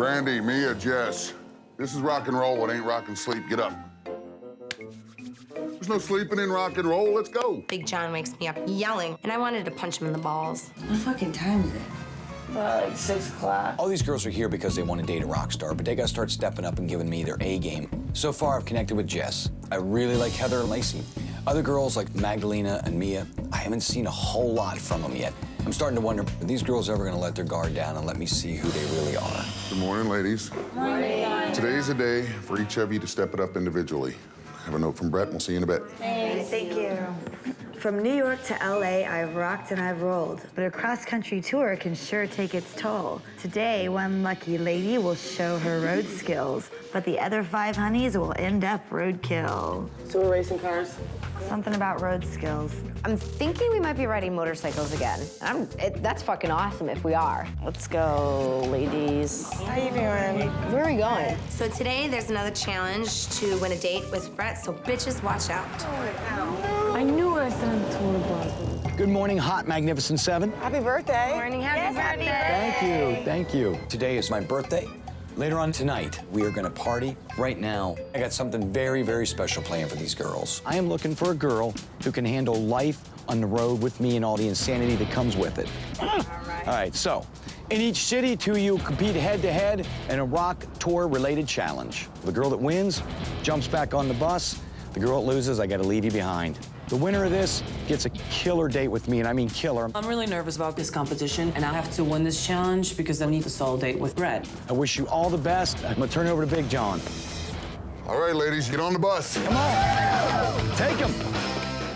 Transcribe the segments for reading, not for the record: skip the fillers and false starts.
Brandy, Mia, Jess. This is rock and roll. It ain't rock and sleep. Get up. There's no sleeping in rock and roll. Let's go. Big John wakes me up yelling, and I wanted to punch him in the balls. What fucking time is it? Like 6 o'clock. All these girls are here because they want to date a rock star, but they gotta start stepping up and giving me their A game. So far, I've connected with Jess. I really like Heather and Lacey. Other girls like Magdalena and Mia, I haven't seen a whole lot from them yet. I'm starting to wonder, are these girls ever gonna let their guard down and let me see who they really are? Good morning, ladies. Morning. Today's a day for each of you to step it up individually. Have a note from Brett. We'll see you in a bit. Thank you. From New York to LA, I've rocked and I've rolled, but a cross-country tour can sure take its toll. Today, one lucky lady will show her road skills, but the other 5 honeys will end up roadkill. So we're racing cars? Something about road skills. I'm thinking we might be riding motorcycles again. That's fucking awesome if we are. Let's go, ladies. How you doing? Where are we going? So today, there's another challenge to win a date with Brett, so bitches, watch out. I knew I said on the tour bus. Good morning, hot, magnificent 7. Happy birthday. Morning, happy birthday. Thank you. Today is my birthday. Later on tonight, we are gonna party. Right now, I got something very, very special planned for these girls. I am looking for a girl who can handle life on the road with me and all the insanity that comes with it. All right, so in each city, 2 of you compete head-to-head in a rock tour-related challenge. The girl that wins jumps back on the bus. The girl that loses, I gotta leave you behind. The winner of this gets a killer date with me, and I mean killer. I'm really nervous about this competition, and I have to win this challenge because I need a solo date with Brett. I wish you all the best. I'm gonna turn it over to Big John. All right, ladies, get on the bus. Come on, take him.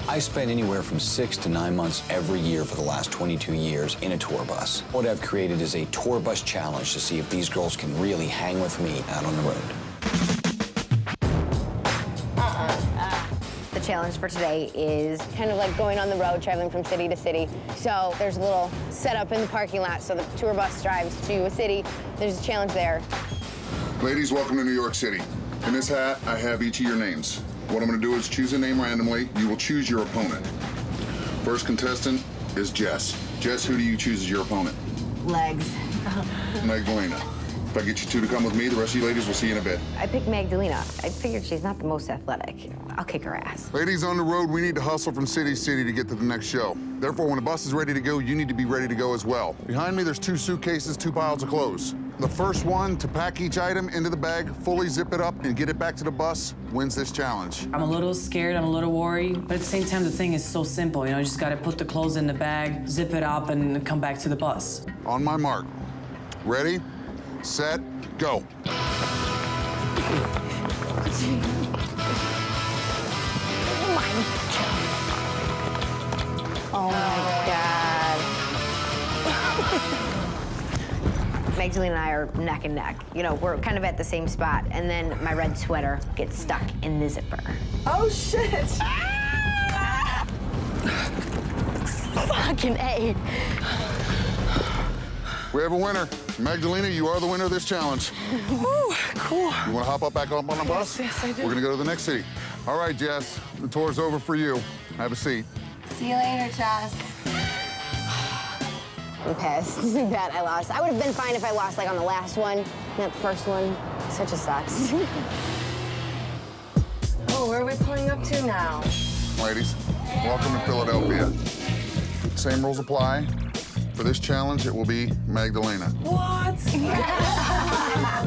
I spent anywhere from 6 to 9 months every year for the last 22 years in a tour bus. What I've created is a tour bus challenge to see if these girls can really hang with me out on the road. The challenge for today is kind of like going on the road, traveling from city to city. So there's a little setup in the parking lot, so the tour bus drives to a city. There's a challenge there. Ladies, welcome to New York City. In this hat, I have each of your names. What I'm gonna do is choose a name randomly. You will choose your opponent. First contestant is Jess. Jess, who do you choose as your opponent? Legs. Magdalena. If I get you two to come with me, the rest of you ladies will see you in a bit. I picked Magdalena. I figured she's not the most athletic. I'll kick her ass. Ladies, on the road, we need to hustle from city to city to get to the next show. Therefore, when the bus is ready to go, you need to be ready to go as well. Behind me, there's 2 suitcases, 2 piles of clothes. The first one to pack each item into the bag, fully zip it up, and get it back to the bus wins this challenge. I'm a little scared, I'm a little worried, but at the same time, the thing is so simple. You know, you just gotta put the clothes in the bag, zip it up, and come back to the bus. On my mark. Ready, set, go. Oh my God. Magdalena and I are neck and neck. You know, we're kind of at the same spot, and then my red sweater gets stuck in the zipper. Oh, shit. Fucking A. We have a winner. Magdalena, you are the winner of this challenge. Ooh, cool. You wanna hop up back up on the bus? Yes, I do. We're gonna go to the next city. All right, Jess, the tour's over for you. Have a seat. See you later, Jess. I'm pissed that I lost. I would have been fine if I lost like on the last one, not the first one. Such a sucks. Oh, where are we pulling up to now? Ladies, welcome to Philadelphia. Same rules apply. For this challenge, it will be Magdalena. What?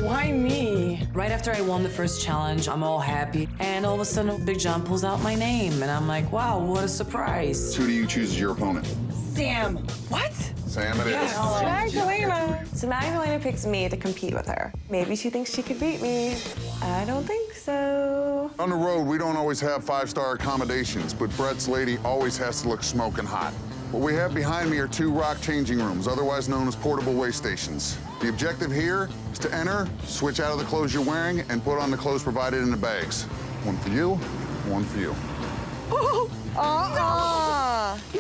Why me? Right after I won the first challenge, I'm all happy, and all of a sudden, Big John pulls out my name, and I'm like, wow, what a surprise. Who do you choose as your opponent? Sam. What? Sam it is. Magdalena. So Magdalena picks me to compete with her. Maybe she thinks she could beat me. I don't think so. On the road, we don't always have 5-star accommodations, but Brett's lady always has to look smoking hot. What we have behind me are 2 rock changing rooms, otherwise known as portable way stations. The objective here is to enter, switch out of the clothes you're wearing, and put on the clothes provided in the bags. One for you, one for you.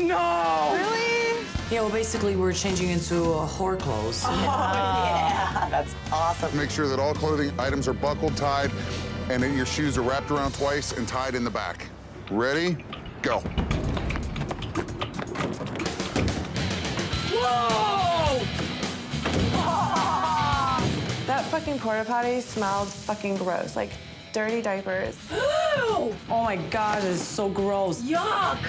No. Really? Yeah, well, basically, we're changing into whore clothes. Oh, yeah. That's awesome. Make sure that all clothing items are buckled, tied, and that your shoes are wrapped around twice and tied in the back. Ready? Go. Whoa! That fucking porta potty smelled fucking gross, like dirty diapers. Oh my God, this is so gross. Yuck!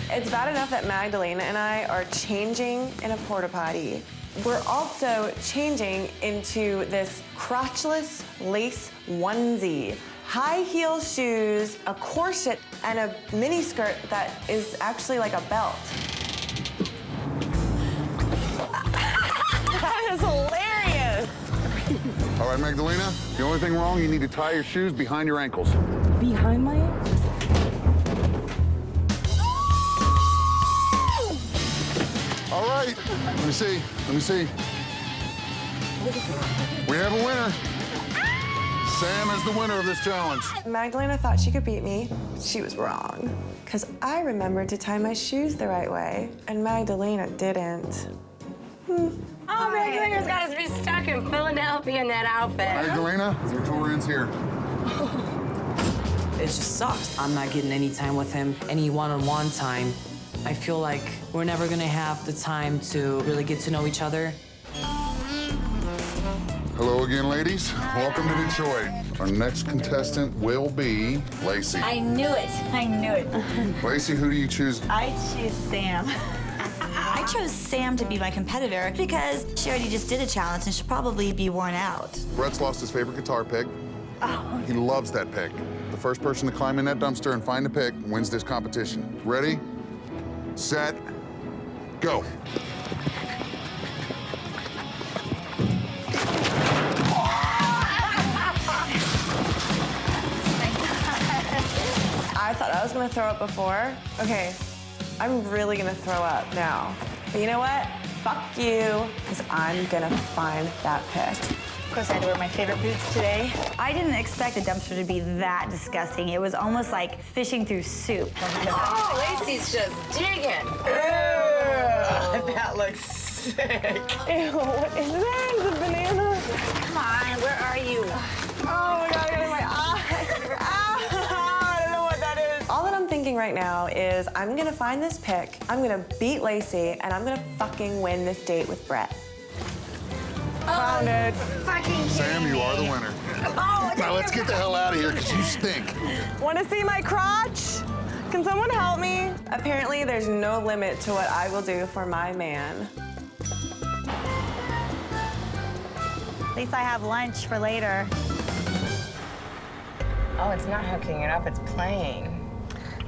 It's bad enough that Magdalena and I are changing in a porta potty. We're also changing into this crotchless lace onesie, high heel shoes, a corset, and a mini skirt that is actually like a belt. That is hilarious. All right, Magdalena, the only thing wrong, you need to tie your shoes behind your ankles. Behind my ankles? All right, let me see. We have a winner. Sam is the winner of this challenge. Magdalena thought she could beat me. She was wrong. Because I remembered to tie my shoes the right way, and Magdalena didn't. Oh, Magdalena's got us be stuck in Philadelphia in that outfit. Magdalena, your tour ends here. It just sucks. I'm not getting any time with him, any one-on-one time. I feel like we're never gonna have the time to really get to know each other. Hello again, ladies. Welcome to Detroit. Our next contestant will be Lacey. I knew it. Lacey, who do you choose? I choose Sam. I chose Sam to be my competitor because she already just did a challenge and she'll probably be worn out. Brett's lost his favorite guitar pick. He loves that pick. The first person to climb in that dumpster and find the pick wins this competition. Ready, set, go. I thought I was gonna throw up before. Okay, I'm really gonna throw up now. But you know what? Fuck you, because I'm gonna find that pick. Of course, I had to wear my favorite boots today. I didn't expect the dumpster to be that disgusting. It was almost like fishing through soup. Oh, Lacey's just digging. That looks sick. Ew, what is that? Is it a banana? Come on, where are you? Oh my God, I got it in my eye. I don't know what that is. All that I'm thinking right now is I'm gonna find this pick, I'm gonna beat Lacey, and I'm gonna fucking win this date with Brett. Found it. Fucking Sam, you are the winner. Now let's get the hell out of here, because you stink. Want to see my crotch? Can someone help me? Apparently, there's no limit to what I will do for my man. At least I have lunch for later. Oh, it's not hooking it up, it's playing.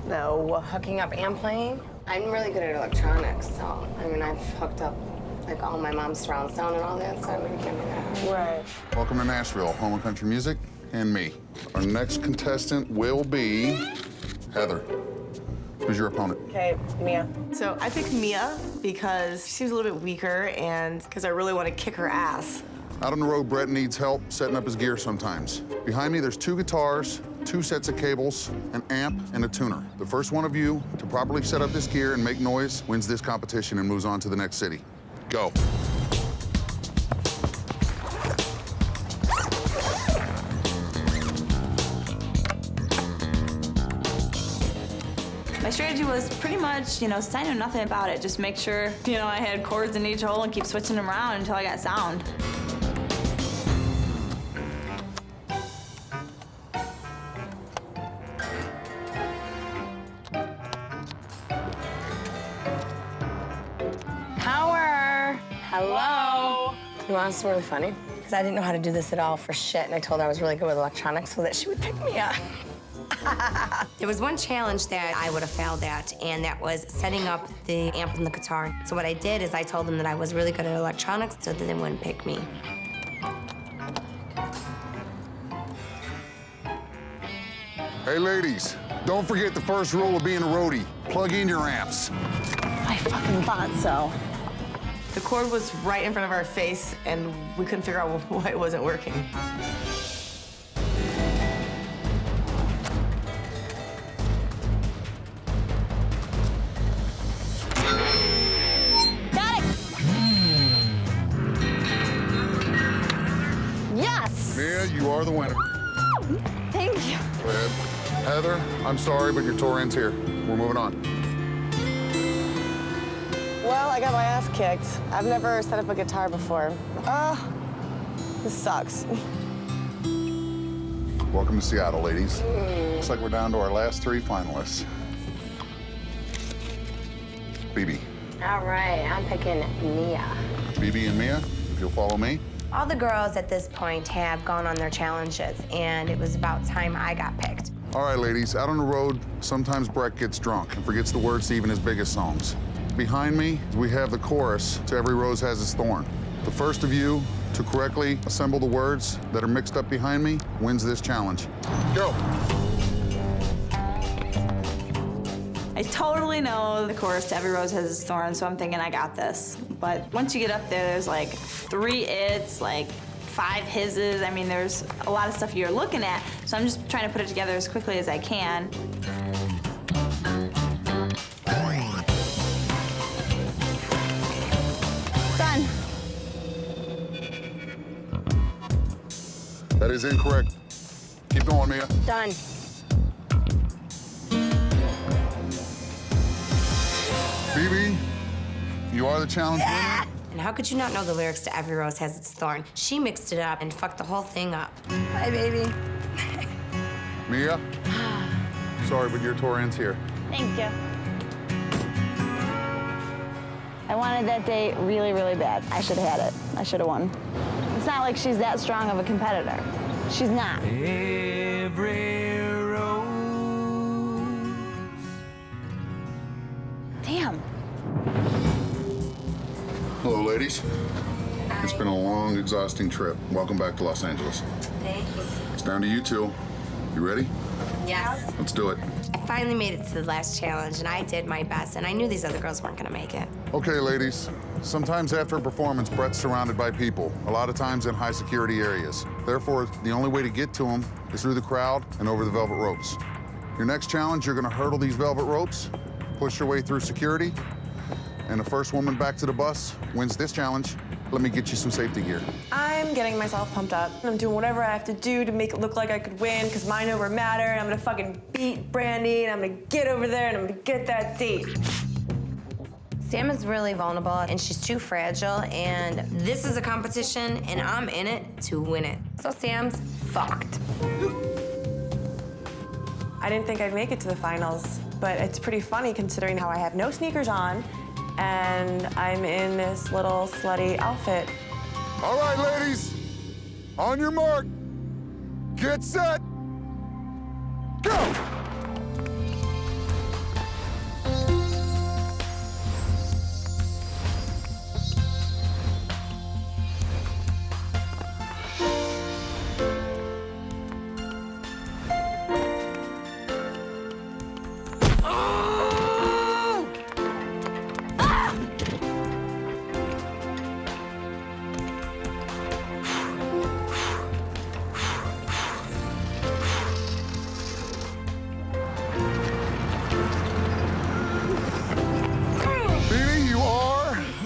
No. Hooking up and playing? I'm really good at electronics, so, I mean, I've hooked up like all my mom's surround sound and all that, so I really can't do that. Right. Welcome to Nashville, home of country music, and me. Our next contestant will be Heather. Who's your opponent? Okay, Mia. So I picked Mia because she seems a little bit weaker and because I really want to kick her ass. Out on the road, Brett needs help setting up his gear sometimes. Behind me, there's 2 guitars, 2 sets of cables, an amp, and a tuner. The first one of you to properly set up this gear and make noise wins this competition and moves on to the next city. Go. My strategy was pretty much, I knew nothing about it. Just make sure, I had chords in each hole and keep switching them around until I got sound. Power! Hello! You want something really funny? Because I didn't know how to do this at all for shit, and I told her I was really good with electronics so that she would pick me up. There was one challenge that I would have failed at, and that was setting up the amp and the guitar. So what I did is I told them that I was really good at electronics so that they wouldn't pick me. Hey, ladies, don't forget the first rule of being a roadie. Plug in your amps. I fucking thought so. The cord was right in front of our face and we couldn't figure out why it wasn't working. Got it! Yes! Mia, you are the winner. Thank you. Go ahead. Heather, I'm sorry, but your tour ends here. We're moving on. Well, I got my ass kicked. I've never set up a guitar before. This sucks. Welcome to Seattle, ladies. Looks like we're down to our last 3 finalists. Phoebe. All right, I'm picking Mia. Phoebe and Mia, if you'll follow me. All the girls at this point have gone on their challenges, and it was about time I got picked. All right, ladies, out on the road, sometimes Brett gets drunk and forgets the words to even his biggest songs. Behind me, we have the chorus to Every Rose Has Its Thorn. The first of you to correctly assemble the words that are mixed up behind me wins this challenge. Go. I totally know the chorus to Every Rose Has Its Thorn, so I'm thinking I got this. But once you get up there, there's like 3 its, like 5 hises. I mean, there's a lot of stuff you're looking at, so I'm just trying to put it together as quickly as I can. Done. That is incorrect. Keep going, Mia. Done. Phoebe, you are the challenge winner. And how could you not know the lyrics to Every Rose Has Its Thorn? She mixed it up and fucked the whole thing up. Bye, baby. Mia, sorry, but your tour ends here. Thank you. I wanted that date really, really bad. I should have had it. I should have won. It's not like she's that strong of a competitor. She's not. Every rose. Damn. Hello, ladies. It's been a long, exhausting trip. Welcome back to Los Angeles. Thank you. It's down to you two. You ready? Yes. Let's do it. I finally made it to the last challenge, and I did my best, and I knew these other girls weren't gonna make it. Okay, ladies. Sometimes after a performance, Brett's surrounded by people, a lot of times in high security areas. Therefore, the only way to get to him is through the crowd and over the velvet ropes. Your next challenge, you're gonna hurdle these velvet ropes, push your way through security, and the first woman back to the bus wins this challenge. Let me get you some safety gear. I'm getting myself pumped up. I'm doing whatever I have to do to make it look like I could win, because mind over matter, and I'm gonna fucking beat Brandy, and I'm gonna get over there, and I'm gonna get that date. Sam is really vulnerable, and she's too fragile, and this is a competition, and I'm in it to win it. So Sam's fucked. I didn't think I'd make it to the finals, but it's pretty funny considering how I have no sneakers on, and I'm in this little slutty outfit. All right, ladies. On your mark. Get set. Go!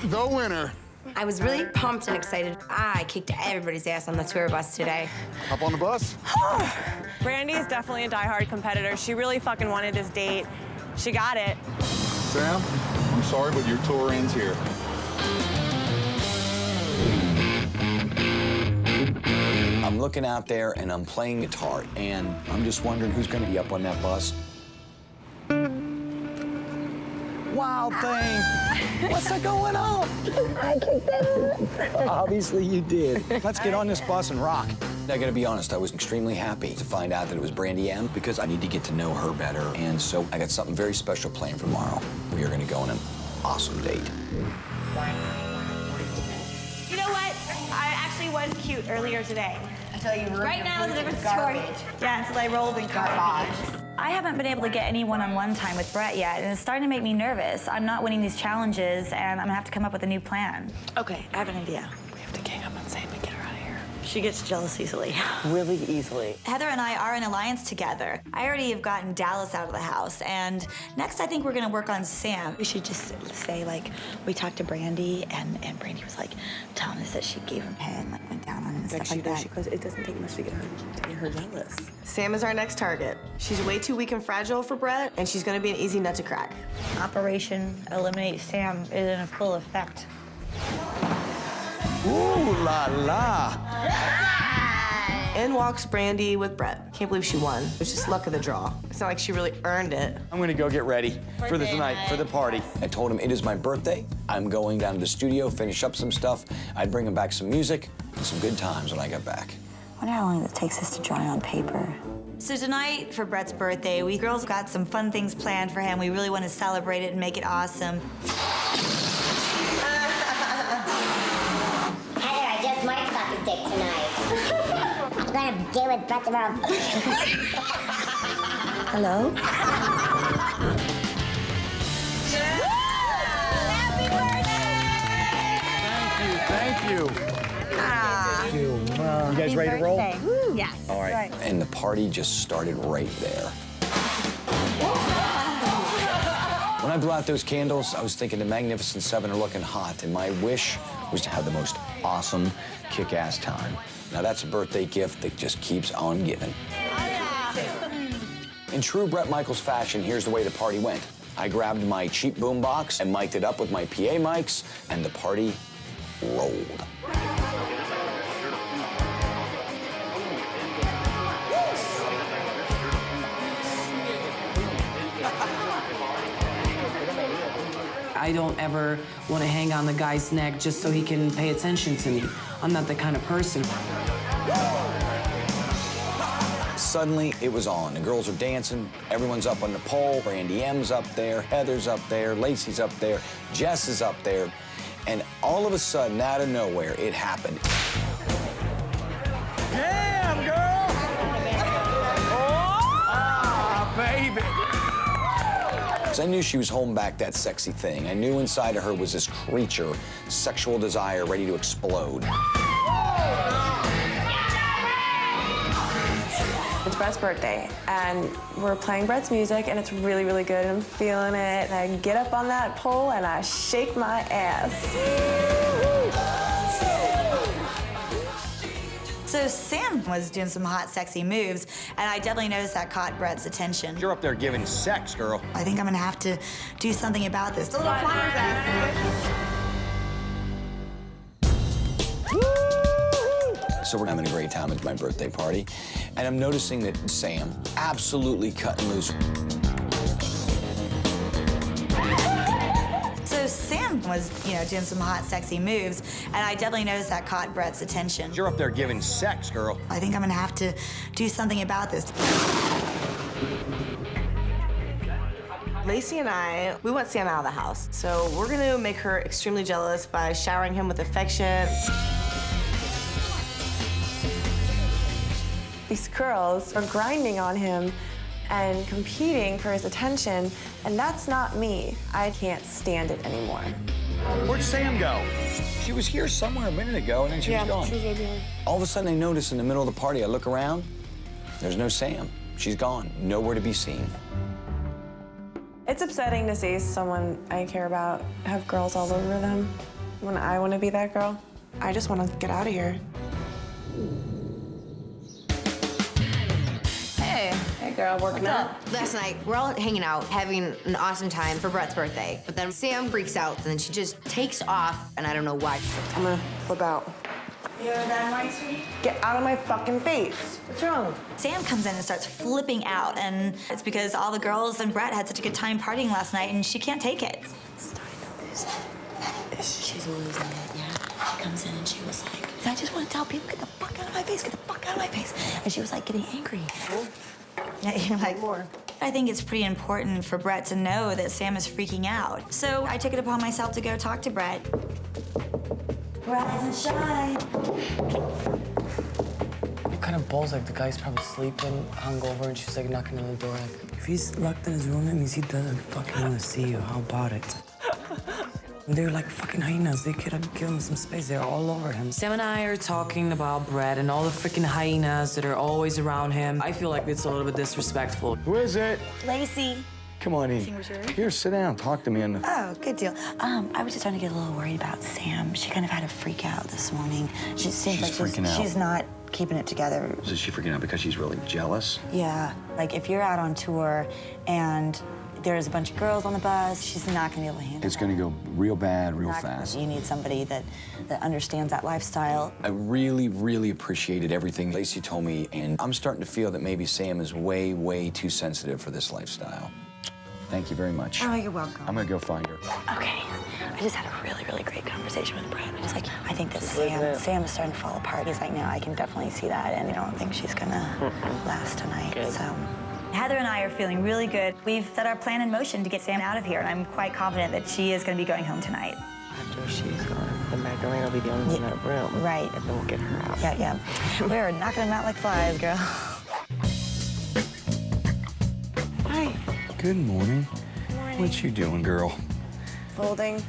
The winner. I was really pumped and excited. I kicked everybody's ass on the tour bus today. Up on the bus? Brandy is definitely a diehard competitor. She really fucking wanted this date. She got it. Sam, I'm sorry, but your tour ends here. I'm looking out there and I'm playing guitar, and I'm just wondering who's gonna be up on that bus. Wild thing! What's going on? I kicked that. Obviously you did. Let's get on this bus and rock. I gotta be honest, I was extremely happy to find out that it was Brandy M because I need to get to know her better, and so I got something very special planned for tomorrow. We are gonna go on an awesome date. You know what? I actually was cute earlier today. Until you ruined Right now is a different story. Yeah, until I rolled in garbage. I haven't been able to get any one-on-one time with Brett yet, and it's starting to make me nervous. I'm not winning these challenges, and I'm gonna have to come up with a new plan. Okay, I have an idea. We have to gang up on Sam and get her out of here. She gets jealous easily. Really easily. Heather and I are in alliance together. I already have gotten Dallas out of the house, and next I think we're gonna work on Sam. We should just say, like, we talked to Brandy, and Brandy was, like, telling us that she gave him head and, like, went down on him and stuff like that. Because it doesn't take much to get her jealous. Sam is our next target. She's way too weak and fragile for Brett, and she's gonna be an easy nut to crack. Operation Eliminate Sam is in full effect. Ooh la la! In walks Brandy with Brett. Can't believe she won. It was just luck of the draw. It's not like she really earned it. I'm gonna go get ready for the tonight, for the party. I told him it is my birthday. I'm going down to the studio, finish up some stuff. I'd bring him back some music and some good times when I got back. I wonder how long it takes us to draw on paper. So tonight, for Brett's birthday, we girls got some fun things planned for him. We really want to celebrate it and make it awesome. Heather, I just might suck his dick tonight. I'm gonna deal with Brett tomorrow. Hello? Thank you. You guys ready to roll? Yes. All right. And the party just started right there. When I blew out those candles, I was thinking the Magnificent Seven are looking hot, and my wish was to have the most awesome, kick-ass time. Now that's a birthday gift that just keeps on giving. In true Bret Michaels fashion, here's the way the party went. I grabbed my cheap boombox and mic'd it up with my PA mics, and the party rolled. I don't ever want to hang on the guy's neck just so he can pay attention to me. I'm not the kind of person. Suddenly, it was on. The girls are dancing. Everyone's up on the pole. Brandy M's up there. Heather's up there. Lacey's up there. Jess is up there. And all of a sudden, out of nowhere, it happened. Damn, girl! Oh, baby! Because I knew she was holding back that sexy thing. I knew inside of her was this creature, sexual desire ready to explode. It's Brett's birthday, and we're playing Brett's music, and it's really, really good. I'm feeling it. And I get up on that pole, and I shake my ass. So Sam was doing some hot, sexy moves, and I definitely noticed that caught Brett's attention. You're up there giving sex, girl. I think I'm gonna have to do something about this. So we're having a great time at my birthday party, and I'm noticing that Sam absolutely cutting loose. So Sam was, doing some hot, sexy moves, and I definitely noticed that caught Brett's attention. You're up there giving sex, girl. I think I'm gonna have to do something about this. Lacey and we want Sam out of the house. So we're gonna make her extremely jealous by showering him with affection. These girls are grinding on him and competing for his attention, and that's not me. I can't stand it anymore. Where'd Sam go? She was here somewhere a minute ago, and then she was gone. All of a sudden, I notice in the middle of the party, I look around, there's no Sam. She's gone, nowhere to be seen. It's upsetting to see someone I care about have girls all over them when I want to be that girl. I just want to get out of here. Hey girl, working up. Last night, we're all hanging out, having an awesome time for Brett's birthday. But then Sam freaks out, and then she just takes off, and I don't know why. I'm gonna flip out. You're that sweetie? Get out of my fucking face. What's wrong? Sam comes in and starts flipping out, and it's because all the girls and Brett had such a good time partying last night, and she can't take it. Starting to lose it. She's losing it, yeah. She comes in and she was like, I just want to tell people, get the fuck out of my face, get the fuck out of my face. And she was like getting angry. Yeah, you're like, more. I think it's pretty important for Brett to know that Sam is freaking out. So I took it upon myself to go talk to Brett. Rise and shine. What kind of balls? Like, the guy's probably sleeping, hungover, and she's like knocking on the door. Like, if he's locked in his room, that means he doesn't fucking want to see you. How about it? And they're like fucking hyenas. They could give him some space. They're all over him. Sam and I are talking about Brett and all the freaking hyenas that are always around him. I feel like it's a little bit disrespectful. Who is it? Lacey. Come on in. Here, sit down. Talk to me. Oh, good deal. I was just starting to get a little worried about Sam. She kind of had a freak out this morning. She seems She's like freaking out. she's not keeping it together. Is she freaking out because she's really jealous? Yeah. Like, if you're out on tour and There's a bunch of girls on the bus. She's not gonna be able to handle It's gonna go real bad, real that. fast. You need somebody that understands that lifestyle. I really, really appreciated everything Lacey told me, and I'm starting to feel that maybe Sam is way, way too sensitive for this lifestyle. Thank you very much. Oh, you're welcome. I'm gonna go find her. Okay, I just had a really, really great conversation with Brett. I think that Sam is starting to fall apart. He's like, no, I can definitely see that, and I don't think she's gonna last tonight, so. Heather and I are feeling really good. We've set our plan in motion to get Sam out of here, and I'm quite confident that she is gonna be going home tonight. After she's gone, then Magdalena will be the only one in that room. Right. And then we'll get her out. Yeah. We're knocking them out like flies, girl. Hi. Good morning. Morning. What you doing, girl? Folding.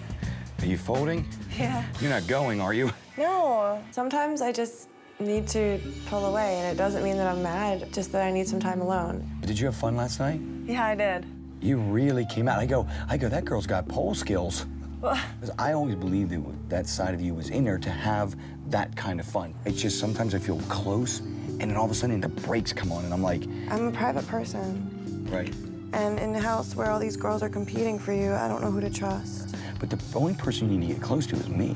Are you folding? Yeah. You're not going, are you? No. Sometimes I just need to pull away, and it doesn't mean that I'm mad, just that I need some time alone. Did you have fun last night? Yeah, I did. You really came out. I go, that girl's got pole skills. What? Because I always believed that side of you was in there to have that kind of fun. It's just sometimes I feel close, and then all of a sudden the brakes come on, and I'm like... I'm a private person. Right. And in a house where all these girls are competing for you, I don't know who to trust. But the only person you need to get close to is me.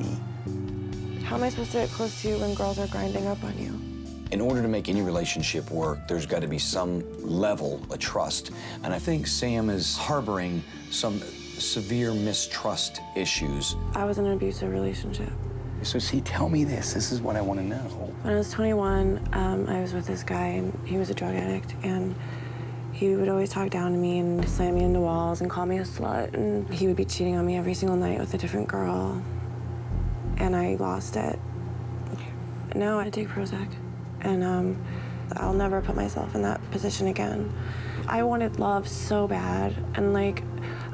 How am I supposed to get close to you when girls are grinding up on you? In order to make any relationship work, there's got to be some level of trust. And I think Sam is harboring some severe mistrust issues. I was in an abusive relationship. So see, tell me this. This is what I want to know. When I was 21, I was with this guy, and he was a drug addict, and he would always talk down to me and slam me into walls and call me a slut, and he would be cheating on me every single night with a different girl, and I lost it. Now I take Prozac, and I'll never put myself in that position again. I wanted love so bad, and like,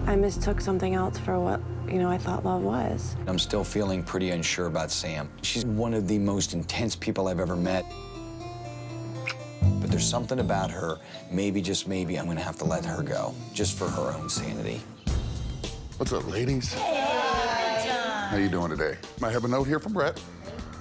I mistook something else for what, I thought love was. I'm still feeling pretty unsure about Sam. She's one of the most intense people I've ever met. But there's something about her, maybe, just maybe, I'm gonna have to let her go, just for her own sanity. What's up, ladies? How you doing today? I have a note here from Brett.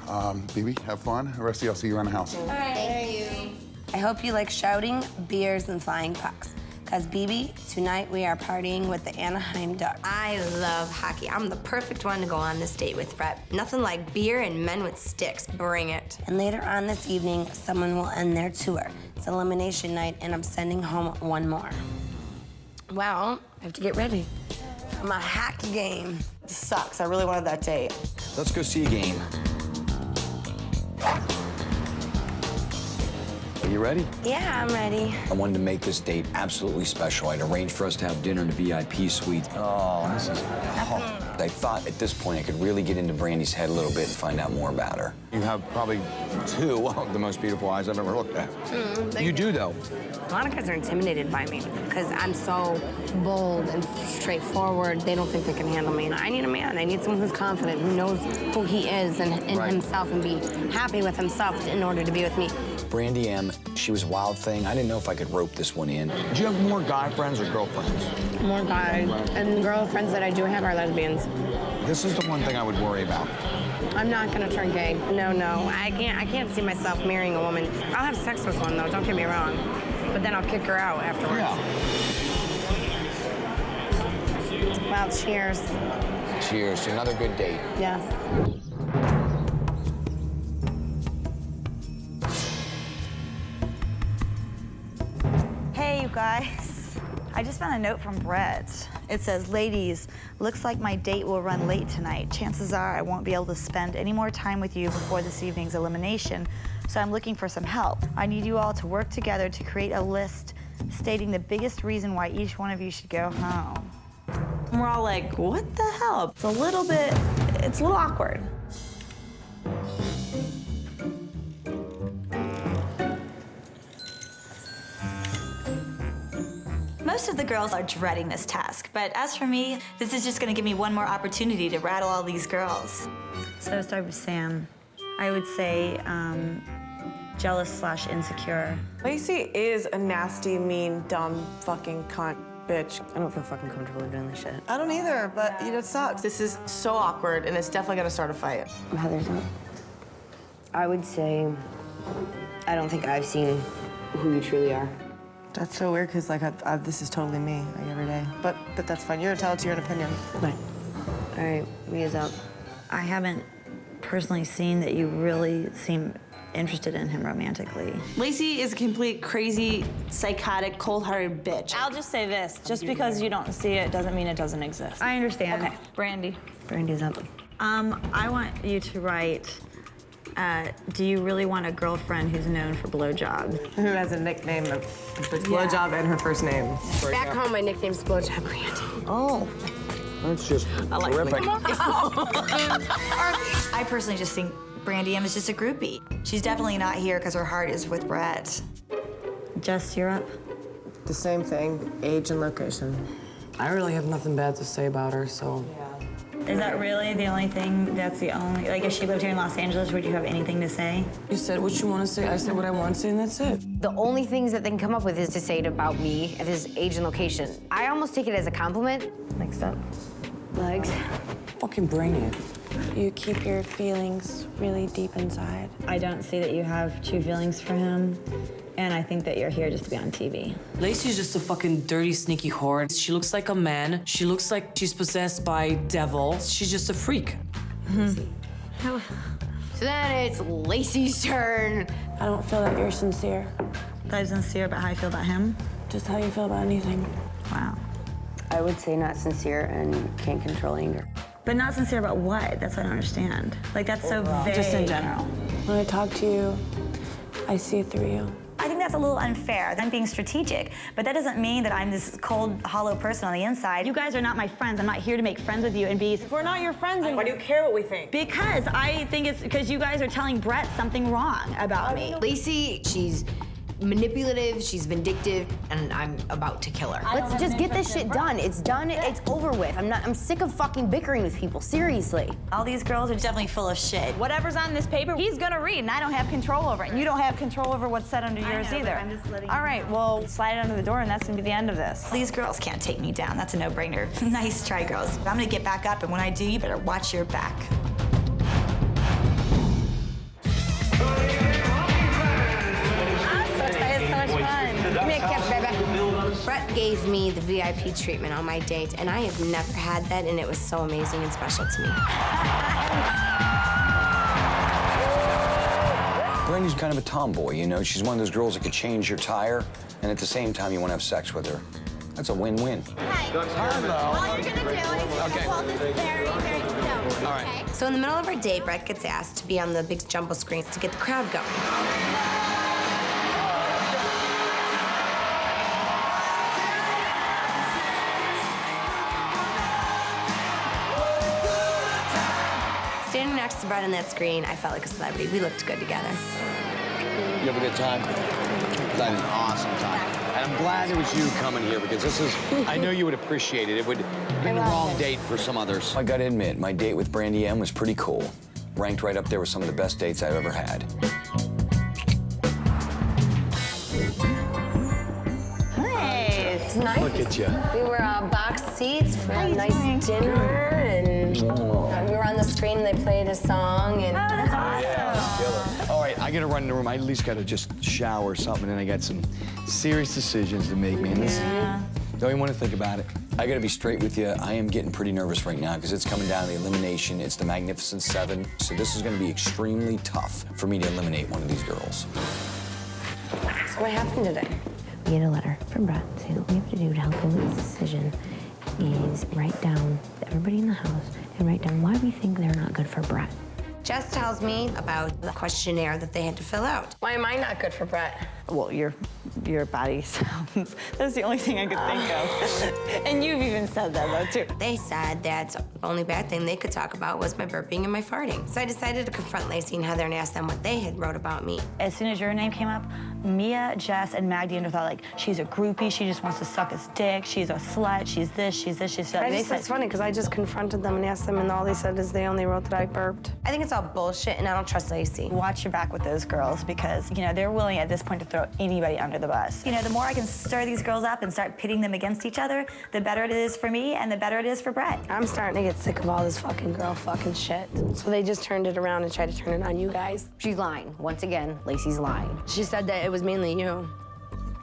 BB, have fun. The rest of you, I'll see you around the house. All right. Thank you. I hope you like shouting, beers, and flying pucks. Because, BB, tonight we are partying with the Anaheim Ducks. I love hockey. I'm the perfect one to go on this date with, Brett. Nothing like beer and men with sticks. Bring it. And later on this evening, someone will end their tour. It's elimination night, and I'm sending home one more. Well, I have to get ready for my hockey game. This sucks. I really wanted that date. Let's go see a game. Are you ready? Yeah, I'm ready. I wanted to make this date absolutely special. I'd arranged for us to have dinner in the VIP suite. Oh, this is... Oh. I thought at this point I could really get into Brandy's head a little bit and find out more about her. You have probably two of the most beautiful eyes I've ever looked at. You do, though. A lot of guys are intimidated by me because I'm so bold and straightforward. They don't think they can handle me. I need a man. I need someone who's confident, who knows who he is and himself, and be happy with himself in order to be with me. Brandy M, she was a wild thing. I didn't know if I could rope this one in. Do you have more guy friends or girlfriends? More guys. And the girlfriends that I do have are lesbians. This is the one thing I would worry about. I'm not gonna turn gay. No. I can't see myself marrying a woman. I'll have sex with one though, don't get me wrong. But then I'll kick her out afterwards. Yeah. Well, cheers. Cheers to another good date. Yes. Hey, you guys. I just found a note from Brett. It says, ladies, looks like my date will run late tonight. Chances are I won't be able to spend any more time with you before this evening's elimination, so I'm looking for some help. I need you all to work together to create a list stating the biggest reason why each one of you should go home. And we're all like, what the hell? It's a little awkward. Most of the girls are dreading this task, but as for me, this is just gonna give me one more opportunity to rattle all these girls. So to start with Sam, I would say jealous/insecure. Lacey is a nasty, mean, dumb, fucking cunt bitch. I don't feel fucking comfortable doing this shit. I don't either, but it sucks. This is so awkward, and it's definitely gonna start a fight. Heather's not. I would say I don't think I've seen who you truly are. That's so weird, because like this is totally me, like every day. But that's fine. You're entitled to your own opinion. Right. All right, Mia's up. I haven't personally seen that you really seem interested in him romantically. Lacey is a complete crazy, psychotic, cold-hearted bitch. I'll just say this, just because you don't see it doesn't mean it doesn't exist. I understand. Okay, Brandy. Brandy's up. I want you to write, do you really want a girlfriend who's known for blowjobs? Who has a nickname of blowjob and her first name. Back home, my nickname's Blowjob Brandy. Oh. That's just terrific. I personally just think Brandy M is just a groupie. She's definitely not here because her heart is with Brett. Just you're up? The same thing, age and location. I really have nothing bad to say about her, so. Is that really the only thing? That's the only, like if she lived here in Los Angeles, would you have anything to say? You said what you want to say, I said what I want to say, and that's it. The only things that they can come up with is to say it about me at his age and location. I almost take it as a compliment. Next up. Legs. Fucking bring it. You keep your feelings really deep inside. I don't see that you have true feelings for him, and I think that you're here just to be on TV. Lacey's just a fucking dirty, sneaky whore. She looks like a man. She looks like she's possessed by devil. She's just a freak. So then it's Lacey's turn. I don't feel that you're sincere. That I'm sincere about how I feel about him? Just how you feel about anything. Wow. I would say not sincere and can't control anger. But not sincere about what? That's what I don't understand. Like, that's so vague. Just in general. When I talk to you, I see it through you. I think that's a little unfair. I'm being strategic, but that doesn't mean that I'm this cold, hollow person on the inside. You guys are not my friends. I'm not here to make friends with you and be. If we're not your friends, then why do you care what we think? Because I think it's because you guys are telling Brett something wrong about me. Lacey, she's manipulative, she's vindictive, and I'm about to kill her. Let's just get this shit done. It's done, it's over with. I'm sick of fucking bickering with people, seriously. All these girls are definitely full of shit. Whatever's on this paper, he's gonna read, and I don't have control over it. And you don't have control over what's said under yours either. I'm just letting All right, well, slide it under the door, and that's gonna be the end of this. These girls can't take me down. That's a no-brainer. Nice try, girls. I'm gonna get back up, and when I do, you better watch your back. Give me a kiss, baby. Brett gave me the VIP treatment on my date, and I have never had that, and it was so amazing and special to me. Brandy's kind of a tomboy, you know? She's one of those girls that could change your tire, and at the same time, you want to have sex with her. That's a win-win. Hello. All you're gonna do is hold this very, very still. All right. So in the middle of our date, Brett gets asked to be on the big jumbo screen to get the crowd going. Standing next to Brett on that screen, I felt like a celebrity. We looked good together. You have a good time? I had an awesome time. And I'm glad it was you coming here because this is, I know you would appreciate it. It would have been the wrong date for some others. I gotta admit, my date with Brandy M was pretty cool. Ranked right up there with some of the best dates I've ever had. It's nice. Look at you. We were box seats for a nice dinner, and we were on the screen and they played a song. And Oh, that's awesome. All right, I gotta run in the room. I at least gotta just shower or something, and I got some serious decisions to make, man. Don't even want to think about it. I gotta be straight with you. I am getting pretty nervous right now because it's coming down to the elimination. It's the Magnificent Seven. So this is gonna be extremely tough for me to eliminate one of these girls. So what happened today? We get a letter from Brett saying what we have to do to help him with his decision is write down to everybody in the house and write down why we think they're not good for Brett. Jess tells me about the questionnaire that they had to fill out. Why am I not good for Brett? Well, your body sounds. That's the only thing I could think of. And you've even said that, though, too. They said that the only bad thing they could talk about was my burping and my farting. So I decided to confront Lacey and Heather and ask them what they had wrote about me. As soon as your name came up, Mia, Jess, and Magdy thought, like, she's a groupie, she just wants to suck his dick, she's a slut, she's this, she's this, she's that. It's funny, because I just confronted them and asked them, and all they said is they only wrote that I burped. I think it's all bullshit, and I don't trust Lacey. Watch your back with those girls, because, you know, they're willing at this point to throw anybody under the bus. You know, the more I can stir these girls up and start pitting them against each other, the better it is for me and the better it is for Brett. I'm starting to get sick of all this fucking girl fucking shit. So they just turned it around and tried to turn it on you guys. She's lying. Once again, Lacey's lying. She said that it was mainly you.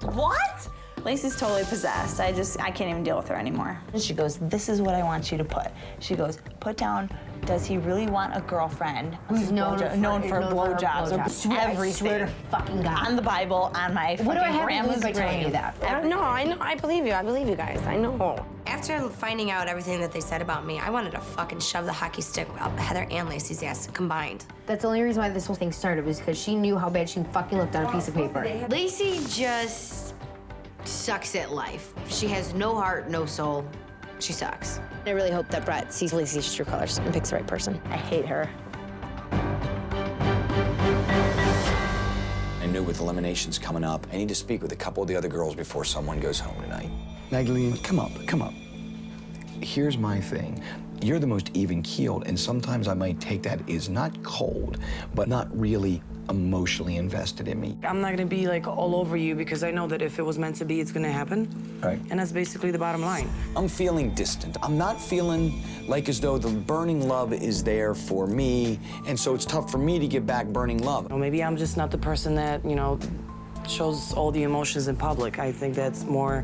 What? Lacey's totally possessed. I can't even deal with her anymore. And she goes, this is what I want you to put. She goes, put down, does he really want a girlfriend Who's known for blowjobs or everything? I swear to fucking God. On the Bible, on my What do I have to grandma's lose by telling you grave. that? No, I know. I believe you. I believe you guys. I know. After finding out everything that they said about me, I wanted to fucking shove the hockey stick up Heather and Lacey's ass combined. That's the only reason why this whole thing started was because she knew how bad she fucking looked on a piece of paper. Lacey just sucks at life. She has no heart, no soul. She sucks. I really hope that Brett sees Lacey's true colors and picks the right person. I hate her. I knew with Eliminations coming up, I need to speak with a couple of the other girls before someone goes home tonight. Magdalene, come up. Here's my thing. You're the most even-keeled, and sometimes I might take that as not cold, but not really emotionally invested in me. I'm not gonna be like all over you because I know that if it was meant to be, it's gonna happen. Right. And that's basically the bottom line. I'm feeling distant. I'm not feeling like as though the burning love is there for me, and so it's tough for me to give back burning love. Or maybe I'm just not the person that, shows all the emotions in public. I think that's more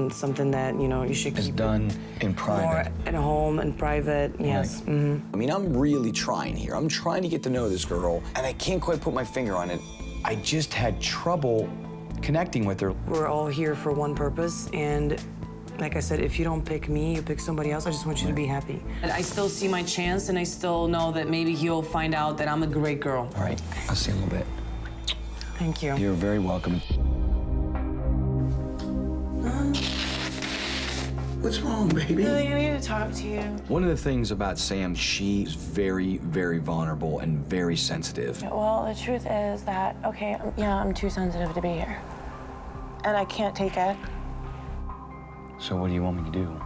something that, you should keep done in private. More at home and private, yes. Right. Mm-hmm. I mean, I'm really trying here. I'm trying to get to know this girl, and I can't quite put my finger on it. I just had trouble connecting with her. We're all here for one purpose, and like I said, if you don't pick me, you pick somebody else. I just want you to be happy. And I still see my chance, and I still know that maybe he'll find out that I'm a great girl. All right, I'll see you in a little bit. Thank you. You're very welcome. What's wrong, baby? Really, I need to talk to you. One of the things about Sam, she's very, very vulnerable and very sensitive. Well, the truth is that, okay, I'm too sensitive to be here. And I can't take it. So what do you want me to do?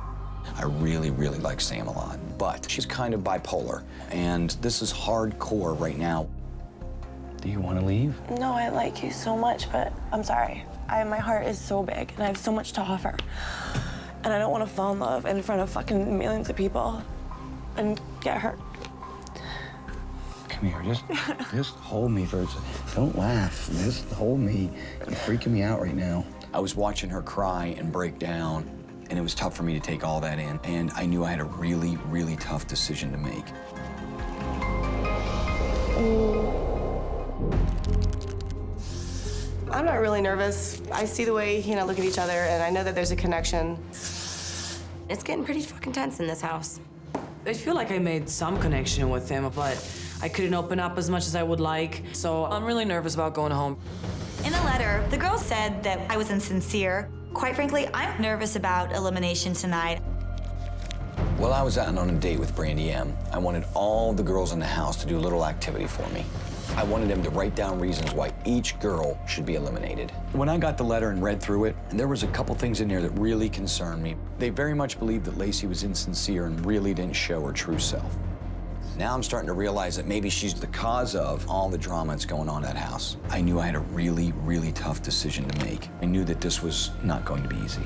I really, really like Sam a lot, but she's kind of bipolar, and this is hardcore right now. Do you want to leave? No, I like you so much, but I'm sorry. My heart is so big, and I have so much to offer. And I don't want to fall in love in front of fucking millions of people and get hurt. Come here, just hold me for a second. Don't laugh, just hold me. You're freaking me out right now. I was watching her cry and break down, and it was tough for me to take all that in. And I knew I had a really, really tough decision to make. I'm not really nervous. I see the way he and I look at each other, and I know that there's a connection. It's getting pretty fucking tense in this house. I feel like I made some connection with him, but I couldn't open up as much as I would like. So I'm really nervous about going home. In a letter, the girl said that I was insincere. Quite frankly, I'm nervous about elimination tonight. While I was out on a date with Brandy M, I wanted all the girls in the house to do a little activity for me. I wanted them to write down reasons why each girl should be eliminated. When I got the letter and read through it, there was a couple things in there that really concerned me. They very much believed that Lacey was insincere and really didn't show her true self. Now I'm starting to realize that maybe she's the cause of all the drama that's going on in that house. I knew I had a really, really tough decision to make. I knew that this was not going to be easy.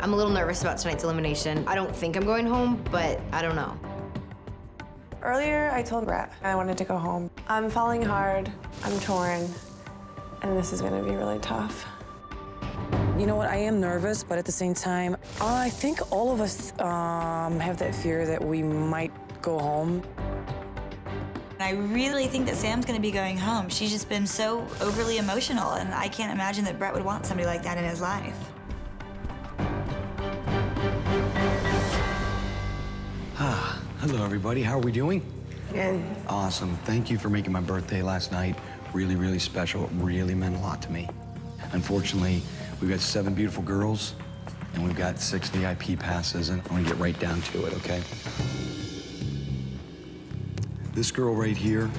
I'm a little nervous about tonight's elimination. I don't think I'm going home, but I don't know. Earlier, I told Brett I wanted to go home. I'm falling hard, I'm torn, and this is gonna be really tough. You know what, I am nervous, but at the same time, I think all of us have that fear that we might go home. I really think that Sam's gonna be going home. She's just been so overly emotional, and I can't imagine that Brett would want somebody like that in his life. Hello, everybody. How are we doing? Good. Awesome. Thank you for making my birthday last night really, really special. It really meant a lot to me. Unfortunately, we've got 7 beautiful girls, and we've got 6 VIP passes, and I want to get right down to it, okay? This girl right here,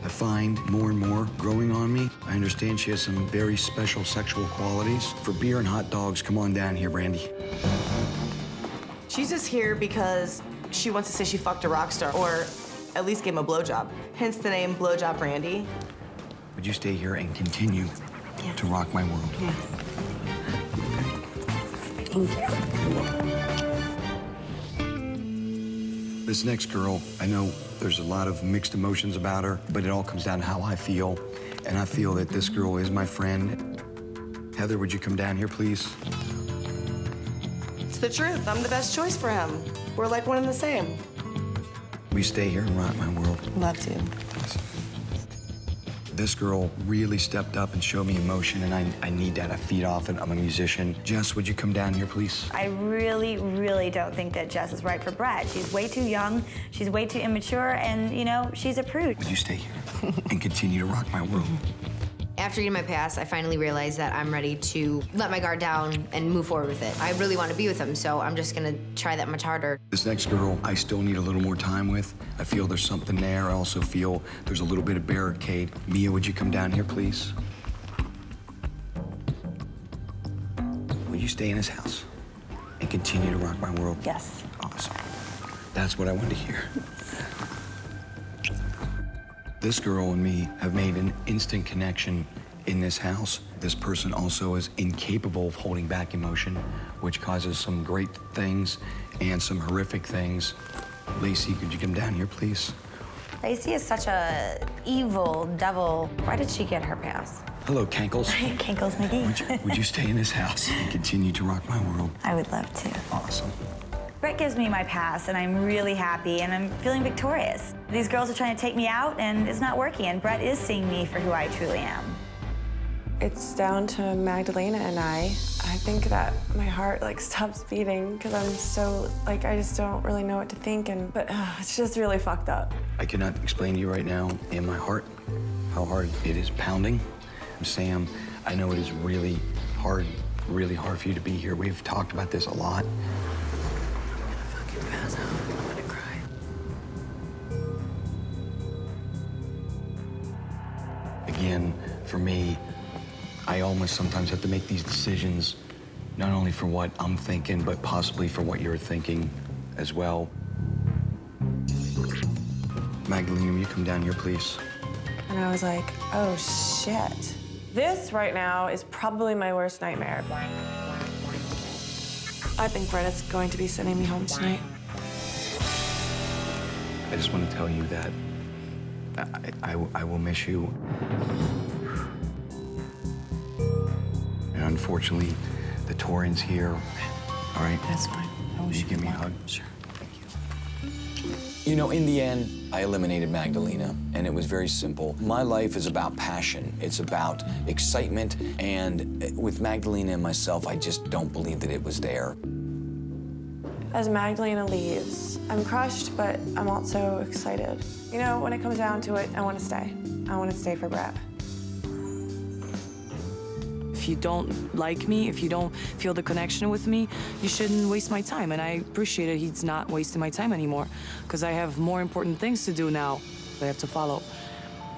I find more and more growing on me. I understand she has some very special sexual qualities. For beer and hot dogs, come on down here, Brandy. She's just here because she wants to say she fucked a rock star, or at least gave him a blowjob. Hence the name Blowjob Brandy. Would you stay here and continue to rock my world? Yes. Thank you. This next girl, I know there's a lot of mixed emotions about her, but it all comes down to how I feel. And I feel that this girl is my friend. Heather, would you come down here, please? It's the truth. I'm the best choice for him. We're like one and the same. Will you stay here and rock my world? Love to. This girl really stepped up and showed me emotion, and I need that. I feed off it. I'm a musician. Jess, would you come down here, please? I really, really don't think that Jess is right for Brett. She's way too young, she's way too immature, and, you know, she's a prude. Would you stay here and continue to rock my world? After eating my pass, I finally realized that I'm ready to let my guard down and move forward with it. I really want to be with him, so I'm just gonna try that much harder. This next girl, I still need a little more time with. I feel there's something there. I also feel there's a little bit of barricade. Mia, would you come down here, please? Will you stay in his house and continue to rock my world? Yes. Awesome. That's what I wanted to hear. This girl and me have made an instant connection in this house. This person also is incapable of holding back emotion, which causes some great things and some horrific things. Lacey, could you come down here, please? Lacey is such a evil devil. Why did she get her pass? Hello, Cankles. Kinkles McGee. Would you stay in this house and continue to rock my world? I would love to. Awesome. Brett gives me my pass, and I'm really happy, and I'm feeling victorious. These girls are trying to take me out, and it's not working, and Brett is seeing me for who I truly am. It's down to Magdalena and I think that my heart stops beating because I'm so I just don't really know what to think, but it's just really fucked up. I cannot explain to you right now in my heart how hard it is pounding. Sam, I know it is really hard for you to be here. We've talked about this a lot. Pass out. I'm gonna cry. Again, for me, I almost sometimes have to make these decisions, not only for what I'm thinking, but possibly for what you're thinking as well. Magdalena, will you come down here, please? And I was like, oh shit. This right now is probably my worst nightmare. I think Brett is going to be sending me home tonight. I just want to tell you that I will miss you. And unfortunately, the Torian's here. All right? That's fine. I wish you give me a hug. Sure. You know, in the end, I eliminated Magdalena, and it was very simple. My life is about passion. It's about excitement, and with Magdalena and myself, I just don't believe that it was there. As Magdalena leaves, I'm crushed, but I'm also excited. You know, when it comes down to it, I want to stay. I want to stay for Brett. If you don't like me, if you don't feel the connection with me, you shouldn't waste my time. And I appreciate it. He's not wasting my time anymore because I have more important things to do now. I have to follow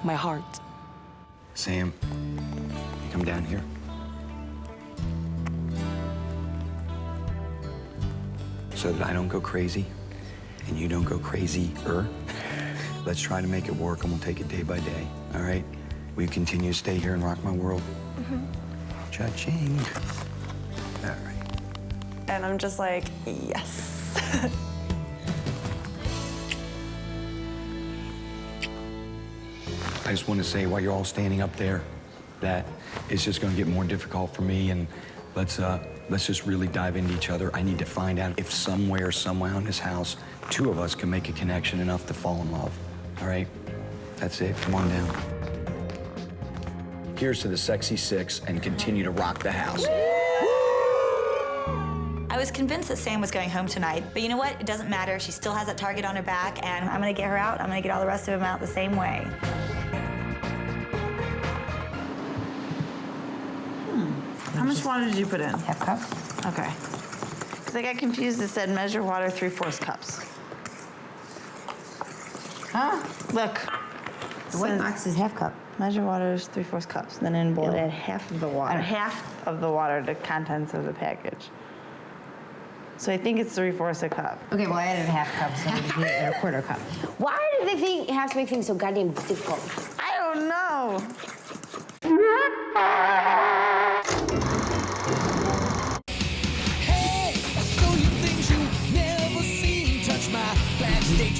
my heart. Sam, you come down here. So that I don't go crazy and you don't go crazier. Let's try to make it work and we'll take it day by day, all right? Will you continue to stay here and rock my world? Mm-hmm. Cha-ching. All right. And I'm just like, yes. I just want to say while you're all standing up there that it's just going to get more difficult for me, and let's just really dive into each other. I need to find out if somewhere, somehow in this house, two of us can make a connection enough to fall in love. All right? That's it. Come on down. Here's to the sexy six and continue to rock the house. I was convinced that Sam was going home tonight, but you know what? It doesn't matter. She still has that target on her back, and I'm gonna get her out. I'm gonna get all the rest of them out the same way. How much water did you put in? Half cup. Okay. Because I got confused. It said measure water 3/4 cups. Huh? Look. The white box is half cup. Measure water is 3/4 cups. Then in bowl. Add half of the water. Add half of the water to contents of the package. So I think it's 3/4 a cup. Okay, well, I added a half cup, so we just need a quarter cup. Why do they have to make things so goddamn difficult? I don't know. Hey, I'll show you things you've never seen. Touch my backstage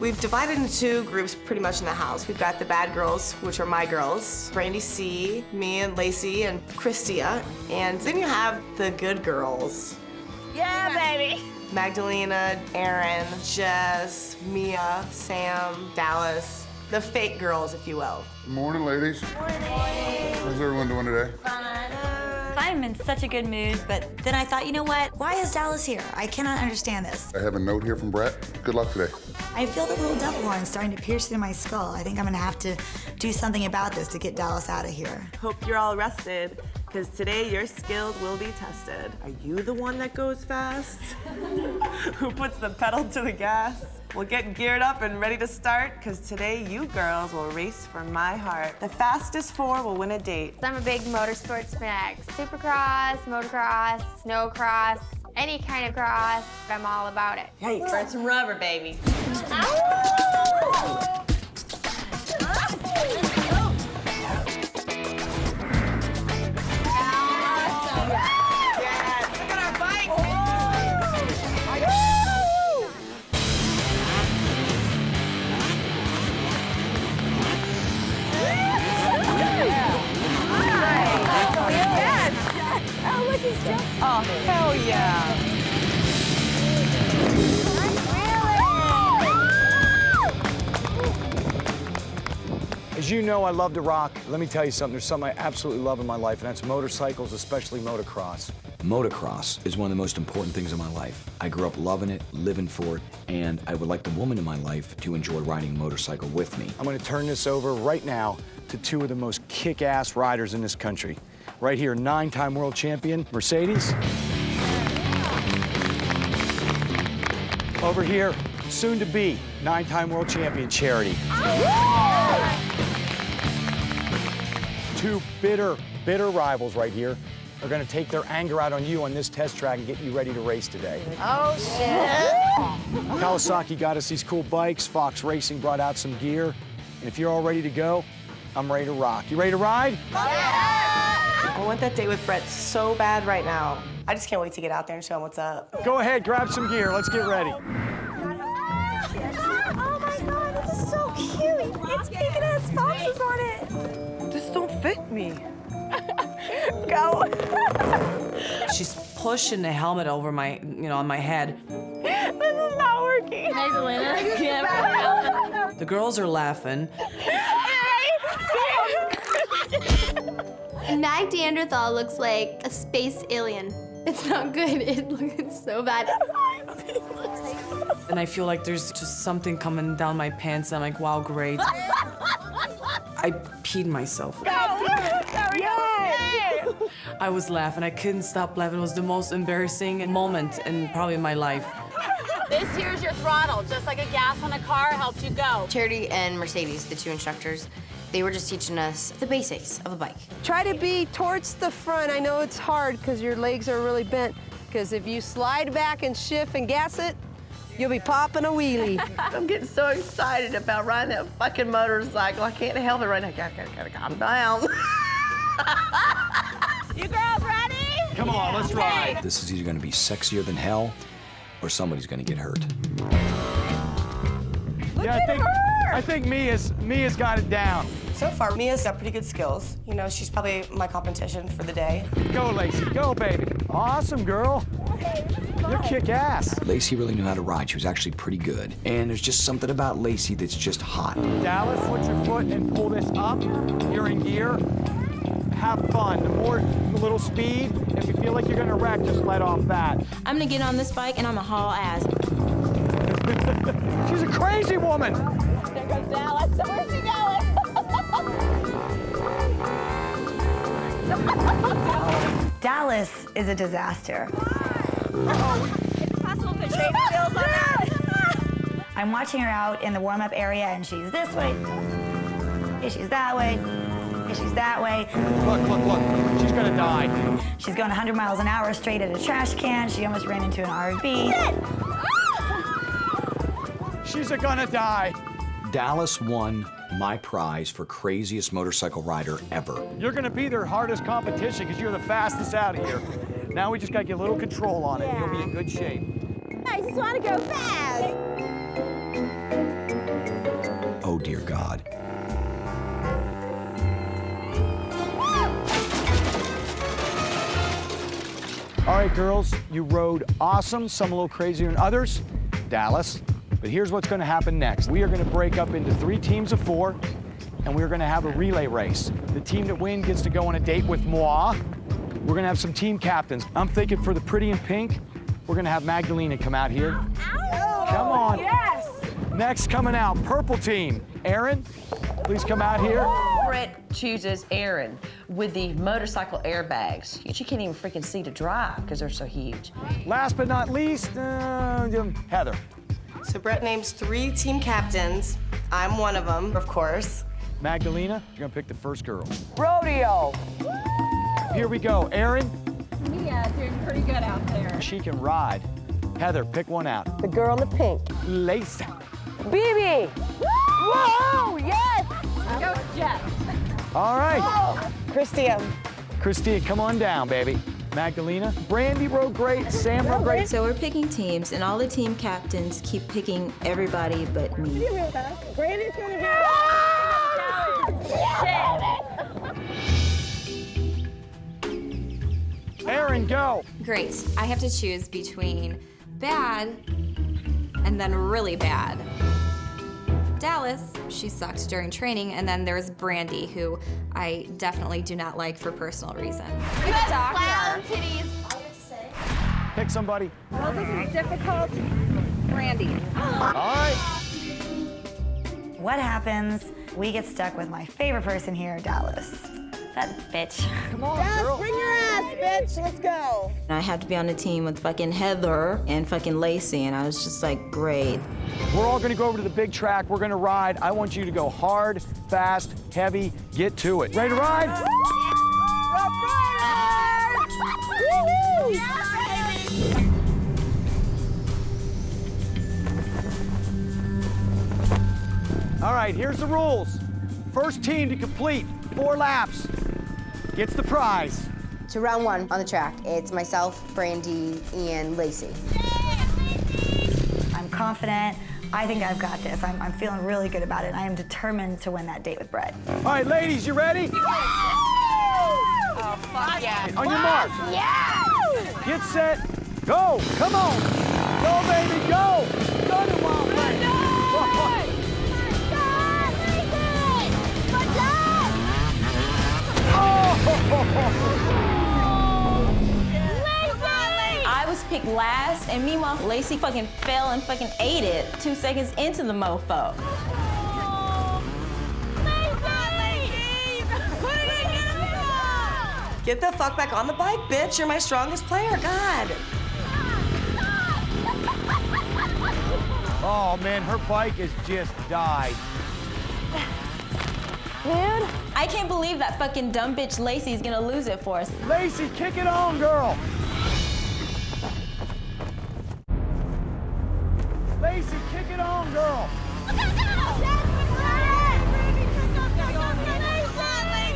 We've divided into two groups pretty much in the house. We've got the bad girls, which are my girls, Brandy C, me and Lacey and Christia. And then you have the good girls. Yeah, baby. Magdalena, Erin, Jess, Mia, Sam, Dallas. The fake girls, if you will. Good morning, ladies. Morning. How's everyone doing today? I'm in such a good mood, but then I thought, you know what? Why is Dallas here? I cannot understand this. I have a note here from Brett. Good luck today. I feel the little devil horn starting to pierce through my skull. I think I'm gonna have to do something about this to get Dallas out of here. Hope you're all rested, because today your skills will be tested. Are you the one that goes fast? Who puts the pedal to the gas? We'll get geared up and ready to start, because today you girls will race for my heart. The fastest four will win a date. I'm a big motorsports fanatic. Supercross, motocross, snowcross, any kind of cross, I'm all about it. Hey, burn some rubber, baby. Oh, hell yeah. As you know, I love to rock. Let me tell you something. There's something I absolutely love in my life, and that's motorcycles, especially motocross. Motocross is one of the most important things in my life. I grew up loving it, living for it, and I would like the woman in my life to enjoy riding a motorcycle with me. I'm gonna turn this over right now to two of the most kick-ass riders in this country. Right here, 9-time world champion, Mercedes. Over here, soon to be 9-time world champion, Charity. Two bitter rivals right here are gonna take their anger out on you on this test track and get you ready to race today. Oh, shit. Kawasaki got us these cool bikes, Fox Racing brought out some gear, and if you're all ready to go, I'm ready to rock. You ready to ride? I want that date with Brett so bad right now. I just can't wait to get out there and show him what's up. Go ahead, grab some gear. Let's get ready. Oh my God, this is so cute. It's pink and has foxes on it. This don't fit me. Go. She's pushing the helmet over my, on my head. This is not working. Magdalena, The girls are laughing. Mag Neanderthal looks like a space alien. It's not good. It looks so bad. And I feel like there's just something coming down my pants. I'm like, wow, great. I peed myself. I was laughing. I couldn't stop laughing. It was the most embarrassing moment in probably my life. This here's your throttle, just like a gas on a car helps you go. Charity and Mercedes, the two instructors, they were just teaching us the basics of a bike. Try to be towards the front. I know it's hard because your legs are really bent, because if you slide back and shift and gas it, you'll be popping a wheelie. I'm getting so excited about riding that fucking motorcycle. I can't help it right now. Gotta calm down. You girls ready? Come on, let's ride. This is either gonna be sexier than hell, or somebody's gonna get hurt. I think Mia's got it down. So far, Mia's got pretty good skills. You know, she's probably my competition for the day. Go, Lacey, go, baby. Awesome, girl. You're kick-ass. Lacey really knew how to ride. She was actually pretty good. And there's just something about Lacey that's just hot. Dallas, put your foot and pull this up. You're in gear. Have fun. The little speed, if you feel like you're gonna wreck, just let off that. I'm gonna get on this bike and I'm gonna haul ass. She's a crazy woman. There goes Dallas. Where's she going? Dallas is a disaster. It's possible to trade skills on that. I'm watching her out in the warm-up area, and she's this way, and she's that way, and she's that way. Look. She's gonna die. She's going 100 miles an hour straight at a trash can. She almost ran into an RV. She's gonna die. Dallas won my prize for craziest motorcycle rider ever. You're gonna be their hardest competition because you're the fastest out of here. Now we just gotta get a little control on it. You'll be in good shape. I just want to go fast. All right, girls, you rode awesome, some a little crazier than others. Dallas. But here's what's gonna happen next. We are gonna break up into 3 teams of 4, and we're gonna have a relay race. The team that wins gets to go on a date with moi. We're gonna have some team captains. I'm thinking for the pretty in pink, we're gonna have Magdalena come out here. Come on. Yes! Next coming out, purple team. Aaron, please come out here. Brett chooses Aaron with the motorcycle airbags. She can't even freaking see to drive because they're so huge. Last but not least, Heather. So Brett names 3 team captains. I'm one of them, of course. Magdalena, you're gonna pick the first girl. Rodeo. Here we go. Aaron, Mia doing pretty good out there. she can ride. Heather, pick one out. The girl in the pink. Lace. BB. Whoa, yes! Go, Jeff. All right. Christian. Christina, come on down, baby. Magdalena, Brandy rode great, Sam rode great. So we're picking teams, and all the team captains keep picking everybody but me. Brandy's gonna be. Aaron, go. Great. I have to choose between bad and then really bad. Dallas, she sucked during training, and then there's Brandy, who I definitely do not like for personal reasons. You have clown titties. Pick somebody. Well, this is difficult. Brandy. All right. What happens? We get stuck with my favorite person here, Dallas. That bitch. Come on, Dallas, girl. bring your ass, bitch. Let's go. I had to be on the team with fucking Heather and fucking Lacey, and I was just like, great. We're all gonna go over to the big track. We're gonna ride. I want you to go hard, fast, heavy, get to it. Ready to ride? All right, here's the rules. First team to complete 4 laps gets the prize. To round 1 on the track, it's myself, Brandy, and Lacey. I'm confident. I think I've got this. I'm feeling really good about it. I am determined to win that date with Brett. All right, ladies, you ready? Oh, fuck yeah. On your mark. Yeah! Get set, go. Come on. Go, baby, go. Go to Wild West. I was picked last, and meanwhile, Lacey fucking fell and fucking ate it 2 seconds into the mofo. Get the fuck back on the bike, bitch. You're my strongest player, God. Oh, man, her bike has just died. Dude, I can't believe that fucking dumb bitch Lacey's gonna lose it for us. Lacey, kick it on, girl. Lacey, kick it on, girl.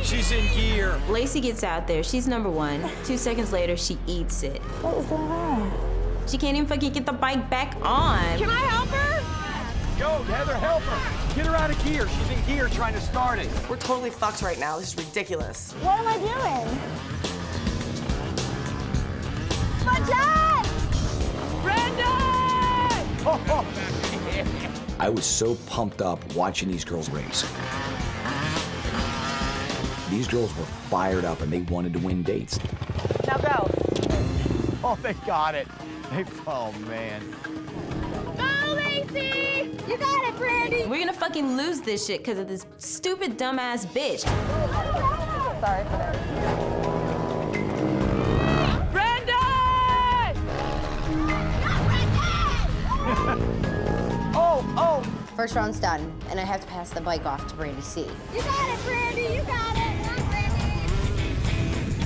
She's in gear. Lacey gets out there, she's number 1. 2 seconds later, she eats it. What was going on? She can't even fucking get the bike back on. Can I help her? Go, Heather, help her. Get her out of gear. She's in gear trying to start it. We're totally fucked right now. This is ridiculous. What am I doing? My dad! Brenda! I was so pumped up watching these girls race. These girls were fired up and they wanted to win dates. Now go. Oh, they got it. Oh, man. Go, Lacey! You got it, Brandy! We're gonna fucking lose this shit because of this stupid dumbass bitch. Sorry for that. Oh! First round's done, and I have to pass the bike off to Brandy C. You got it, Brandy! You got it!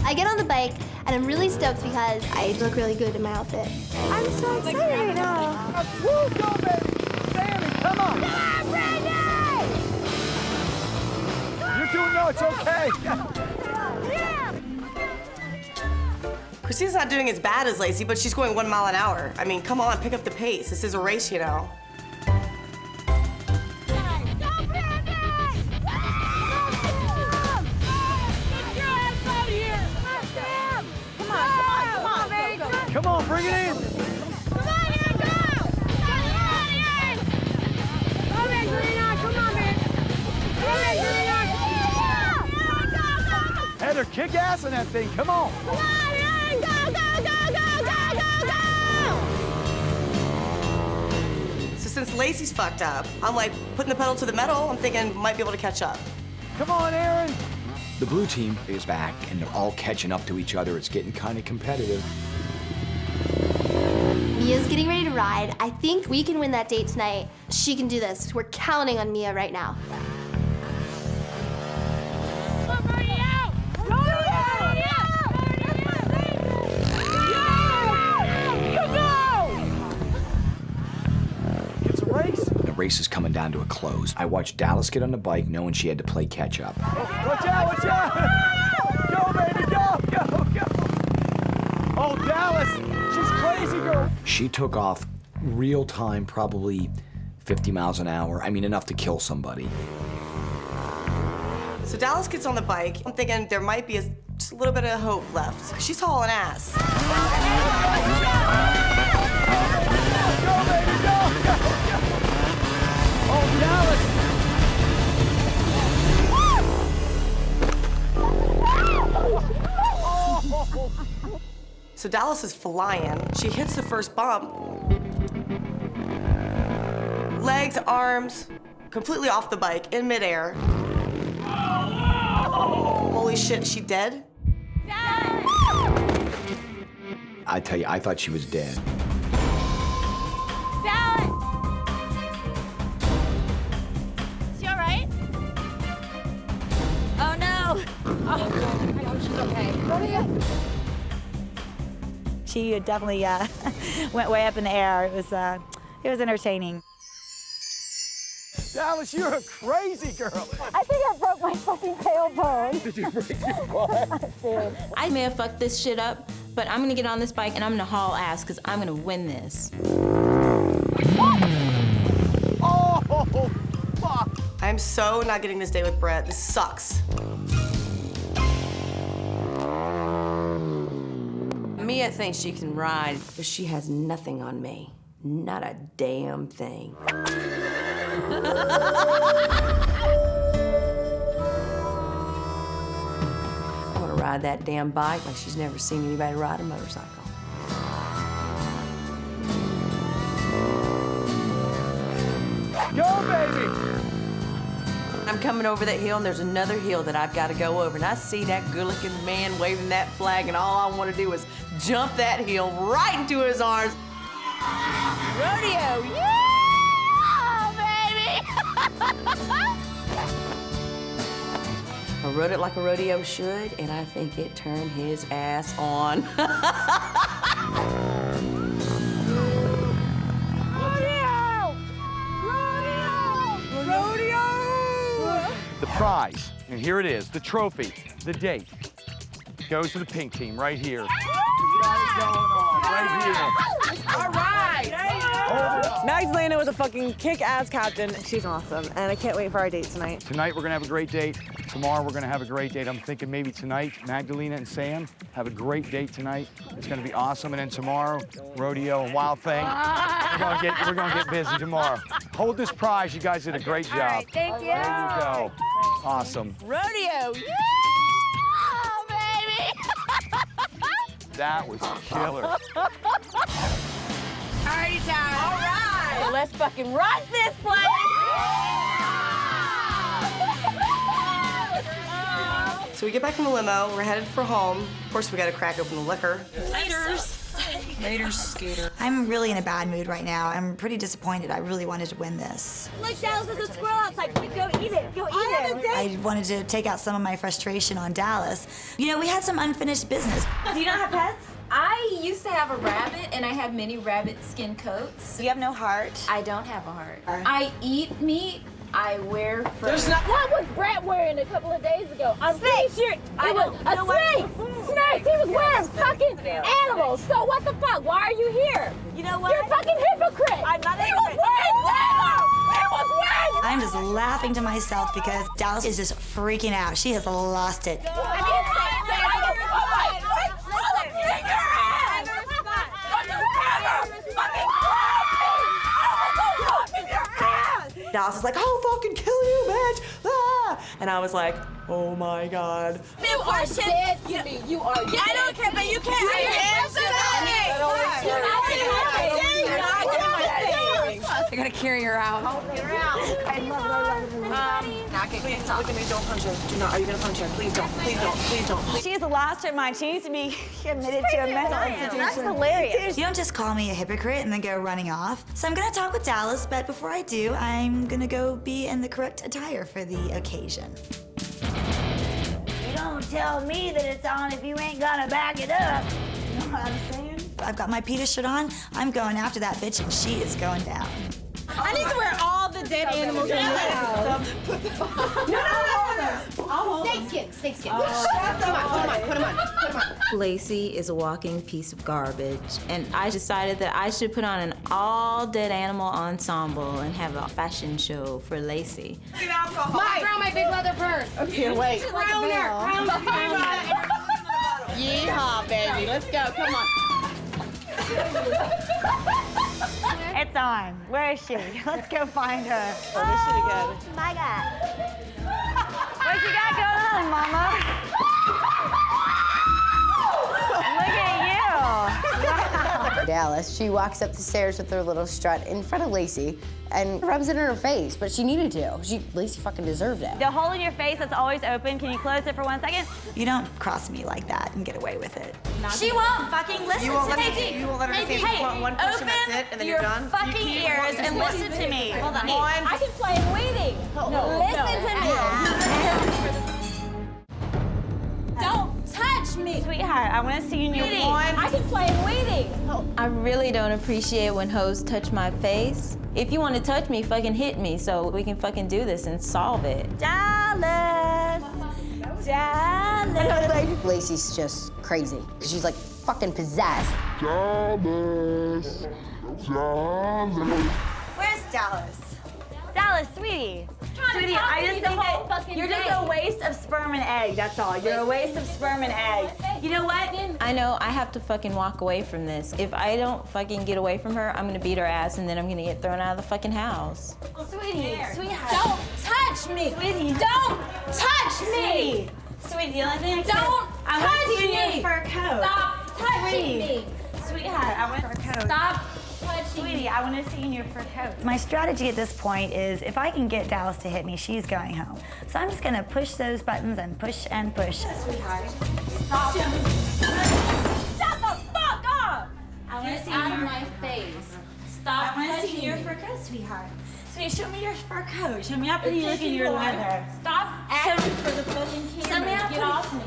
I get on the bike, and I'm really stoked because I look really good in my outfit. I'm so excited right now. Woo, go, baby! Sammy, come on! Yeah, Brandy! You're doing no, it's okay. Yeah! Christina's not doing as bad as Lacey, but she's going 1 mile an hour. I mean, come on, pick up the pace. This is a race, you know. Bring it in. Come on, Aaron, go! Come on, Aaron! Come on, Greenon, come on, man! Come on, Greenon! Heather, kick ass in that thing. Come on. Come on, Aaron, go, go, go, go, go, go, go! So since Lacey's fucked up, I'm like putting the pedal to the metal. I'm thinking might be able to catch up. Come on, Aaron. The blue team is back, and they're all catching up to each other. It's getting kind of competitive. Mia's getting ready to ride. I think we can win that date tonight. She can do this. We're counting on Mia right now. It's a race. The race is coming down to a close. I watched Dallas get on the bike knowing she had to play catch up. Watch out, watch out. Go, baby, go, go, go. Oh, Dallas, she's crazy, girl. She took off real time, probably 50 miles an hour. I mean, enough to kill somebody. So Dallas gets on the bike. I'm thinking there might be just a little bit of hope left. She's hauling ass. Go, baby, go, go, go. Oh, Dallas. So Dallas is flying. She hits the first bump. Legs, arms, completely off the bike, in midair. Holy shit, is she dead? I tell you, I thought she was dead. Dallas! Is she all right? Oh no! Oh, I hope she's okay. She definitely went way up in the air. It was entertaining. Dallas, you're a crazy girl. I think I broke my fucking tailbone. Did you break your what? I may have fucked this shit up, but I'm gonna get on this bike and I'm gonna haul ass because I'm gonna win this. Oh, fuck. I'm so not getting this date with Brett. This sucks. Mia thinks she can ride, but she has nothing on me. Not a damn thing. I want to ride that damn bike like she's never seen anybody ride a motorcycle. Go, baby. I'm coming over that hill, and there's another hill that I've got to go over. And I see that good-looking man waving that flag, and all I want to do is jump that hill right into his arms. Rodeo, yeah, baby! I rode it like a rodeo should, and I think it turned his ass on. The prize, and here it is, the trophy, the date, goes to the pink team right here. Right here. All right! Magdalena was a fucking kick-ass captain. She's awesome, and I can't wait for our date tonight. Tonight we're gonna have a great date. Tomorrow we're gonna have a great date. I'm thinking maybe tonight, Magdalena and Sam have a great date tonight. It's gonna be awesome. And then tomorrow, rodeo and wild thing. We're gonna get busy tomorrow. Hold this prize. You guys did a great job. All right, thank you. There you go. Awesome. Rodeo, yeah, baby! That was killer. Party time! All right! So let's fucking rock this place! So we get back from the limo, we're headed for home. Of course, we gotta crack open the liquor. Later, Scooter. I'm really in a bad mood right now. I'm pretty disappointed. I really wanted to win this. Look, Dallas, there's a squirrel outside. Go eat it. Go eat it. I wanted to take out some of my frustration on Dallas. You know, we had some unfinished business. Do you not have pets? I used to have a rabbit, and I have many rabbit skin coats. You have no heart? I don't have a heart. I eat meat. I wear fur. What was Brett wearing a couple of days ago? I'm pretty sure it was a snake. Snakes. He was wearing fucking animals. So what the fuck? Why are you here? You know what? You're a fucking hypocrite. I'm not a He was wearing leather. He was wearing. I'm just laughing to myself because Dallas is just freaking out. She has lost it. I mean, Dallas is like, I'll fucking kill you, bitch. Ah! And I was like, oh my God. You are dead to me. You are dead. I don't care, but you can't. I gotta carry her out. I love her. Please look at me. Don't punch her. Do not. Are you gonna punch her? Please don't. Please don't. Please don't. She has a lost her mind. She needs to be admitted to a mental institution. That's hilarious. You don't just call me a hypocrite and then go running off. So I'm gonna talk with Dallas, but before I do, I'm gonna go be in the correct attire for the occasion. You don't tell me that it's on if you ain't gonna back it up. You know what I'm saying? I've got my PETA shirt on. I'm going after that bitch and she is going down. I need to wear all the dead animals in the house. Snake skin. Put them on. Lacey is a walking piece of garbage, and I decided that I should put on an all-dead animal ensemble and have a fashion show for Lacey. I found my big leather purse. Okay, wait. Crown her. Yeehaw, baby. Let's go. Come on. It's on. Where is she? Let's go find her. Oh, my God. What you got going on, Mama? Look at you. Dallas, she walks up the stairs with her little strut in front of Lacey and rubs it in her face, but she needed to. Lacey fucking deserved it. The hole in your face that's always open, can you close it for 1 second? You don't cross me like that and get away with it. She won't fucking listen You won't to let me. me. You won't let her say one question. That's it, and then you're done. Fucking ears and listen to me. Hold on. I can play waiting. Listen to me. Don't touch me. Sweetheart, I want to see you in your one. I can play waiting. I really don't appreciate when hoes touch my face. If you want to touch me, fucking hit me so we can fucking do this and solve it. Dallas. Lacey's just crazy, because she's like fucking possessed. Where's Dallas? Dallas, sweetie. Sweetie, I just think that you're just a waste of sperm and egg, that's all. You're a waste of sperm and egg. You know what? I know I have to fucking walk away from this. If I don't fucking get away from her, I'm gonna beat her ass and then I'm gonna get thrown out of the fucking house. Sweetie, sweetheart. Don't touch me. Sweetie, Don't touch me. Sweetie, the only thing Don't I want to see touch your me. fur coat. Stop touching me. Sweetheart, I want fur coat. Stop touching Sweetie, me. I want to see in your fur coat. My strategy at this point is if I can get Dallas to hit me, she's going home. So I'm just gonna push those buttons and push and push. Sweetheart. Stop. Shut the fuck up. I want to Get see out of your my face. Stop I want to see touching your me. fur coat, sweetheart. Sweetie, show me your fur coat. Show me how pretty you look in your leather. Stop acting for the fucking Show me how camera. Get off me.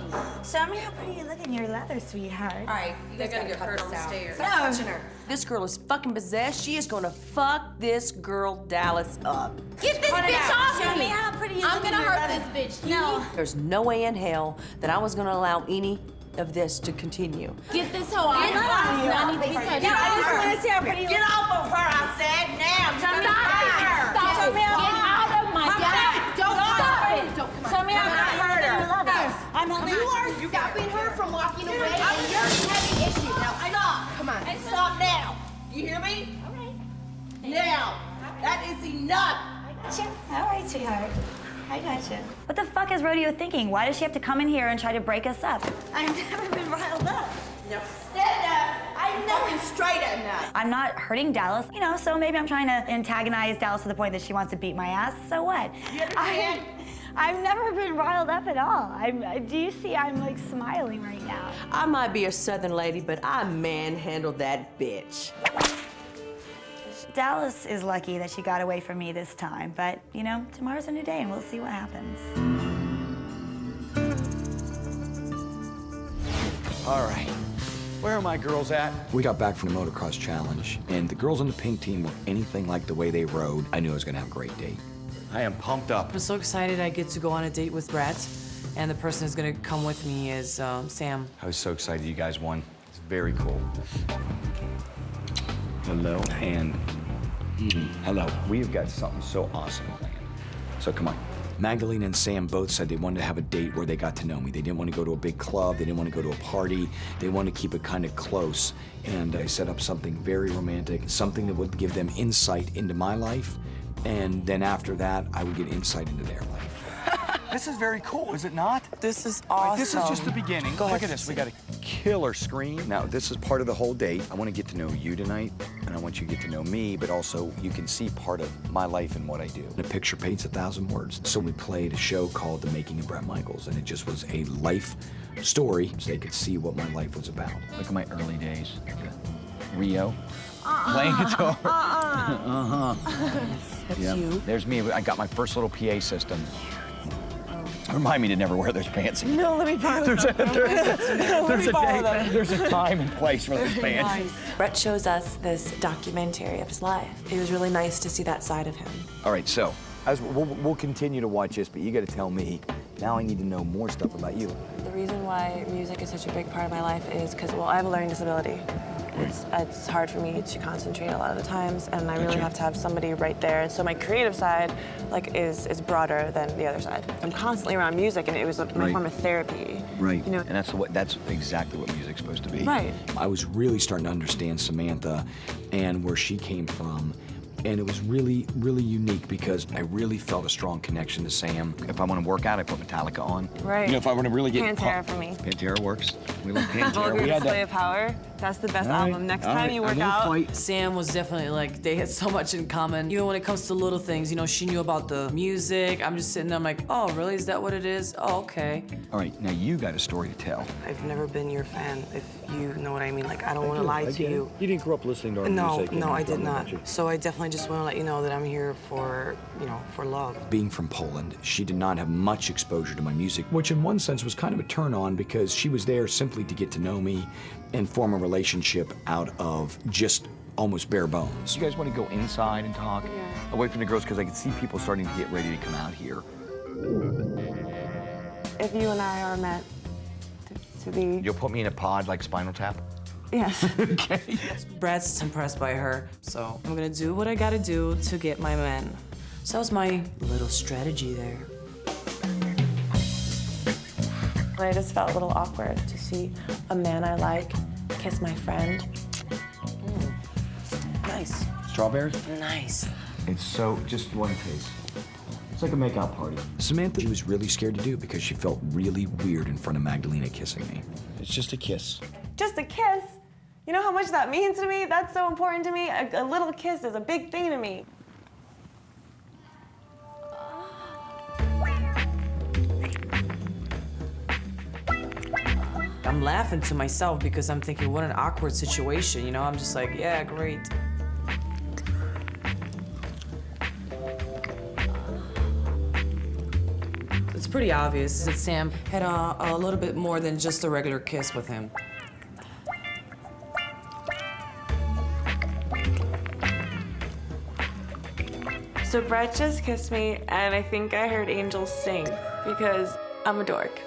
Show me how pretty you look in your leather, sweetheart. All right, you guys gotta get her on the stairs. No. Touching her. This girl is fucking possessed. She is gonna fuck this girl Dallas up. Get this bitch off Show me. me how pretty you I'm look in gonna your hurt leather. this bitch. No. There's no way in hell that I was gonna allow any of this to continue. Get this hoe off. Get me. off me. I need to be touched. Yeah, I just want to see how pretty you Get look. off of her, I said, now. Show me Stop how it. pretty. Stop Show it. me how Get out of my dad. Don't Stop it. it. Don't come on. Show me how pretty you look in your leather. I'm only You are stopping her from walking away, and you're having issues. Now, stop. Come on. Stop now. You hear me? All right. Now. That is enough. All right, sweetheart. I gotcha. What the fuck is Rodeo thinking? Why does she have to come in here and try to break us up? I've never been riled up. Now, stand up. I'm looking straight at now. I'm not hurting Dallas, you know, so maybe I'm trying to antagonize Dallas to the point that she wants to beat my ass. So what? I've never been riled up at all. Do you see I'm like smiling right now? I might be a southern lady, but I manhandled that bitch. Dallas is lucky that she got away from me this time, but you know, tomorrow's a new day and we'll see what happens. All right. Where are my girls at? We got back from the motocross challenge, and the girls on the pink team were anything like the way they rode. I knew I was gonna have a great date. I am pumped up. I'm so excited I get to go on a date with Brett, and the person who's gonna come with me is Sam. I was so excited you guys won. It's very cool. Hello, and hello. We've got something so awesome planned. So come on. Magdalena and Sam both said they wanted to have a date where they got to know me. They didn't want to go to a big club. They didn't want to go to a party. They wanted to keep it kind of close. And I set up something very romantic, something that would give them insight into my life And then after that, I would get insight into their life. This is very cool, is it not? This is awesome. This is just the beginning. Look at this. We got a killer screen. Now, this is part of the whole date. I want to get to know you tonight, and I want you to get to know me, but also you can see part of my life and what I do. A picture paints 1,000 words. So we played a show called The Making of Brett Michaels, and it just was a life story so they could see what my life was about. Look at my early days. Rio, playing guitar. That's Yeah. you. There's me. I got my first little PA system. Remind me to never wear those pants again. No, let me borrow There's a them. there's a time and place for those pants. Nice. Brett shows us this documentary of his life. It was really nice to see that side of him. All right, so as we'll continue to watch this, but you got to tell me, now I need to know more stuff about you. The reason why music is such a big part of my life is because, well, I have a learning disability. It's hard for me to concentrate a lot of the times, and I really have to have somebody right there. And so my creative side, like, is broader than the other side. I'm constantly around music, and it was my form of therapy. Right. You know, And that's exactly what music's supposed to be. Right. I was really starting to understand Samantha and where she came from. And it was really, really unique because I really felt a strong connection to Sam. If I want to work out, I put Metallica on. Right. You know, if I want to really get Pantera for me. Pantera works. We love Pantera. Vulgar We had Display that. of Power. That's the best All right, album. Next all time right, you I work won't out. fight. Sam was definitely like, they had so much in common. Even when it comes to little things, you know, she knew about the music. I'm just sitting there, I'm like, oh, really? Is that what it is? Oh, okay. All right, now you got a story to tell. I've never been your fan, if you know what I mean. Like, I don't want to lie to you. You didn't grow up listening to our music. No, I did not. So I definitely just want to let you know that I'm here for, you know, for love. Being from Poland, she did not have much exposure to my music, which in one sense was kind of a turn on because she was there simply to get to know me and form a relationship out of just almost bare bones. You guys want to go inside and talk away from the girls because I can see people starting to get ready to come out here. If you and I are meant to be. You'll put me in a pod like Spinal Tap? Yes. Okay. Brad's impressed by her, so I'm gonna do what I gotta do to get my man. So that was my little strategy there. I just felt a little awkward to see a man I like kiss my friend. Nice. Strawberries? Nice. It's so, just one taste. It's like a makeout party. Samantha, she was really scared to do it because she felt really weird in front of Magdalena kissing me. It's just a kiss. Just a kiss? You know how much that means to me? That's so important to me. A little kiss is a big thing to me. I'm laughing to myself because I'm thinking, what an awkward situation, you know? I'm just like, yeah, great. It's pretty obvious that Sam had a little bit more than just a regular kiss with him. So Brett just kissed me, and I think I heard angels sing because I'm a dork.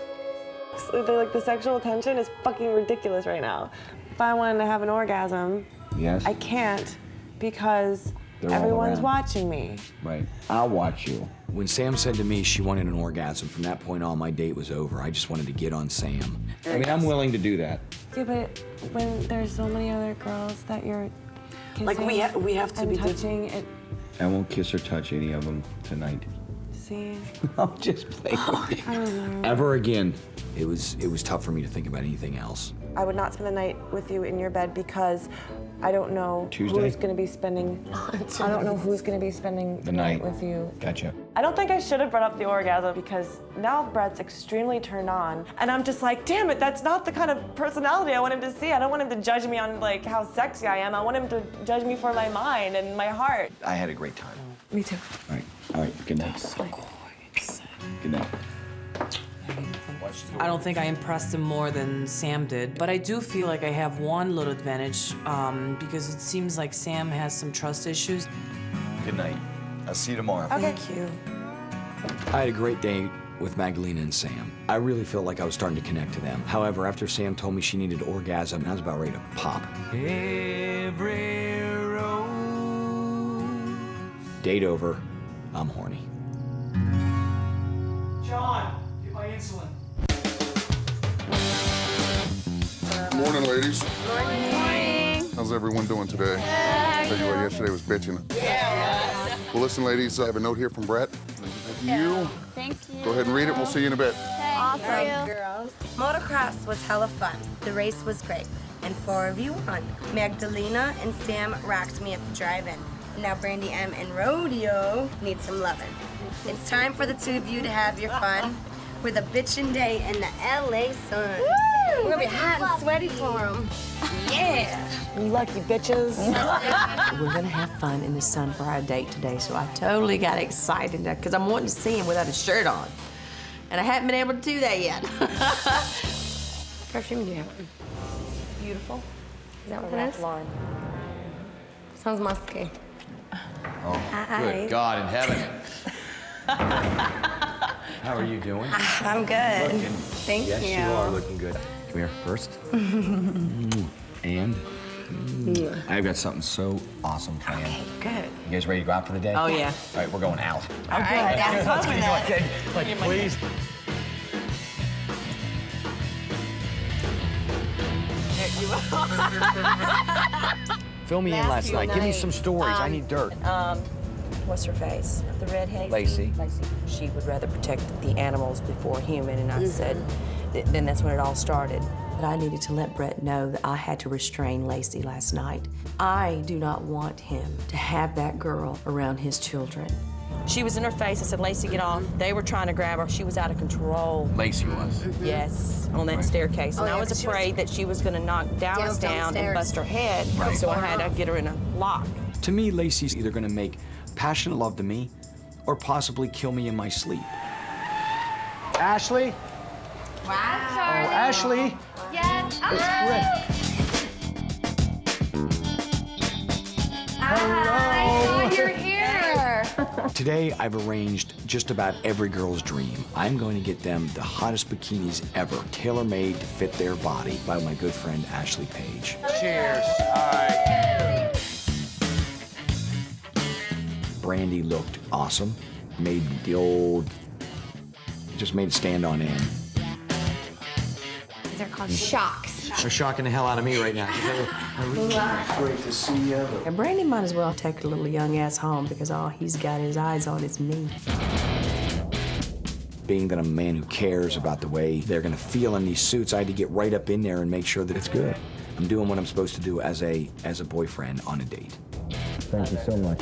So the sexual tension is fucking ridiculous right now. If I wanted to have an orgasm, Yes. I can't because They're all everyone's around. watching me. Right. I'll watch you. When Sam said to me she wanted an orgasm, from that point on, my date was over. I just wanted to get on Sam. I mean, I'm willing to do that. Yeah, but when there's so many other girls that you're kissing Like, we have to and be touching, it. I won't kiss or touch any of them tonight. See, I'm just playing with you. I don't know. Ever again. It was tough for me to think about anything else. I would not spend the night with you in your bed because I don't know Tuesday? who's going to be spending. I don't know who's going to be spending the night with you. Gotcha. I don't think I should have brought up the orgasm because now Brett's extremely turned on, and I'm just like, damn it, that's not the kind of personality I want him to see. I don't want him to judge me on like how sexy I am. I want him to judge me for my mind and my heart. I had a great time. Me too. All right, good night. Good night. I don't think I impressed him more than Sam did, but I do feel like I have one little advantage because it seems like Sam has some trust issues. Good night. I'll see you tomorrow. Thank you. I had a great day with Magdalena and Sam. I really felt like I was starting to connect to them. However, after Sam told me she needed orgasm, I was about ready to pop. Every road. Date over. I'm horny. John, get my insulin. Morning, ladies. Morning. How's everyone doing today? Tell you what, yesterday was bitching. Yeah. Well, listen, ladies, I have a note here from Brett. You. Thank you. Go ahead and read it. We'll see you in a bit. Awesome. Girls. Motocross was hella fun. The race was great. And 4 of you won. Magdalena and Sam rocked me at the drive-in. Now Brandy M and Rodeo need some loving. It's time for the 2 of you to have your fun with a bitchin' day in the LA sun. Woo! We're gonna be hot and sweaty for them. Yeah! Lucky bitches. We're gonna have fun in the sun for our date today, so I totally got excited because I'm wanting to see him without a shirt on. And I haven't been able to do that yet. Perfume do you have? Beautiful. Is that what it is? Smells musky. Oh, Hi. good God in heaven. How are you doing? I'm good. Looking. Thank yes, you. Yes, you are looking good. Come here first. And I've got something so awesome planned. Okay, good. You guys ready to go out for the day? Oh, yeah. All right, we're going out. All right, that's Let's fun. get like, please. Fill me in last night. Give me some stories. I need dirt. What's her face? The redhead? Lacey. She would rather protect the animals before human, and I said, then that's when it all started. But I needed to let Brett know that I had to restrain Lacey last night. I do not want him to have that girl around his children. She was in her face. I said, Lacey, get off. They were trying to grab her. She was out of control. Lacey was. Yes, on that staircase. And Oh, I yeah, was 'cause she afraid that she was going to knock Dallas down and bust her head. Right. So I had to get her in a lock. To me, Lacey's either gonna make passionate love to me or possibly kill me in my sleep. Ashley? Wow. Oh, Ashley? Yes. Hello. You're here. Today, I've arranged just about every girl's dream. I'm going to get them the hottest bikinis ever, tailor-made to fit their body by my good friend Ashley Page. Cheers. All right. Brandy looked awesome. Made the old, just made it stand on end. These are called shocks. They're shocking the hell out of me right now. Great to see you. And Brandon might as well take a little young ass home because all he's got his eyes on is me. Being that I'm a man who cares about the way they're gonna feel in these suits, I had to get right up in there and make sure that it's good. I'm doing what I'm supposed to do as a boyfriend on a date. Thank you so much.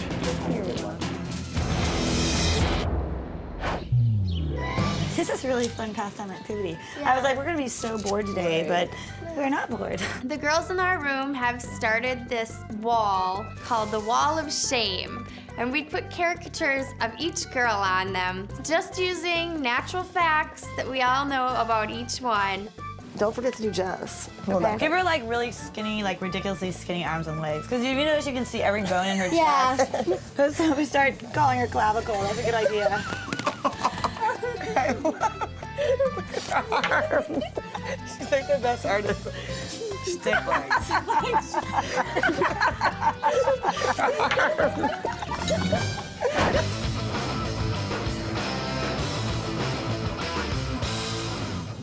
This is really fun pastime activity. I was like, we're gonna be so bored today, but we're not bored. The girls in our room have started this wall called the Wall of Shame. And we'd put caricatures of each girl on them, just using natural facts that we all know about each one. Don't forget to do Jess. Give her like really skinny, like ridiculously skinny arms and legs. Because if you notice, you can see every bone in her Yeah. chest. So we start calling her clavicle. That's a good idea. She's like the best artist. Stick legs.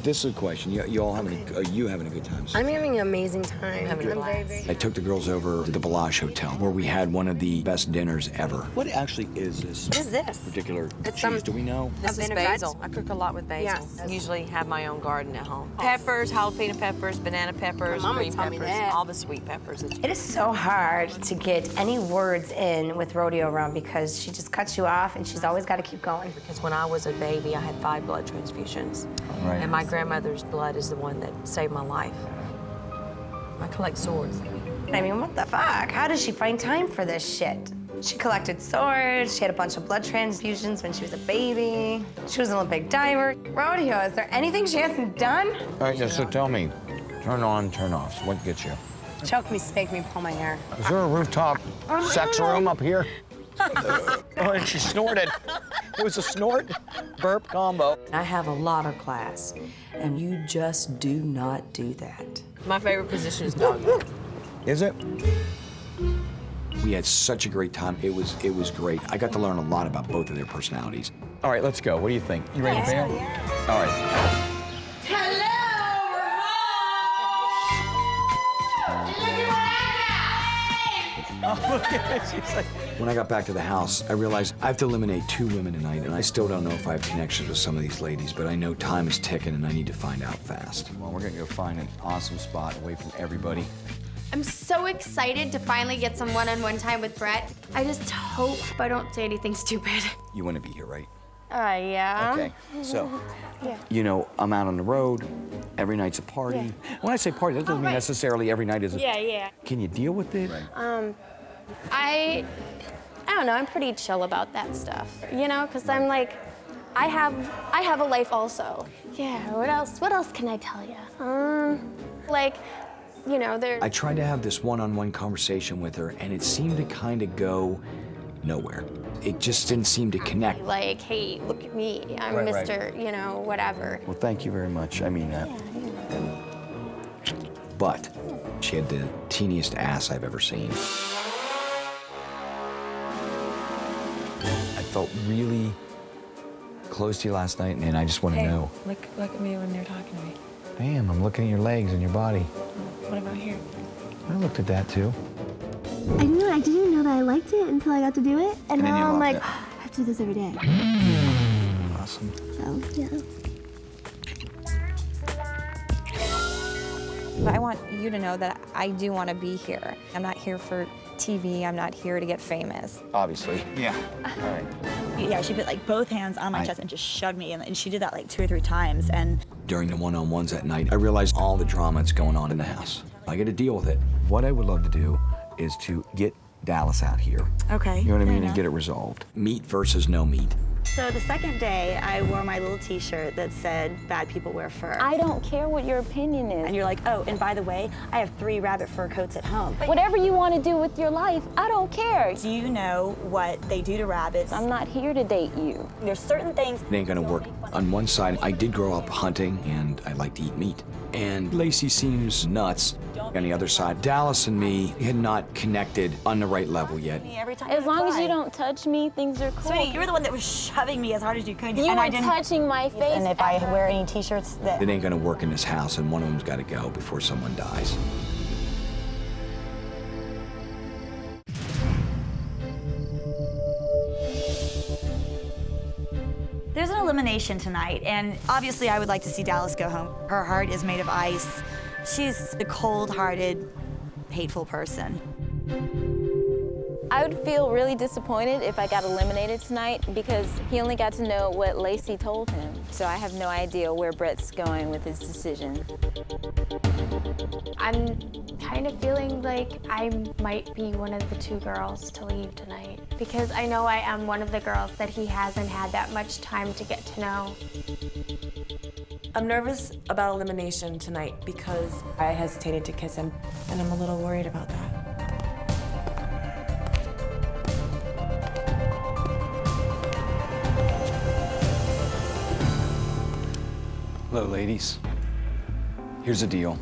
This is a question. You all having are you having a good time? I'm having an amazing time. Having a I'm blast. very I took the girls over to the Bellage Hotel where we had one of the best dinners ever. What actually is this What is this? particular It's cheese? Do we know? This is vinaigrette? basil. I cook a lot with basil. Yes. I usually have my own garden at home. Peppers, jalapeno peppers, banana peppers, My mama green taught me peppers, that. all the sweet peppers. It is so hard to get any words in with Rodeo Run because she just cuts you off and she's always got to keep going. Because when I was a baby, I had 5 blood transfusions. Right. And my grandmother's blood is the one that saved my life. I collect swords. I mean, what the fuck? How does she find time for this shit? She collected swords, she had a bunch of blood transfusions when she was a baby. She was an Olympic diver. Rodeo, is there anything she hasn't done? All right, so tell me, turn on, turn off. What gets you? Choke me, spank me, pull my hair. Is there a rooftop sex room up here? Oh, and she snorted. It was a snort burp combo. I have a lot of class, and you just do not do that. My favorite position is dog. Is it? We had such a great time. It was great. I got to learn a lot about both of their personalities. All right, let's go. What do you think? You ready to bail? All right. Hello, we're home! Look at what I got! Look at it. She's like... When I got back to the house, I realized I have to eliminate 2 women tonight, and I still don't know if I have connections with some of these ladies, but I know time is ticking, and I need to find out fast. Well, we're gonna go find an awesome spot away from everybody. I'm so excited to finally get some one-on-one time with Brett. I just hope I don't say anything stupid. You want to be here, right? Yeah. Okay, so, Yeah. you know, I'm out on the road. Every night's a party. Yeah. When I say party, that doesn't mean necessarily every night is a... Yeah. Can you deal with it? I don't know, I'm pretty chill about that stuff, you know, because I'm like, I have a life also. Yeah, what else can I tell you? Like, you know, there's... I tried to have this one-on-one conversation with her, and it seemed to kind of go nowhere. It just didn't seem to connect. Like, hey, look at me, I'm Right, Mr., you know, whatever. Well, thank you very much. I mean that. But she had the teeniest ass I've ever seen. I felt really close to you last night, and I just want to know. Look at me when you're talking to me. Damn, I'm looking at your legs and your body. What about here? I looked at that too. I didn't even know that I liked it until I got to do it. And then you now I'm loved like, it. I have to do this every day. Awesome. So, yeah. But I want you to know that I do want to be here. I'm not here for TV. I'm not here to get famous. Obviously. Yeah. All right. Yeah, she put like both hands on my chest and just shoved me, and she did that like 2 or 3 times. And During the one-on-ones that night, I realized all the drama that's going on in the house. I got to deal with it. What I would love to do is to get Dallas out here. Okay. You know what I fair mean? enough. And get it resolved. Meat versus no meat. So the second day, I wore my little T-shirt that said, "Bad people wear fur." I don't care what your opinion is. And you're like, oh, and by the way, I have 3 rabbit fur coats at home. Whatever you want to do with your life, I don't care. Do you know what they do to rabbits? I'm not here to date you. There's certain things. It ain't gonna work. On one side, I did grow up hunting, and I like to eat meat. And Lacey seems nuts. On the other side, Dallas and me had not connected on the right level yet. Every time As long as fly. you don't touch me, things are cool. Sweetie, you were the one that was shoving me as hard as you could. You and were I didn't... touching my face. And if I wear any T-shirts that... It ain't gonna work in this house, and one of them's gotta go before someone dies. There's an elimination tonight, and obviously I would like to see Dallas go home. Her heart is made of ice. She's a cold-hearted, hateful person. I would feel really disappointed if I got eliminated tonight because he only got to know what Lacey told him. So I have no idea where Brett's going with his decision. I'm kind of feeling like I might be one of the 2 girls to leave tonight because I know I am one of the girls that he hasn't had that much time to get to know. I'm nervous about elimination tonight because I hesitated to kiss him, and I'm a little worried about that. Hello, ladies. Here's the deal.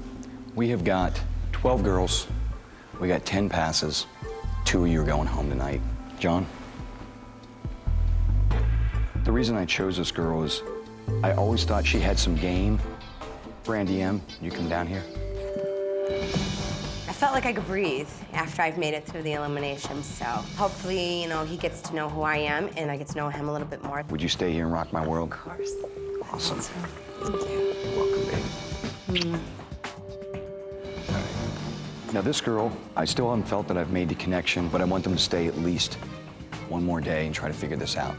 We have got 12 girls. We got 10 passes. 2 of you are going home tonight. John? The reason I chose this girl is I always thought she had some game. Brandy M, you come down here. I felt like I could breathe after I've made it through the elimination, so hopefully, you know, he gets to know who I am and I get to know him a little bit more. Would you stay here and rock my world? Of course. Awesome. Thank you. You're welcome, baby. Now this girl, I still haven't felt that I've made the connection, but I want them to stay at least one more day and try to figure this out.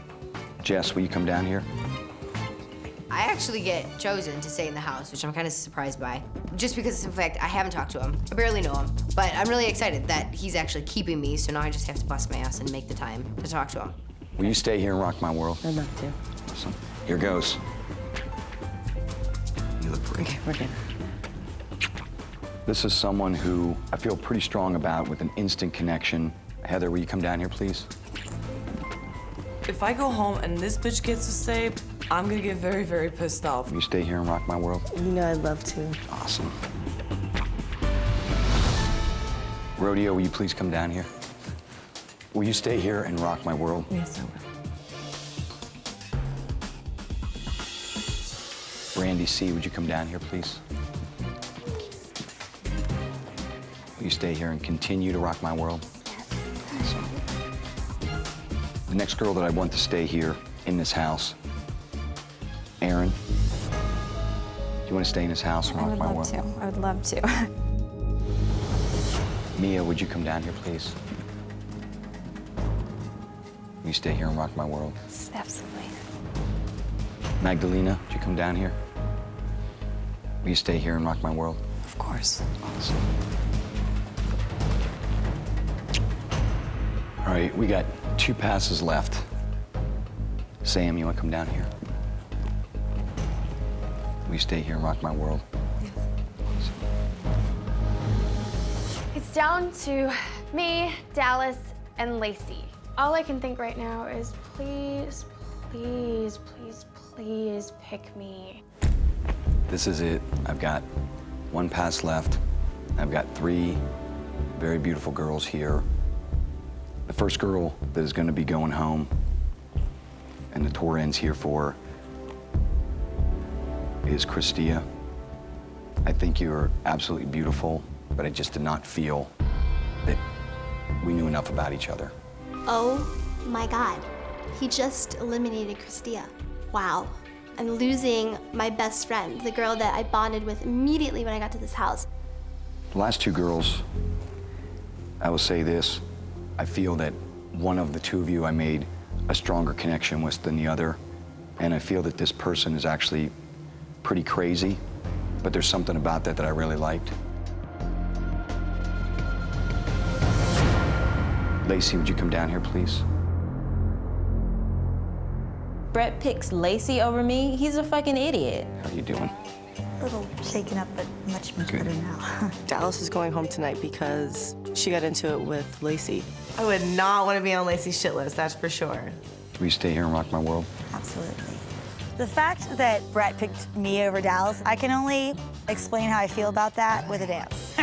Jess, will you come down here? I actually get chosen to stay in the house, which I'm kind of surprised by. Just because, in fact, I haven't talked to him. I barely know him. But I'm really excited that he's actually keeping me, so now I just have to bust my ass and make the time to talk to him. Will you stay here and rock my world? I'd love to. Awesome. Here goes. You look great. Okay, we're good. This is someone who I feel pretty strong about with an instant connection. Heather, will you come down here, please? If I go home and this bitch gets to stay, I'm gonna get very, very pissed off. Will you stay here and rock my world? You know I'd love to. Awesome. Rodeo, will you please come down here? Will you stay here and rock my world? Yes, I will. Randy C, would you come down here, please? Will you stay here and continue to rock my world? Yes. The next girl that I want to stay here in this house, Erin. Do you want to stay in this house and rock my world? I would love to. Mia, would you come down here, please? Will you stay here and rock my world? Absolutely. Magdalena, would you come down here? Will you stay here and rock my world? Of course. Awesome. All right, we got 2 passes left. Sam, you want to come down here? Will you stay here and rock my world? It's down to me, Dallas, and Lacey. All I can think right now is please, please, please, please pick me. This is it. I've got 1 pass left. I've got 3 very beautiful girls here. The first girl that is going to be going home, and the tour ends here for, is Christia. I think you're absolutely beautiful, but I just did not feel that we knew enough about each other. Oh my God, he just eliminated Christia. Wow, I'm losing my best friend, the girl that I bonded with immediately when I got to this house. The last 2 girls, I will say this, I feel that one of the 2 of you I made a stronger connection with than the other, and I feel that this person is actually pretty crazy, but there's something about that I really liked. Lacey, would you come down here, please? Brett picks Lacey over me. He's a fucking idiot. How are you doing? A little shaken up, but much better now. Dallas is going home tonight because she got into it with Lacey. I would not want to be on Lacey's shit list, that's for sure. Will you stay here and rock my world? Absolutely. The fact that Brett picked me over Dallas, I can only explain how I feel about that with a dance.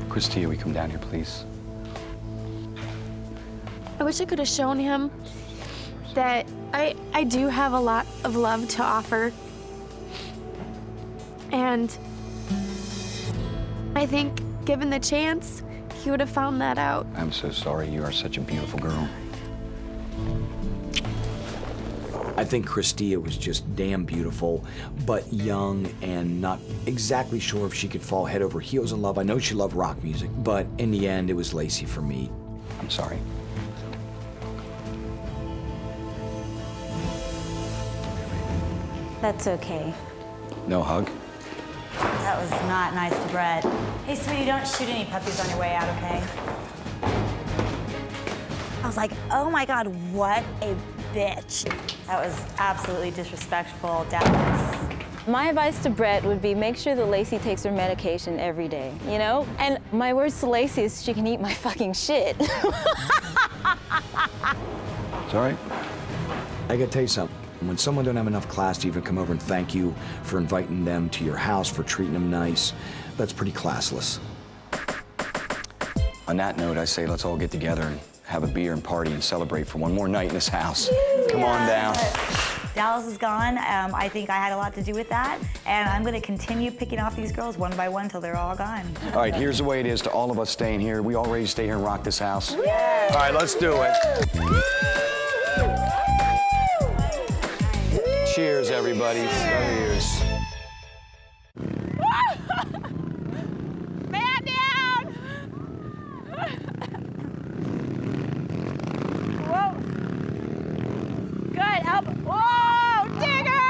Christia, will you come down here, please? I wish I could have shown him that I do have a lot of love to offer. And I think, given the chance, he would have found that out. I'm so sorry. You are such a beautiful girl. I think Christia was just damn beautiful, but young and not exactly sure if she could fall head over heels in love. I know she loved rock music, but in the end, it was Lacey for me. I'm sorry. That's okay. No hug? That was not nice to Brett. Hey, sweetie, don't shoot any puppies on your way out, okay? I was like, oh my God, what a bitch. That was absolutely disrespectful, Dallas. My advice to Brett would be make sure that Lacey takes her medication every day, you know? And my words to Lacey is she can eat my fucking shit. It's all right. I gotta tell you something. When someone don't have enough class to even come over and thank you for inviting them to your house, for treating them nice, that's pretty classless. On that note, I say let's all get together and have a beer and party and celebrate for one more night in this house. Come on down. Dallas is gone. I think I had a lot to do with that. And I'm going to continue picking off these girls one by one until they're all gone. All right, here's the way it is to all of us staying here. We all ready to stay here and rock this house? Yeah. All right, let's do it. Cheers, everybody. Cheers. Man down! Whoa. Good, up. Whoa, digger!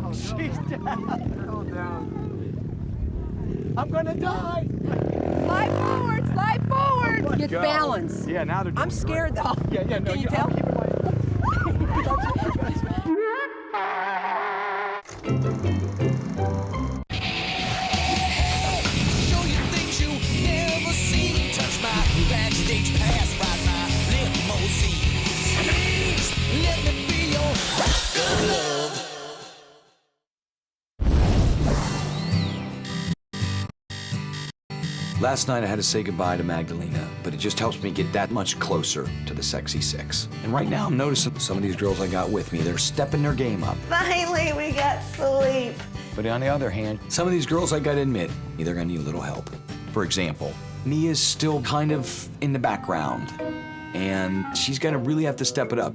Oh, she's down. Go down. I'm gonna die. Slide forward, slide forward. Oh Get God. balance. Yeah, now they're doing I'm scared great. though. Yeah, no, Can you tell? I'll keep it Last night I had to say goodbye to Magdalena, but it just helps me get that much closer to the sexy 6. And right now I'm noticing some of these girls I got with me, they're stepping their game up. Finally, we got sleep. But on the other hand, some of these girls, I gotta admit, they're gonna need a little help. For example, Mia's still kind of in the background, and she's gonna really have to step it up.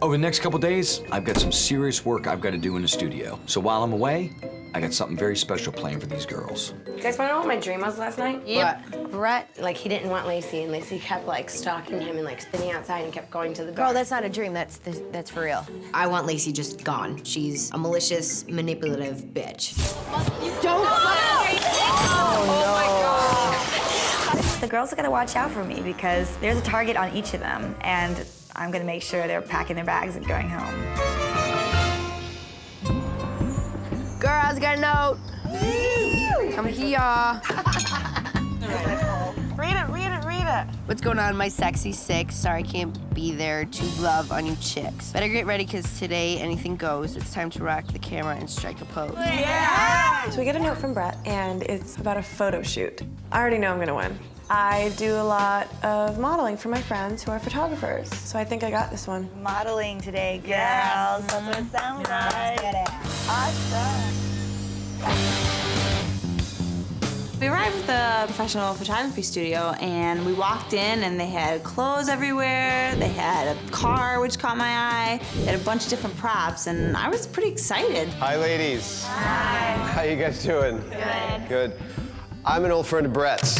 Over the next couple days, I've got some serious work I've got to do in the studio. So while I'm away, I got something very special planned for these girls. You guys wanna know what my dream was last night? Yep. Brett, like, he didn't want Lacey, and Lacey kept, like, stalking him and, like, sitting outside and kept going to the door. Girl, that's not a dream. That's for real. I want Lacey just gone. She's a malicious, manipulative bitch. Don't Oh, no. The girls are gonna watch out for me because there's a target on each of them, and I'm gonna make sure they're packing their bags and going home. Girls, got a note. Come here. Read it. What's going on, my sexy six? Sorry I can't be there to love on you chicks. Better get ready, because today anything goes. It's time to rock the camera and strike a pose. Yeah! So we get a note from Brett, and it's about a photo shoot. I already know I'm gonna win. I do a lot of modeling for my friends who are photographers, so I think I got this one. Modeling today, girls. Yes. That's what it sounds like. Awesome. We arrived at the professional photography studio and we walked in and they had clothes everywhere. They had a car which caught my eye. They had a bunch of different props and I was pretty excited. Hi, ladies. Hi. How you guys doing? Good. Good. I'm an old friend of Brett's.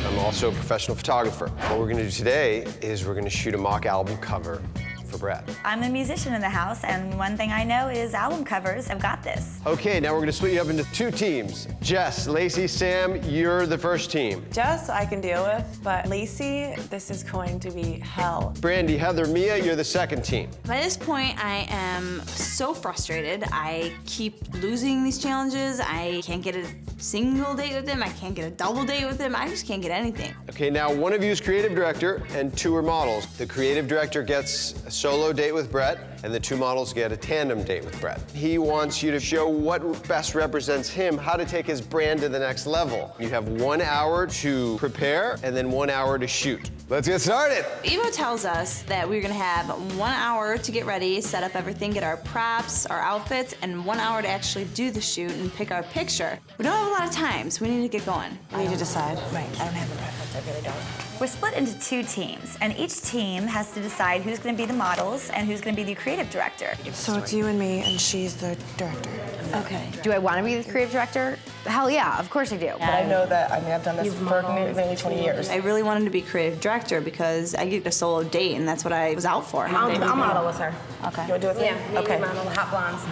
I'm also a professional photographer. What we're gonna do today is we're gonna shoot a mock album cover for Brett. I'm the musician in the house, and one thing I know is album covers. I've got this. Okay, now we're gonna split you up into two teams. Jess, Lacey, Sam, you're the first team. Jess, I can deal with, but Lacey, this is going to be hell. Brandy, Heather, Mia, you're the second team. By this point, I am so frustrated. I keep losing these challenges. I can't get a single date with him. I can't get a double date with him. I just can't get anything. Okay, now one of you is creative director and two are models. The creative director gets a solo date with Brett and the two models get a tandem date with Brett. He wants you to show what best represents him, how to take his brand to the next level. You have 1 hour to prepare and then 1 hour to shoot. Let's get started. Evo tells us that we're gonna have 1 hour to get ready, set up everything, get our props, our outfits, and 1 hour to actually do the shoot and pick our picture. We don't have a lot of time, so we need to get going. We need to decide. Right, I don't have a preference, I really don't. We're split into two teams, and each team has to decide who's gonna be the models and who's gonna be the creative director. So it's you and me, and she's the director. Okay. Do I want to be the creative director? Hell yeah, of course I do. But I know that, I mean, I've done this for nearly 20 years. I really wanted to be creative director because I get a solo date, and that's what I was out for. I'll model with her. Okay. You want to do it with me? Yeah, Okay. model the hot blondes.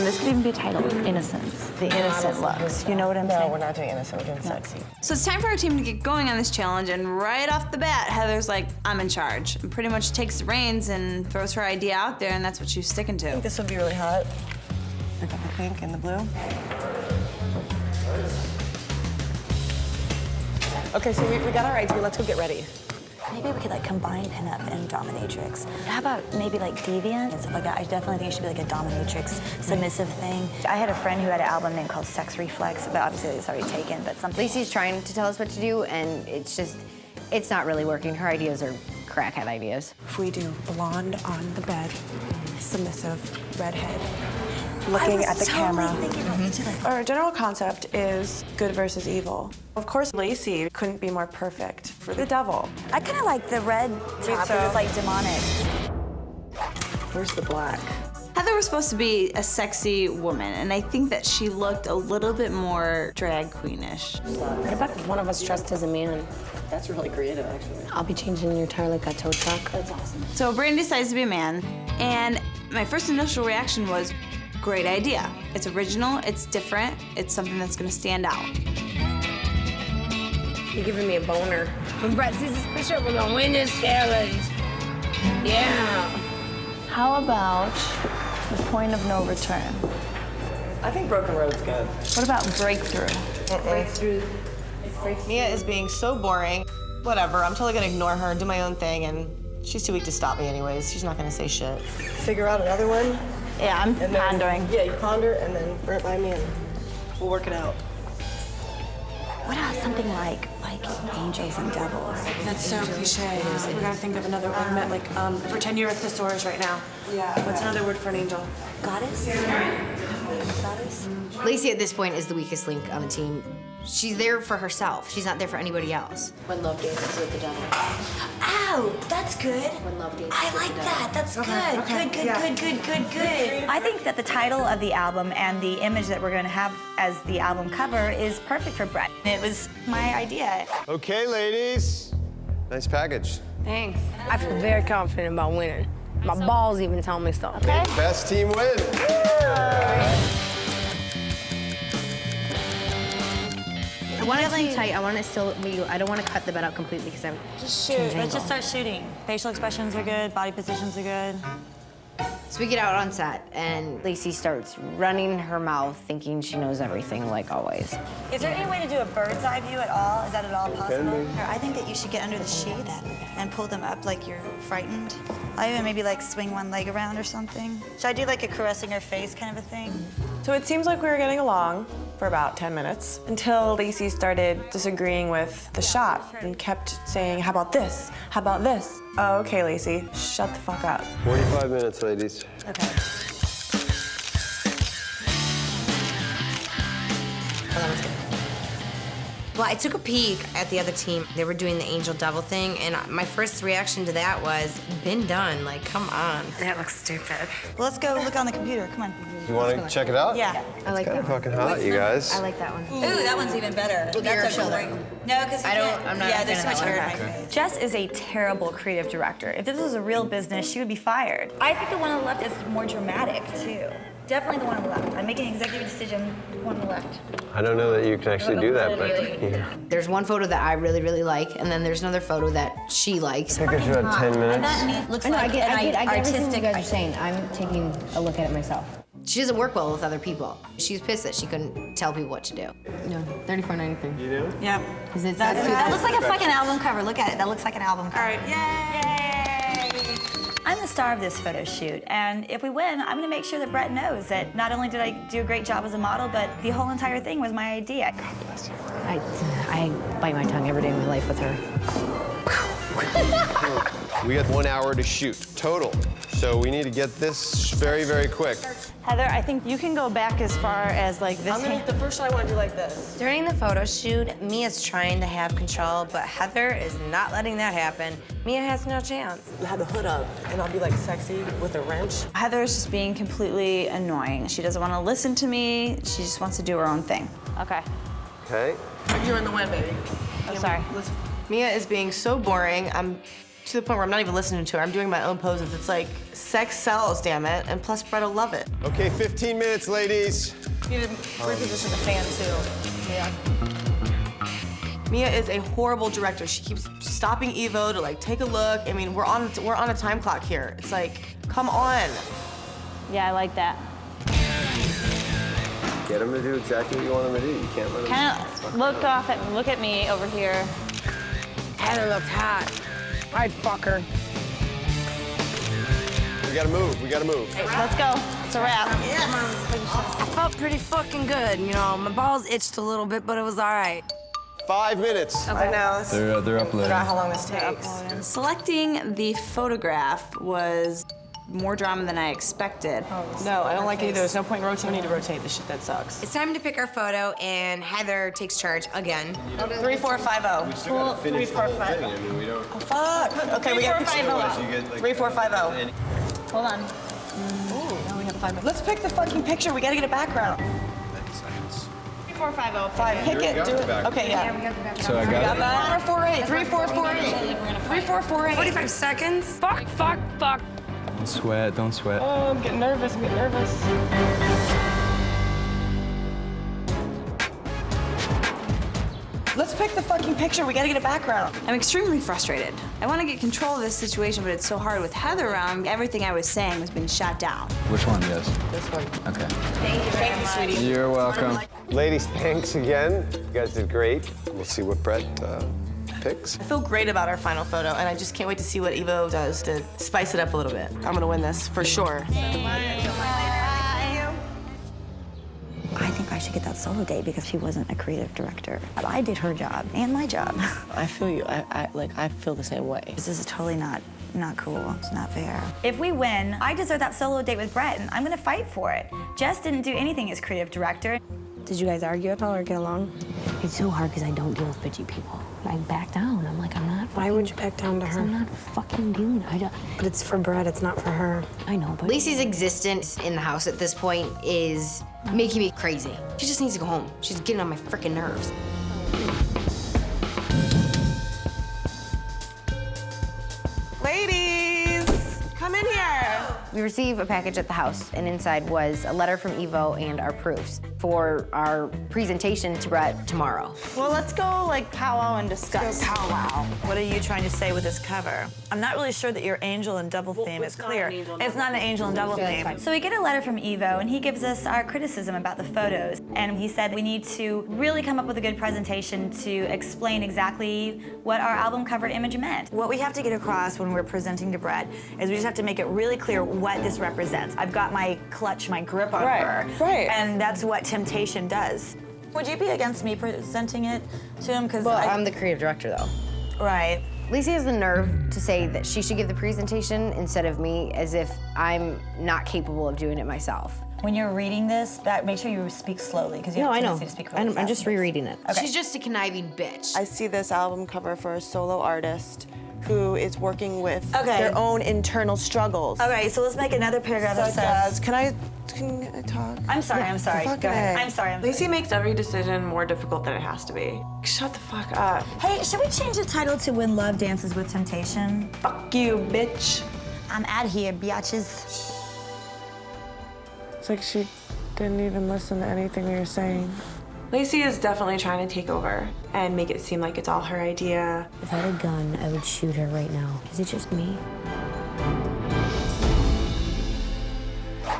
This could even be titled Innocence. The innocent looks. You know what I'm saying? No, we're not doing innocent, we're doing sexy. So it's time for our team to get going on this challenge, and right off the bat, Heather's like, I'm in charge. And pretty much takes the reins and throws her idea out there, and that's what she's sticking to. I think this would be really hot. I got the pink and the blue. Okay, so we got our idea. Let's go get ready. Maybe we could like combine pinup and dominatrix. How about maybe like deviant and stuff like that? I definitely think it should be like a dominatrix submissive thing. I had a friend who had an album name called Sex Reflex, but obviously it's already taken, but something. Lacey's trying to tell us what to do, and it's not really working. Her ideas are crackhead ideas. If we do blonde on the bed, submissive, redhead, looking at the camera. Our general concept is good versus evil. Of course, Lacey couldn't be more perfect for the devil. I kind of like the red top because it's like demonic. Where's the black? Heather was supposed to be a sexy woman, and I think that she looked a little bit more drag queenish. What about if one of us dressed as a man? That's really creative, actually. I'll be changing your tire like a tow truck. That's awesome. So Brandon decides to be a man, and my first initial reaction was, great idea. It's original, it's different, it's something that's gonna stand out. You're giving me a boner. When Brett sees this picture, we're gonna win this challenge. Yeah. How about the point of no return? I think Broken Road's good. What about breakthrough? Breakthrough. Mia is being so boring. Whatever, I'm totally gonna ignore her, do my own thing, and she's too weak to stop me anyways. She's not gonna say shit. Figure out another one. Yeah, I'm pondering. Yeah, you ponder and then run it by me and we'll work it out. What else? Something like angels and devils. That's so cliche. We gotta think of another word. Like, pretend you're a thesaurus right now. Yeah. What's another word for an angel? Goddess? Goddess? Lacey at this point is the weakest link on the team. She's there for herself. She's not there for anybody else. When love dances with the devil. Ow, that's good. When love dances I with like the devil. that. That's Okay, good. okay. Good. I think that the title of the album and the image that we're going to have as the album cover is perfect for Brett. It was my idea. Okay, ladies. Nice package. Thanks. I feel very confident about winning. My balls even tell me so. Okay. Best team win. I want it to be tight. I want it still be. I don't want to cut the bed out completely because I'm Just shoot. Let's just start shooting. Facial expressions are good. Body positions are good. So we get out on set, and Lacey starts running her mouth, thinking she knows everything, like always. Is there any way to do a bird's eye view at all? Is that at all possible? Can be. I think that you should get under the sheets and pull them up like you're frightened. I even maybe like swing one leg around or something. Should I do like a caressing her face kind of a thing? So it seems like we were getting along for about 10 minutes until Lacey started disagreeing with the shot and kept saying, how about this? How about this? Oh, okay, Lacey, shut the fuck up. 45 minutes, ladies. Okay. Well, I took a peek at the other team. They were doing the angel devil thing, and my first reaction to that was, been done. Like, come on. That looks stupid. Well, let's go look on the computer. Come on. You want to check it out? Yeah. I like that. It's kind of fucking hot, you guys. I like that one. Ooh, that one's even better. Look at your shoulder. No, because I'm not Yeah, a there's fan too of much that hair one. in my face. Jess is a terrible creative director. If this was a real business, she would be fired. I think the one on the left is more dramatic, too. Definitely the one on the left. I'm making an executive decision, the one on the left. I don't know that you can actually do that, but yeah. There's one photo that I really, really like, and then there's another photo that she likes. Picture's about 10 minutes. That looks I know, like I get everything artistic. you guys are saying. I'm taking a look at it myself. She doesn't work well with other people. She's pissed that she couldn't tell people what to do. No, $34.93. You do? Yep. That looks like a fucking album cover. Look at it. That looks like an album cover. All right. Yay! I'm the star of this photo shoot, and if we win, I'm gonna make sure that Brett knows that not only did I do a great job as a model, but the whole entire thing was my idea. God bless you. I bite my tongue every day of my life with her. We got 1 hour to shoot total, so we need to get this very, very quick. Heather, I think you can go back as far as like this. The first shot I want to do like this. During the photo shoot, Mia's trying to have control, but Heather is not letting that happen. Mia has no chance. Have the hood up, and I'll be like sexy with a wrench. Heather is just being completely annoying. She doesn't want to listen to me. She just wants to do her own thing. Okay. Okay. You're in the wind, baby. I'm sorry. Mia is being so boring. I'm to the point where I'm not even listening to her. I'm doing my own poses. It's like, sex sells, damn it. And plus, Brett will love it. Okay, 15 minutes, ladies. You need to reposition the fan, too. Yeah. Mia is a horrible director. She keeps stopping Evo to like take a look. I mean, we're on a time clock here. It's like, come on. Yeah, I like that. Get him to do exactly what you want him to do. You can't let him. Kind of look at me over here. Heather looks hot. I'd fuck her. We gotta move. We gotta move. Let's go. It's a wrap. I felt pretty fucking good, you know. My balls itched a little bit, but it was all right. 5 minutes. I know. They're uploading. Forgot how long this takes. Selecting the photograph was more drama than I expected. No, I don't like it either. There's no point in rotating. We need to rotate this shit. That sucks. It's time to pick our photo, and Heather takes charge again. 3, 4, 5, 0. We still gotta finish the whole thing. I mean, we don't. Oh, fuck. Okay, we got 3, 4, 5, 0. 3, 4, 5, 0. Hold on. Ooh, now we have 5 minutes. Let's pick the fucking picture. We gotta get a background. 3, 4, 5, 0. 5. Pick it. Do it. Okay, yeah. So I got it. that. 4, 4, 8. 3, 4, 4, 8. 3, 4, 4, 8. 45 seconds. Fuck. Don't sweat. Don't sweat. Oh, I'm getting nervous. I'm getting nervous. Let's pick the fucking picture. We gotta get a background. I'm extremely frustrated. I want to get control of this situation, but it's so hard with Heather around. Everything I was saying was being shot down. Which one? Yes. This one. Okay. Thank you, sweetie. You're welcome. Ladies, thanks again. You guys did great. We'll see what Brett picks. I feel great about our final photo, and I just can't wait to see what Evo does to spice it up a little bit. I'm gonna win this, for sure. I think actually get that solo date because she wasn't a creative director. I did her job and my job. I feel you. I feel the same way. This is totally not cool. It's not fair. If we win, I deserve that solo date with Brett, and I'm gonna fight for it. Jess didn't do anything as creative director. Did you guys argue at all or get along? It's so hard because I don't deal with bitchy people. I back down. I'm like, I'm not. Why would you back down to her? I'm not fucking doing it. I don't. But it's for Brett, it's not for her. I know, but Lacey's existence in the house at this point is making me crazy. She just needs to go home. She's getting on my freaking nerves. Ladies, come in here. We receive a package at the house, and inside was a letter from Evo and our proofs for our presentation to Brett tomorrow. Well, let's go like powwow and discuss. Powwow. What are you trying to say with this cover? I'm not really sure that your angel and devil theme is clear. It's not an angel and devil theme. So we get a letter from Evo, and he gives us our criticism about the photos. And he said we need to really come up with a good presentation to explain exactly what our album cover image meant. What we have to get across when we're presenting to Brett is we just have to make it really clear what this represents. I've got my clutch, my grip on her. Right. And that's what temptation does. Would you be against me presenting it to him? Because Well, I'm the creative director, though. Right. Lacey has the nerve to say that she should give the presentation instead of me, as if I'm not capable of doing it myself. When you're reading this, make sure you speak slowly, because you No, have I a know. tendency to speak really I'm fast. just rereading it. Okay. She's just a conniving bitch. I see this album cover for a solo artist who is working with Okay. their own internal struggles. Okay, so let's make another paragraph that Such says... as, can I talk? I'm sorry, I'm sorry. Fuck Go ahead. it. I'm sorry, Lacey makes every decision more difficult than it has to be. Shut the fuck up. Hey, should we change the title to When Love Dances with Temptation? Fuck you, bitch. I'm out here, biatches. It's like she didn't even listen to anything we were saying. Lacey is definitely trying to take over and make it seem like it's all her idea. if I had a gun, I would shoot her right now. Is it just me?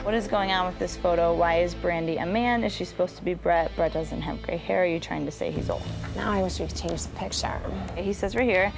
What is going on with this photo? Why is Brandy a man? Is she supposed to be Brett? Brett doesn't have gray hair. Are you trying to say he's old? Now I wish we could change the picture. He says right here,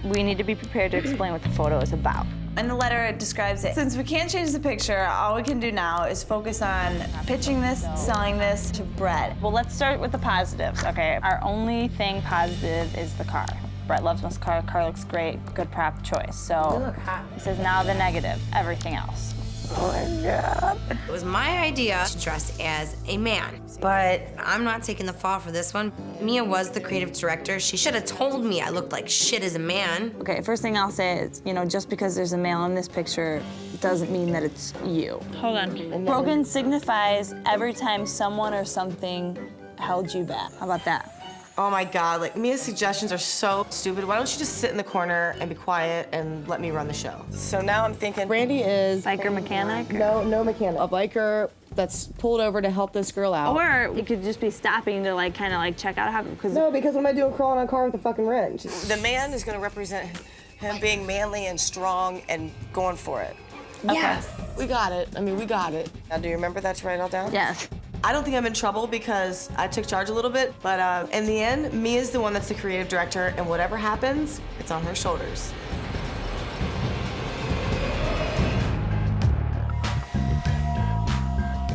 we need to be prepared to explain what the photo is about. In the letter, it describes it. Since we can't change the picture, all we can do now is focus on pitching this, selling this to Brett. Well, let's start with the positives, okay? Our only thing positive is the car. Brett loves this car. The car looks great. Good prop choice. So he says now the negative, everything else. Oh my God. It was my idea to dress as a man, but I'm not taking the fall for this one. Mia was the creative director. She should have told me I looked like shit as a man. Okay, first thing I'll say is, just because there's a male in this picture doesn't mean that it's you. Hold on. Broken signifies every time someone or something held you back. How about that? Oh my God, like Mia's suggestions are so stupid. Why don't you just sit in the corner and be quiet and let me run the show? So now I'm thinking, Brandy is... Biker mechanic? No mechanic. A biker that's pulled over to help this girl out. Or you could just be stopping to kind of check out how, No, because what am I doing crawling on a car with a fucking wrench? The man is gonna represent him being manly and strong and going for it. Yes. Okay. We got it. We got it. Now, do you remember that to write it all down? Yes. I don't think I'm in trouble because I took charge a little bit, but in the end, Mia's the one that's the creative director, and whatever happens, it's on her shoulders.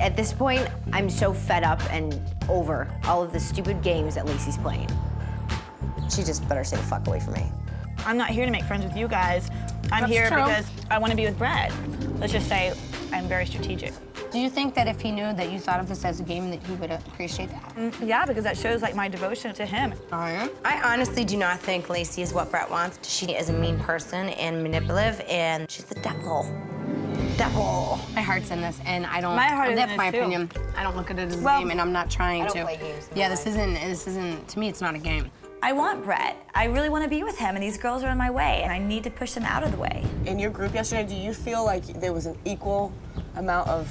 At this point, I'm so fed up and over all of the stupid games that Lacey's playing. She just better stay the fuck away from me. I'm not here to make friends with you guys. I'm That's here true. because I want to be with Brett. Let's just say I'm very strategic. Do you think that if he knew that you thought of this as a game, that he would appreciate that? Yeah, because that shows my devotion to him. Oh, I honestly do not think Lacey is what Brett wants. She is a mean person and manipulative, and she's the devil. Devil. My heart's in this, and I don't. My heart is That's in my it, too. opinion. I don't look at it as a Well, game, and I'm not trying I don't to. play games. Yeah, this isn't. To me, it's not a game. I want Brett. I really want to be with him, and these girls are in my way, and I need to push them out of the way. In your group yesterday, do you feel like there was an equal amount of...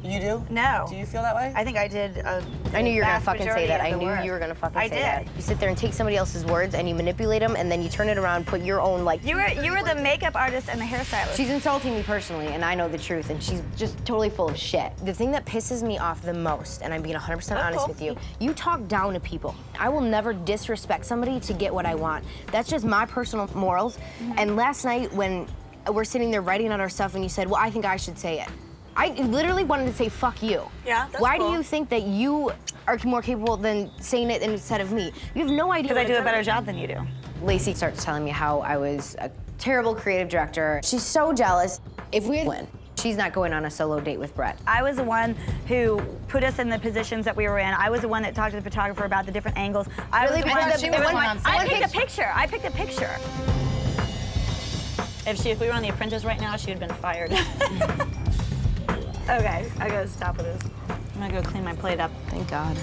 You do? No. Do you feel that way? I think I did I knew you were gonna vast fucking say majority that. of I the knew work. you were gonna fucking I say did. that. You sit there and take somebody else's words and you manipulate them, and then you turn it around, put your own You were the makeup artist and the hairstylist. She's insulting me personally, and I know the truth, and she's just totally full of shit. The thing that pisses me off the most, and I'm being 100% honest with you, you talk down to people. I will never disrespect somebody to get what I want. That's just my personal morals. And last night when we're sitting there writing out our stuff and you said, well, I think I should say it. I literally wanted to say, fuck you. Yeah, that's Why cool. do you think that you are more capable than saying it instead of me? You have no idea. Because I do a better job than you do. Lacey starts telling me how I was a terrible creative director. She's so jealous. If we win, she's not going on a solo date with Brett. I was the one who put us in the positions that we were in. I was the one that talked to the photographer about the different angles. I Really? was the one Because she was the one on I stage. picked a picture. I picked a picture. If we were on The Apprentice right now, she would have been fired. Okay, I gotta stop with this. I'm gonna go clean my plate up. Thank God.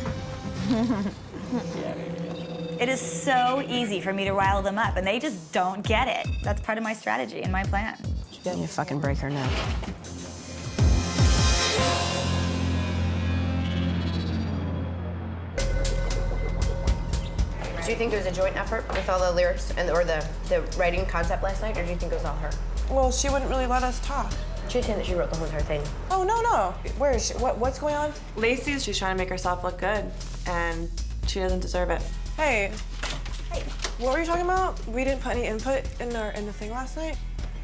It is so easy for me to rile them up, and they just don't get it. That's part of my strategy and my plan. You fucking break her neck. Do you think it was a joint effort with all the lyrics or the writing concept last night, or do you think it was all her? Well, she wouldn't really let us talk. She was saying that she wrote the whole entire thing. Oh, no. Where is she? What's going on? She's trying to make herself look good, and she doesn't deserve it. Hey. What were you talking about? We didn't put any input in the thing last night?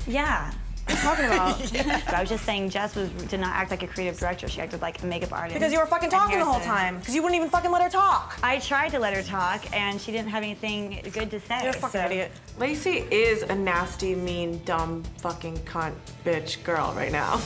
Yeah. What are you talking about? I was just saying Jess did not act like a creative director. She acted like a makeup artist. Because you were fucking talking the whole time. Because you wouldn't even fucking let her talk. I tried to let her talk, and she didn't have anything good to say. You're a fucking idiot. Lacey is a nasty, mean, dumb, fucking cunt, bitch girl right now.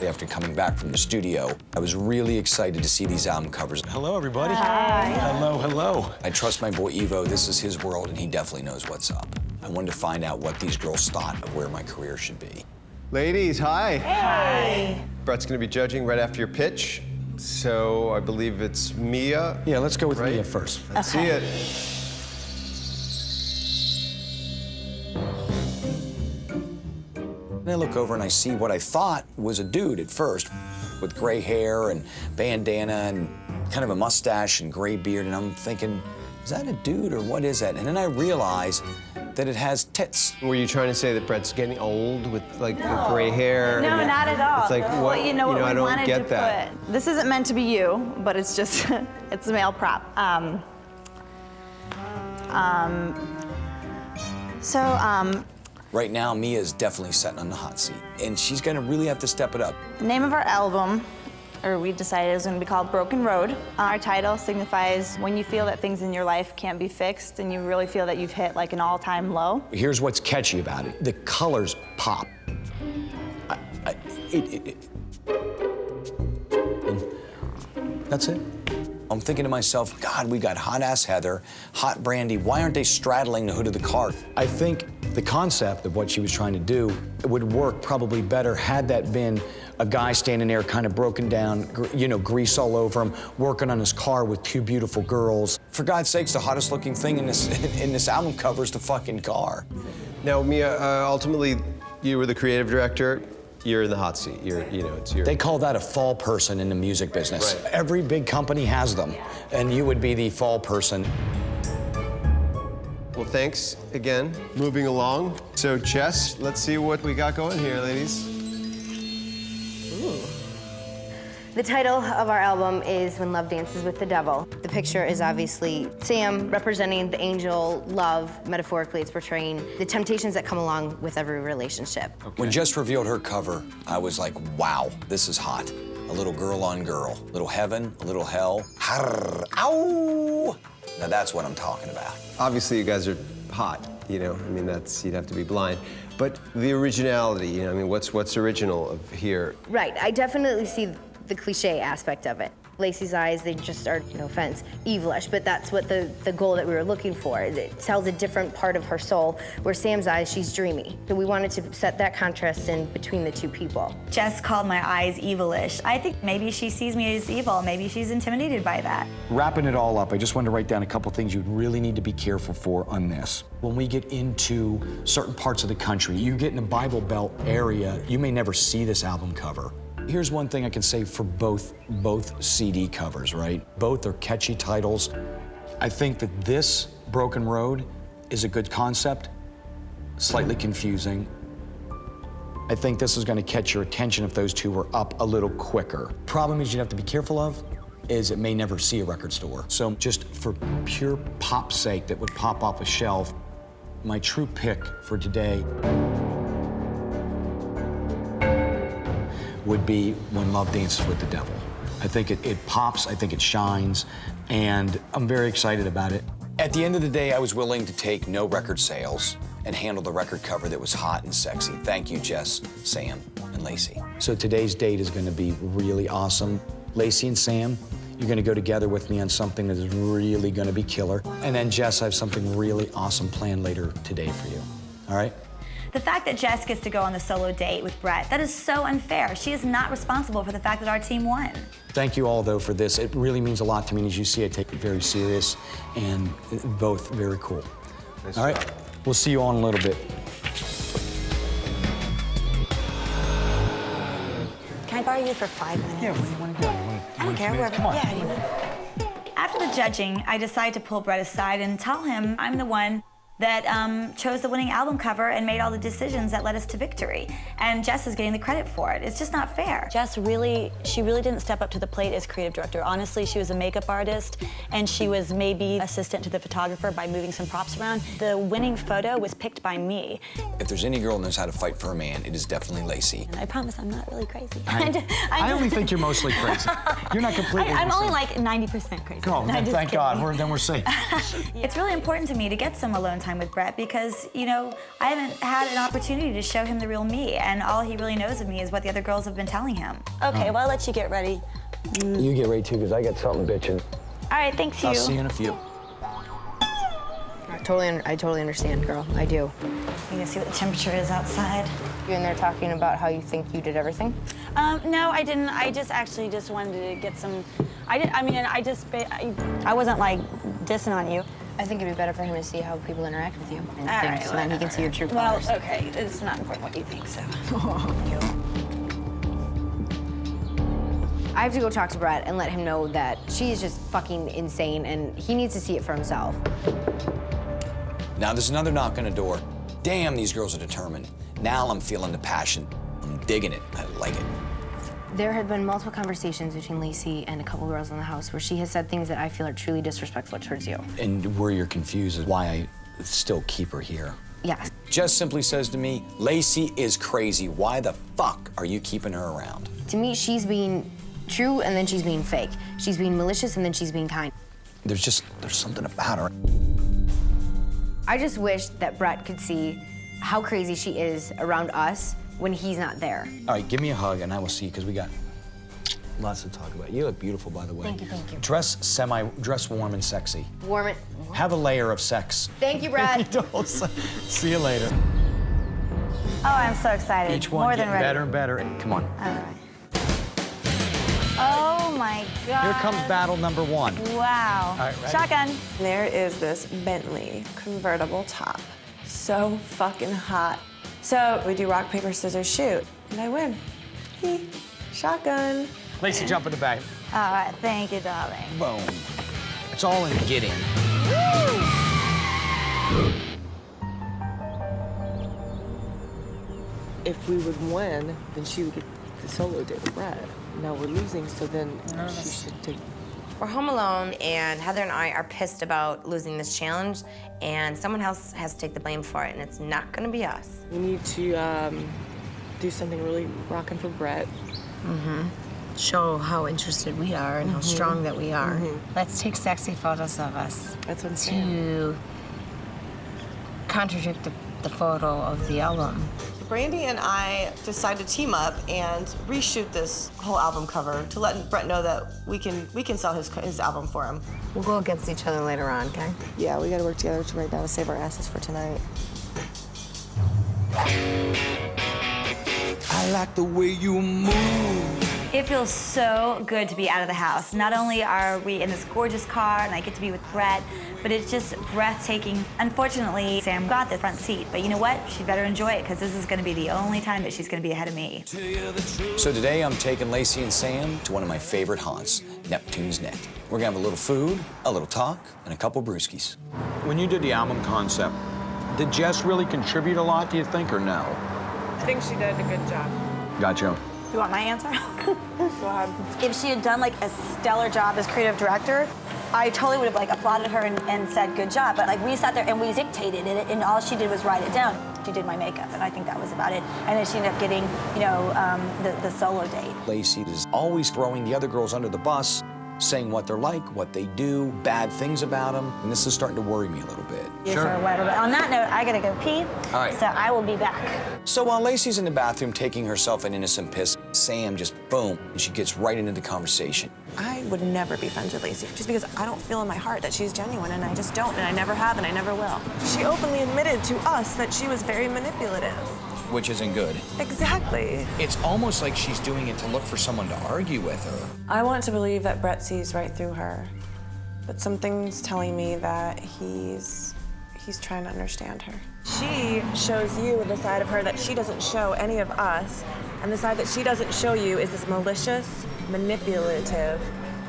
After coming back from the studio, I was really excited to see these album covers. Hello, everybody. Hi. Hello. I trust my boy Evo. This is his world, and he definitely knows what's up. I wanted to find out what these girls thought of where my career should be. Ladies, hi. Hi. Brett's gonna be judging right after your pitch. So I believe it's Mia. Yeah, let's go with Mia first. Let's see it. And I look over and I see what I thought was a dude at first, with gray hair and bandana and kind of a mustache and gray beard, and I'm thinking, is that a dude or what is that? And then I realize that it has tits. Were you trying to say that Brett's getting old with the gray hair? No, and not at all. It's like, what, Well, you know what I we don't wanted get to that. put. This isn't meant to be you, but it's just, it's a male prop. Right now, Mia is definitely sitting on the hot seat, and she's gonna really have to step it up. The name of our album, or we decided, is going to be called Broken Road. Our title signifies when you feel that things in your life can't be fixed and you really feel that you've hit like an all-time low. Here's what's catchy about it. The colors pop. That's it. I'm thinking to myself, God, we got hot-ass Heather, hot Brandy. Why aren't they straddling the hood of the car? I think the concept of what she was trying to do would work probably better had that been a guy standing there kind of broken down, grease all over him, working on his car with two beautiful girls. For God's sakes, the hottest looking thing in this album cover is the fucking car. Now, Mia, ultimately, you were the creative director. You're in the hot seat. It's your. They call that a fall person in the music business. Right. Every big company has them, and you would be the fall person. Well, thanks again. Moving along. So, Jess, let's see what we got going here, ladies. The title of our album is When Love Dances with the Devil. The picture is obviously Sam representing the angel love. Metaphorically, it's portraying the temptations that come along with every relationship. When Jess revealed her cover, I was like, wow, this is hot. A little girl on girl. A little heaven, a little hell. Harr, ow! Now that's what I'm talking about. Obviously, you guys are hot. You'd have to be blind. But the originality, what's original of here? Right, I definitely see the cliche aspect of it. Lacey's eyes, they just are, no offense, evilish, but that's what the goal that we were looking for. It tells a different part of her soul, where Sam's eyes, she's dreamy. So we wanted to set that contrast in between the two people. Jess called my eyes evilish. I think maybe she sees me as evil. Maybe she's intimidated by that. Wrapping it all up, I just wanted to write down a couple things you'd really need to be careful for on this. When we get into certain parts of the country, you get in the Bible Belt area, you may never see this album cover. Here's one thing I can say for both CD covers, right? Both are catchy titles. I think that this Broken Road is a good concept, slightly confusing. I think this is going to catch your attention if those two were up a little quicker. Problem is you'd have to be careful of is it may never see a record store. So just for pure pop's sake that would pop off a shelf, my true pick for today would be When Love Dances with the Devil. I think it pops, I think it shines, and I'm very excited about it. At the end of the day, I was willing to take no record sales and handle the record cover that was hot and sexy. Thank you, Jess, Sam, and Lacey. So today's date is gonna be really awesome. Lacey and Sam, you're gonna go together with me on something that is really gonna be killer. And then Jess, I have something really awesome planned later today for you, all right? The fact that Jess gets to go on the solo date with Brett, that is so unfair. She is not responsible for the fact that our team won. Thank you all, though, for this. It really means a lot to me, and as you see, I take it very serious, and both very cool. Nice all right, job. We'll see you all in a little bit. Can I borrow you for 5 minutes? Yeah, where do you want to go? I don't care, wherever. Come on. Yeah, After the judging, I decided to pull Brett aside and tell him I'm the one that chose the winning album cover and made all the decisions that led us to victory. And Jess is getting the credit for it. It's just not fair. Jess really didn't step up to the plate as creative director. Honestly, she was a makeup artist, and she was maybe assistant to the photographer by moving some props around. The winning photo was picked by me. If there's any girl who knows how to fight for a man, it is definitely Lacey. And I promise I'm not really crazy. I only think you're mostly crazy. You're not completely I'm only insane. like 90% crazy. Oh, No, then just thank kidding. God. Then we're safe. It's really important to me to get some alone time with Brett because, you know, I haven't had an opportunity to show him the real me, and all he really knows of me is what the other girls have been telling him. Okay, well, I'll let you get ready. You get ready, too, because I got something bitching. All right, thanks, you. I'll see you in a few. I totally understand, girl. I do. You gonna see what the temperature is outside? You in there talking about how you think you did everything? No, I didn't. I just wanted to get some. I wasn't like dissing on you. I think it'd be better for him to see how people interact with you and All things, right, so then he can see your true Well, colors. okay, it's not important what you think, so. I have to go talk to Brett and let him know that she is just fucking insane and he needs to see it for himself. Now there's another knock on the door. Damn, these girls are determined. Now I'm feeling the passion. I'm digging it. I like it. There have been multiple conversations between Lacey and a couple girls in the house where she has said things that I feel are truly disrespectful towards you. And where you're confused is why I still keep her here. Yes. Jess simply says to me, Lacey is crazy. Why the fuck are you keeping her around? To me, she's being true and then she's being fake. She's being malicious and then she's being kind. There's something about her. I just wish that Brett could see how crazy she is around us when he's not there. All right, give me a hug and I will see you, because we got lots to talk about. You look beautiful, by the way. Thank you, thank you. Dress warm and sexy. Warm it. Have a layer of sex. Thank you, Brett. See you later. Oh, I'm so excited. Each one More getting than ready. better and better. Come on. All right. Oh my God. Here comes battle number one. Wow. All right, ready? Shotgun. There is this Bentley convertible top. So fucking hot. So we do rock, paper, scissors, shoot. And I win. Shotgun. Lacey, jump in the back. All right, thank you, darling. Boom. It's all in the get in. If we would win, then she would get the solo date with Brad. Now we're losing, so then she should take. We're home alone, and Heather and I are pissed about losing this challenge, and someone else has to take the blame for it, and it's not gonna be us. We need to do something really rocking for Brett. Mm-hmm. Show how interested we are and how strong that we are. Let's take sexy photos of us. That's what I'm to contradict the photo of the album. Brandy and I decided to team up and reshoot this whole album cover to let Brett know that we can sell his album for him. We'll go against each other later on, okay? Yeah, we gotta work together right now to save our asses for tonight. I like the way you move. It feels so good to be out of the house. Not only are we in this gorgeous car and I get to be with Brett, but it's just breathtaking. Unfortunately, Sam got the front seat, but you know what? She better enjoy it, because this is gonna be the only time that she's gonna be ahead of me. So today I'm taking Lacey and Sam to one of my favorite haunts, Neptune's Net. We're gonna have a little food, a little talk, and a couple brewskis. When you did the album concept, did Jess really contribute a lot, do you think, or no? I think she did a good job. Gotcha. You want my answer? Go ahead. If she had done like a stellar job as creative director, I totally would have like applauded her and said good job. But like we sat there and we dictated it, and all she did was write it down. She did my makeup, and I think that was about it. And then she ended up getting, you know, the solo date. Lacey is always throwing the other girls under the bus, saying what they're like, what they do, bad things about them, and this is starting to worry me a little bit. Or whatever. But on that note, I gotta go pee. All right. So I will be back. So while Lacey's in the bathroom taking herself an innocent piss, Sam just boom, and she gets right into the conversation. I would never be friends with Lacey, just because I don't feel in my heart that she's genuine, and I just don't, and I never have, and I never will. She openly admitted to us that she was very manipulative. Which isn't good. Exactly. It's almost like she's doing it to look for someone to argue with her. I want to believe that Brett sees right through her, but something's telling me that he's trying to understand her. She shows you the side of her that she doesn't show any of us, and the side that she doesn't show you is this malicious, manipulative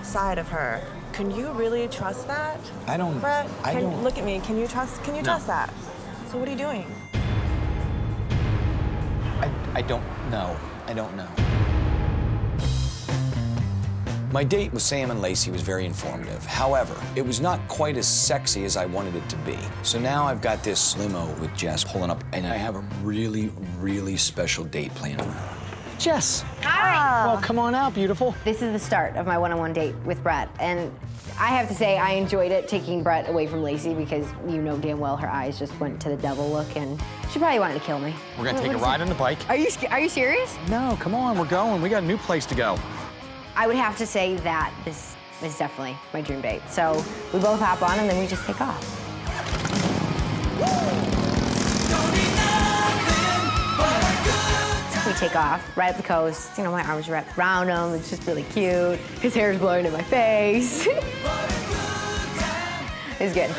side of her. Can you really trust that? I don't. Brett, I don't. look at me. Can you trust that? So what are you doing? I don't know. I don't know. My date with Sam and Lacey was very informative. However, it was not quite as sexy as I wanted it to be. So now I've got this limo with Jess pulling up, and I have a really, really special date planned for her. Jess. Hi. Well, come on out, beautiful. This is the start of my one-on-one date with Brett, and I have to say I enjoyed it, taking Brett away from Lacey, because you know damn well her eyes just went to the devil look, and she probably wanted to kill me. We're gonna take a ride on the bike. Are you serious? No, come on, we're going. We got a new place to go. I would have to say that this is definitely my dream date. So we both hop on and then we just take off. We take off right up the coast. You know, my arms wrapped around him. It's just really cute. His hair's blowing in my face. It's good.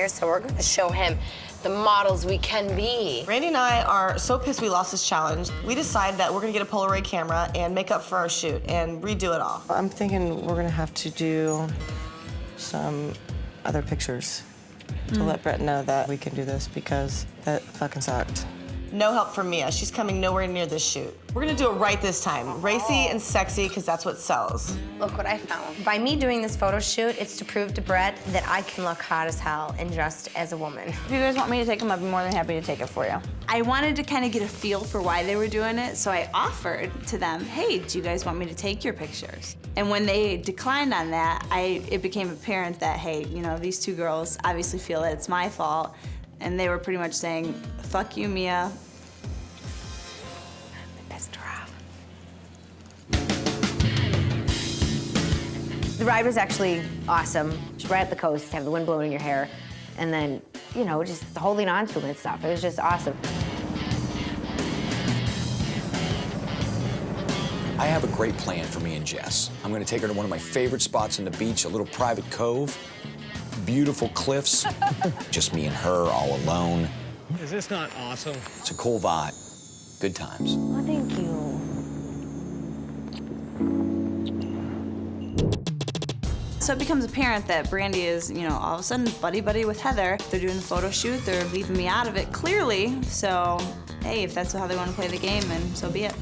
So we're going to show him the models we can be. Randy and I are so pissed we lost this challenge. We decided that we're gonna get a Polaroid camera and make up for our shoot and redo it all. I'm thinking we're gonna have to do some other pictures to let Brett know that we can do this, because that fucking sucked. No help from Mia. She's coming nowhere near this shoot. We're gonna do it right this time. Racy and sexy, because that's what sells. Look what I found. By me doing this photo shoot, it's to prove to Brett that I can look hot as hell and dressed as a woman. If you guys want me to take them, I'd be more than happy to take it for you. I wanted to kind of get a feel for why they were doing it, so I offered to them, hey, do you guys want me to take your pictures? And when they declined on that, it became apparent that, hey, you know, these two girls obviously feel that it's my fault, and they were pretty much saying, fuck you, Mia. Pissed her off. The ride was actually awesome. Just right at the coast, have the wind blowing in your hair, and then, you know, just holding on to them and stuff. It was just awesome. I have a great plan for me and Jess. I'm gonna take her to one of my favorite spots on the beach, a little private cove, beautiful cliffs, just me and her all alone. Is this not awesome? It's a cool vibe, good times. Oh, thank you. So it becomes apparent that Brandy is, you know, all of a sudden buddy-buddy with Heather. They're doing the photo shoot, they're leaving me out of it, clearly. So, hey, if that's how they want to play the game, then so be it.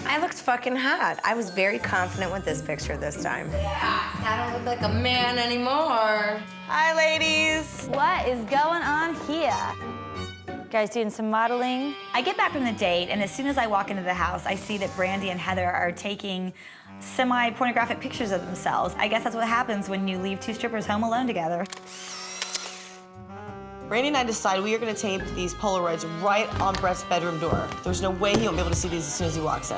I looked fucking hot. I was very confident with this picture this time. I don't look like a man anymore. Hi, ladies. What is going on here? Guys doing some modeling. I get back from the date, and as soon as I walk into the house, I see that Brandy and Heather are taking semi-pornographic pictures of themselves. I guess that's what happens when you leave two strippers home alone together. Randy and I decided we are gonna tape these Polaroids right on Brett's bedroom door. There's no way he won't be able to see these as soon as he walks in.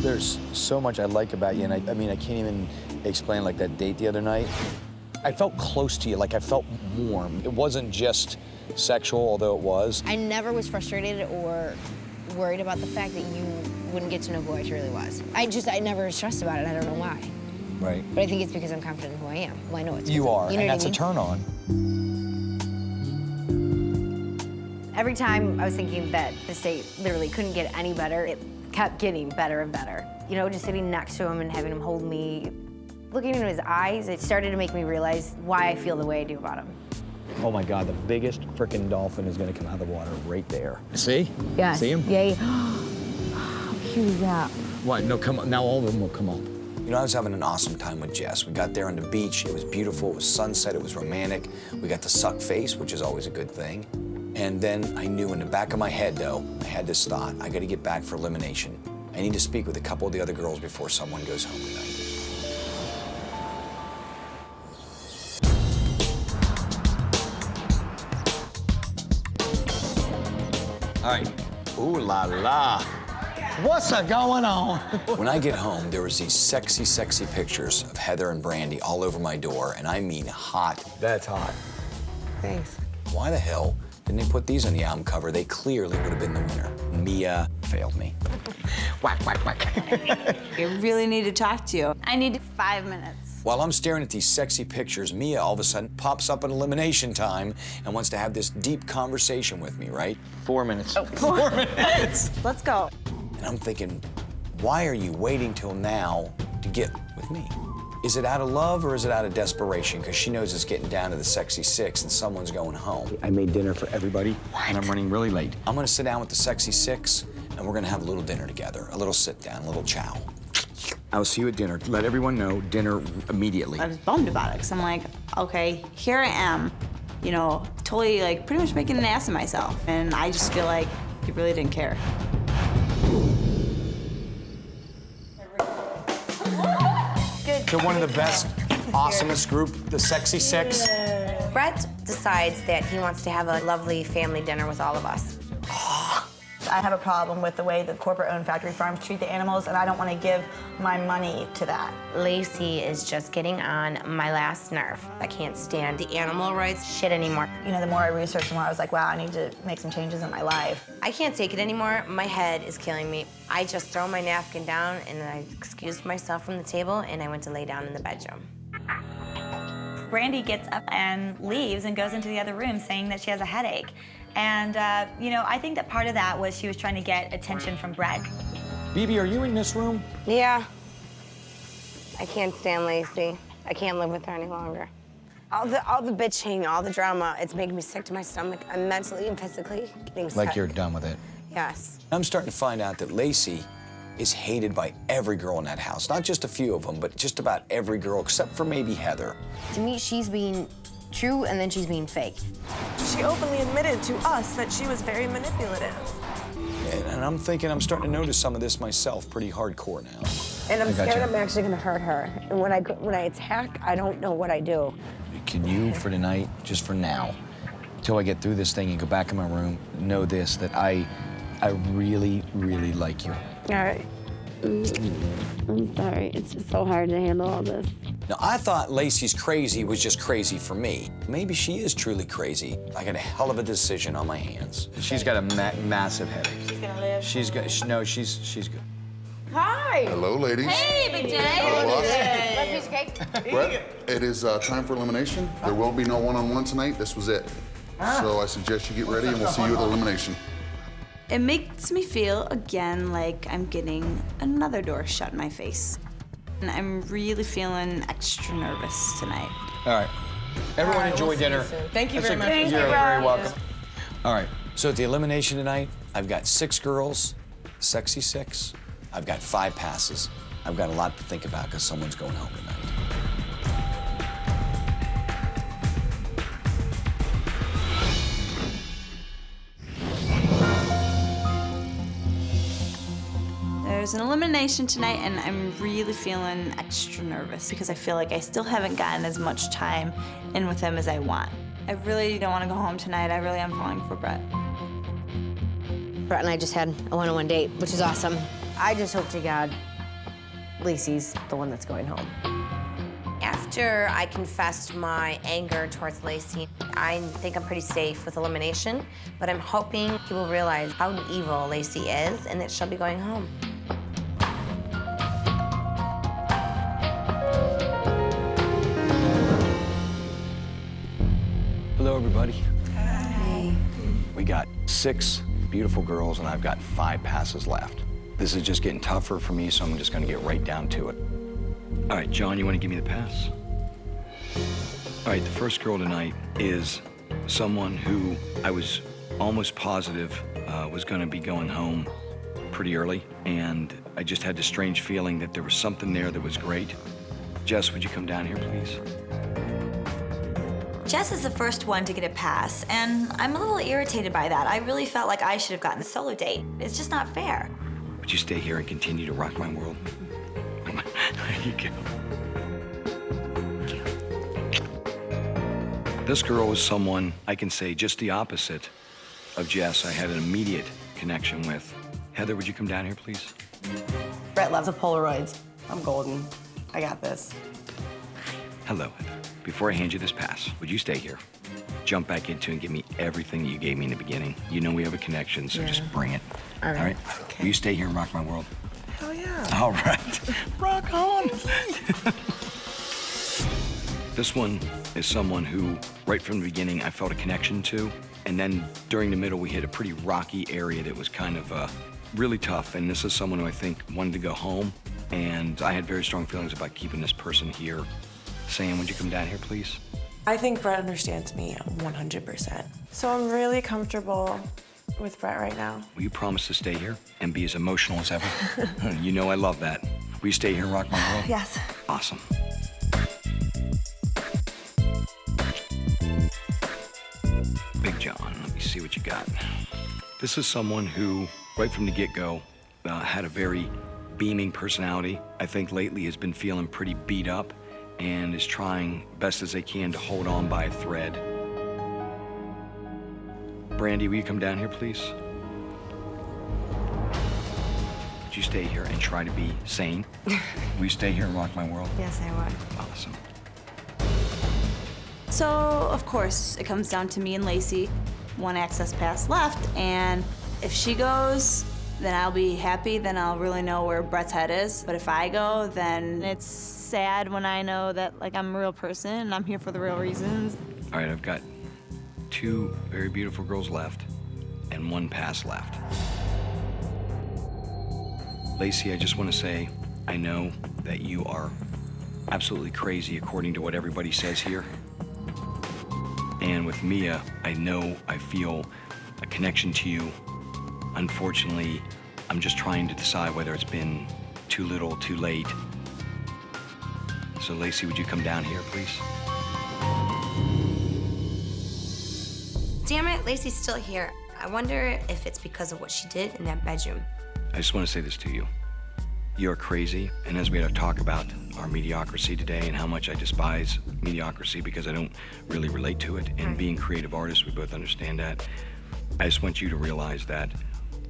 There's so much I like about you, and I mean, I can't even explain, like that date the other night. I felt close to you, like I felt warm. It wasn't just sexual, although it was. I never was frustrated or worried about the fact that you wouldn't get to know who I truly was. I never stressed about it. I don't know why. Right. But I think it's because I'm confident in who I am. Well, I know it's You are, you know and that's what I a turn on. Every time I was thinking that this date literally couldn't get any better, it kept getting better and better. You know, just sitting next to him and having him hold me, looking into his eyes, it started to make me realize why I feel the way I do about him. Oh my God, the biggest frickin' dolphin is gonna come out of the water right there. See? Yes. See him? Yay. cue that. What? No, come on. Now all of them will come on. You know, I was having an awesome time with Jess. We got there on the beach. It was beautiful. It was sunset. It was romantic. We got to suck face, which is always a good thing. And then I knew in the back of my head, though, I had this thought. I got to get back for elimination. I need to speak with a couple of the other girls before someone goes home tonight. All right. Ooh la la. What's going on? When I get home, there was these sexy, sexy pictures of Heather and Brandy all over my door, and I mean hot. That's hot. Thanks. Why the hell didn't they put these on the album cover? They clearly would have been the winner. Mia failed me. Whack, whack, whack. I really need to talk to you. I need 5 minutes. While I'm staring at these sexy pictures, Mia all of a sudden pops up at elimination time and wants to have this deep conversation with me, right? 4 minutes. Oh, 4 minutes. Let's go. And I'm thinking, why are you waiting till now to get with me? Is it out of love or is it out of desperation? Because she knows it's getting down to the sexy 6 and someone's going home. I made dinner for everybody, and I'm running really late. I'm gonna sit down with the sexy 6 and we're gonna have a little dinner together, a little sit down, a little chow. I'll see you at dinner. Let everyone know, dinner immediately. I was bummed about it because I'm like, okay, here I am, you know, totally like pretty much making an ass of myself. And I just feel like you really didn't care. To one of the best, awesomest group, the Sexy 6. Brett decides that he wants to have a lovely family dinner with all of us. I have a problem with the way the corporate-owned factory farms treat the animals, and I don't want to give my money to that. Lacey is just getting on my last nerve. I can't stand the animal rights shit anymore. You know, the more I researched, the more I was like, wow, I need to make some changes in my life. I can't take it anymore. My head is killing me. I just throw my napkin down and I excused myself from the table and I went to lay down in the bedroom. Brandy gets up and leaves and goes into the other room saying that she has a headache. And, you know, I think that part of that was she was trying to get attention from Brett. Bibi, are you in this room? Yeah. I can't stand Lacey. I can't live with her any longer. All the bitching, all the drama, it's making me sick to my stomach. I'm mentally and physically getting sick. Like you're done with it. Yes. I'm starting to find out that Lacey is hated by every girl in that house. Not just a few of them, but just about every girl except for maybe Heather. To me, she's being true and then she's being fake. She openly admitted to us that she was very manipulative. And I'm thinking I'm starting to notice some of this myself pretty hardcore now. And I'm scared I'm actually gonna hurt her. And when I attack, I don't know what I do. Can you, for tonight, just for now, till I get through this thing and go back in my room, know this, that I really, really like you. All right. I'm sorry. It's just so hard to handle all this. Now, I thought Lacey's crazy was just crazy for me. Maybe she is truly crazy. I got a hell of a decision on my hands. She's got a massive headache. She's gonna live. She's good. No, she's good. Hi. Hello, ladies. Hey, Big J. Hello, boss. Want a piece of cake? Brett, it is time for elimination. There will be no one-on-one tonight. This was it. So I suggest you get ready, and we'll see you at elimination. It makes me feel, again, like I'm getting another door shut in my face. And I'm really feeling extra nervous tonight. All right. Everyone enjoy dinner. Thank you very much. You're very welcome. All right. So at the elimination tonight, I've got 6 girls, sexy 6. I've got 5 passes. I've got a lot to think about because someone's going home tonight. There's an elimination tonight, and I'm really feeling extra nervous because I feel like I still haven't gotten as much time in with him as I want. I really don't want to go home tonight. I really am falling for Brett. Brett and I just had a one-on-one date, which is awesome. I just hope to God Lacey's the one that's going home. After I confessed my anger towards Lacey, I think I'm pretty safe with elimination, but I'm hoping he will realize how evil Lacey is and that she'll be going home. Hello, everybody. Hey. We got 6 beautiful girls, and I've got 5 passes left. This is just getting tougher for me, so I'm just gonna get right down to it. All right, John, you wanna give me the pass? All right, the first girl tonight is someone who I was almost positive was gonna be going home pretty early, and I just had this strange feeling that there was something there that was great. Jess, would you come down here, please? Jess is the first one to get a pass, and I'm a little irritated by that. I really felt like I should have gotten a solo date. It's just not fair. Would you stay here and continue to rock my world? There you go. This girl was someone, I can say, just the opposite of Jess. I had an immediate connection with. Heather, would you come down here, please? Brett loves the Polaroids. I'm golden. I got this. Hello, Heather. Before I hand you this pass, would you stay here? Jump back into and give me everything that you gave me in the beginning. You know we have a connection, so just bring it. All right. Okay. Will you stay here and rock my world? Hell yeah. All right. Rock on. This one is someone who, right from the beginning, I felt a connection to. And then during the middle, we hit a pretty rocky area that was kind of really tough. And this is someone who I think wanted to go home. And I had very strong feelings about keeping this person here. Sam, would you come down here, please? I think Brett understands me 100%. So I'm really comfortable with Brett right now. Will you promise to stay here and be as emotional as ever? You know I love that. Will you stay here and rock my world? Yes. Awesome. Big John, let me see what you got. This is someone who, right from the get-go, had a very beaming personality. I think lately has been feeling pretty beat up and is trying best as they can to hold on by a thread. Brandy, will you come down here, please? Would you stay here and try to be sane? Will you stay here and rock my world? Yes, I would. Awesome. So, of course, it comes down to me and Lacey. One access pass left, and if she goes, then I'll be happy, then I'll really know where Brett's head is. But if I go, then it's sad when I know that, like, I'm a real person and I'm here for the real reasons. All right, I've got 2 very beautiful girls left and 1 pass left. Lacey, I just want to say, I know that you are absolutely crazy according to what everybody says here. And with Mia, I know I feel a connection to you. Unfortunately, I'm just trying to decide whether it's been too little, too late. So Lacey, would you come down here, please? Damn it, Lacey's still here. I wonder if it's because of what she did in that bedroom. I just want to say this to you. You're crazy, and as we had a talk about our mediocrity today and how much I despise mediocrity because I don't really relate to it, and being creative artists, we both understand that. I just want you to realize that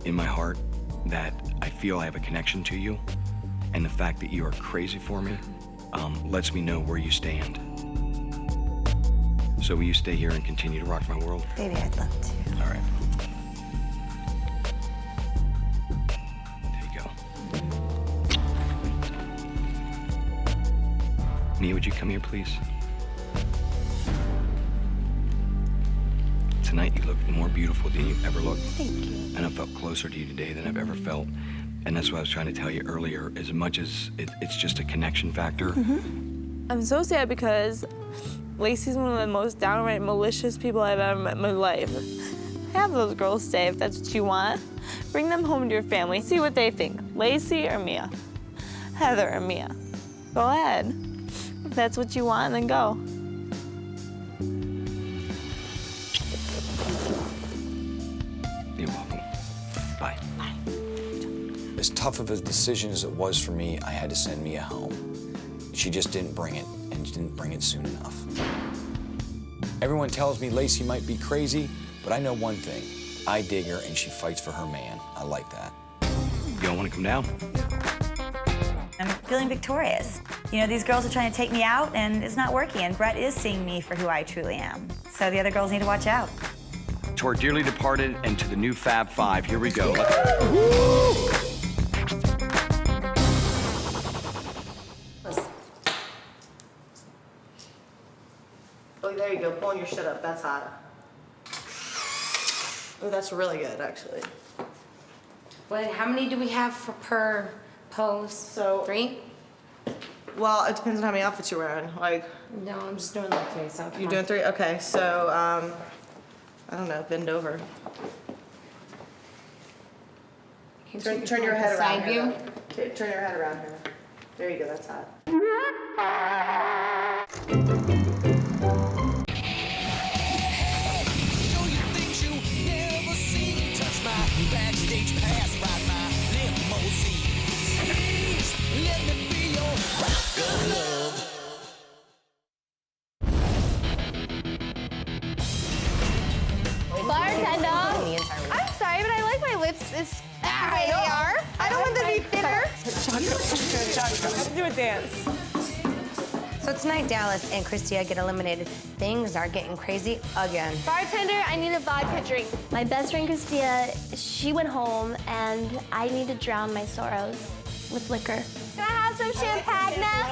in my heart, that I feel I have a connection to you, and the fact that you are crazy for me lets me know where you stand. So will you stay here and continue to rock my world? Baby, I'd love to. All right. Mia, would you come here, please? Tonight, you look more beautiful than you've ever looked. Thank you. And I felt closer to you today than I've ever felt. And that's what I was trying to tell you earlier. As much as it's just a connection factor. I'm so sad because Lacey's one of the most downright malicious people I've ever met in my life. Have those girls stay if that's what you want. Bring them home to your family. See what they think. Lacey or Mia? Heather or Mia? Go ahead. If that's what you want, then go. You're welcome. Bye. Bye. As tough of a decision as it was for me, I had to send Mia home. She just didn't bring it, and didn't bring it soon enough. Everyone tells me Lacey might be crazy, but I know one thing. I dig her, and she fights for her man. I like that. Y'all want to come down? I'm feeling victorious. You know, these girls are trying to take me out, and it's not working, and Brett is seeing me for who I truly am. So the other girls need to watch out. To our dearly departed and to the new Fab Five, here we go. Oh, there you go, pulling your shit up, that's hot. Oh, that's really good, actually. What? How many do we have per pose? So 3? Well, it depends on how many outfits you're wearing. Like, no, I'm just doing like 3. So you're doing 3? Okay, so I don't know, bend over. Turn your head around. Side view? Turn your head around here. There you go, that's hot. Bartender, I'm sorry, but I like my lips as they are. I don't want them to be thinner. Let's do a dance. So tonight, Dallas and Christia get eliminated. Things are getting crazy again. Bartender, I need a vodka drink. My best friend Christia, she went home, and I need to drown my sorrows with liquor. Can I have some champagne now?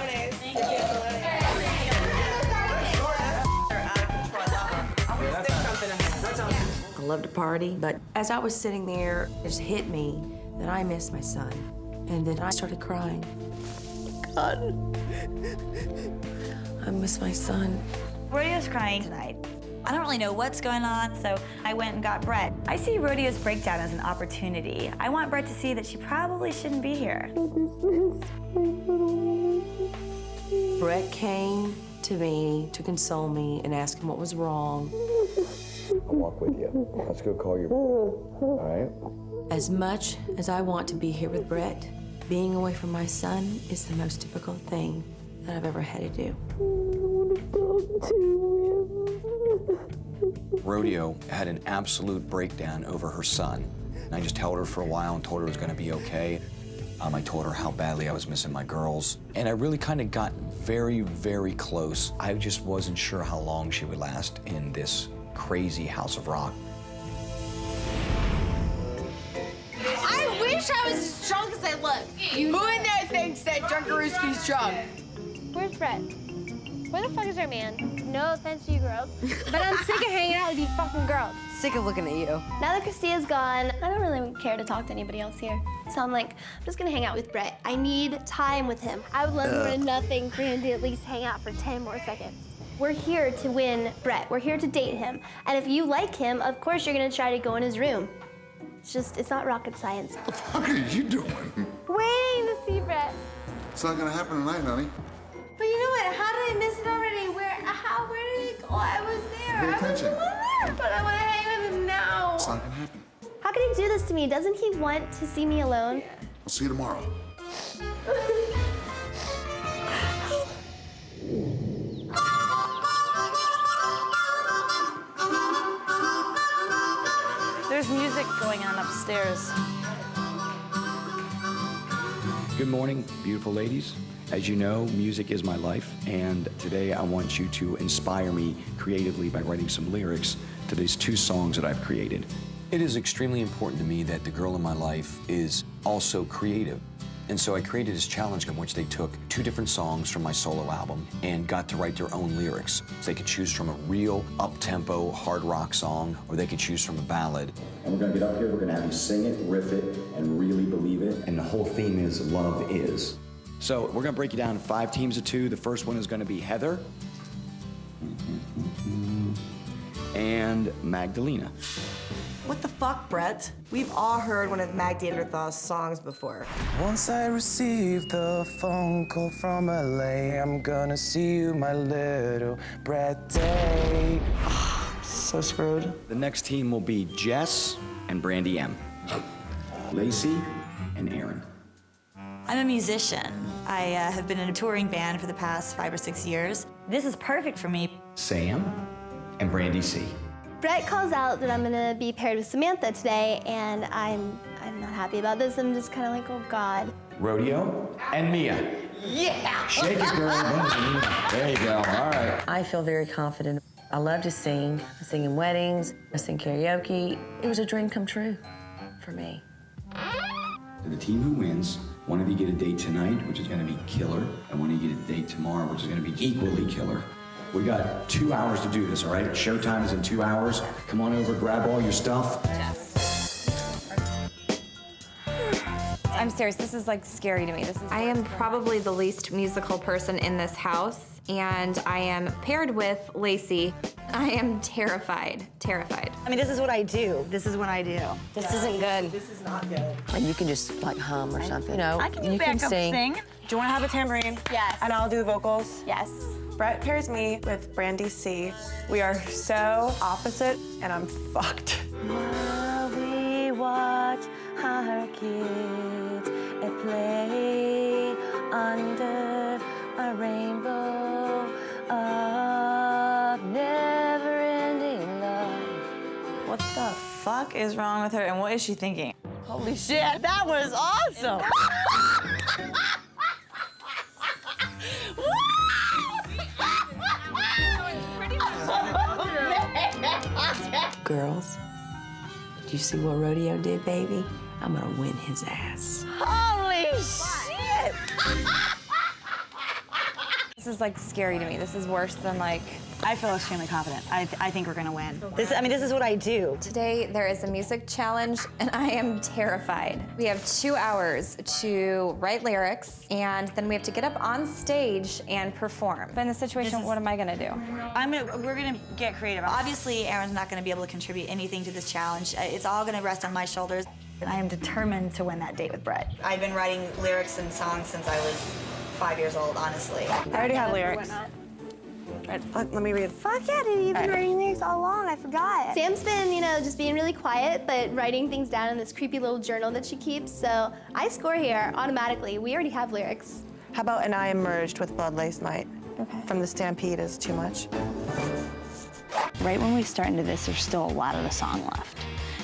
I love to party, but as I was sitting there, it just hit me that I missed my son. And then I started crying. God, I miss my son. Rodeo's crying tonight. I don't really know what's going on, so I went and got Brett. I see Rodeo's breakdown as an opportunity. I want Brett to see that she probably shouldn't be here. Brett came to me to console me and ask him what was wrong. I'll walk with you. Let's go call your all right? As much as I want to be here with Brett, being away from my son is the most difficult thing that I've ever had to do. Rodeo had an absolute breakdown over her son. And I just held her for a while and told her it was gonna be okay. I told her how badly I was missing my girls. And I really kind of got very, very close. I just wasn't sure how long she would last in this crazy house of rock. I wish I was as drunk as I look. Who in there thinks that Drunkarooski's drunk? Where's Brett? Where the fuck is our man? No offense to you girls, but I'm sick of hanging out with you fucking girls. Sick of looking at you. Now that Christia's gone, I don't really care to talk to anybody else here. So I'm like, I'm just gonna hang out with Brett. I need time with him. I would love more than nothing for him to at least hang out for 10 more seconds. We're here to win Brett. We're here to date him. And if you like him, of course you're gonna try to go in his room. It's not rocket science. What the fuck are you doing? Waiting to see Brett. It's not gonna happen tonight, honey. But you know what? How did I miss it already? Where did he go? I was there. Pay attention. I was there, but I want to hang with him now. It's not gonna happen. How can he do this to me? Doesn't he want to see me alone? I'll see you tomorrow. There's music going on upstairs. Good morning, beautiful ladies. As you know, music is my life, and today I want you to inspire me creatively by writing some lyrics to these two songs that I've created. It is extremely important to me that the girl in my life is also creative. And so I created this challenge in which they took two different songs from my solo album and got to write their own lyrics. So they could choose from a real up-tempo hard rock song, or they could choose from a ballad. And we're gonna get up here, we're gonna have you sing it, riff it, and really believe it. And the whole theme is love is. So we're gonna break it down in 5 teams of 2. The first one is gonna be Heather and Magdalena. What the fuck, Brett? We've all heard one of Mag Neanderthal's songs before. Once I receive the phone call from LA, I'm gonna see you, my little Brett Day. So screwed. The next team will be Jess and Brandy M. Lacey and Aaron. I'm a musician. I have been in a touring band for the past 5 or 6 years. This is perfect for me. Sam and Brandy C. Brett calls out that I'm gonna be paired with Samantha today, and I'm not happy about this. I'm just kind of like, oh God. Rodeo and Mia. Yeah! Shake it, girl. There you go. All right. I feel very confident. I love to sing. I sing in weddings. I sing karaoke. It was a dream come true for me. To the team who wins, one of you get a date tonight, which is going to be killer, and one of you get a date tomorrow, which is going to be equally killer. We got 2 hours to do this, all right? Showtime is in 2 hours. Come on over, grab all your stuff. I'm I'm serious. This is like scary to me. I am probably the least musical person in this house, and I am paired with Lacey. I am terrified. I mean, this is what I do. This is what I do. This isn't good. This is not good. And you can just like hum or something. You know, I can do you backup sing. Do you want to have a tambourine? Yes. And I'll do vocals. Yes. Brett pairs me with Brandy C. We are so opposite, and I'm fucked. While we watch our kids at play under a rainbow of never-ending love. What the fuck is wrong with her and what is she thinking? Holy shit, that was awesome! Girls, do you see what Rodeo did, baby? I'm gonna win his ass. Holy shit! This is like scary to me. This is worse than like. I feel extremely confident. I think we're gonna win. This is what I do. Today there is a music challenge, and I am terrified. We have 2 hours to write lyrics, and then we have to get up on stage and perform. But in this situation, what am I gonna do? We're gonna get creative. Obviously, Aaron's not gonna be able to contribute anything to this challenge. It's all gonna rest on my shoulders. I am determined to win that date with Brett. I've been writing lyrics and songs since I was 5 years old, honestly. I already have lyrics. Let me read. Fuck yeah, dude, you've been writing lyrics all along, I forgot. Sam's been, just being really quiet, but writing things down in this creepy little journal that she keeps, so I score here automatically. We already have lyrics. How about "And I emerged with blood laced night"? Okay. From the Stampede is too much. Right when we start into this, there's still a lot of the song left.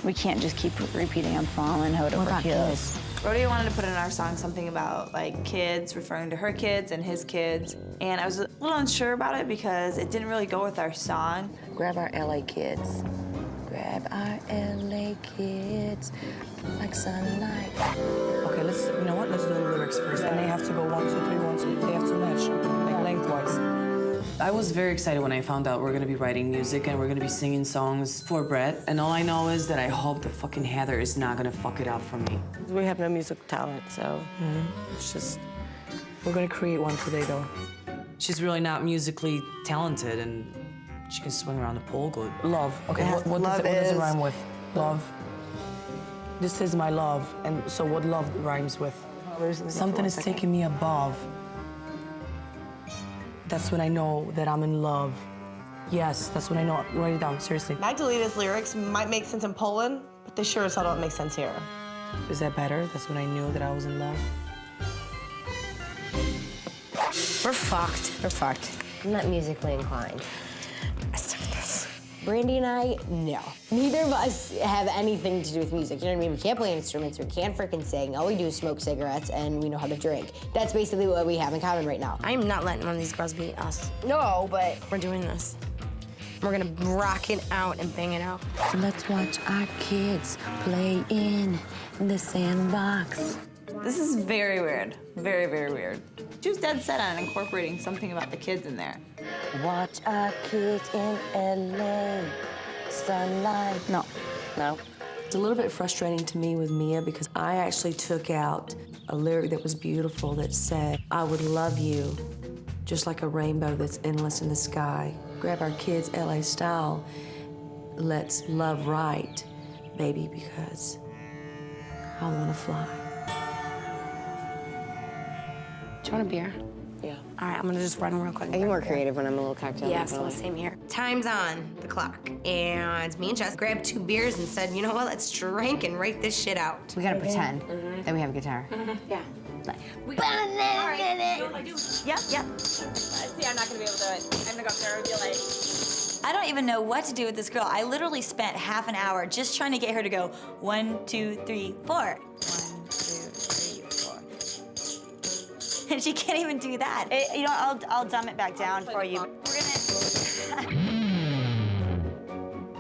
We can't just keep repeating "I'm falling, hold over kids." Rodeo wanted to put in our song something about like kids, referring to her kids and his kids. And I was a little unsure about it because it didn't really go with our song. Grab our LA kids. Grab our LA kids like sunlight. Okay, you know what? Let's do the lyrics first. And they have to go 1, 2, 3, 1, 2. They have to match, like lengthwise. I was very excited when I found out we're gonna be writing music and we're gonna be singing songs for Brett. And all I know is that I hope that fucking Heather is not gonna fuck it up for me. We have no music talent, so it's just. We're gonna create one today, though. She's really not musically talented, and she can swing around the pole good. Love. Okay, what does it rhyme with? Love. This is my love, and so what love rhymes with? Something is taking me above. That's when I know that I'm in love. Yes, that's when I know. Write it down, seriously. Magdalena's lyrics might make sense in Poland, but they sure as hell don't make sense here. Is that better? That's when I knew that I was in love. We're fucked. We're fucked. I'm not musically inclined. Brandy and I, no. Neither of us have anything to do with music. You know what I mean? We can't play instruments, we can't freaking sing. All we do is smoke cigarettes and we know how to drink. That's basically what we have in common right now. I'm not letting one of these girls beat us. No, but We're doing this. We're gonna rock it out and bang it out. Let's watch our kids play in the sandbox. This is very weird. Very, very weird. She was dead set on incorporating something about the kids in there. Watch our kids in LA. Sunlight. No. It's a little bit frustrating to me with Mia because I actually took out a lyric that was beautiful that said, I would love you just like a rainbow that's endless in the sky. Grab our kids LA style. Let's love right, baby, because I want to fly. do you want a beer? Yeah. All right, I'm gonna just run real quick. I get more creative when I'm a little cocktail. Yes, well, same here. Time's on the clock, and me and Jess grabbed 2 beers and said, you know what, let's drink and write this shit out. We gotta pretend that we have a guitar. Yeah. Yep. See, I'm not gonna be able to do it. I'm gonna go up there and be like, I don't even know what to do with this girl. I literally spent half an hour just trying to get her to go 1, 2, 3, 4. 1, 2, 3, 4. And she can't even do that. I'll dumb it back down for you. We're gonna.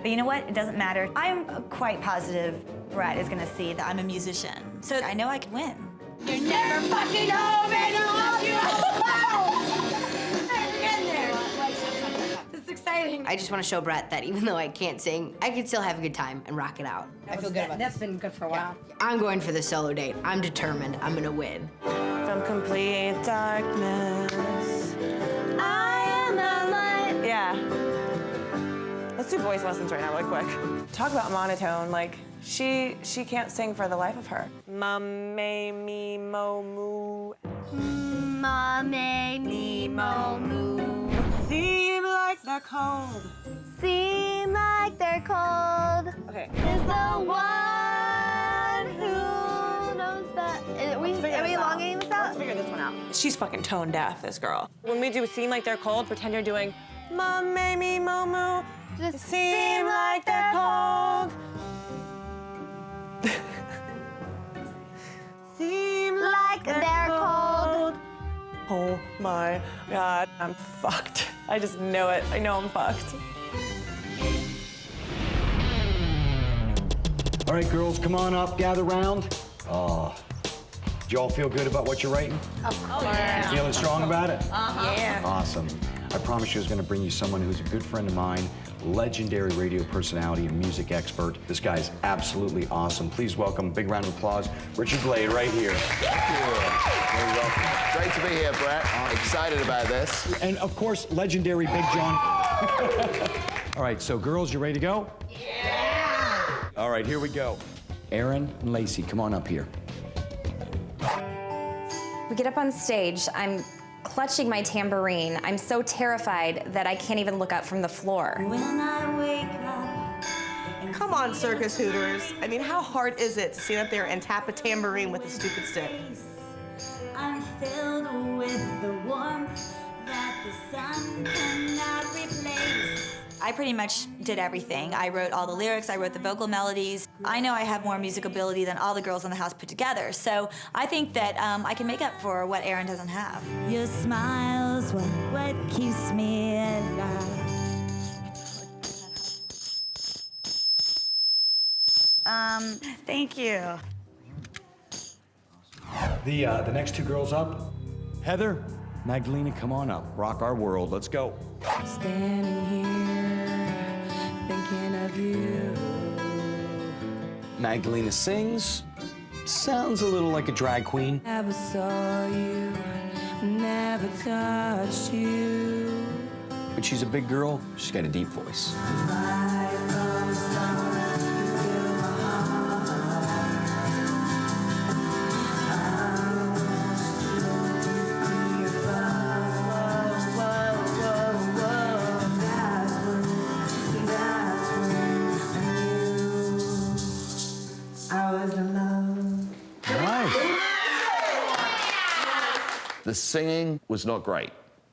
But you know what? It doesn't matter. I'm quite positive Brett is gonna see that I'm a musician, so I know I can win. You're never fucking home and I love you all. This is exciting. I just want to show Brett that even though I can't sing, I can still have a good time and rock it out. I feel good about That's been good for a while. I'm going for the solo date. I'm determined. I'm gonna win. From complete darkness, I am the light. Yeah. Let's do voice lessons right now, really quick. Talk about monotone. Like, she can't sing for the life of her. Mum, me, mo, moo. Mommy, me, mo, moo. Seem like they're cold. Seem like they're cold. Okay. Is the one who knows that. Are we elongating this out? Let's figure this one out. She's fucking tone deaf, this girl. When we do seem like they're cold, pretend you're doing Mum, me, mo, moo. Just seem like they're cold. Seem like they're cold. Oh my God, I'm fucked. I just know it. I know I'm fucked. All right, girls, come on up, gather round. Do y'all feel good about what you're writing? Of course. Feeling strong about it? Yeah. Awesome. I promise you I was gonna bring you someone who's a good friend of mine, legendary radio personality and music expert. This guy's absolutely awesome. Please welcome, big round of applause, Richard Blade right here. Thank you. Very welcome. Great to be here, Brett. Excited about this. And of course, legendary Big John. All right, so girls, you ready to go? Yeah! All right, here we go. Aaron and Lacey, come on up here. We get up on stage, I'm clutching my tambourine. I'm so terrified that I can't even look up from the floor. When I wake up. Come on, circus hooters. I mean, how hard is it to stand up there and tap a tambourine with a stupid stick? I'm filled with the warmth that the sun cannot replace. I pretty much did everything. I wrote all the lyrics, I wrote the vocal melodies. I know I have more music ability than all the girls in the house put together, so I think that I can make up for what Aaron doesn't have. Your smile's what keeps me alive. Thank you. The next two girls up, Heather, Magdalena, come on up. Rock our world, let's go. Standing here, thinking of you. Magdalena sings, sounds a little like a drag queen. Never saw you, never touched you. But she's a big girl, she's got a deep voice. The singing was not great,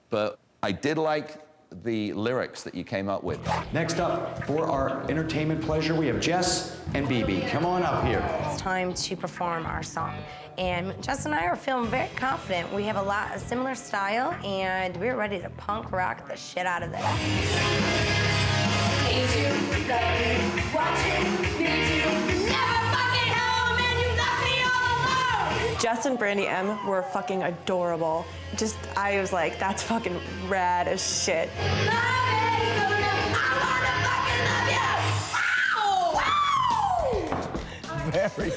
but I did like the lyrics that you came up with. Next up, for our entertainment pleasure, we have Jess and BB. Come on up here. It's time to perform our song. And Jess and I are feeling very confident. We have a similar style, and we're ready to punk rock the shit out of this. Jess and Brandy M were fucking adorable. I was like, that's fucking rad as shit. Very.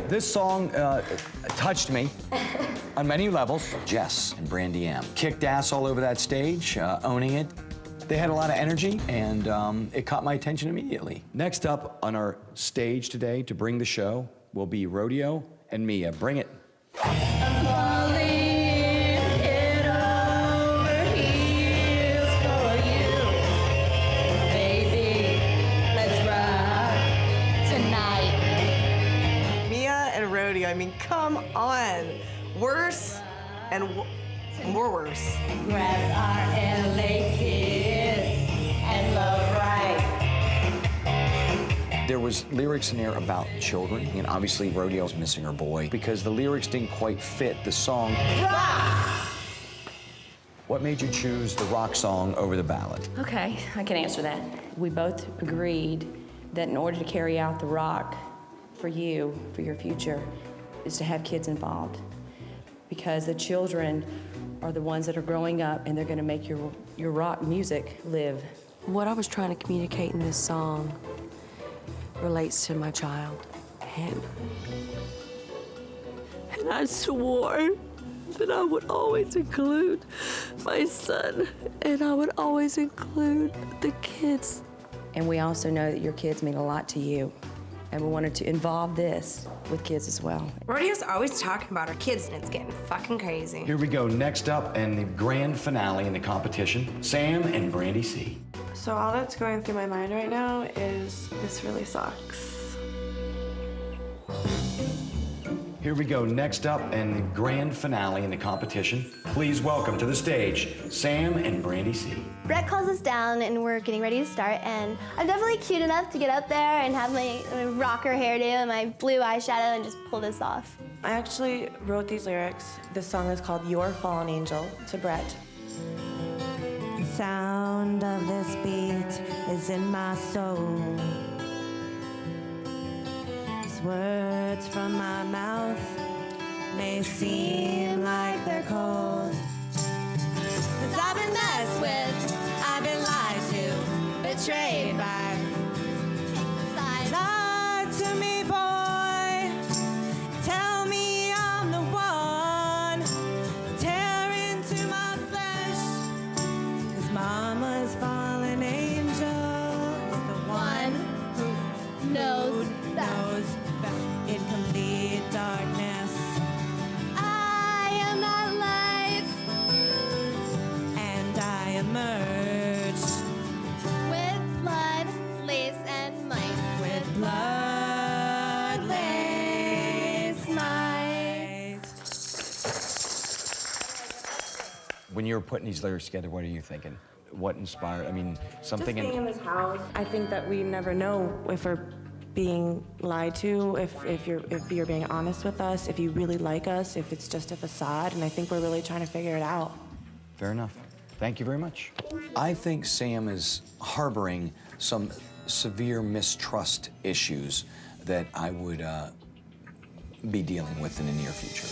This song touched me on many levels. Jess and Brandy M kicked ass all over that stage, owning it. They had a lot of energy, and it caught my attention immediately. Next up on our stage today to bring the show will be Rodeo and Mia. Bring it. I mean, come on. Worse and more worse. Grab our LA kids and love right. There was lyrics in there about children, and obviously Rodeo's missing her boy because the lyrics didn't quite fit the song. Rock! What made you choose the rock song over the ballad? Okay, I can answer that. We both agreed that in order to carry out the rock for you, for your future, is to have kids involved. Because the children are the ones that are growing up and they're gonna make your rock music live. What I was trying to communicate in this song relates to my child, Hannah. And I swore that I would always include my son, and I would always include the kids. And we also know that your kids mean a lot to you, and we wanted to involve this with kids as well. Rodeo's always talking about our kids, and it's getting fucking crazy. Here we go. Next up, and the grand finale in the competition, Sam and Brandy C. So all that's going through my mind right now is this really sucks. Here we go. Next up, and the grand finale in the competition. Please welcome to the stage, Sam and Brandy C. Brett calls us down and we're getting ready to start, and I'm definitely cute enough to get up there and have my rocker hairdo and my blue eyeshadow and just pull this off. I actually wrote these lyrics. This song is called Your Fallen Angel to Brett. The sound of this beat is in my soul. These words from my mouth may seem like they're cold. 'Cause I've been messed with, I've been lied to, betrayed by. Lie to me, boy. Tell me I'm the one. Tear into my flesh. 'Cause mama's fallen angel is the one who knows best. In complete darkness, I am that light, and I emerge with blood, lace, and might. With blood, lace, might. When you were putting these lyrics together, what are you thinking? What inspired? I mean, something Just being in this house, I think that we never know if we're being lied to, if you're being honest with us, if you really like us, if it's just a facade, and I think we're really trying to figure it out. Fair enough. Thank you very much. I think Sam is harboring some severe mistrust issues that I would be dealing with in the near future.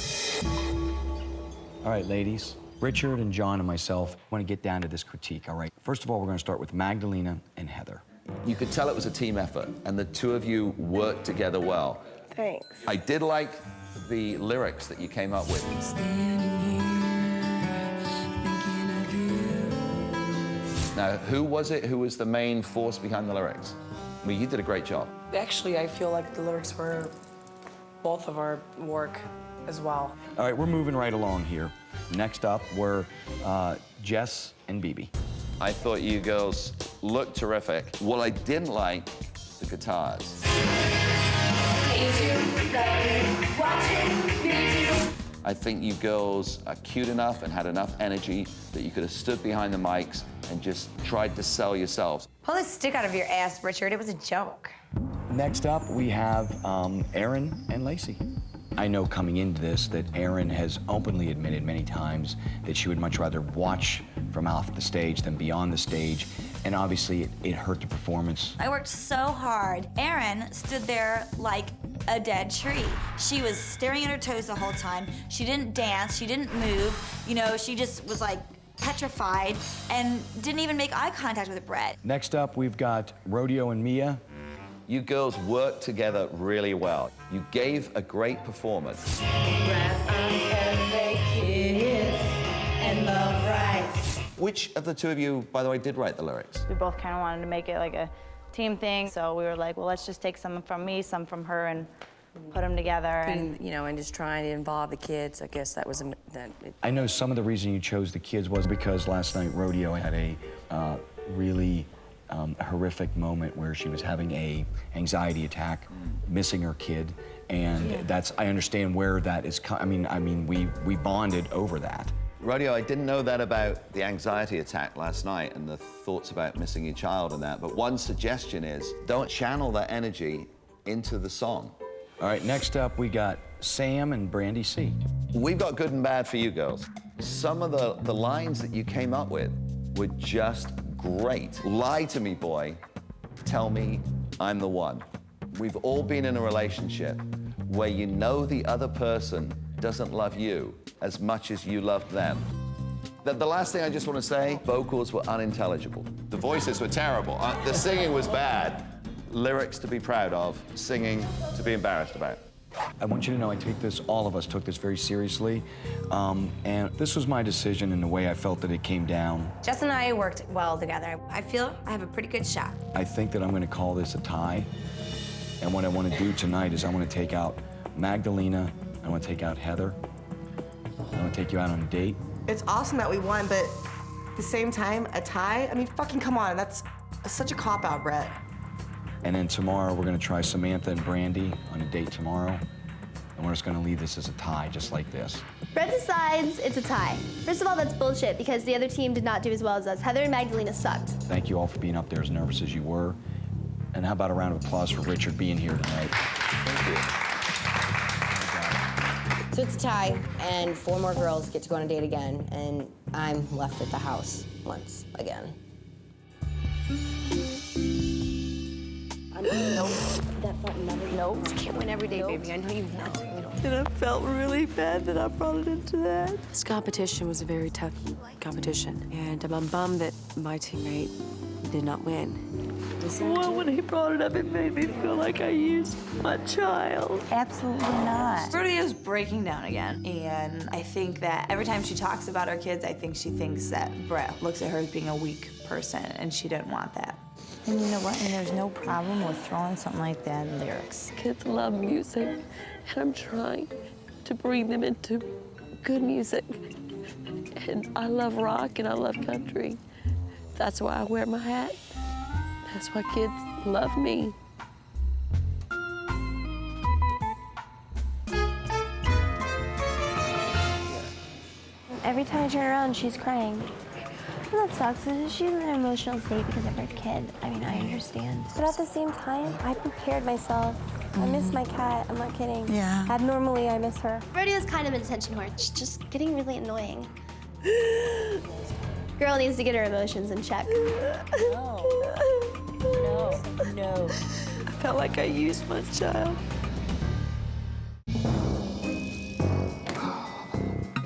All right, ladies. Richard and John and myself want to get down to this critique, all right? First of all, we're going to start with Magdalena and Heather. You could tell it was a team effort, and the two of you worked together well. Thanks. I did like the lyrics that you came up with. Now, who was it who was the main force behind the lyrics? I mean, you did a great job. Actually, I feel like the lyrics were both of our work as well. All right, we're moving right along here. Next up were Jess and Bibi. I thought you girls looked terrific. What I didn't like, the guitars. I think you girls are cute enough and had enough energy that you could have stood behind the mics and just tried to sell yourselves. Pull this stick out of your ass, Richard. It was a joke. Next up, we have Aaron and Lacey. I know coming into this that Erin has openly admitted many times that she would much rather watch from off the stage than be on the stage, and obviously it hurt the performance. I worked so hard. Erin stood there like a dead tree. She was staring at her toes the whole time. She didn't dance, she didn't move. You know, she just was like petrified and didn't even make eye contact with Brett. Next up, we've got Rodeo and Mia. You girls worked together really well. You gave a great performance. Which of the two of you, by the way, did write the lyrics? We both kind of wanted to make it like a team thing, so we were like, well, let's just take some from me, some from her, and put them together. And, you know, and just trying to involve the kids, I guess that was I know some of the reason you chose the kids was because last night Rodeo had a really horrific moment where she was having a anxiety attack, missing her kid, and that's, I understand where that is. I mean, we bonded over that. Rodeo, I didn't know that about the anxiety attack last night and the thoughts about missing your child and that, but one suggestion is don't channel that energy into the song. All right, next up we got Sam and Brandy C. We've got good and bad for you girls. Some of the lines that you came up with were just great. Lie to me, boy. Tell me I'm the one. We've all been in a relationship where you know the other person doesn't love you as much as you loved them. The last thing I just want to say, vocals were unintelligible. The voices were terrible. The singing was bad. Lyrics to be proud of, singing to be embarrassed about. I want you to know I take this, all of us took this very seriously, and this was my decision in the way I felt that it came down. Jess and I worked well together. I feel I have a pretty good shot. I think that I'm gonna call this a tie, and what I wanna do tonight is I wanna take out Magdalena, I wanna take out Heather, I wanna take you out on a date. It's awesome that we won, but at the same time, a tie? I mean, fucking come on, that's such a cop-out, Brett. And then tomorrow, we're gonna try Samantha and Brandy on a date tomorrow. And we're just gonna leave this as a tie, just like this. Brett decides it's a tie. First of all, that's bullshit because the other team did not do as well as us. Heather and Magdalena sucked. Thank you all for being up there as nervous as you were. And how about a round of applause for Richard being here tonight? Thank you. So it's a tie, and 4 more girls get to go on a date again, and I'm left at the house once again. Nope. That thought never. Nope. You can't win every day, baby. I know you want to. And I felt really bad that I brought it into that. This competition was a very tough competition, and I'm bummed that my teammate did not win. Well, when he brought it up, it made me feel like I used my child. Absolutely not. Brody is breaking down again, and I think that every time she talks about her kids, I think she thinks that Brett looks at her as being a weak person, and she didn't want that. And you know what? And there's no problem with throwing something like that in lyrics. Kids love music, and I'm trying to bring them into good music. And I love rock and I love country. That's why I wear my hat. That's why kids love me. Every time I turn around, she's crying. Well, that sucks. She's in an emotional state because of her kid. I mean, I understand. But at the same time, I prepared myself. I miss my cat. I'm not kidding. Yeah. Abnormally, I miss her. Rhodio's kind of an attention whore. She's just getting really annoying. Girl needs to get her emotions in check. No. I felt like I used my child.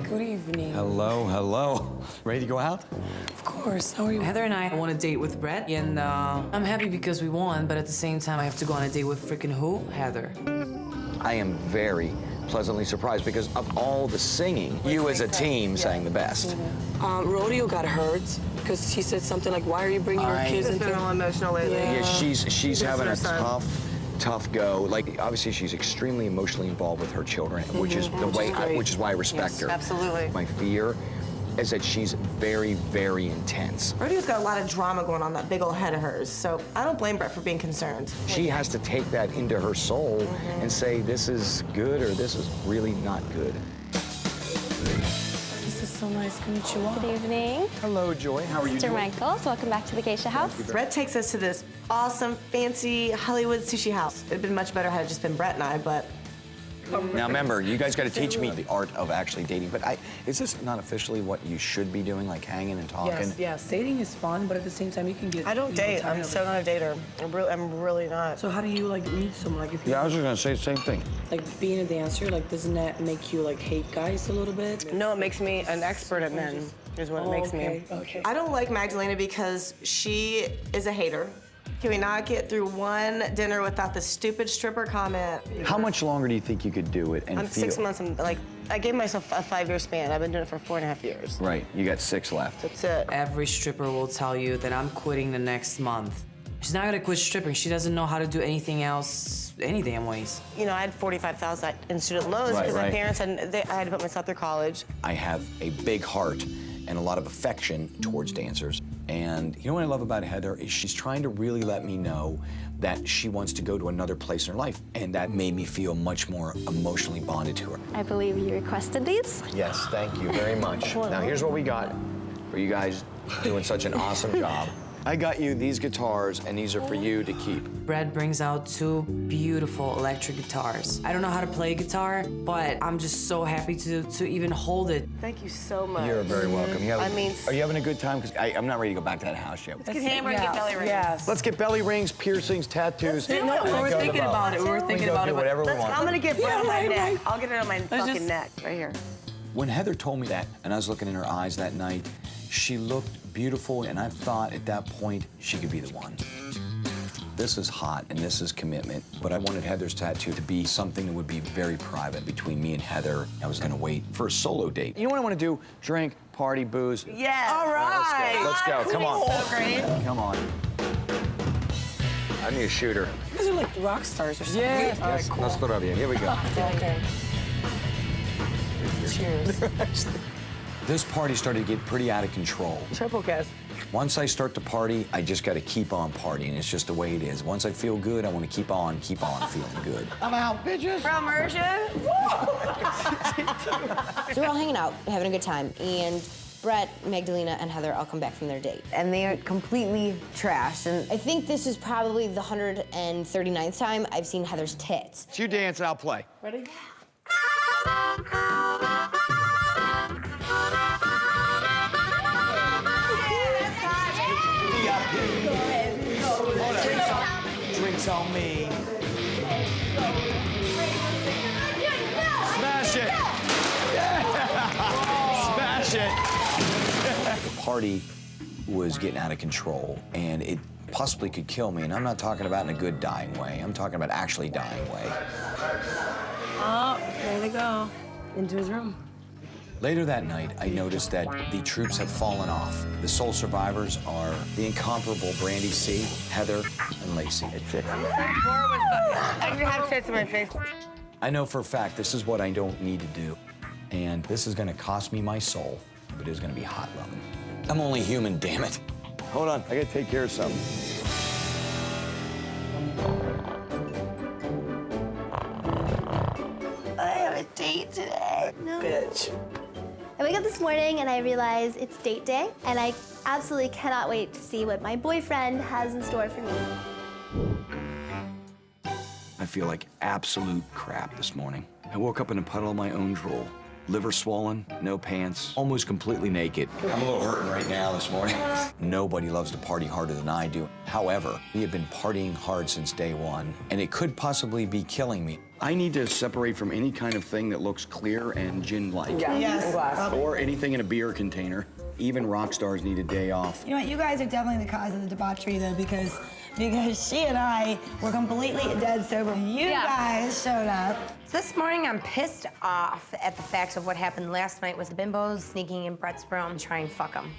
Good evening. Hello, hello. Ready to go out? Of course. How are you? Heather and I want a date with Brett, and I'm happy because we won, but at the same time, I have to go on a date with freaking who? Heather. I am very pleasantly surprised because of all the singing, you as a team sang the best. Rodeo got hurt because she said something like, "Why are you bringing your kids into?" She's been all emotional lately. Yeah, she's having a tough go. Like, obviously, she's extremely emotionally involved with her children, which is the way, which is why I respect her. Absolutely. My fear is that she's very, very intense. Rodeo's got a lot of drama going on that big old head of hers, so I don't blame Brett for being concerned. She has to take that into her soul and say, this is good or this is really not good. This is so nice. Konnichiwa. Good evening. Hello, Joy. How are you Mr. doing? Michaels, welcome back to the Geisha House. Brett takes us to this awesome, fancy Hollywood sushi house. It'd been much better had it just been Brett and I, but... Now remember, you guys got to teach me the art of actually dating, but is this not officially what you should be doing, like hanging and talking? Yes. Dating is fun, but at the same time, you can get. I don't date. I'm so not a dater. I'm really not. So how do you like meet someone? Like if you Yeah, I was just gonna say the same thing. like being a dancer, like doesn't that make you like hate guys a little bit? No, it makes me an expert at men, is what it makes me. Okay. I don't like Magdalena because she is a hater. Can we not get through one dinner without the stupid stripper comment? How much longer do you think you could do it and I'm feel? 6 months, I gave myself a 5-year span. I've been doing it for 4.5 years. Right, you got 6 left. That's it. Every stripper will tell you that I'm quitting the next month. She's not gonna quit stripping. She doesn't know how to do anything else, any damn ways. You know, I had $45,000 in student loans because my parents I had to put myself through college. I have a big heart and a lot of affection towards dancers. And you know what I love about Heather is she's trying to really let me know that she wants to go to another place in her life. And that made me feel much more emotionally bonded to her. I believe you requested these. Yes, thank you very much. Now here's what we got for you guys doing such an awesome job. I got you these guitars, and these are for you to keep. Brad brings out 2 beautiful electric guitars. I don't know how to play guitar, but I'm just so happy to even hold it. Thank you so much. You're very welcome. Mm-hmm. Are you having a good time? Because I'm not ready to go back to that house yet. Let's get hammered and get belly rings. Yes. Let's get belly rings, piercings, tattoos. We were thinking about it. We can do whatever we want. I'm gonna get Brett on my neck. right. I'll get it on my fucking neck, right here. When Heather told me that, and I was looking in her eyes that night, she looked beautiful, and I thought at that point she could be the one. This is hot, and this is commitment, but I wanted Heather's tattoo to be something that would be very private between me and Heather. I was gonna wait for a solo date. You know what I want to do? Drink, party, booze. Yes. All right. Let's go. Come on. So great. Come on. I need a shooter. You guys are like rock stars or something. Yeah. All right, cool. Here we go. Okay. Cheers. This party started to get pretty out of control. Triple cast. Once I start to party, I just got to keep on partying. It's just the way it is. Once I feel good, I want to keep on feeling good. I'm out, bitches. From immersion. So we're all hanging out, having a good time, and Brett, Magdalena, and Heather all come back from their date. And they are completely trashed, and I think this is probably the 139th time I've seen Heather's tits. It's you dance, I'll play. Ready? Drinks on me. Smash it. Yeah. Smash it. The party was getting out of control, and it possibly could kill me. And I'm not talking about in a good dying way. I'm talking about actually dying way. Oh, there they go. Into his room. Later that night, I noticed that the troops have fallen off. The sole survivors are the incomparable Brandy C, Heather, and Lacey. I can have tits in my face. I know for a fact this is what I don't need to do. And this is gonna cost me my soul, but it's gonna be hot loving. I'm only human, damn it. Hold on, I gotta take care of something. I have a date today. No. Bitch. I wake up this morning and I realize it's date day, and I absolutely cannot wait to see what my boyfriend has in store for me. I feel like absolute crap this morning. I woke up in a puddle of my own drool. Liver swollen, no pants, almost completely naked. I'm a little hurting right now this morning. Nobody loves to party harder than I do. However, we have been partying hard since day one, and it could possibly be killing me. I need to separate from any kind of thing that looks clear and gin-like. Yeah. Yes. Or anything in a beer container. Even rock stars need a day off. You know what? You guys are definitely the cause of the debauchery, though, because she and I were completely dead sober. You guys showed up. So this morning, I'm pissed off at the fact of what happened last night with the bimbos sneaking in Brett's room to try and fuck him.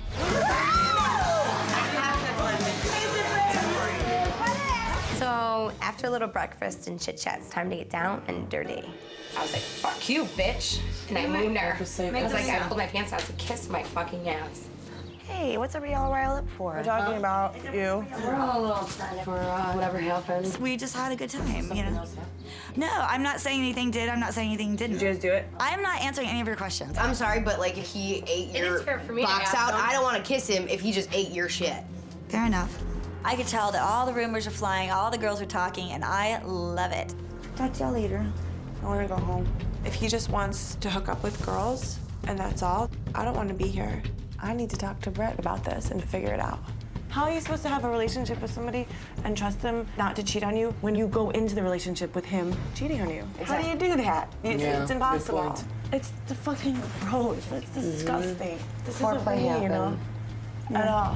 So after a little breakfast and chit-chat, it's time to get down and dirty. I was like, fuck you, bitch. And I moved her. I was like, I pulled my pants out to kiss my fucking ass. Hey, what's everybody all riled up for? We're talking about you. We're all a little upset for whatever happened. We just had a good time, you know? No, I'm not saying anything did. I'm not saying anything didn't. Did you just do it? I am not answering any of your questions. I'm sorry, but like if he ate your box out, I don't want to kiss him if he just ate your shit. Fair enough. I could tell that all the rumors are flying, all the girls are talking, and I love it. Talk to y'all later. I want to go home. If he just wants to hook up with girls and that's all, I don't want to be here. I need to talk to Brett about this and figure it out. How are you supposed to have a relationship with somebody and trust them not to cheat on you when you go into the relationship with him cheating on you? How do you do that? It's impossible. It's the fucking gross. It's disgusting. This isn't me, you know? At all.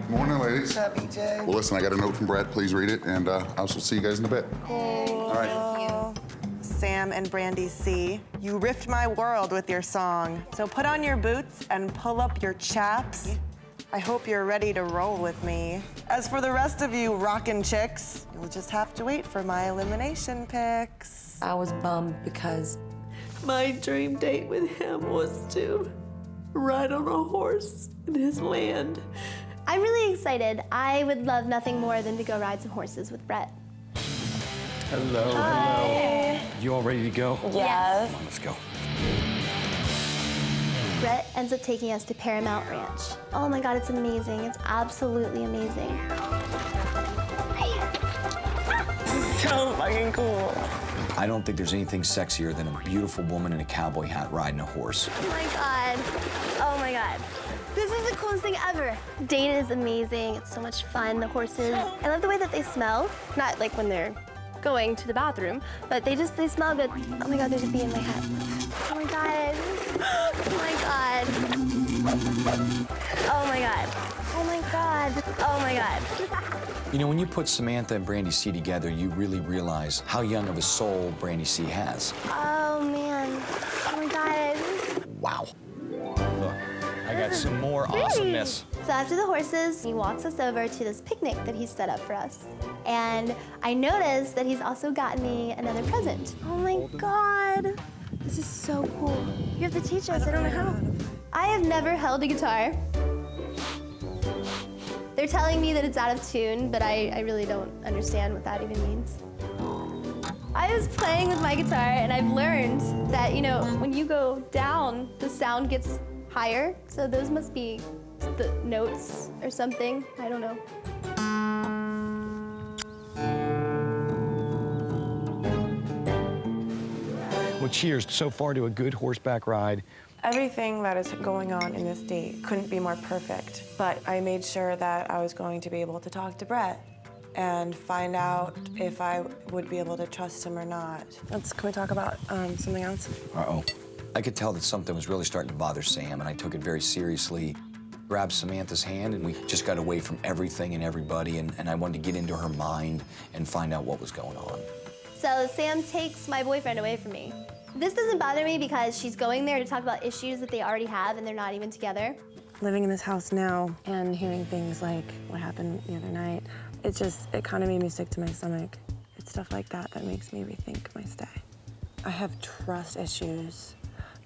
Morning, ladies. What's up, BJ? Well, listen, I got a note from Brad. Please read it, and I'll see you guys in a bit. All right. Sam and Brandy C, you ripped my world with your song. So put on your boots and pull up your chaps. I hope you're ready to roll with me. As for the rest of you rockin' chicks, you'll just have to wait for my elimination pics. I was bummed because my dream date with him was to ride on a horse in his land. I'm really excited. I would love nothing more than to go ride some horses with Brett. Hello, Hi. You all ready to go? Yes. Come on, let's go. Brett ends up taking us to Paramount Ranch. Oh my God, it's amazing. It's absolutely amazing. This is so fucking cool. I don't think there's anything sexier than a beautiful woman in a cowboy hat riding a horse. Oh my God. Oh my God. This is the coolest thing ever. Date is amazing. It's so much fun. The horses, I love the way that they smell. Not like when they're going to the bathroom, but they smell good. Oh my God, there's a bee in my hat. Oh my God. Oh my God. Oh my God. Oh my God. Oh my God. You know, when you put Samantha and Brandy C together, you really realize how young of a soul Brandy C has. Oh man. Oh my God. Wow. Look, I got some more awesomeness. So after the horses, he walks us over to this picnic that he's set up for us. And I noticed that he's also gotten me another present. Oh my God. This is so cool. You have to teach us, I don't know how. I have never held a guitar. They're telling me that it's out of tune, but I really don't understand what that even means. I was playing with my guitar and I've learned that, you know, when you go down, the sound gets higher. So those must be the notes or something. I don't know. Well, cheers so far to a good horseback ride. Everything that is going on in this date couldn't be more perfect, but I made sure that I was going to be able to talk to Brett and find out if I would be able to trust him or not. Can we talk about something else? Uh-oh. I could tell that something was really starting to bother Sam, and I took it very seriously. Grabbed Samantha's hand, and we just got away from everything and everybody, and I wanted to get into her mind and find out what was going on. So Sam takes my boyfriend away from me. This doesn't bother me because she's going there to talk about issues that they already have and they're not even together. Living in this house now and hearing things like what happened the other night, it kind of made me sick to my stomach. It's stuff like that that makes me rethink my stay. I have trust issues.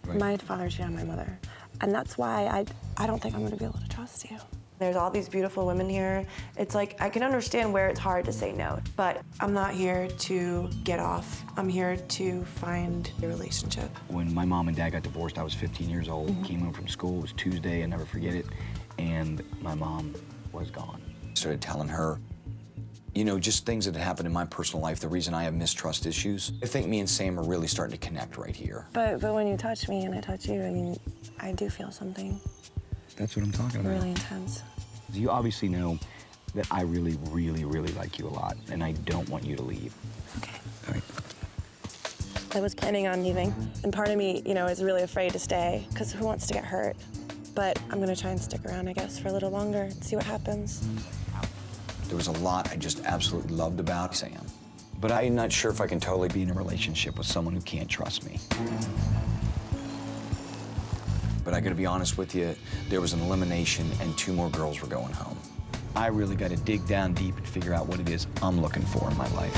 Right. My father cheated on my mother, and that's why I don't think I'm gonna be able to trust you. There's all these beautiful women here. It's like, I can understand where it's hard to say no, but I'm not here to get off. I'm here to find a relationship. When my mom and dad got divorced, I was 15 years old. Came home from school, it was Tuesday, I never forget it, and my mom was gone. Started telling her, you know, just things that had happened in my personal life, the reason I have mistrust issues. I think me and Sam are really starting to connect right here. But when you touch me and I touch you, I mean, I do feel something That's what I'm talking about. really intense. You obviously know that I really, really, really like you a lot, and I don't want you to leave. Okay. All right. I was planning on leaving, and part of me, you know, is really afraid to stay, because who wants to get hurt? But I'm gonna try and stick around, I guess, for a little longer and see what happens. There was a lot I just absolutely loved about Sam. But I'm not sure if I can totally be in a relationship with someone who can't trust me. But I gotta be honest with you, there was an elimination and 2 more girls were going home. I really got to dig down deep and figure out what it is I'm looking for in my life.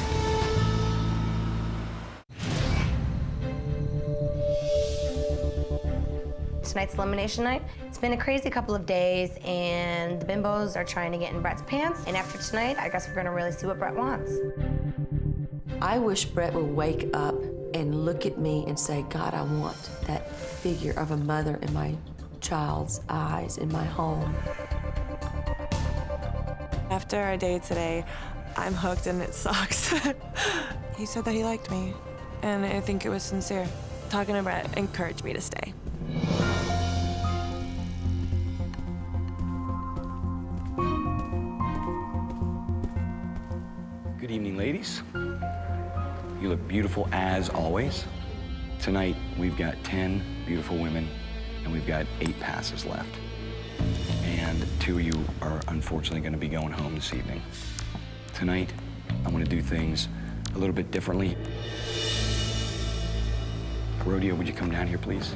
Tonight's elimination night. It's been a crazy couple of days, and the bimbos are trying to get in Brett's pants. And after tonight, I guess we're gonna really see what Brett wants. I wish Brett would wake up and look at me and say, God, I want that figure of a mother in my child's eyes in my home. After our date today, I'm hooked and it sucks. He said that he liked me, and I think it was sincere. Talking to Brett encouraged me to stay. Good evening, ladies. You look beautiful as always. Tonight, we've got 10 beautiful women, and we've got 8 passes left. And 2 of you are unfortunately gonna be going home this evening. Tonight, I wanna do things a little bit differently. Rodeo, would you come down here, please?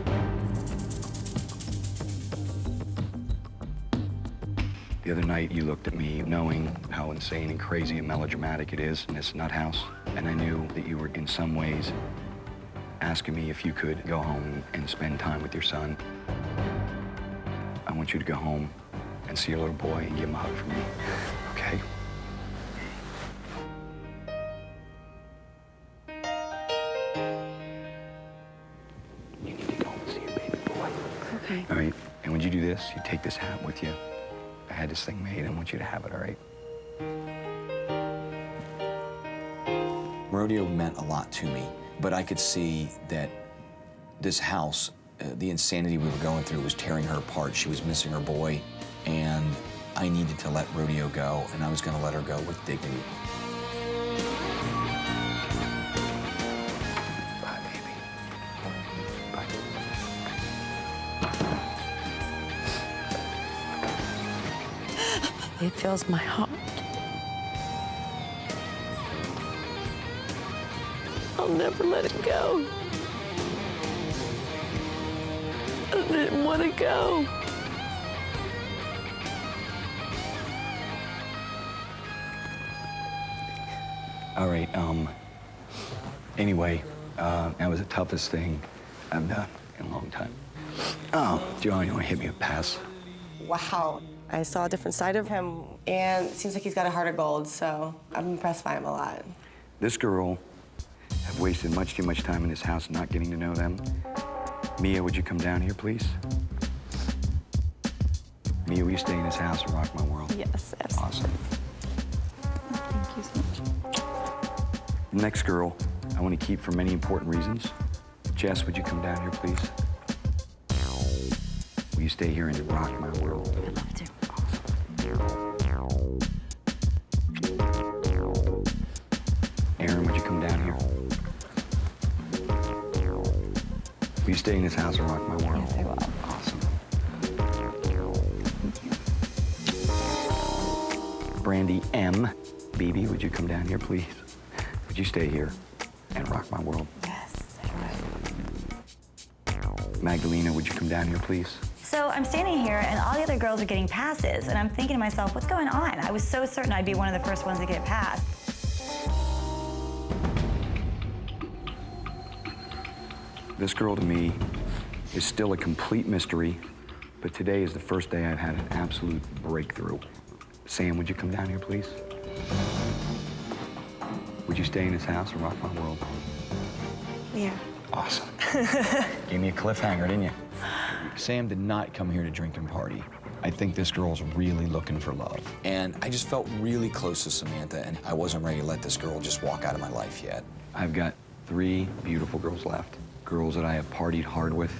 The other night, you looked at me knowing how insane and crazy and melodramatic it is in this nut house. And I knew that you were, in some ways, asking me if you could go home and spend time with your son. I want you to go home and see your little boy and give him a hug from me, okay? You need to go and see your baby boy. Okay. All right, and when you do this, you take this hat with you. I had this thing made. I want you to have it, all right? Rodeo meant a lot to me, but I could see that this house, the insanity we were going through was tearing her apart. She was missing her boy, and I needed to let Rodeo go, and I was gonna let her go with dignity. cry. It fills my heart. I'll never let it go. I didn't want to go. All right, anyway, that was the toughest thing I've done in a long time. Oh, John, you want to hit me a pass? Wow. I saw a different side of him, and it seems like he's got a heart of gold, so I'm impressed by him a lot. This girl have wasted much too much time in this house not getting to know them. Mia, would you come down here, please? Mia, will you stay in this house and rock my world? Yes, yes. Awesome. Thank you so much. Next girl, I want to keep for many important reasons. Jess, would you come down here, please? Will you stay here and rock my world? I'd love to. Aaron, would you come down here? Will you stay in this house and rock my world? Yes, I will. Awesome. Brandy M. BB, would you come down here, please? Would you stay here and rock my world? Yes, I will. Magdalena, would you come down here, please? So I'm standing here, and all the other girls are getting passes, and I'm thinking to myself, what's going on? I was so certain I'd be one of the first ones to get passed. This girl to me is still a complete mystery, but today is the first day I've had an absolute breakthrough. Sam, would you come down here, please? Would you stay in this house and rock my world? Yeah. Awesome. Gave me a cliffhanger, didn't you? Sam did not come here to drink and party. I think this girl's really looking for love. And I just felt really close to Samantha, and I wasn't ready to let this girl just walk out of my life yet. I've got 3 beautiful girls left. Girls that I have partied hard with.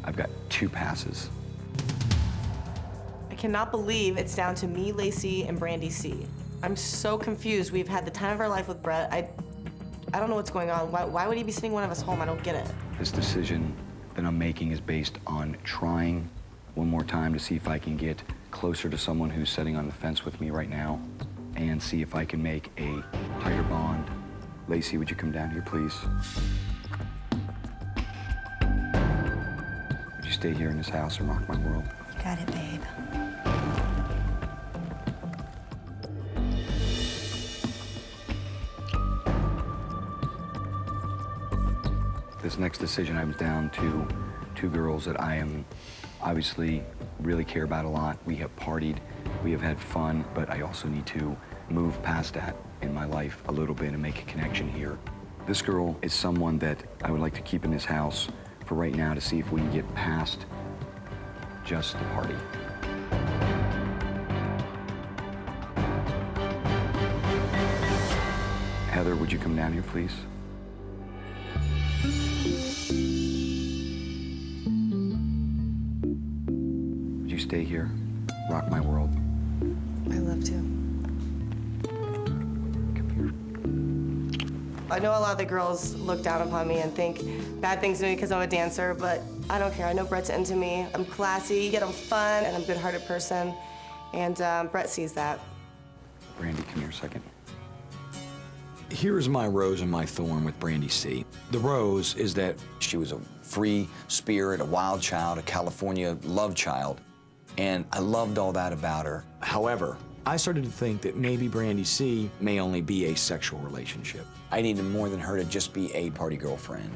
I've got 2 passes. I cannot believe it's down to me, Lacey, and Brandy C. I'm so confused. We've had the time of our life with Brett. I don't know what's going on. Why would he be sending one of us home? I don't get it. This decision that I'm making is based on trying one more time to see if I can get closer to someone who's sitting on the fence with me right now and see if I can make a tighter bond. Lacey, would you come down here, please? Would you stay here in this house and rock my world? You got it, babe. This next decision, I'm down to 2 girls that I am obviously really care about a lot. We have partied, we have had fun, but I also need to move past that in my life a little bit and make a connection here. This girl is someone that I would like to keep in this house for right now to see if we can get past just the party. Heather, would you come down here, please? Would you stay here? Rock my world. I love to. I know a lot of the girls look down upon me and think bad things of me because I'm a dancer, but I don't care. I know Brett's into me. I'm classy, yet I'm fun, and I'm a good-hearted person. And Brett sees that. Brandy, come here a second. Here's my rose and my thorn with Brandy C. The rose is that she was a free spirit, a wild child, a California love child, and I loved all that about her. However, I started to think that maybe Brandy C may only be a sexual relationship. I needed more than her to just be a party girlfriend.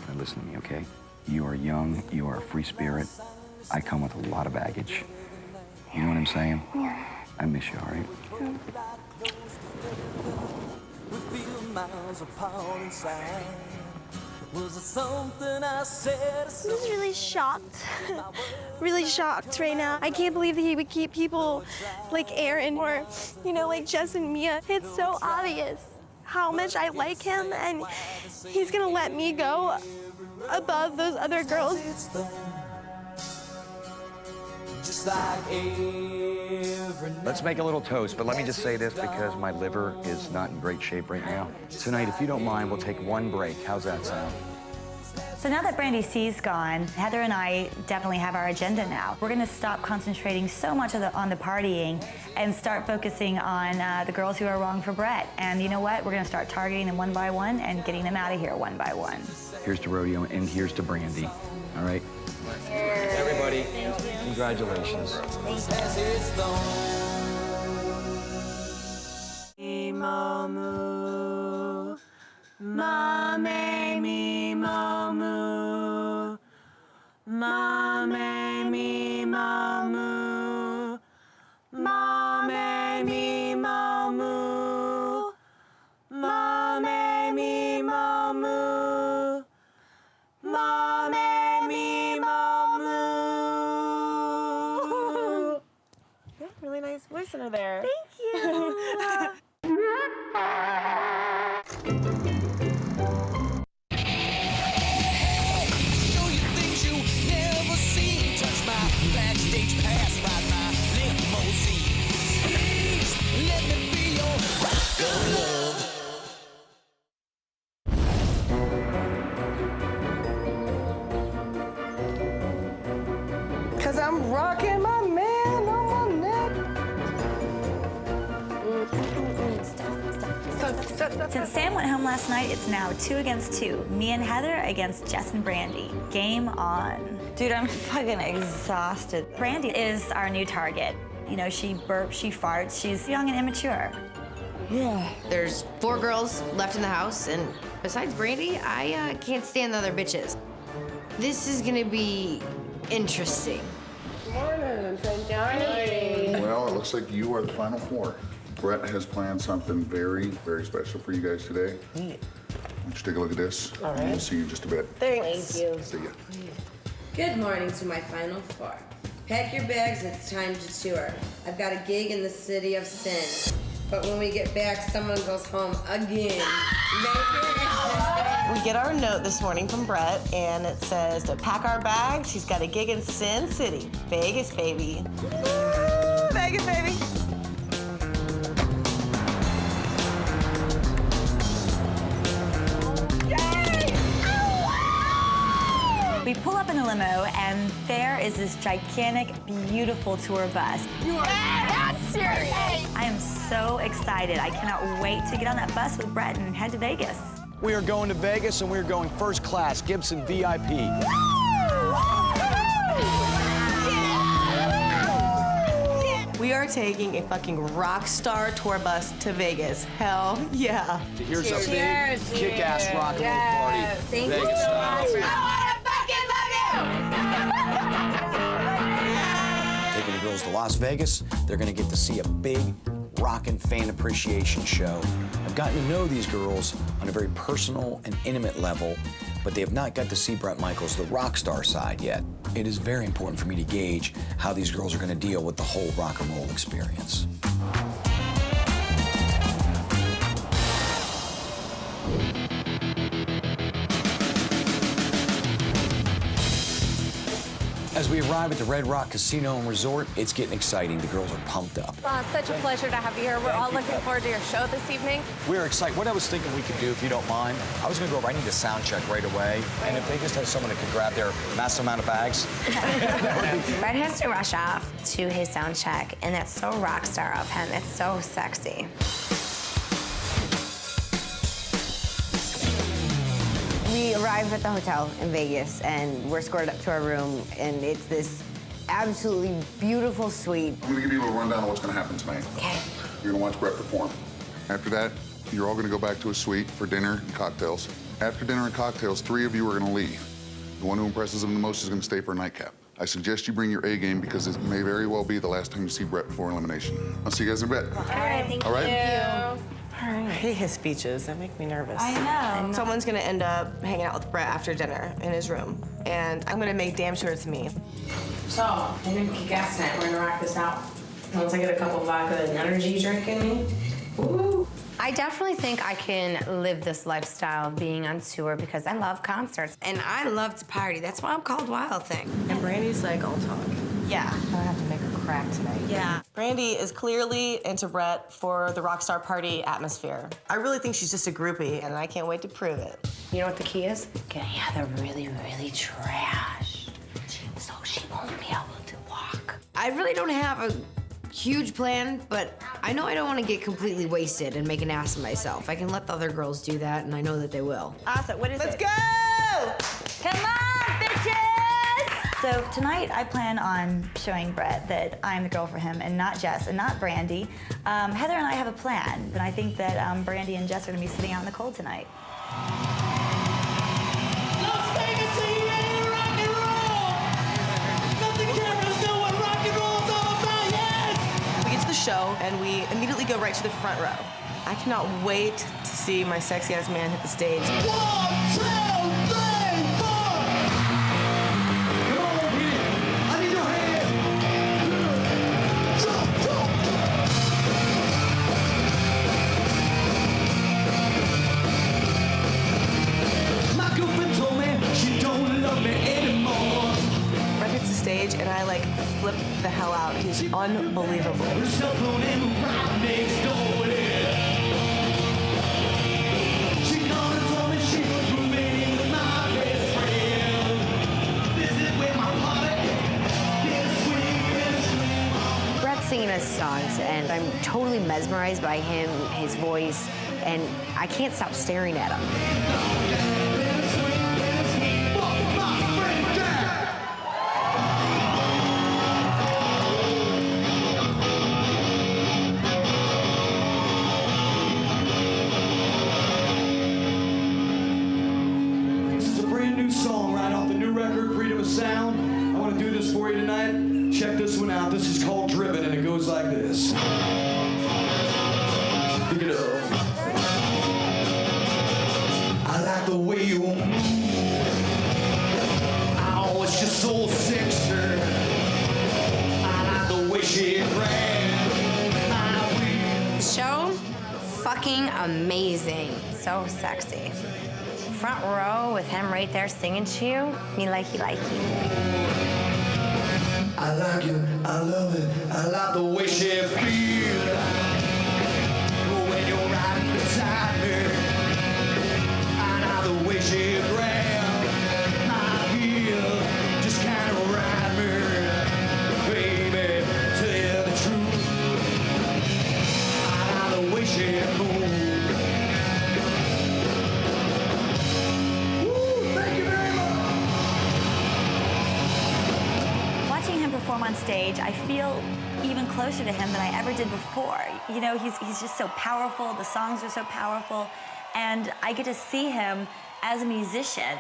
Now listen to me, okay? You are young, you are a free spirit. I come with a lot of baggage. You know what I'm saying? Yeah. I miss you, all right? I'm just really shocked. Really shocked right now. I can't believe that he would keep people like Aaron or, you know, like Jess and Mia. It's so obvious how much I like him, and he's gonna let me go above those other girls. Let's make a little toast, but let me just say this because my liver is not in great shape right now. Tonight, if you don't mind, we'll take one break. How's that sound? So now that Brandy C's gone, Heather and I definitely have our agenda now. We're gonna stop concentrating so much on the partying and start focusing on the girls who are wrong for Brett. And you know what? We're gonna start targeting them one by one and getting them out of here one by one. Here's to Rodeo and here's to Brandy. All right? Everybody, congratulations. Momu, mame mi momu, mame mi momu, mame mi momu, mame mi momu, mame mi momu. You have a really nice voice under there. Thank you. Cause I'm rocking my man on my neck. Since Sam went home last night, it's now 2 against 2. Me and Heather against Jess and Brandy. Game on. Dude, I'm fucking exhausted. Brandy is our new target. You know, she burps, she farts, she's young and immature. Yeah. There's 4 girls left in the house, and besides Brandy, I can't stand the other bitches. This is gonna be interesting. Good morning, Sunshine. Well, it looks like you are the final 4. Brett has planned something very, very special for you guys today. Why don't you take a look at this? All right. We'll see you in just a bit. Thanks. Thank you. See ya. Good morning to my final 4. Pack your bags, it's time to tour. I've got a gig in the city of sin. But when we get back, someone goes home again. We get our note this morning from Brett, and it says to pack our bags. He's got a gig in Sin City, Vegas, baby. Woo, Vegas, baby. We pull up in a limo, and there is this gigantic, beautiful tour bus. You are not serious. I am so excited. I cannot wait to get on that bus with Brett and head to Vegas. We are going to Vegas and we're going first class, Gibson VIP. We are taking a fucking rock star tour bus to Vegas. Hell yeah. Here's a big, Cheers. kick-ass rock and roll party. Thank you Vegas so style. much. Taking the girls to Las Vegas, they're gonna get to see a big rockin' fan appreciation show. I've gotten to know these girls on a very personal and intimate level, but they have not got to see Bret Michaels, the rock star side yet. It is very important for me to gauge how these girls are gonna deal with the whole rock and roll experience. As we arrive at the Red Rock Casino and Resort, it's getting exciting. The girls are pumped up. Such a pleasure to have you here. We're all looking forward to your show this evening. We're excited. What I was thinking we could do, if you don't mind, I was gonna go right into sound check right away. And if they just had someone that could grab their massive amount of bags. Brett has to rush off to his sound check, and that's so rock star of him. It's so sexy. We arrive at the hotel in Vegas, and we're escorted up to our room, and it's this absolutely beautiful suite. I'm gonna give you a little rundown of what's gonna happen tonight. Okay. You're gonna watch Brett perform. After that, you're all gonna go back to a suite for dinner and cocktails. After dinner and cocktails, 3 of you are gonna leave. The one who impresses them the most is gonna stay for a nightcap. I suggest you bring your A game because it may very well be the last time you see Brett before elimination. I'll see you guys in a bit. All right, thank All right? you. I hate his speeches. They make me nervous. I know. Someone's gonna end up hanging out with Brett after dinner in his room, and I'm gonna make damn sure it's me. So, I'm gonna kick ass tonight. We're gonna rock this out. Once I get a couple vodka and energy drink in me, woo! I definitely think I can live this lifestyle of being on tour because I love concerts. And I love to party. That's why I'm called Wild Thing. And Brandy's like, I'll talk. Yeah. I'm gonna have to make her crack tonight. Yeah. Brandy is clearly into Brett for the Rockstar Party atmosphere. I really think she's just a groupie, and I can't wait to prove it. You know what the key is? Get Heather really, really trashed, so she won't be able to walk. I really don't have a huge plan, but I know I don't want to get completely wasted and make an ass of myself. I can let the other girls do that, and I know that they will. Awesome. What is it? Let's go! Come on, bitches! So tonight I plan on showing Brett that I'm the girl for him and not Jess and not Brandy. Heather and I have a plan, and I think that Brandy and Jess are gonna be sitting out in the cold tonight. We get to the show and we immediately go right to the front row. I cannot wait to see my sexy ass man hit the stage. 1, 2, 3, 4. Come on, hit it. I need your hands. Jump, jump. My girlfriend told me she don't love me anymore. Brett hits the stage and I like flip the hell out. He's unbelievable. Her cell phone in right next door there. She called and told me she was roommating with my best friend. This is where my party is. Brett's singing his songs, and I'm totally mesmerized by him, his voice, and I can't stop staring at him. This is a brand new song right off the new record, Freedom of Sound. I want to do this for you tonight. Check this one out. This is called Driven, and it goes like this. Pick it up. I like the way you move. Oh, it's just so sexy. I like the way she grabs my waist. Show? Fucking amazing. So sexy. Front row with him right there singing to you. Me like you. I like it, I love it, I like the way she feels. When you're riding beside me, I like the way she grabs my heel. Just kind of ride me, baby, tell the truth. I like the way she moves. Woo, thank you very much. Watching him perform on stage, I feel even closer to him than I ever did before. You know, he's just so powerful, the songs are so powerful, and I get to see him as a musician.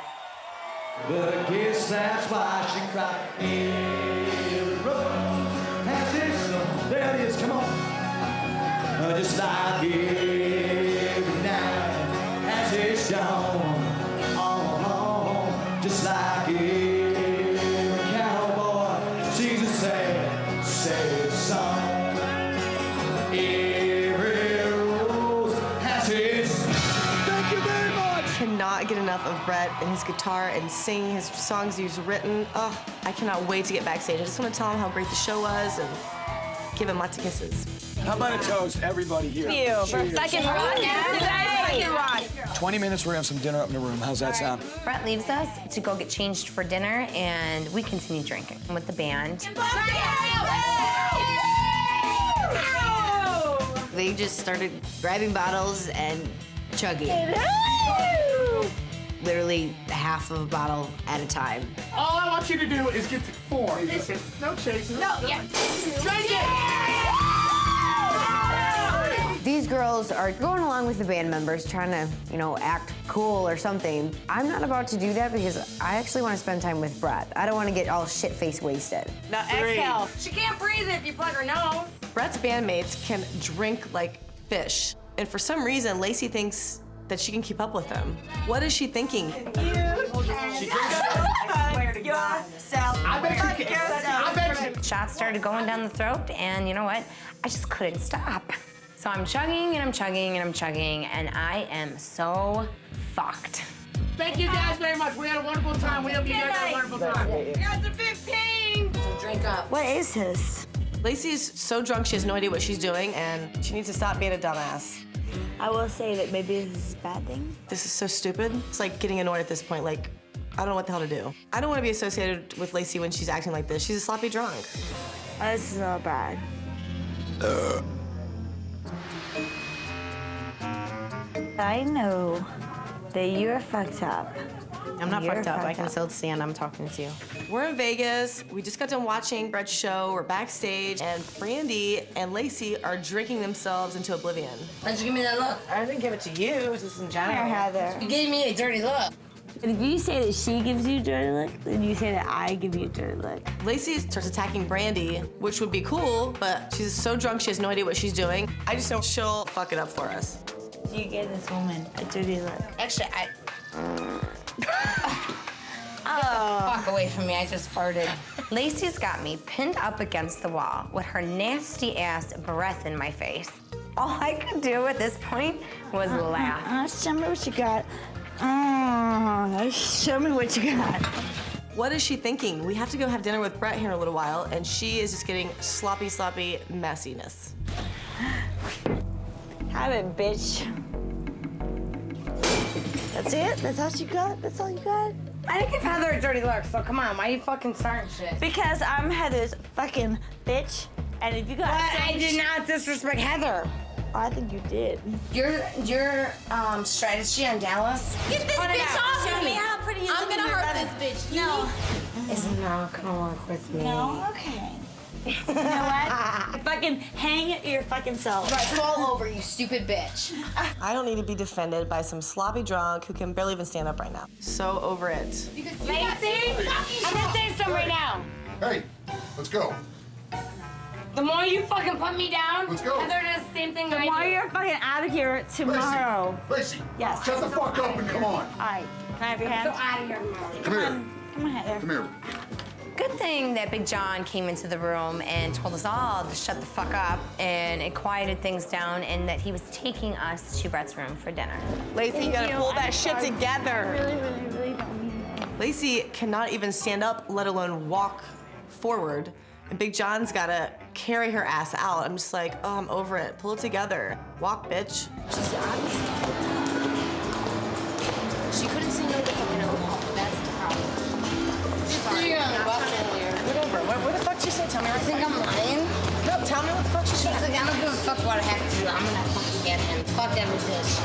But I guess that's why she cried. Every road has its song. There it is, come on. Just like every night has its dawn. Oh, just like every cowboy sings a sad, sad song. Every rose has its. Thank you very much. Cannot get enough of Brett and his guitar and singing his songs he's written. Oh, I cannot wait to get backstage. I just want to tell him how great the show was and give him lots of kisses. How about a toast, everybody here? Thank you. Cheers. Second rock. Second rock. 20 minutes, we're gonna have some dinner up in the room. How's that sound? Brett leaves us to go get changed for dinner, and we continue drinking with the band. They just started grabbing bottles and chugging. Literally half of a bottle at a time. All I want you to do is get to 4. No chasing. No, yeah. Drink it! These girls are going along with the band members, trying to, act cool or something. I'm not about to do that because I actually want to spend time with Brett. I don't want to get all shit-faced wasted. Now exhale. She can't breathe if you plug her nose. Brett's bandmates can drink like fish. And for some reason, Lacey thinks that she can keep up with them. What is she thinking? She I bet you. Shots started going down the throat, and you know what? I just couldn't stop. So I'm chugging, and I'm chugging, and I'm chugging, and I am so fucked. Thank you guys very much. We had a wonderful time. We hope you guys had a wonderful time. You got the 15. So drink up. What is this? Lacey's so drunk she has no idea what she's doing, and she needs to stop being a dumbass. I will say that maybe this is a bad thing. This is so stupid. It's like getting annoyed at this point. Like, I don't know what the hell to do. I don't want to be associated with Lacey when she's acting like this. She's a sloppy drunk. This is all bad. I know that you're fucked up. I'm not You're fucked up. I fucked can up. still stand. I'm talking to you. We're in Vegas. We just got done watching Brett's show. We're backstage, and Brandy and Lacey are drinking themselves into oblivion. Why'd you give me that look? I didn't give it to you, just in general. Here, Heather. You gave me a dirty look. If you say that she gives you a dirty look, then you say that I give you a dirty look. Lacey starts attacking Brandy, which would be cool, but she's so drunk she has no idea what she's doing. I just know she'll fuck it up for us. You give this woman a dirty look. Actually, Fuck away from me, I just farted. Lacey's got me pinned up against the wall with her nasty ass breath in my face. All I could do at this point was laugh. Show me what you got. Show me what you got. What is she thinking? We have to go have dinner with Brett here in a little while, and she is just getting sloppy messiness. Have it, bitch. That's it? That's all you got? That's all you got? I didn't give Heather a dirty look, so come on, why are you fucking starting shit? Because I'm Heather's fucking bitch, and if you got I did not disrespect Heather. I think you did. Your strategy on Dallas? Get this bitch off of me. How pretty is it? I'm gonna hurt this bitch. No. Is not gonna work with me. No? Okay. You know what? Fucking hang your fucking self. Right, fall over, you stupid bitch. I don't need to be defended by some sloppy drunk who can barely even stand up right now. So over it. Lacey, I'm gonna say something right now. Hey, let's go. The more you fucking put me down, Let's go. Heather does the same thing The I more do. you're fucking out of here tomorrow. Lacey, Yes. shut the fuck up and come on. All right. Can I have your hand? So out of here, Molly. Come here. Come on, Heather. Come here. Good thing that Big John came into the room and told us all to shut the fuck up, and it quieted things down, and that he was taking us to Brett's room for dinner. Lacey, you gotta pull that shit together. Really don't mean that. Lacey cannot even stand up, let alone walk forward. And Big John's gotta carry her ass out. I'm just like, oh, I'm over it. Pull it together. Walk, bitch. She couldn't say no to fucking alcohol. That's the problem. Sorry. You're on the bus earlier. Whatever. What the fuck she say? Tell me right I think I'm lying. No, tell me what the fuck she She's said. like, I don't give a fuck what I have to do. I'm gonna fucking get him. Fuck every bitch.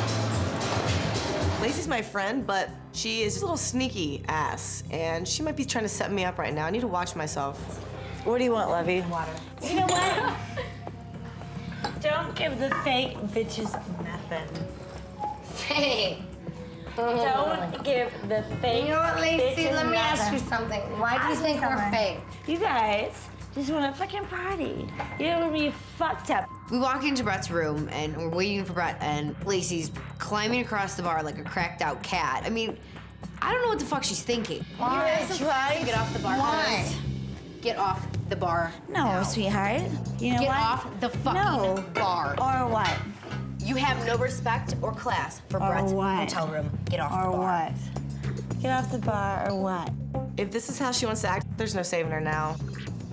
Lacey's my friend, but she is just a little sneaky ass, and she might be trying to set me up right now. I need to watch myself. What do you want, Levy? Water. You know what? Don't give the fake bitches nothing. Hey. Don't give the fake You know what, Lacey? bitches Let me ask you nothing. something. Why do you think we're fake? You guys just want to fucking party. You don't want to be fucked up. We walk into Brett's room and we're waiting for Brett, and Lacey's climbing across the bar like a cracked out cat. I mean, I don't know what the fuck she's thinking. Why? Get off the bar. Why? Get off the bar. No, sweetheart. You know Get what? off the fucking bar. Or what? You have no respect or class for Or Brett's what? hotel room. Get off Or the bar. what? Get off the bar or what? If this is how she wants to act, there's no saving her now.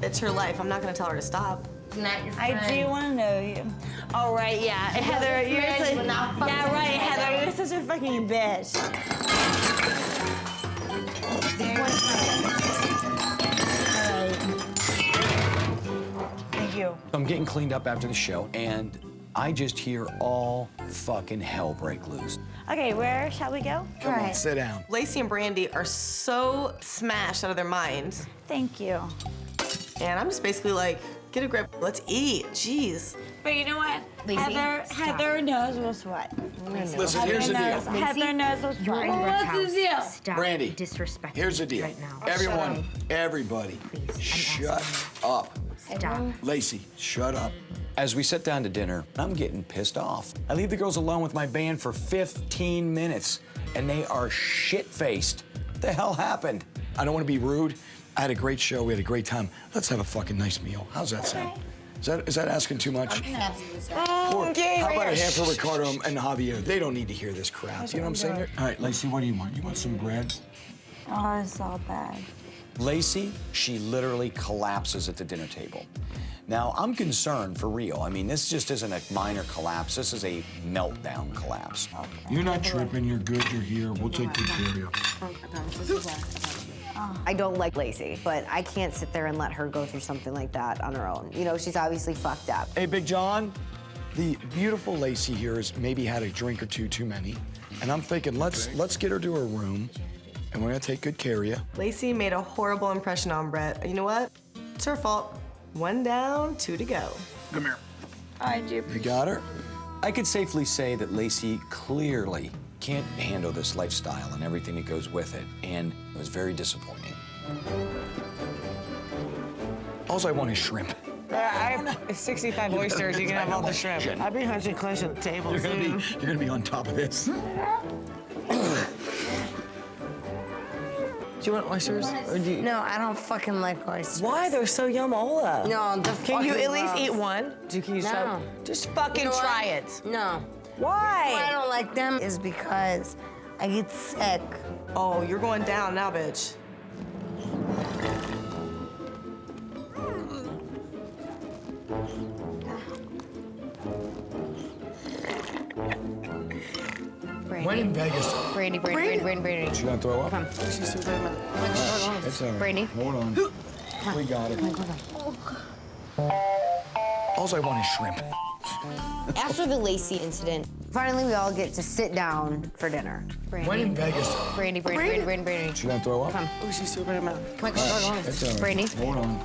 It's her life. I'm not gonna tell her to stop. Not your friend. I do want to know you. All right, yeah. Heather, you're friend, such... but not fucking Yeah, right, friend. Heather. You're such a fucking bitch. Thank you. I'm getting cleaned up after the show, and I just hear all fucking hell break loose. Okay, where shall we go? Come on, sit down. Lacey and Brandy are so smashed out of their minds. Thank you. And I'm just basically like, get a grip, let's eat, jeez. But you know what? Lacey, Heather knows what's what. Listen, here's the deal. Heather knows what's what. What's the deal? Stop Brandy, disrespecting here's the me deal. right now. Everyone, everybody, Please, I'm shut asking up. Stop. Lacey, shut up. As we sit down to dinner, I'm getting pissed off. I leave the girls alone with my band for 15 minutes, and they are shit-faced. What the hell happened? I don't want to be rude. I had a great show. We had a great time. Let's have a fucking nice meal. How's that sound? Is that asking too much? How about a hand for Ricardo and Javier? They don't need to hear this crap. You know what I'm saying? All right, Lacey, what do you want? You want some bread? Oh, it's all bad. Lacey, she literally collapses at the dinner table. Now, I'm concerned for real. I mean, this just isn't a minor collapse. This is a meltdown collapse. You're not tripping, you're good, you're here. We'll take good care of you. I don't like Lacey, but I can't sit there and let her go through something like that on her own. You know, she's obviously fucked up. Hey, Big John, the beautiful Lacey here has maybe had a drink or two too many. And I'm thinking, let's get her to her room, and we're gonna take good care of you. Lacey made a horrible impression on Brett. You know what? It's her fault. 1 down, 2 to go. Come here. I do. You got her? I could safely say that Lacey clearly can't handle this lifestyle and everything that goes with it, and it was very disappointing. All I want is shrimp. I have 65 oysters. You can have all the shrimp. I'd be hunching close at the table You're soon. gonna be on top of this. Do you want oysters? Or do you... No, I don't fucking like oysters. Why? They're so yumola. No, the Can you fucking at least gross. eat one? Can you No. try? Just fucking You know try what? it. No. Why? Why I don't like them is because I get sick. Oh, you're going down now, bitch. When in Vegas. Brandy. She gonna throw up? Come on. It's all right. Brandy. Hold on. We got it. All I want is shrimp. After the Lacey incident, finally we all get to sit down for dinner. When in Vegas. Brandy. She gonna throw up? Come. Oh, she's super in her mouth. Come on. It's all right. Brandy. Hold on.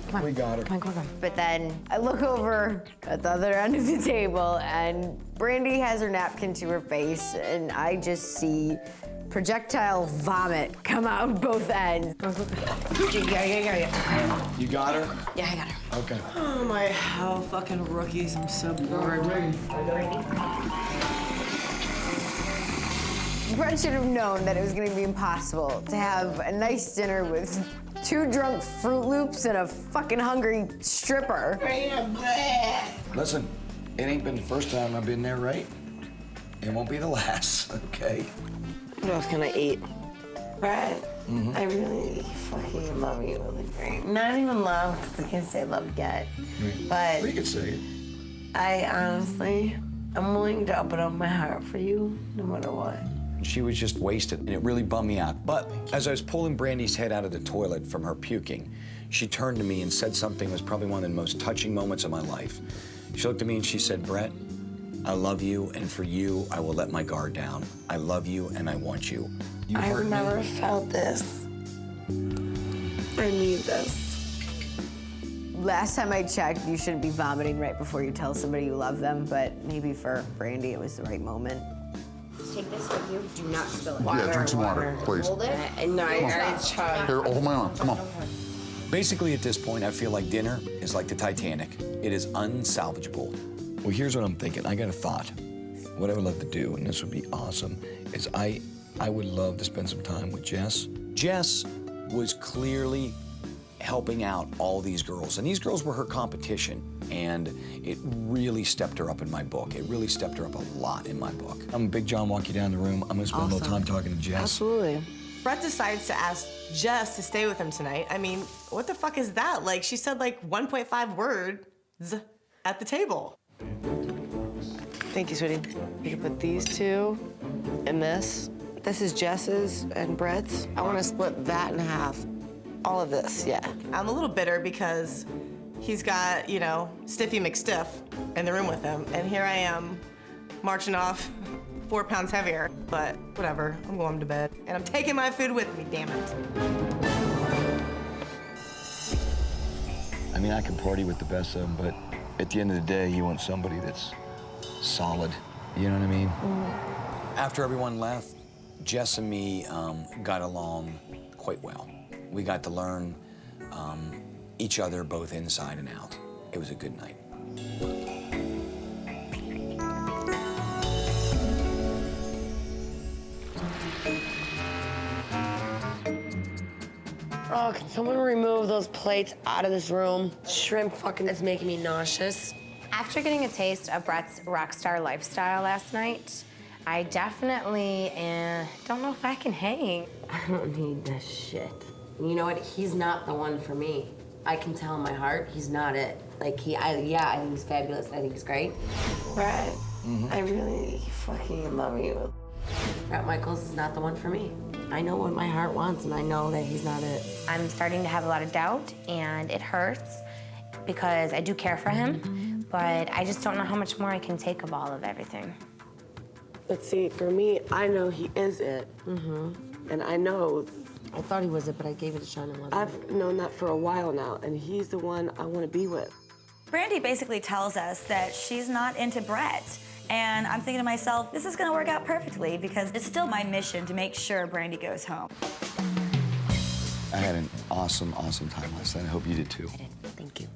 Come on. We got it. Come on. But then I look over at the other end of the table, and Brandy has her napkin to her face, and I just see projectile vomit come out both ends. You got her? Yeah, I got her. Okay. Oh my, oh fucking rookies, I'm so bored. Brett should have known that it was gonna be impossible to have a nice dinner with 2 drunk Fruit Loops and a fucking hungry stripper. Listen, it ain't been the first time I've been there, right? It won't be the last, okay? What else can I eat? Brett, I really fucking love you really great. Not even love, because I can't say love yet. But We could say it. I honestly, I'm willing to open up my heart for you no matter what. She was just wasted, and it really bummed me out. But as I was pulling Brandy's head out of the toilet from her puking, she turned to me and said something that was probably one of the most touching moments of my life. She looked at me and she said, Brett, I love you, and for you, I will let my guard down. I love you, and I want you. You hurt I've me. never felt this. I need this. Last time I checked, you shouldn't be vomiting right before you tell somebody you love them, but maybe for Brandy, it was the right moment. Take this with you. Do not spill it. Yeah, drink some water, please. Hold it. No, I already tried. Here, hold my arm. Come on. Basically, at this point, I feel like dinner is like the Titanic. It is unsalvageable. Well, here's what I'm thinking. I got a thought. What I would love to do, and this would be awesome, is I would love to spend some time with Jess. Jess was clearly helping out all these girls, and these girls were her competition, and it really stepped her up in my book. It really stepped her up a lot in my book. I'm Big John, walk you down the room. I'm gonna spend a little time talking to Jess. Absolutely. Brett decides to ask Jess to stay with him tonight. I mean, what the fuck is that? Like, she said like 1.5 words at the table. Thank you, sweetie. You can put these 2 in this. This is Jess's and Brett's. I want to split that in half. All of this, yeah. I'm a little bitter because he's got, you know, Stiffy McStiff in the room with him, and here I am marching off 4 pounds heavier. But whatever, I'm going to bed. And I'm taking my food with me, damn it. I mean, I can party with the best of them, but at the end of the day, you want somebody that's solid. You know what I mean? After everyone left, Jess and me got along quite well. We got to learn each other both inside and out. It was a good night. Oh, can someone remove those plates out of this room? Shrimp fucking is making me nauseous. After getting a taste of Brett's rockstar lifestyle last night, I definitely don't know if I can hang. I don't need this shit. You know what? He's not the one for me. I can tell in my heart he's not it. Like, I think he's fabulous, and I think he's great. Brett, I really fucking love you. Brett Michaels is not the one for me. I know what my heart wants, and I know that he's not it. I'm starting to have a lot of doubt, and it hurts because I do care for him, but I just don't know how much more I can take of all of everything. But see, for me, I know he is it. And I know. I thought he was it, but I gave it a shot and wasn't. I've known that for a while now, and he's the one I want to be with. Brandy basically tells us that she's not into Brett. And I'm thinking to myself, this is gonna work out perfectly because it's still my mission to make sure Brandy goes home. I had an awesome, awesome time last night. I hope you did too. I did. Thank you.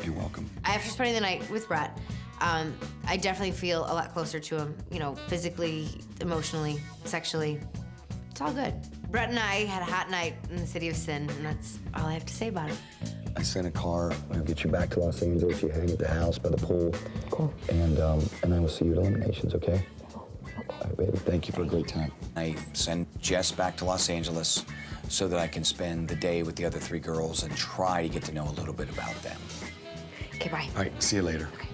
You're welcome. After spending the night with Brett, I definitely feel a lot closer to him, you know, physically, emotionally, sexually. It's all good. Brett and I had a hot night in the city of sin, and that's all I have to say about it. I sent a car. I'll get you back to Los Angeles. You hang at the house by the pool. Cool. And I will see you at Eliminations, okay? All right, baby. Thank you for a great time. I send Jess back to Los Angeles so that I can spend the day with the other 3 girls and try to get to know a little bit about them. Okay, bye. All right, see you later. Okay.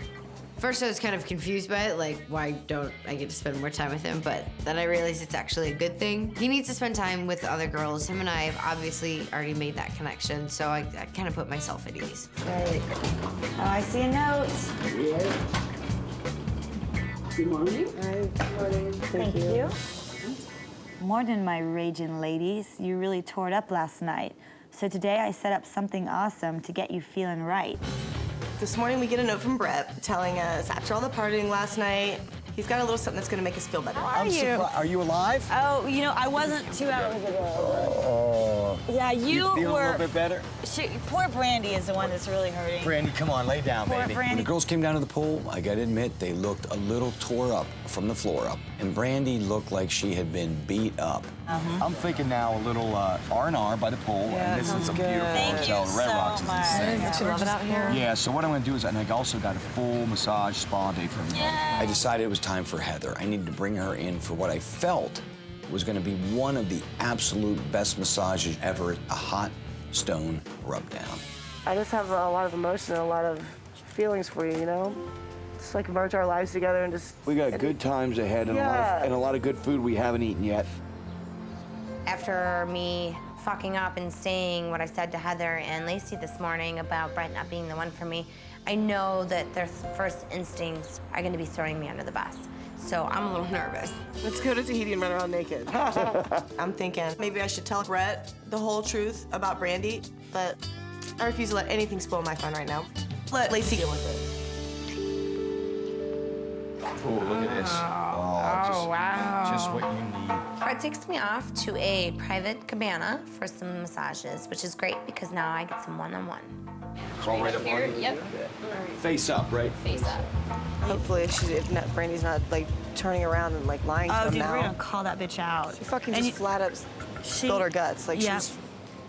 First, I was kind of confused by it, like, why don't I get to spend more time with him? But then I realized it's actually a good thing. He needs to spend time with other girls. Him and I have obviously already made that connection, so I kind of put myself at ease. Great. Oh, I see a note. Good morning. Good morning. Thank you. Morning, my raging ladies. You really tore it up last night. So today I set up something awesome to get you feeling right. This morning we get a note from Brett telling us after all the partying last night, he's got a little something that's gonna make us feel better. How are you? Are you alive? Oh, you know, I wasn't 2 hours ago. Yeah, you feel were. a little bit better? Poor Brandy is the one that's really hurting. Brandy, come on, lay down, Poor baby. When Brandy. the girls came down to the pool, I gotta admit, they looked a little tore up from the floor up. And Brandy looked like she had been beat up. I'm thinking now a little R&R by the pool, and this is a beautiful hotel. The Red Rocks is insane. Don't you love it out here? Yeah, so what I'm gonna do is, and I also got a full massage spa day for me. I decided it was time for Heather. I needed to bring her in for what I felt was gonna be one of the absolute best massages ever, a hot stone rub down. I just have a lot of emotion and a lot of feelings for you, you know? Just like merge our lives together and just. We got good times ahead and, a lot of good food we haven't eaten yet. After me fucking up and saying what I said to Heather and Lacey this morning about Brett not being the one for me, I know that their first instincts are gonna be throwing me under the bus. So I'm a little nervous. Let's go to Tahiti and run around naked. I'm thinking maybe I should tell Brett the whole truth about Brandy, but I refuse to let anything spoil my fun right now. Let Lacey deal with it. Oh, look at this. Wow. Just what you need. Brett takes me off to a private cabana for some massages, which is great because now I get some one-on-one. Crawl right up on you? Yep. Face up, right? Face up. Hopefully, if Brandy's not like turning around and like lying to him dude, now. we're gonna call that bitch out. She fucking just flat up spilled her guts. Like she's.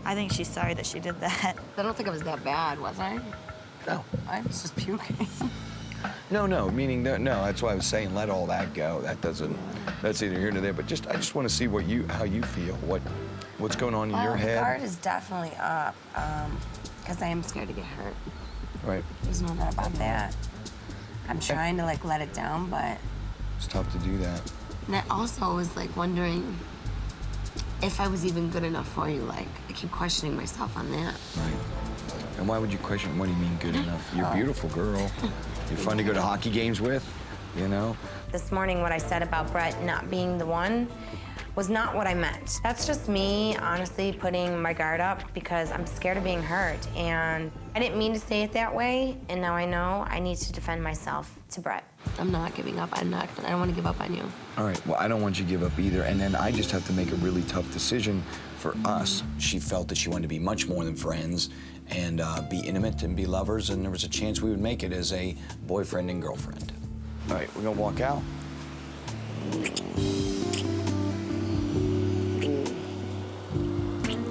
I think she's sorry that she did that. I don't think I was that bad, was I? No. I was just puking. No, meaning no. That's why I was saying let all that go. That's either here or there. But I just want to see how you feel. What's going on in your head? The guard is definitely up, because I am scared to get hurt. Right. There's no doubt about that. I'm trying to like let it down, but. It's tough to do that. And I also was like wondering if I was even good enough for you. Like I keep questioning myself on that. Right. And why would you question? What do you mean good enough? You're a beautiful girl. You're fun to go to hockey games with, you know? This morning, what I said about Brett not being the one was not what I meant. That's just me, honestly, putting my guard up because I'm scared of being hurt. And I didn't mean to say it that way, and now I know I need to defend myself to Brett. I'm not giving up. I don't want to give up on you. All right, well, I don't want you to give up either. And then I just have to make a really tough decision for us. She felt that she wanted to be much more than friends and be intimate and be lovers, and there was a chance we would make it as a boyfriend and girlfriend. All right, we're gonna walk out.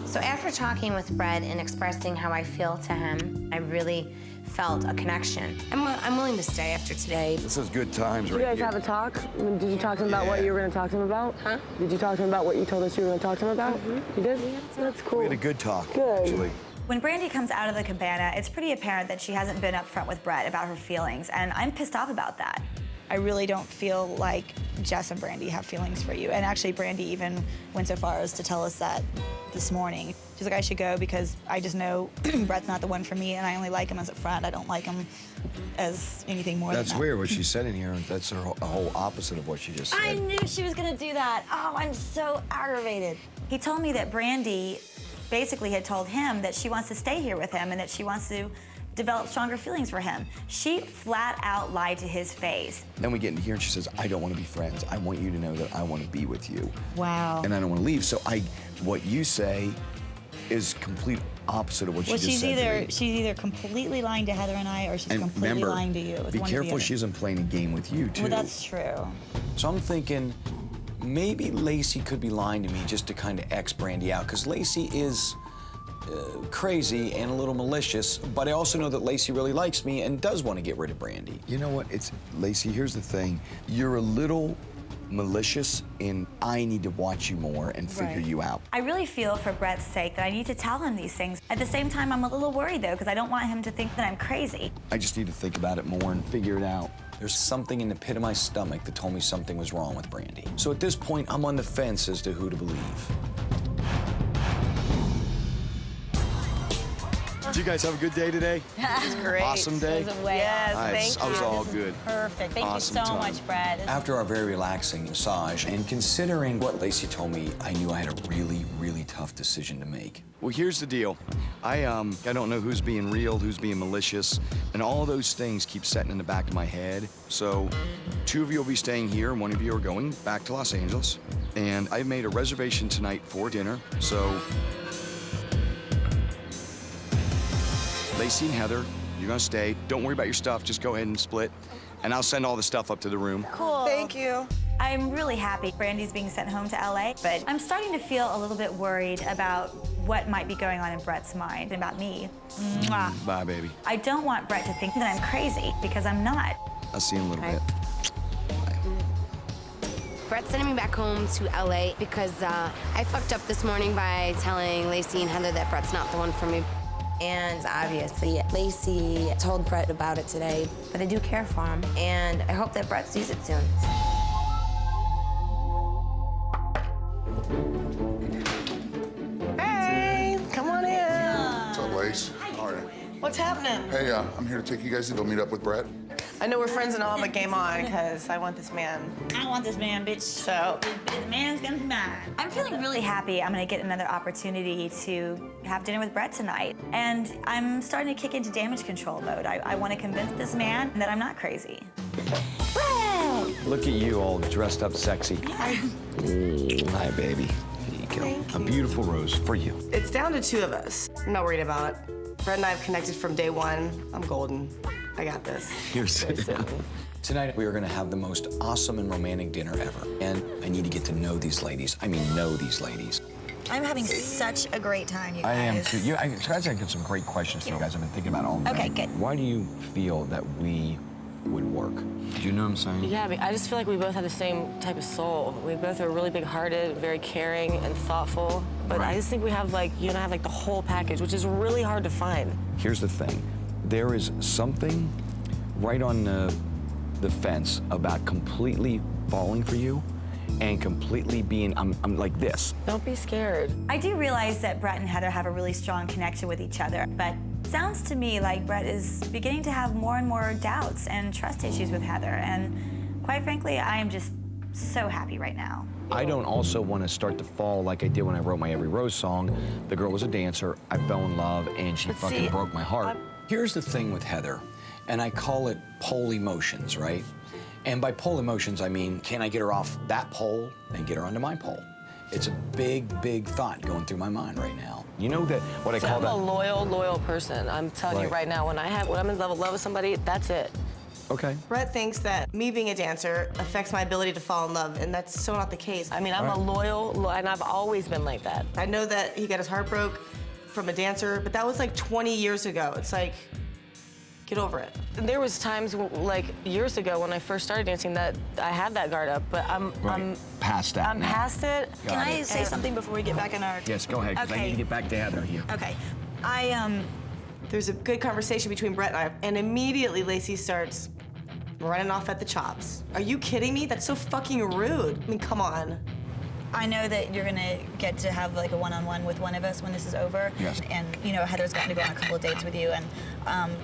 So after talking with Brett and expressing how I feel to him, I really felt a connection. I'm willing to stay after today. This is good times Did you guys have a talk? Did you talk to him about what you were going to talk to him about? Did you talk to him about what you told us you were going to talk to him about? You did? That's cool. We had a good talk, Good. actually. When Brandy comes out of the cabana, it's pretty apparent that she hasn't been upfront with Brett about her feelings, and I'm pissed off about that. I really don't feel like Jess and Brandy have feelings for you. And actually, Brandy even went so far as to tell us that this morning. She's like, I should go because I just know Brett's not the one for me, and I only like him as a friend. I don't like him as anything more than that. That's weird what she said in here. That's a whole opposite of what she just said. I knew she was gonna do that. Oh, I'm so aggravated. He told me that Brandy basically had told him that she wants to stay here with him and that she wants to develop stronger feelings for him. She flat out lied to his face. Then we get into here and she says, I don't want to be friends. I want you to know that I want to be with you. Wow. And I don't want to leave. So what you say is complete opposite of what she just said to me. She's either completely lying to Heather and I, or she's completely lying to you. It's be one or the careful other. she isn't playing a game with you, too. Well, that's true. So I'm thinking maybe Lacey could be lying to me just to kind of X Brandy out, because Lacey is crazy and a little malicious, but I also know that Lacey really likes me and does want to get rid of Brandy. You know what? Lacey, here's the thing. You're a little malicious, and I need to watch you more and figure you out. I really feel for Brett's sake that I need to tell him these things. At the same time, I'm a little worried, though, because I don't want him to think that I'm crazy. I just need to think about it more and figure it out. There's something in the pit of my stomach that told me something was wrong with Brandy. So at this point, I'm on the fence as to who to believe. Did you guys have a good day today? It was great. Awesome day? It was yes, thank you. I was all good. Perfect. Thank Awesome you so time. much, Brad. After our very relaxing massage, and considering what Lacey told me, I knew I had a really, really tough decision to make. Well, here's the deal. I don't know who's being real, who's being malicious, and all of those things keep setting in the back of my head. So 2 of you will be staying here, and 1 of you are going back to Los Angeles. And I've made a reservation tonight for dinner, so Lacey and Heather, you're gonna stay. Don't worry about your stuff, just go ahead and split. And I'll send all the stuff up to the room. Cool. Thank you. I'm really happy Brandy's being sent home to LA, but I'm starting to feel a little bit worried about what might be going on in Brett's mind about me. Mwah. Bye, baby. I don't want Brett to think that I'm crazy, because I'm not. I'll see you in a little bit. Brett's sending me back home to LA because I fucked up this morning by telling Lacey and Heather that Brett's not the one for me. And obviously, Lacey told Brett about it today, but I do care for him, and I hope that Brett sees it soon. Hey, come on in. What's up, Lace? All right. What's happening? Hey, I'm here to take you guys to go meet up with Brett. I know we're friends and all, but game on, because I want this man. I want this man, bitch. So, the man's gonna be mine. I'm feeling really happy I'm gonna get another opportunity to have dinner with Brett tonight. And I'm starting to kick into damage control mode. I want to convince this man that I'm not crazy. Brett! Look at you all dressed up sexy. Hi, baby. Here you go. Thank A beautiful rose for you. it's down to 2 of us. I'm not worried about it. Brett and I have connected from day 1. I'm golden. I got this. You're sitting. Tonight, we are going to have the most awesome and romantic dinner ever. And I need to get to know these ladies. I mean, know these ladies. I'm having such a great time, you guys. I am too. I got some great questions for you guys. I've been thinking about all night. Okay, good. Why do you feel that we would work? Do you know what I'm saying? Yeah, I just feel like we both have the same type of soul. We both are really big-hearted, very caring and thoughtful. But I just think we have, like, you and I have, like, the whole package, which is really hard to find. Here's the thing. There is something right on the fence about completely falling for you and completely being, I'm like this. Don't be scared. I do realize that Brett and Heather have a really strong connection with each other, but it sounds to me like Brett is beginning to have more and more doubts and trust issues with Heather, and quite frankly, I am just so happy right now. I don't also want to start to fall like I did when I wrote my Every Rose song. The girl was a dancer, I fell in love, and she fucking broke my heart. Here's the thing with Heather, and I call it pole emotions, right? And by pole emotions, I mean, can I get her off that pole and get her onto my pole? It's a big, big thought going through my mind right now. You know that, what I call I'm that? a loyal person. I'm telling you right now, when I'm in love with somebody, that's it. Okay. Brett thinks that me being a dancer affects my ability to fall in love, and that's so not the case. I mean, I'm a loyal, and I've always been like that. I know that he got his heart broke from a dancer, but that was like 20 years ago. It's like, get over it. There was times, like years ago when I first started dancing, that I had that guard up, but I'm past that I'm now. past it. Can I say something before we get back in our... Yes, go ahead, because I need to get back to Heather here. Okay. There's a good conversation between Brett and I, and immediately Lacey starts running off at the chops. Are you kidding me? That's so fucking rude. I mean, come on. I know that you're gonna get to have like a one-on-one with one of us when this is over. Yes. And you know, Heather's gotten to go on a couple of dates with you, and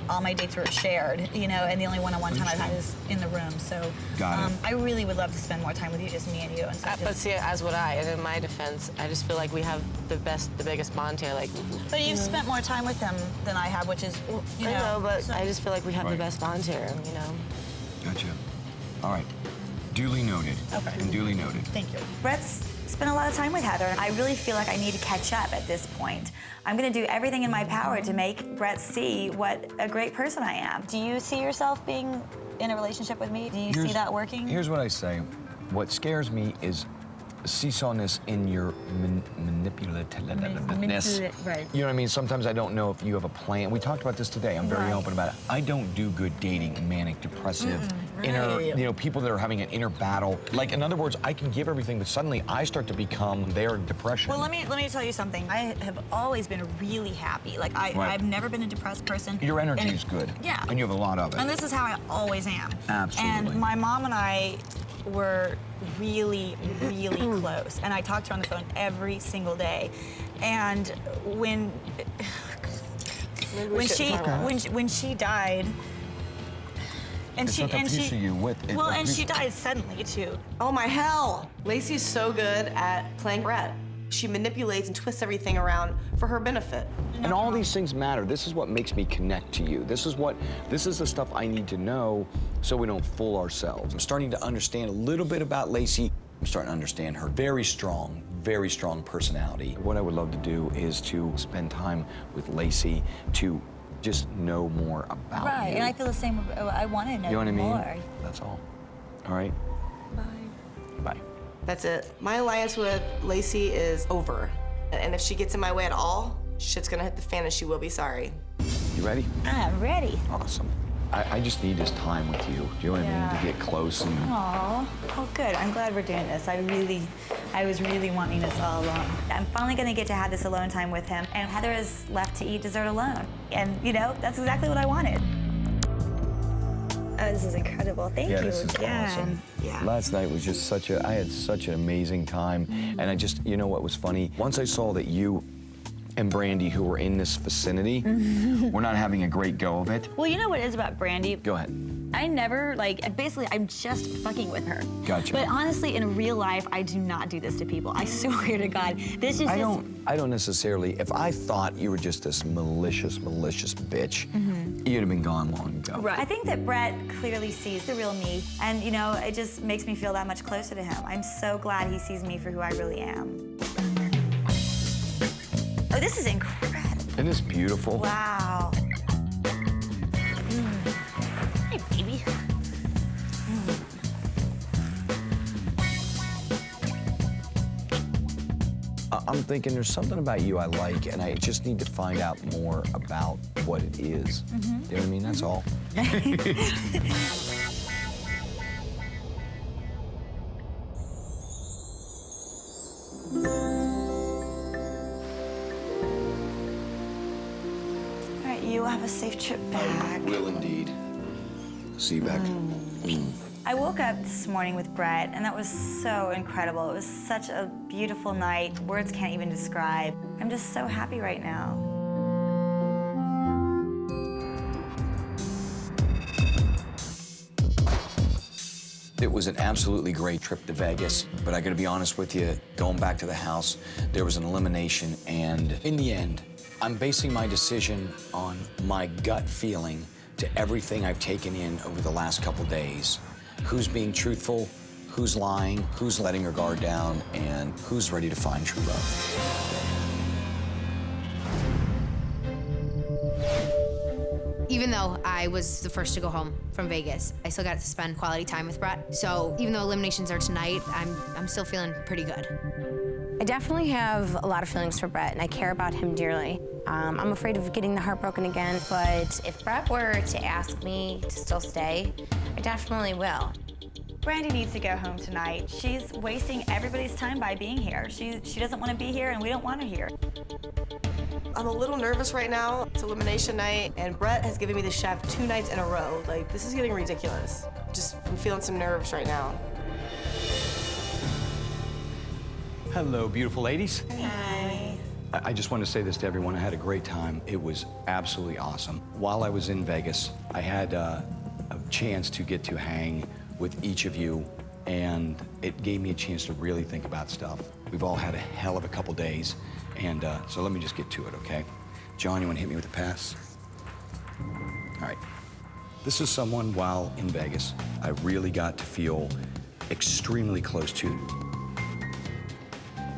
all my dates were shared, you know, and the only one-on-one time I've had is in the room. So Got it. I really would love to spend more time with you, just me and you. And so But see, as would I. And in my defense, I just feel like we have the biggest bond here. Like, But you've spent more time with him than I have, which is, you know. I know, but so- I just feel like we have the Right. best bond here. You know. Gotcha. All right. Duly noted. Okay. And duly noted. Thank you. Brett's spent a lot of time with Heather, and I really feel like I need to catch up at this point. I'm gonna do everything in my power to make Brett see what a great person I am. Do you see yourself being in a relationship with me? Do you see that working? Here's what I say. What scares me is seesawness in your manipulativeness. Right. You know what I mean? Sometimes I don't know if you have a plan. We talked about this today. I'm very Right. open about it. I don't do good dating, manic, depressive, inner, right. you know, people that are having an inner battle. Like, in other words, I can give everything, but suddenly I start to become their depression. Well, let me tell you something. I have always been really happy. Like I've never been a depressed person. Your energy And- is good. Yeah. And you have a lot of it. And this is how I always am. Absolutely. And my mom and I were really, really close. And I talked to her on the phone every single day. And when she died, and It's she like a piece of you with it. well, a and piece- she died suddenly too. Oh my hell! Lacey's so good at playing Brett. She manipulates and twists everything around for her benefit. And all these things matter. This is what makes me connect to you. This is the stuff I need to know so we don't fool ourselves. I'm starting to understand a little bit about Lacey. I'm starting to understand her very strong personality. What I would love to do is to spend time with Lacey to just know more about Right, you. and I feel the same. I want to know, You know what I mean? more. That's all. All right? Bye. That's it. My alliance with Lacey is over. And if she gets in my way at all, shit's gonna hit the fan and she will be sorry. You ready? I'm ready. Awesome. I just need this time with you. Do you know what I mean? To get close and... Aw, oh good. I'm glad we're doing this. I was really wanting this all along. I'm finally gonna get to have this alone time with him, and Heather is left to eat dessert alone. And you know, that's exactly what I wanted. Oh, this is incredible. Thank you This is again. awesome. Yeah. Last night was just I had such an amazing time. And I just, you know what was funny? Once I saw that you and Brandy, who were in this vicinity, were not having a great go of it. Well, you know what it is about Brandy? Go ahead. I never, basically, I'm just fucking with her. Gotcha. But honestly, in real life, I do not do this to people. I swear to God. This is I don't necessarily, if I thought you were just this malicious bitch, you'd have been gone long ago. Right. I think that Brett clearly sees the real me, and you know, it just makes me feel that much closer to him. I'm so glad he sees me for who I really am. Oh, this is incredible. Isn't this beautiful? Wow. Hey, baby. I'm thinking there's something about you I like, and I just need to find out more about what it is. You know what I mean? That's all. All right, you have a safe trip back. Will indeed. See you back. I woke up this morning with Brett, and that was so incredible. It was such a beautiful night. Words can't even describe. I'm just so happy right now. It was an absolutely great trip to Vegas, but I gotta be honest with you, going back to the house, there was an elimination, and in the end, I'm basing my decision on my gut feeling to everything I've taken in over the last couple days. Who's being truthful, who's lying, who's letting her guard down, and who's ready to find true love. Even though I was the first to go home from Vegas, I still got to spend quality time with Brett. So even though eliminations are tonight, I'm still feeling pretty good. I definitely have a lot of feelings for Brett, and I care about him dearly. I'm afraid of getting the heart broken again, but if Brett were to ask me to still stay, I definitely will. Brandy needs to go home tonight. She's wasting everybody's time by being here. She doesn't want to be here, and we don't want her here. I'm a little nervous right now. It's elimination night, and Brett has given me the chef 2 nights in a row. Like, this is getting ridiculous. I'm feeling some nerves right now. Hello, beautiful ladies. Hi. I just want to say this to everyone. I had a great time. It was absolutely awesome. While I was in Vegas, I had a chance to get to hang with each of you, and it gave me a chance to really think about stuff. We've all had a hell of a couple days, and so let me just get to it, okay? John, you want to hit me with a pass? All right. This is someone, while in Vegas, I really got to feel extremely close to.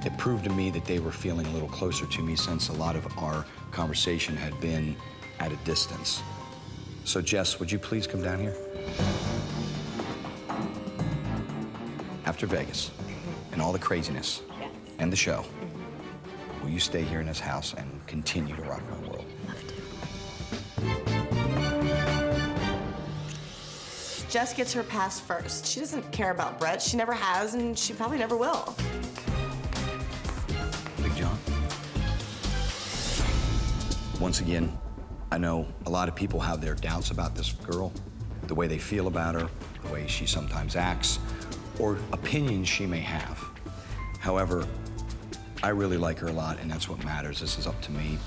It proved to me that they were feeling a little closer to me since a lot of our conversation had been at a distance. So Jess, would you please come down here? After Vegas and all the craziness and the show, will you stay here in this house and continue to rock my world? Jess gets her pass first. She doesn't care about Brett. She never has, and she probably never will. Big John. Once again, I know a lot of people have their doubts about this girl, the way they feel about her, the way she sometimes acts, or opinions she may have. However, I really like her a lot, and that's what matters. This is up to me.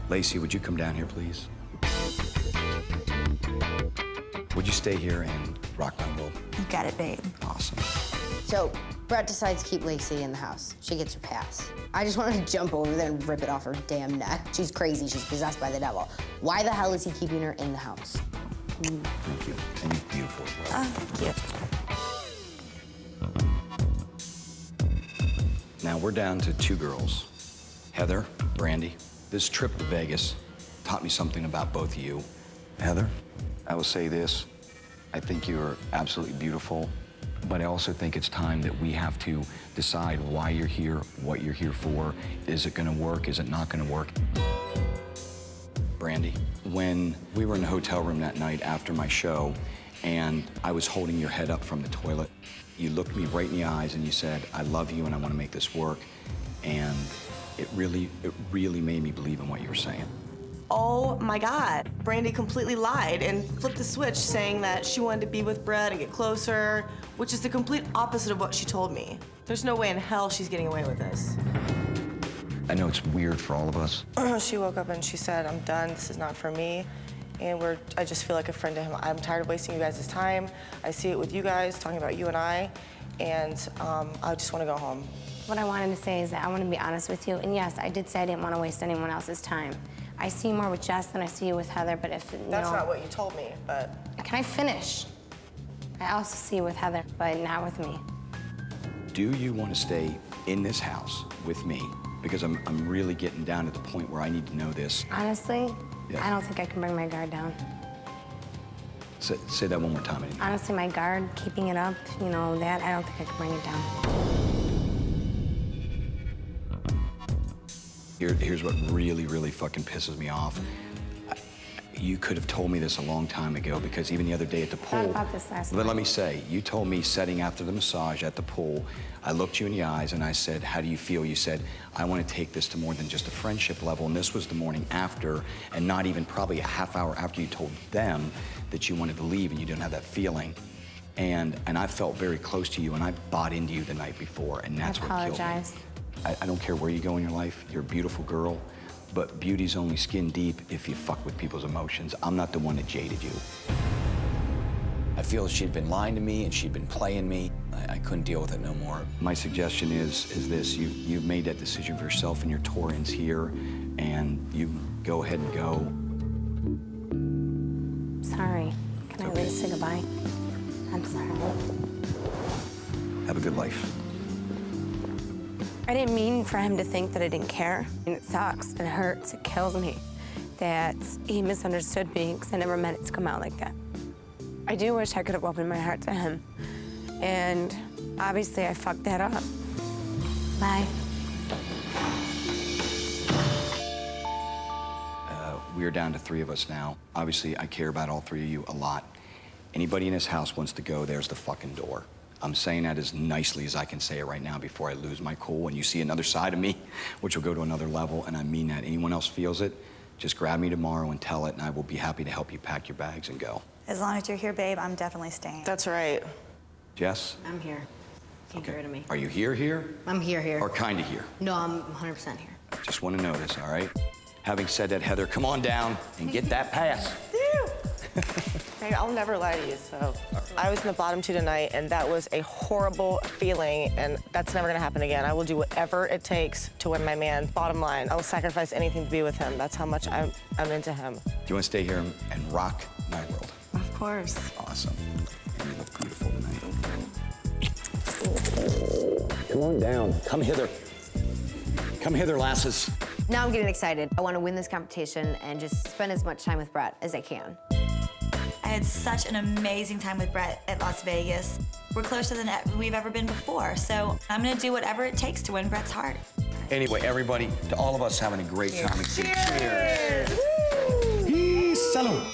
Lacey, would you come down here, please? Would you stay here and rock my world? You got it, babe. Awesome. So Brett decides to keep Lacey in the house. She gets her pass. I just wanted to jump over there and rip it off her damn neck. She's crazy. She's possessed by the devil. Why the hell is he keeping her in the house? Thank you. And you're beautiful as well. Thank you. Now we're down to 2 girls. Heather, Brandy. This trip to Vegas taught me something about both of you. Heather, I will say this. I think you're absolutely beautiful, but I also think it's time that we have to decide why you're here, what you're here for. Is it gonna work? Is it not gonna work? Brandy, when we were in the hotel room that night after my show, and I was holding your head up from the toilet, you looked me right in the eyes and you said, I love you and I want to make this work. And it really made me believe in what you were saying. Oh my God. Brandy completely lied and flipped the switch saying that she wanted to be with Brett and get closer, which is the complete opposite of what she told me. There's no way in hell she's getting away with this. I know it's weird for all of us. She woke up and she said, I'm done, this is not for me. And I just feel like a friend to him. I'm tired of wasting you guys' time. I see it with you guys, talking about you and I just want to go home. What I wanted to say is that I want to be honest with you, and yes, I did say I didn't want to waste anyone else's time. I see you more with Jess than I see you with Heather, but if, That's not what you told me, but... Can I finish? I also see you with Heather, but not with me. Do you want to stay in this house with me? Because I'm really getting down to the point where I need to know this. Honestly, Yeah. I don't think I can bring my guard down. Say that one more time. Honestly, my guard, keeping it up, I don't think I can bring it down. Here's what really fucking pisses me off. You could have told me this a long time ago, because even the other day at the pool. Thought about this last night. Let me say, you told me setting after the massage at the pool, I looked you in the eyes and I said, how do you feel? You said, I want to take this to more than just a friendship level. And this was the morning after, and not even probably a half hour after you told them that you wanted to leave and you didn't have that feeling. And I felt very close to you, and I bought into you the night before, and that's what killed me. I apologize. I don't care where you go in your life, you're a beautiful girl, but beauty's only skin deep if you fuck with people's emotions. I'm not the one that jaded you. I feel she'd been lying to me and she'd been playing me. I couldn't deal with it no more. My suggestion is this, you've made that decision for yourself, and your tour ends here, and you go ahead and go. Sorry. Can I at least say goodbye? I'm sorry. Have a good life. I didn't mean for him to think that I didn't care. And it sucks, it hurts, it kills me that he misunderstood me, because I never meant it to come out like that. I do wish I could have opened my heart to him. And obviously I fucked that up. Bye. We're down to 3 of us now. Obviously, I care about all 3 of you a lot. Anybody in this house wants to go, there's the fucking door. I'm saying that as nicely as I can say it right now before I lose my cool and you see another side of me, which will go to another level, and I mean that. Anyone else feels it, just grab me tomorrow and tell it, and I will be happy to help you pack your bags and go. As long as you're here, babe, I'm definitely staying. That's right. Jess? I'm here. Can't get rid of me. Are you here? I'm here. Or kinda here? No, I'm 100% here. Just want to know this, all right? Having said that, Heather, come on down and get that pass. Hey, I'll never lie to you, so. I was in the bottom two tonight, and that was a horrible feeling, and that's never gonna happen again. I will do whatever it takes to win my man. Bottom line, I will sacrifice anything to be with him. That's how much I'm into him. Do you want to stay here and rock my world? Of course. Awesome. You look beautiful tonight. Come on down. Come hither. Come hither, lasses. Now I'm getting excited. I want to win this competition and just spend as much time with Brett as I can. I had such an amazing time with Brett at Las Vegas. We're closer than we've ever been before, so I'm gonna do whatever it takes to win Brett's heart. Anyway, everybody, to all of us having a great time. Cheers! Peace. Salud.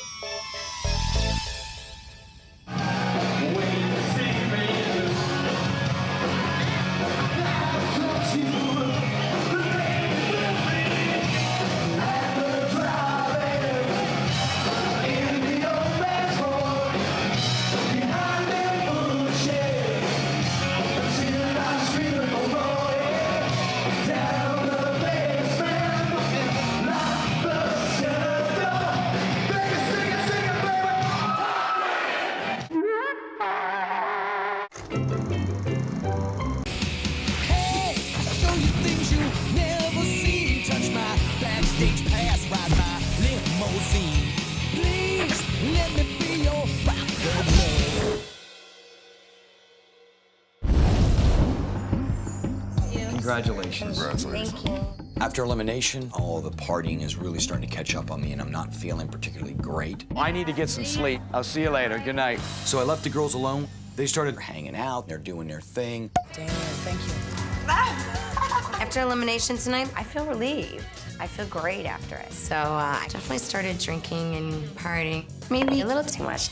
Congratulations. Congratulations. Thank you. After elimination, the partying is really starting to catch up on me, and I'm not feeling particularly great. I need to get some sleep. I'll see you later. Good night. So I left the girls alone. They started hanging out. They're doing their thing. Damn, thank you. After elimination tonight, I feel relieved. I feel great after it. So I definitely started drinking and partying. Maybe a little too much.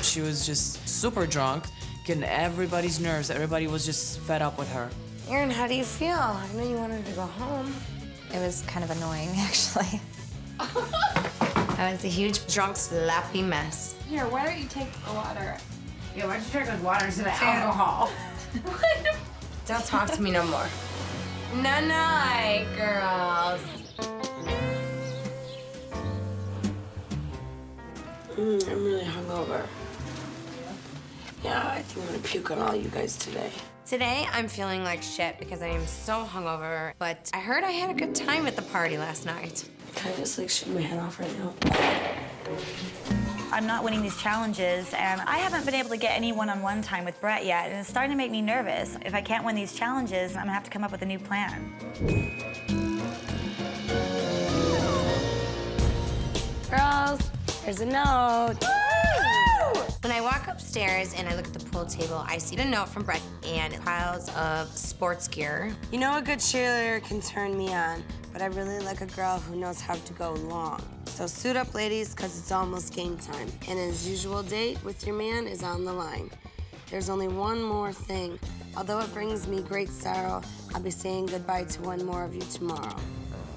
She was just super drunk, getting everybody's nerves. Everybody was just fed up with her. Erin, how do you feel? I know you wanted to go home. It was kind of annoying, actually. I was a huge, drunk, sloppy mess. Here, why don't you take the water? Yeah, why don't you drink this water instead of alcohol? Don't talk to me no more. Night, girls. I'm really hungover. Yeah, I think I'm gonna puke on all you guys today. Today, I'm feeling like shit because I am so hungover, but I heard I had a good time at the party last night. Can I just like shoot my head off right now? I'm not winning these challenges, and I haven't been able to get any one-on-one time with Brett yet, and it's starting to make me nervous. If I can't win these challenges, I'm gonna have to come up with a new plan. Girls, there's a note. When I walk upstairs and I look at the pool table, I see a note from Brett and piles of sports gear. You know, a good cheerleader can turn me on, but I really like a girl who knows how to go long. So suit up, ladies, because it's almost game time. And as usual, date with your man is on the line. There's only one more thing. Although it brings me great sorrow, I'll be saying goodbye to one more of you tomorrow.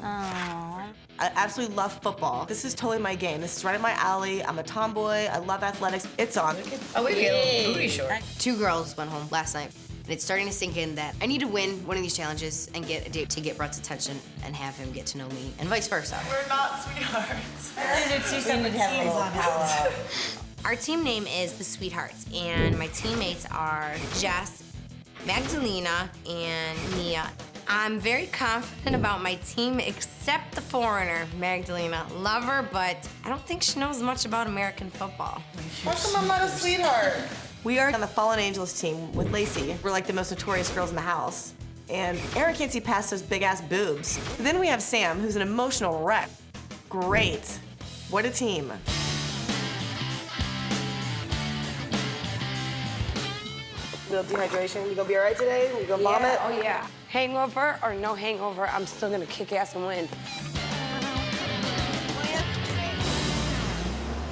I absolutely love football. This is totally my game. This is right up my alley. I'm a tomboy. I love athletics. It's on. Oh, wait, a little booty short. 2 girls went home last night, and it's starting to sink in that I need to win one of these challenges and get a date to get Brett's attention and have him get to know me, and vice versa. We're not sweethearts. These are 2 separate teams, obviously. Our team name is the Sweethearts, and my teammates are Jess, Magdalena, and Mia. I'm very confident about my team, except the foreigner, Magdalena. Love her, but I don't think she knows much about American football. How come I'm not a sweetheart? We are on the Fallen Angels team with Lacey. We're like the most notorious girls in the house. And Erin can't see past those big-ass boobs. Then we have Sam, who's an emotional wreck. Great. What a team. Little dehydration. You gonna be all right today? You gonna vomit? Oh, yeah. Hangover or no hangover, I'm still gonna kick ass and win.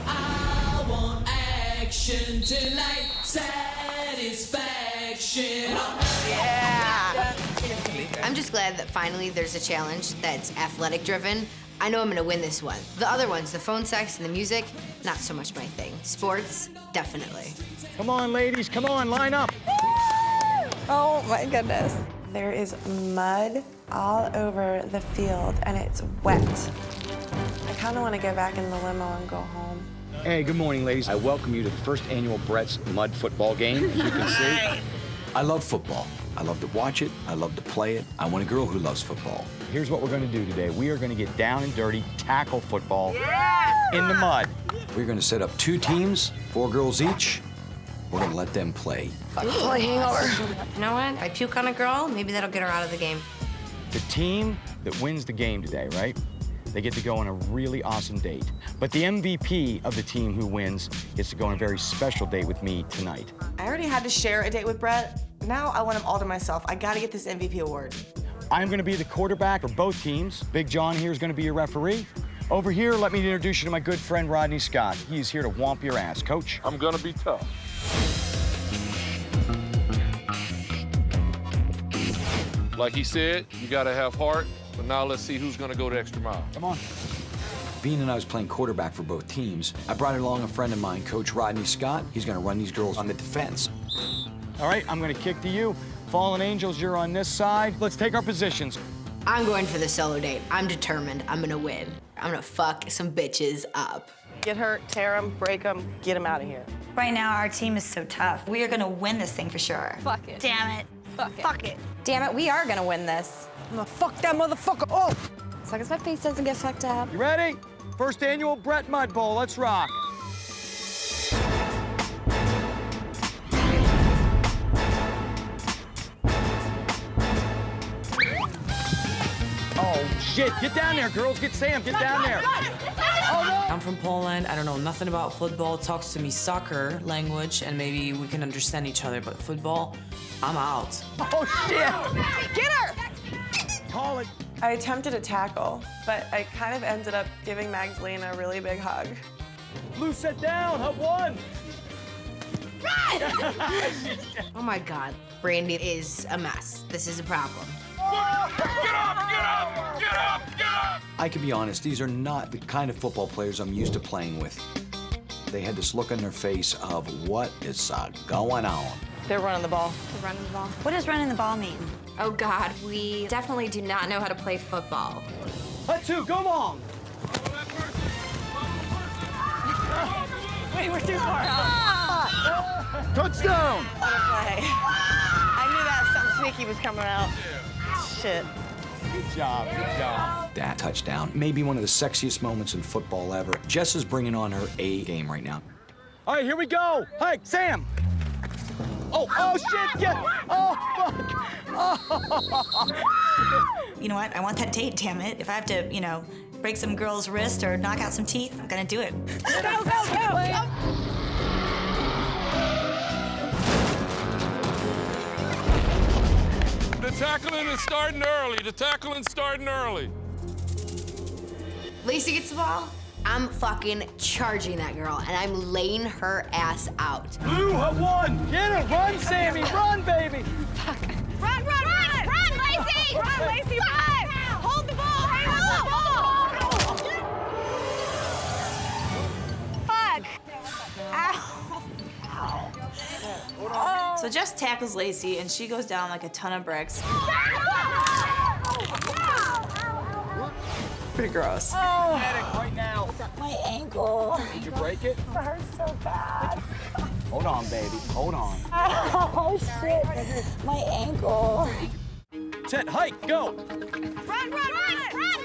I want action tonight. Saturday satisfaction. Yeah. I'm just glad that finally there's a challenge that's athletic driven. I know I'm gonna win this one. The other ones, the phone sex and the music, not so much my thing. Sports, definitely. Come on, ladies, come on, line up. Oh my goodness. There is mud all over the field and it's wet. I kind of want to go back in the limo and go home. Hey, good morning, ladies. I welcome you to the first annual Brett's Mud football game, as you can see. I love football. I love to watch it. I love to play it. I want a girl who loves football. Here's what we're gonna do today. We are gonna get down and dirty, tackle football in the mud. We're gonna set up 2 teams, 4 girls each. We're gonna let them play. Boy, hangover. You know what? I puke on a girl, maybe that'll get her out of the game. The team that wins the game today, right? They get to go on a really awesome date. But the MVP of the team who wins gets to go on a very special date with me tonight. I already had to share a date with Brett. Now I want him all to myself. I gotta get this MVP award. I'm gonna be the quarterback of both teams. Big John here is gonna be your referee. Over here, let me introduce you to my good friend Rodney Scott. He's here to whomp your ass. Coach? I'm gonna be tough. Like he said, you gotta have heart, but now let's see who's gonna go the extra mile. Come on. Being that I was playing quarterback for both teams, I brought along a friend of mine, Coach Rodney Scott. He's gonna run these girls on the defense. All right, I'm gonna kick to you. Fallen Angels, you're on this side. Let's take our positions. I'm going for the solo date. I'm determined. I'm gonna win. I'm gonna fuck some bitches up. Get hurt, tear them, break them, get them out of here. Right now, our team is so tough. We are gonna win this thing for sure. Fuck it. Damn it. Fuck it. Damn it, we are gonna win this. I'm gonna fuck that motherfucker up. As long as my face doesn't get fucked up. You ready? First annual Brett Mud Bowl. Let's rock. Oh, shit. Get down there, girls. Get Sam. Get down there. Oh, no. I'm from Poland. I don't know nothing about football. Talks to me soccer language, and maybe we can understand each other. But football, I'm out. Oh, shit. Get her! Call it. I attempted a tackle, but I kind of ended up giving Magdalena a really big hug. Blue, sit down. Have one. Oh my God. Brandy is a mess. This is a problem. I can be honest, these are not the kind of football players I'm used to playing with. They had this look on their face of what is going on. They're running the ball. They're running the ball. What does running the ball mean? Oh God, we definitely do not know how to play football. Let 2, go long. Wait, we're too far. Touchdown. I knew that something sneaky was coming out. Shit. Good job, good job. That touchdown may be one of the sexiest moments in football ever. Jess is bringing on her A game right now. All right, here we go. Hey, Sam. Oh, shit, get. Oh, fuck. Oh. You know what? I want that date, damn it. If I have to, you know, break some girl's wrist or knock out some teeth, I'm gonna do it. Go! The tackling is starting early. The tackling's starting early. Lacey gets the ball. I'm fucking charging that girl, and I'm laying her ass out. Blue, have one. Get her. Run, Sammy. Run, baby. Fuck. Run, Lacey! Run, Lacey, run! Hold the ball! Hey, hold the ball! Fuck! Ow! So Jess tackles Lacey, and she goes down like a ton of bricks. Pretty gross. Medic right now. My ankle. Did you break it? It hurts so bad. Hold on, baby. Hold on. Oh, shit. My ankle. Set, hike, go. Run,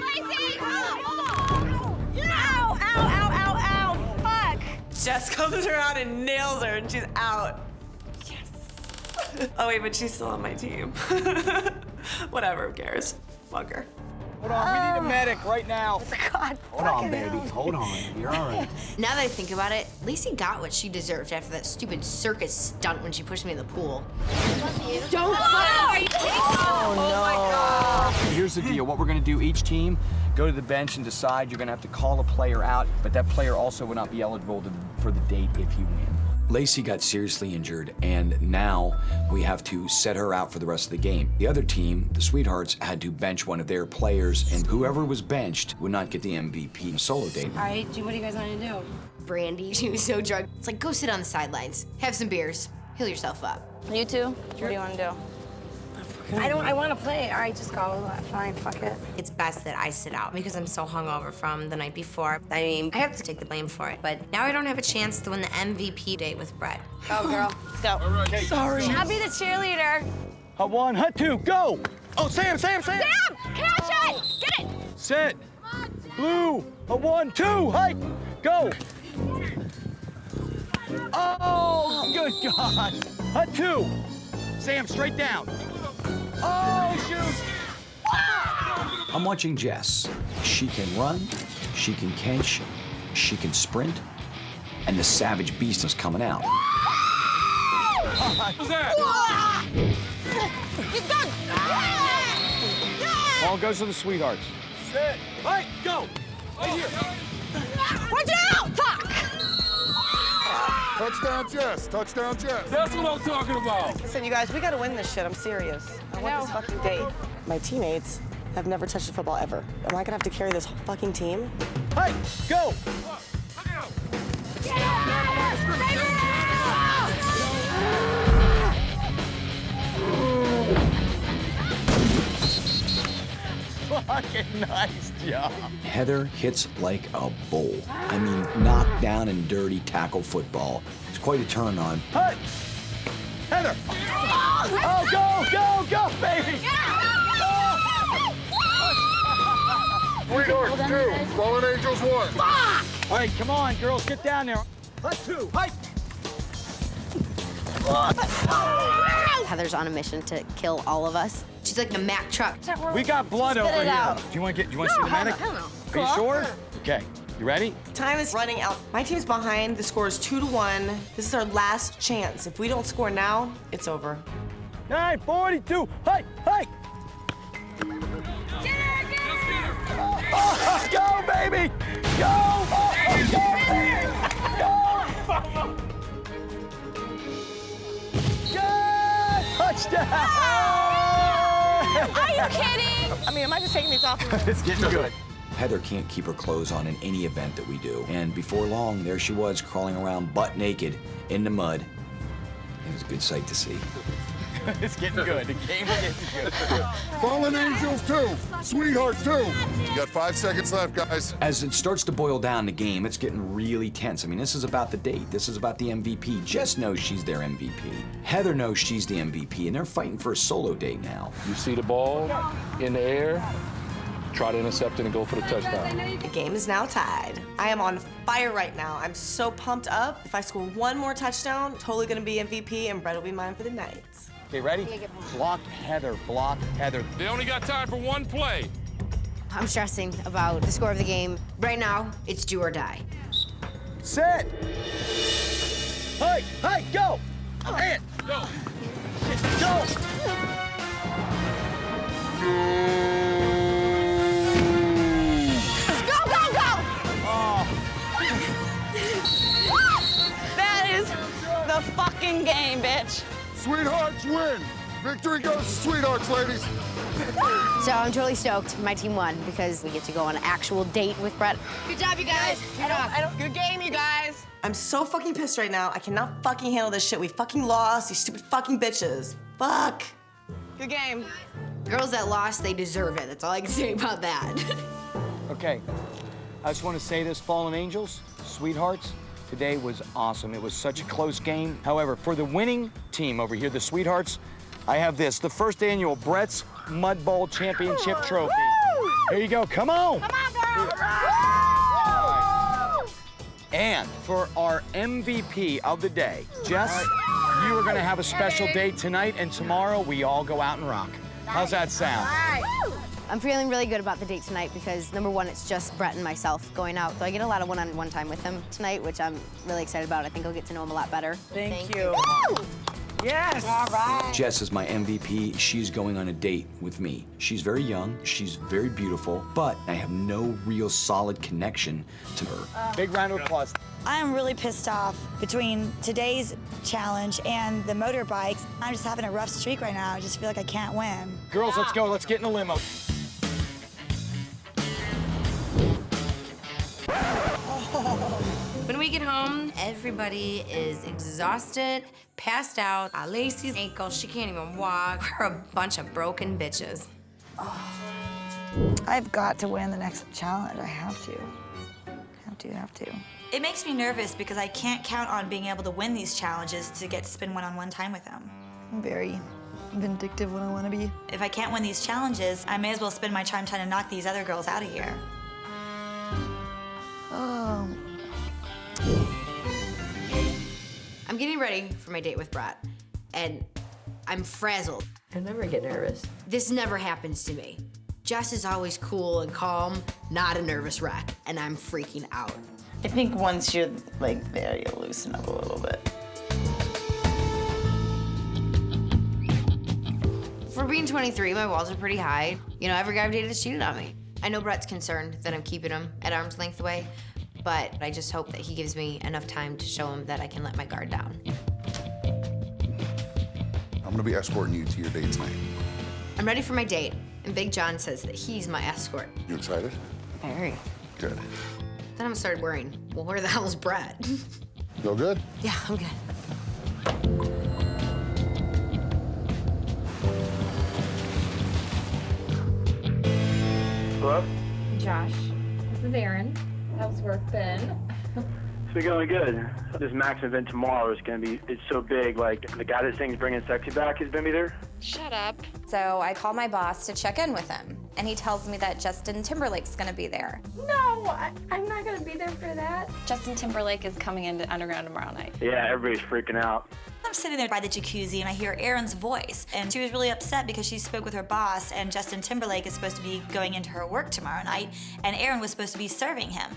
Lacey! Ow, ow, ow, fuck! Jess comes around and nails her, and she's out. Yes. Oh, wait, but she's still on my team. Whatever, who cares? Fuck her. Hold on, we need a medic right now. God, hold on, baby. Hold on. You're all right. Now that I think about it, Lacey got what she deserved after that stupid circus stunt when she pushed me in the pool. Don't Are you kidding me? Oh, no. My God. Here's the deal. What we're going to do, each team, go to the bench and decide. You're going to have to call a player out, but that player also will not be eligible for the date if you win. Lacey got seriously injured, and now we have to set her out for the rest of the game. The other team, the Sweethearts, had to bench one of their players, and whoever was benched would not get the MVP solo date. All right, what do you guys want to do? Brandy, she was so drunk. It's like, go sit on the sidelines, have some beers, heal yourself up. You two? What do you want to do? I want to play. All right, just go. Fine, fuck it. It's best that I sit out because I'm so hungover from the night before. I mean, I have to take the blame for it, but now I don't have a chance to win the MVP date with Brett. Go, girl. Let's go. All right. Sorry. I'll be the cheerleader. Hut one, hut two, go! Oh, Sam! Sam, catch it! Get it! Sit. Blue, a 1, 2, hike, go! Oh, good God! Hut two. Sam, straight down. Oh, shoot! I'm watching Jess. She can run, she can catch, she can sprint, and the savage beast is coming out. What's that? He's done! Ball goes to the Sweethearts. Sit. Right, go. Right here. Watch out! Fuck! Touchdown, Jess. Touchdown, Jess. That's what I'm talking about. Listen, you guys, we gotta win this shit. I'm serious. I want this fucking date. My teammates have never touched a football ever. Am I gonna have to carry this whole fucking team? Hey, go! Fucking nice job. Heather hits like a bull. I mean, knocked down and dirty tackle football. It's quite a turn on. Hey! Heather! Oh, go, baby! Sweethearts 2, Fallen Angels 1. All right, come on, girls, get down there. Hut two, hike! Heather's on a mission to kill all of us. She's like the Mack truck. We got blood over here. out. Do you want to see the medic? Hell no. Are you sure? Okay, you ready? Time is running out. My team's behind. The score is 2-1. This is our last chance. If we don't score now, it's over. 9:42, hike! Oh, go, baby! Go! Oh, go, baby! Go! Good! Touchdown! Are you kidding? I mean, am I just taking these off? It's getting good. Heather can't keep her clothes on in any event that we do. And before long, there she was crawling around butt naked in the mud. It was a good sight to see. It's getting good. The game is getting good. Fallen Angels 2, Sweethearts 2. You got 5 seconds left, guys. As it starts to boil down the game, it's getting really tense. I mean, this is about the date. This is about the MVP. Jess knows she's their MVP. Heather knows she's the MVP, and they're fighting for a solo date now. You see the ball in the air, try to intercept it and go for the touchdown. The game is now tied. I am on fire right now. I'm so pumped up. If I score one more touchdown, totally gonna be MVP, and Brett will be mine for the night. Okay, ready? Block Heather, block Heather. They only got time for one play. I'm stressing about the score of the game. Right now, it's do or die. Set! Hey, go! And Go. go! That is the fucking game, bitch. Sweethearts win. Victory goes to Sweethearts, ladies. So I'm totally stoked. My team won because we get to go on an actual date with Brett. Good job, you guys. Good game, you guys. I'm so fucking pissed right now. I cannot fucking handle this shit. We fucking lost, these stupid fucking bitches. Fuck. Good game. Girls that lost, they deserve it. That's all I can say about that. Okay, I just want to say this, Fallen Angels, Sweethearts, today was awesome. It was such a close game. However, for the winning team over here, the Sweethearts, I have this, the first annual Brett's Mudball Championship Trophy. Here you go, come on. Come on, girl. And for our MVP of the day, Jess, you are gonna have a special day tonight, and tomorrow we all go out and rock. How's that sound? I'm feeling really good about the date tonight because, number one, it's just Brett and myself going out. So I get a lot of one-on-one time with him tonight, which I'm really excited about. I think I'll get to know him a lot better. Thank you. Yes! All right. Jess is my MVP. She's going on a date with me. She's very young, she's very beautiful, but I have no real solid connection to her. Big round of applause. I am really pissed off between today's challenge and the motorbikes. I'm just having a rough streak right now. I just feel like I can't win. Girls, let's go. Let's get in a limo. When we get home, everybody is exhausted, passed out. Lacey's ankle, she can't even walk. We're a bunch of broken bitches. I've got to win the next challenge. I have to. Have to. It makes me nervous because I can't count on being able to win these challenges to get to spend one-on-one time with them. I'm very vindictive when I want to be. If I can't win these challenges, I may as well spend my time trying to knock these other girls out of here. Oh. I'm getting ready for my date with Brett, and I'm frazzled. I never get nervous. This never happens to me. Jess is always cool and calm, not a nervous wreck, and I'm freaking out. I think once you're like there, you'll loosen up a little bit. For being 23, my walls are pretty high. You know, every guy I've dated has cheated on me. I know Brett's concerned that I'm keeping him at arm's length away, but I just hope that he gives me enough time to show him that I can let my guard down. I'm gonna be escorting you to your date tonight. I'm ready for my date, and Big John says that he's my escort. You excited? Very. Good. Then I started worrying, well, where the hell is Brett? Feel good? Yeah, I'm good. Hello? Josh, this is Erin. How's work been? It's been going good. This Max event tomorrow is gonna be, it's so big, like, the guy that sings Bringing Sexy Back is gonna be there. Shut up. So I call my boss to check in with him, and he tells me that Justin Timberlake's gonna be there. No, I'm not gonna be there for that. Justin Timberlake is coming into Underground tomorrow night. Yeah, everybody's freaking out. I'm sitting there by the jacuzzi and I hear Erin's voice, and she was really upset because she spoke with her boss, and Justin Timberlake is supposed to be going into her work tomorrow night, and Erin was supposed to be serving him.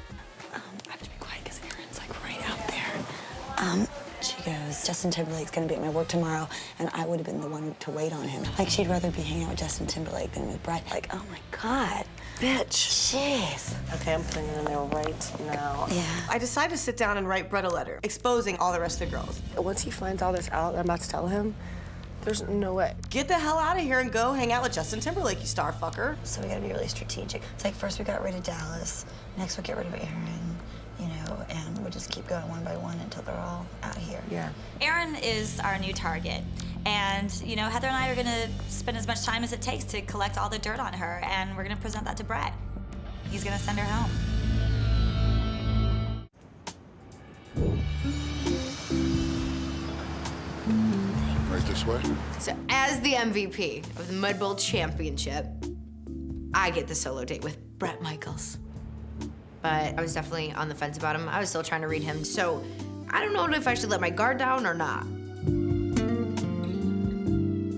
I have to be quiet because Erin's like right out there. She goes, Justin Timberlake's gonna be at my work tomorrow, and I would have been the one to wait on him. Like, she'd rather be hanging out with Justin Timberlake than with Brett. Like, oh my God, bitch. Jeez. Okay, I'm putting it in there right now. Yeah. I decided to sit down and write Brett a letter, exposing all the rest of the girls. Once he finds all this out, I'm about to tell him, there's no way. Get the hell out of here and go hang out with Justin Timberlake, you star fucker. So we gotta be really strategic. It's like first we got rid of Dallas, next we get rid of Erin, you know, and we just keep going one by one until they're all out of here. Yeah. Erin is our new target. And, you know, Heather and I are gonna spend as much time as it takes to collect all the dirt on her, and we're gonna present that to Brett. He's gonna send her home. Right this way? So as the MVP of the Mudball Championship, I get the solo date with Brett Michaels. But I was definitely on the fence about him. I was still trying to read him, so I don't know if I should let my guard down or not.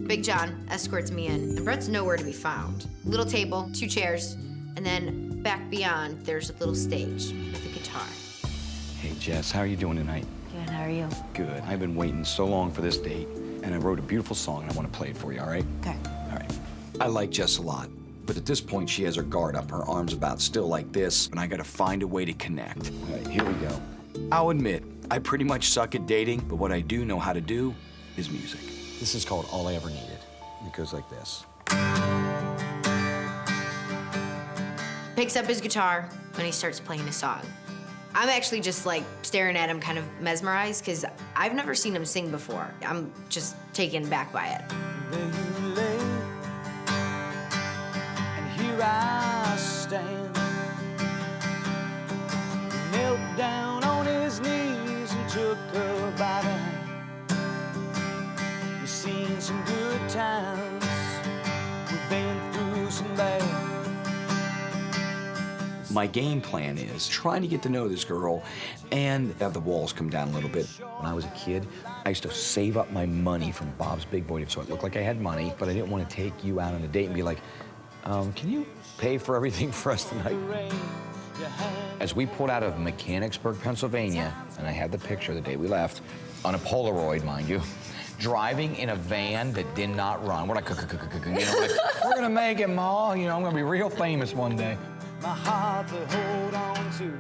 Big John escorts me in, and Brett's nowhere to be found. Little table, 2 chairs, and then back beyond, there's a little stage with a guitar. Hey, Jess, how are you doing tonight? Good, how are you? Good. I've been waiting so long for this date, and I wrote a beautiful song, and I want to play it for you, all right? Okay. All right. I like Jess a lot, but at this point, she has her guard up, her arms about still like this, and I gotta find a way to connect. All right, here we go. I'll admit, I pretty much suck at dating, but what I do know how to do is music. This is called All I Ever Needed. It goes like this. Picks up his guitar when he starts playing a song. I'm actually just like staring at him, kind of mesmerized, because I've never seen him sing before. I'm just taken back by it. There you lay, and here I stand. He knelt down on his knees and took her by the hand. We've seen some good times, we've been through some bad. My game plan is trying to get to know this girl and have the walls come down a little bit. When I was a kid, I used to save up my money from Bob's Big Boy so it looked like I had money, but I didn't want to take you out on a date and be like, can you pay for everything for us tonight? As we pulled out of Mechanicsburg, Pennsylvania, and I had the picture the day we left, on a Polaroid, mind you, driving in a van that did not run. We're like, we're gonna make it, Ma. You know, I'm gonna be real famous one day. My heart to hold on to.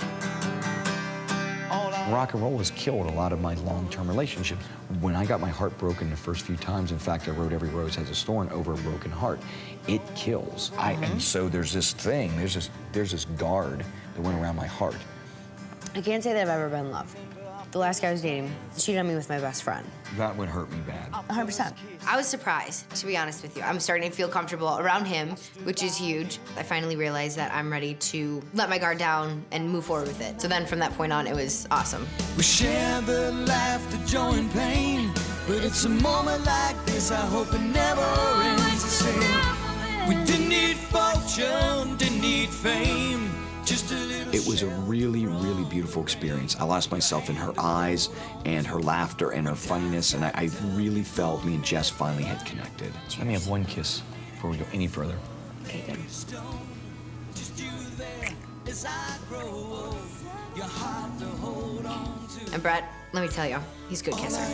Rock and roll has killed a lot of my long-term relationships. When I got my heart broken the first few times, in fact, I wrote Every Rose Has a Thorn over a broken heart. It kills. And so there's this thing, there's this guard that went around my heart. I can't say that I've ever been in love. The last guy I was dating cheated on me with my best friend. That would hurt me bad. 100%. I was surprised, to be honest with you. I'm starting to feel comfortable around him, which is huge. I finally realized that I'm ready to let my guard down and move forward with it. So then from that point on, it was awesome. We share the laughter, joy, and pain. But it's a moment like this, I hope it never ends the same. We didn't need fortune, didn't need fame. Just a little. It was a really, really beautiful experience. I lost myself in her eyes and her laughter and her funniness, and I really felt me and Jess finally had connected. Let me have one kiss before we go any further. Okay, good. And Brett, let me tell you, he's a good kisser. All I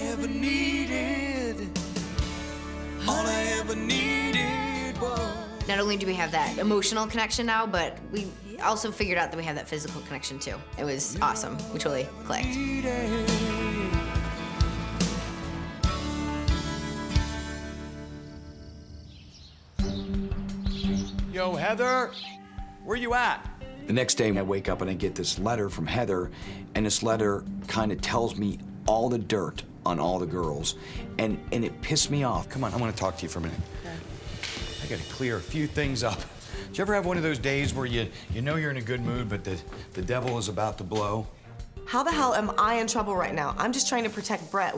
ever needed was. Not only do we have that emotional connection now, but we also figured out that we have that physical connection too. It was awesome. We totally clicked. Yo, Heather, where you at? The next day, I wake up and I get this letter from Heather, and this letter kind of tells me all the dirt on all the girls, and it pissed me off. Come on, I want to talk to you for a minute. I gotta clear a few things up. Did you ever have one of those days where you know you're in a good mood, but the devil is about to blow? How the hell am I in trouble right now? I'm just trying to protect Brett.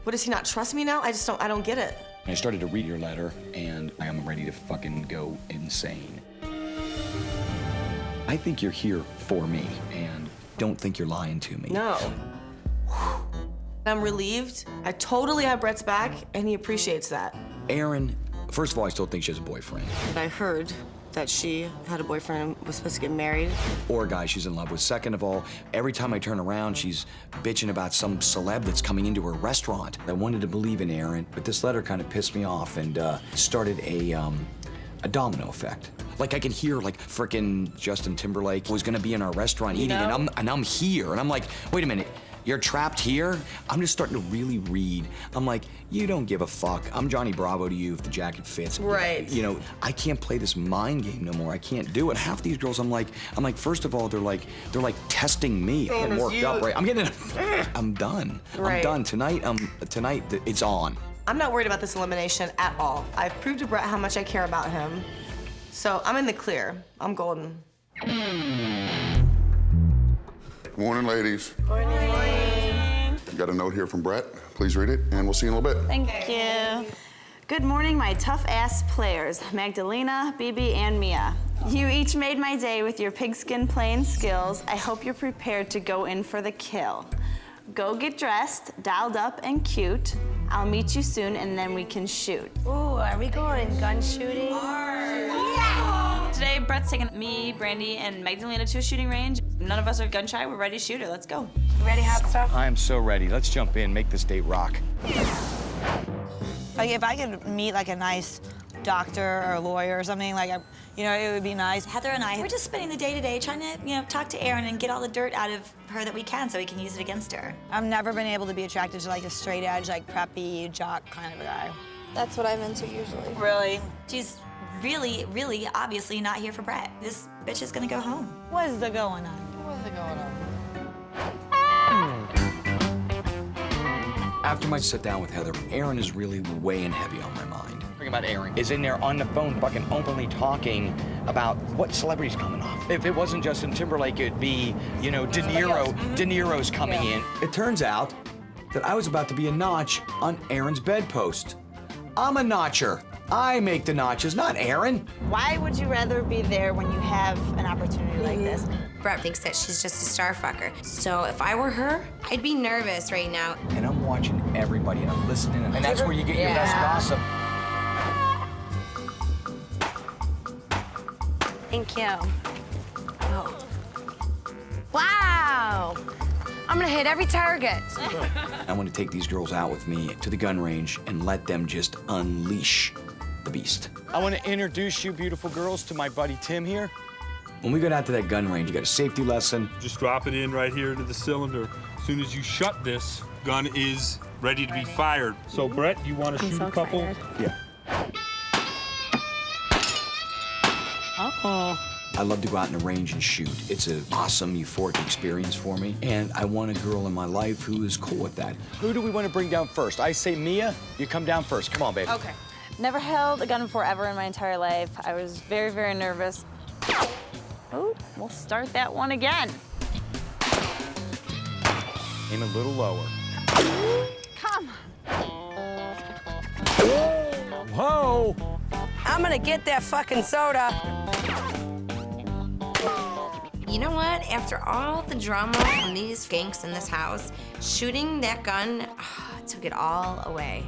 What, does he not trust me now? I don't get it. I started to read your letter, and I am ready to fucking go insane. I think you're here for me, and don't think you're lying to me. No. I'm relieved. I totally have Brett's back, and he appreciates that. Erin, first of all, I still think she has a boyfriend. I heard that she had a boyfriend and was supposed to get married. Or a guy she's in love with. Second of all, every time I turn around, she's bitching about some celeb that's coming into her restaurant. I wanted to believe in Erin, but this letter kind of pissed me off and started a domino effect. Like I can hear like frickin' Justin Timberlake was gonna be in our restaurant eating, and I'm here, and I'm like, wait a minute. You're trapped here? I'm just starting to really read. I'm like, you don't give a fuck. I'm Johnny Bravo to you if the jacket fits. Right. You know, I can't play this mind game no more. I can't do it. Half these girls, I'm like, first of all, they're like testing me. I'm worked up, right? I'm done. Right. I'm done. Tonight, it's on. I'm not worried about this elimination at all. I've proved to Brett how much I care about him. So I'm in the clear. I'm golden. Good morning, ladies. Morning. Got a note here from Brett. Please read it, and we'll see you in a little bit. Thank you. Good morning, my tough-ass players, Magdalena, Bibi, and Mia. You each made my day with your pigskin playing skills. I hope you're prepared to go in for the kill. Go get dressed, dialed up, and cute. I'll meet you soon, and then we can shoot. Ooh, are we going gun shooting? Today, Brett's taking me, Brandy, and Magdalena to a shooting range. None of us are gun shy. We're ready to shoot her. Let's go. You ready, hot stuff? I am so ready. Let's jump in, make this date rock. Like if I could meet like a nice doctor or lawyer or something, like it would be nice. Heather and I, we're just spending the day-to-day trying to, talk to Erin and get all the dirt out of her that we can so we can use it against her. I've never been able to be attracted to like a straight edge, like preppy, jock kind of a guy. That's what I'm into usually. Really? She's really, really obviously not here for Brett. This bitch is gonna go home. What is the going on? After my sit down with Heather, Erin is really weighing heavy on my mind. Talking about Erin is in there on the phone fucking openly talking about what celebrity's coming off. If it wasn't Justin Timberlake, it'd be, De Niro. De Niro's coming in. It turns out that I was about to be a notch on Erin's bedpost. I'm a notcher. I make the notches, not Erin. Why would you rather be there when you have an opportunity like this? Brett thinks that she's just a star fucker. So if I were her, I'd be nervous right now. And I'm watching everybody and I'm listening, and that's where you get your best gossip. Thank you. Oh. Wow. I'm gonna hit every target. I want to take these girls out with me to the gun range and let them just unleash the beast. I want to introduce you, beautiful girls, to my buddy Tim here. When we go down to that gun range, you got a safety lesson. Just drop it in right here into the cylinder. As soon as you shut this, gun is ready to be fired. So, Brett, you want to shoot a couple? Yeah. I love to go out in the range and shoot. It's an awesome, euphoric experience for me, and I want a girl in my life who is cool with that. Who do we want to bring down first? I say Mia, you come down first. Come on, baby. Okay. Never held a gun before ever in my entire life. I was very, very nervous. Oh, we'll start that one again. Aim a little lower. Come. Whoa! I'm gonna get that fucking soda. You know what? After all the drama from these skanks in this house, shooting that gun took it all away.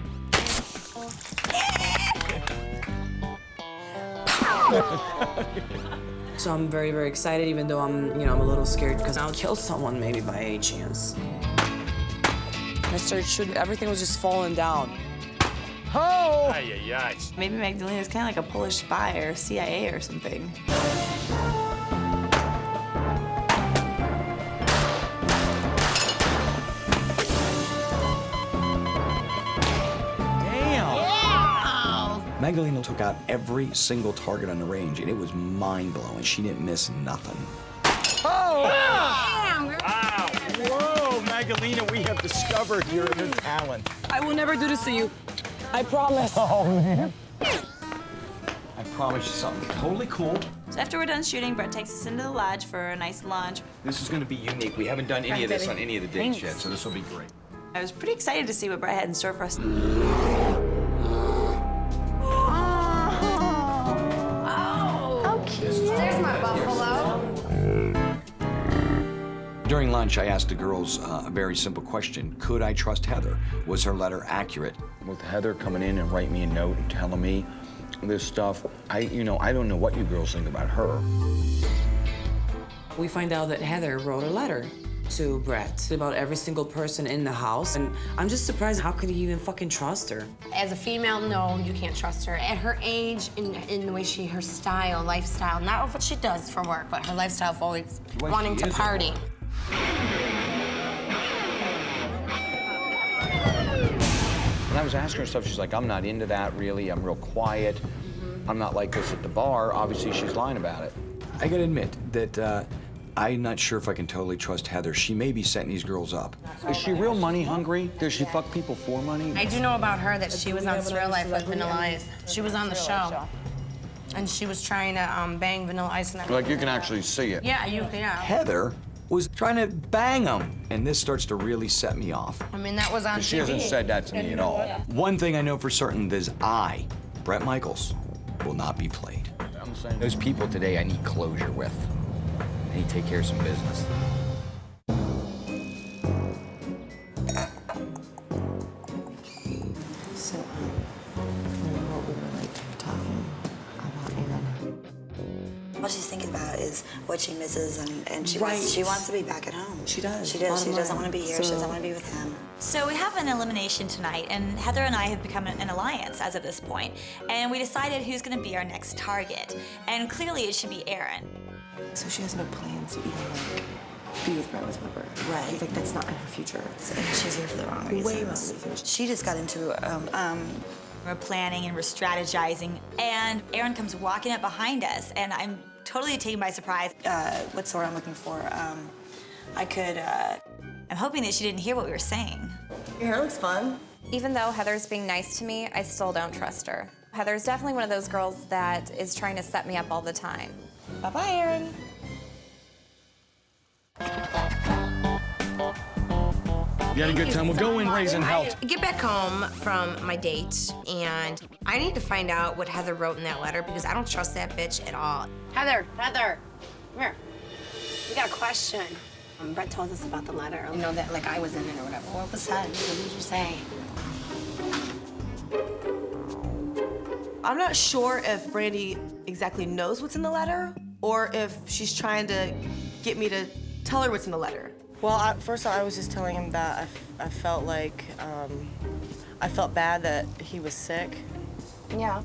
So I'm very, very excited, even though I'm a little scared because I'll kill someone maybe by any chance. I started shooting, everything was just falling down. Oh! Ay, ay, ay. Maybe Magdalena's kind of like a Polish spy or CIA or something. Magdalena took out every single target on the range, and it was mind-blowing. She didn't miss nothing. Oh! Damn, girl. Wow! Whoa, Magdalena, we have discovered your new talent. I will never do this to you. I promise. Oh, man. I promise you something totally cool. So after we're done shooting, Brett takes us into the lodge for a nice lunch. This is going to be unique. We haven't done any of this on any of the dates yet, so this will be great. I was pretty excited to see what Brett had in store for us. There's my buffalo. During lunch, I asked the girls a very simple question. Could I trust Heather? Was her letter accurate? With Heather coming in and writing me a note and telling me this stuff, I don't know what you girls think about her. We find out that Heather wrote a letter to Brett about every single person in the house, and I'm just surprised. How could he even fucking trust her? As a female, no, you can't trust her. At her age, in the way her style, lifestyle, not what she does for work, but her lifestyle of always wanting to party. When I was asking her stuff, she's like, I'm not into that, really. I'm real quiet. I'm not like this at the bar. Obviously, she's lying about it. I gotta admit that I'm not sure if I can totally trust Heather. She may be setting these girls up. Is she real money hungry? Does she fuck people for money? I do know about her that she was on Surreal Life with Vanilla Ice. She was on the show. And she was trying to bang Vanilla Ice. And Like, you can actually see it. Yeah, you can. Yeah. Heather was trying to bang him, and this starts to really set me off. I mean, that was on TV. She hasn't said that to me at all. One thing I know for certain is I, Brett Michaels, will not be played. Those people today I need closure with. I need to take care of some business. So, what we were like talking about Aaron. What she's thinking about is what she misses, and she Right. wants to be back at home. She does. She does. She Bottom doesn't line. want to be here. She doesn't want to be with him. So we have an elimination tonight, and Heather and I have become an alliance as of this point, and we decided who's going to be our next target, and clearly it should be Aaron. So she has no plans to even like be with Brett with Robert. Right. Like that's not in her future. So she's here for the wrong reasons. Way wrong reasons. She just got into We're planning and we're strategizing, and Aaron comes walking up behind us, and I'm totally taken by surprise. What sword I'm looking for? I'm hoping that she didn't hear what we were saying. Your hair looks fun. Even though Heather's being nice to me, I still don't trust her. Heather's definitely one of those girls that is trying to set me up all the time. Bye-bye, Aaron. You had a good time. We'll go in raising hell. I get back home from my date, and I need to find out what Heather wrote in that letter because I don't trust that bitch at all. Heather, come here. We got a question. Brett told us about the letter. You know that, like, I was in it or whatever. What was said? What did you say? I'm not sure if Brandy exactly knows what's in the letter or if she's trying to get me to tell her what's in the letter. Well, first of all, I was just telling him that I felt like, I felt bad that he was sick. Yeah.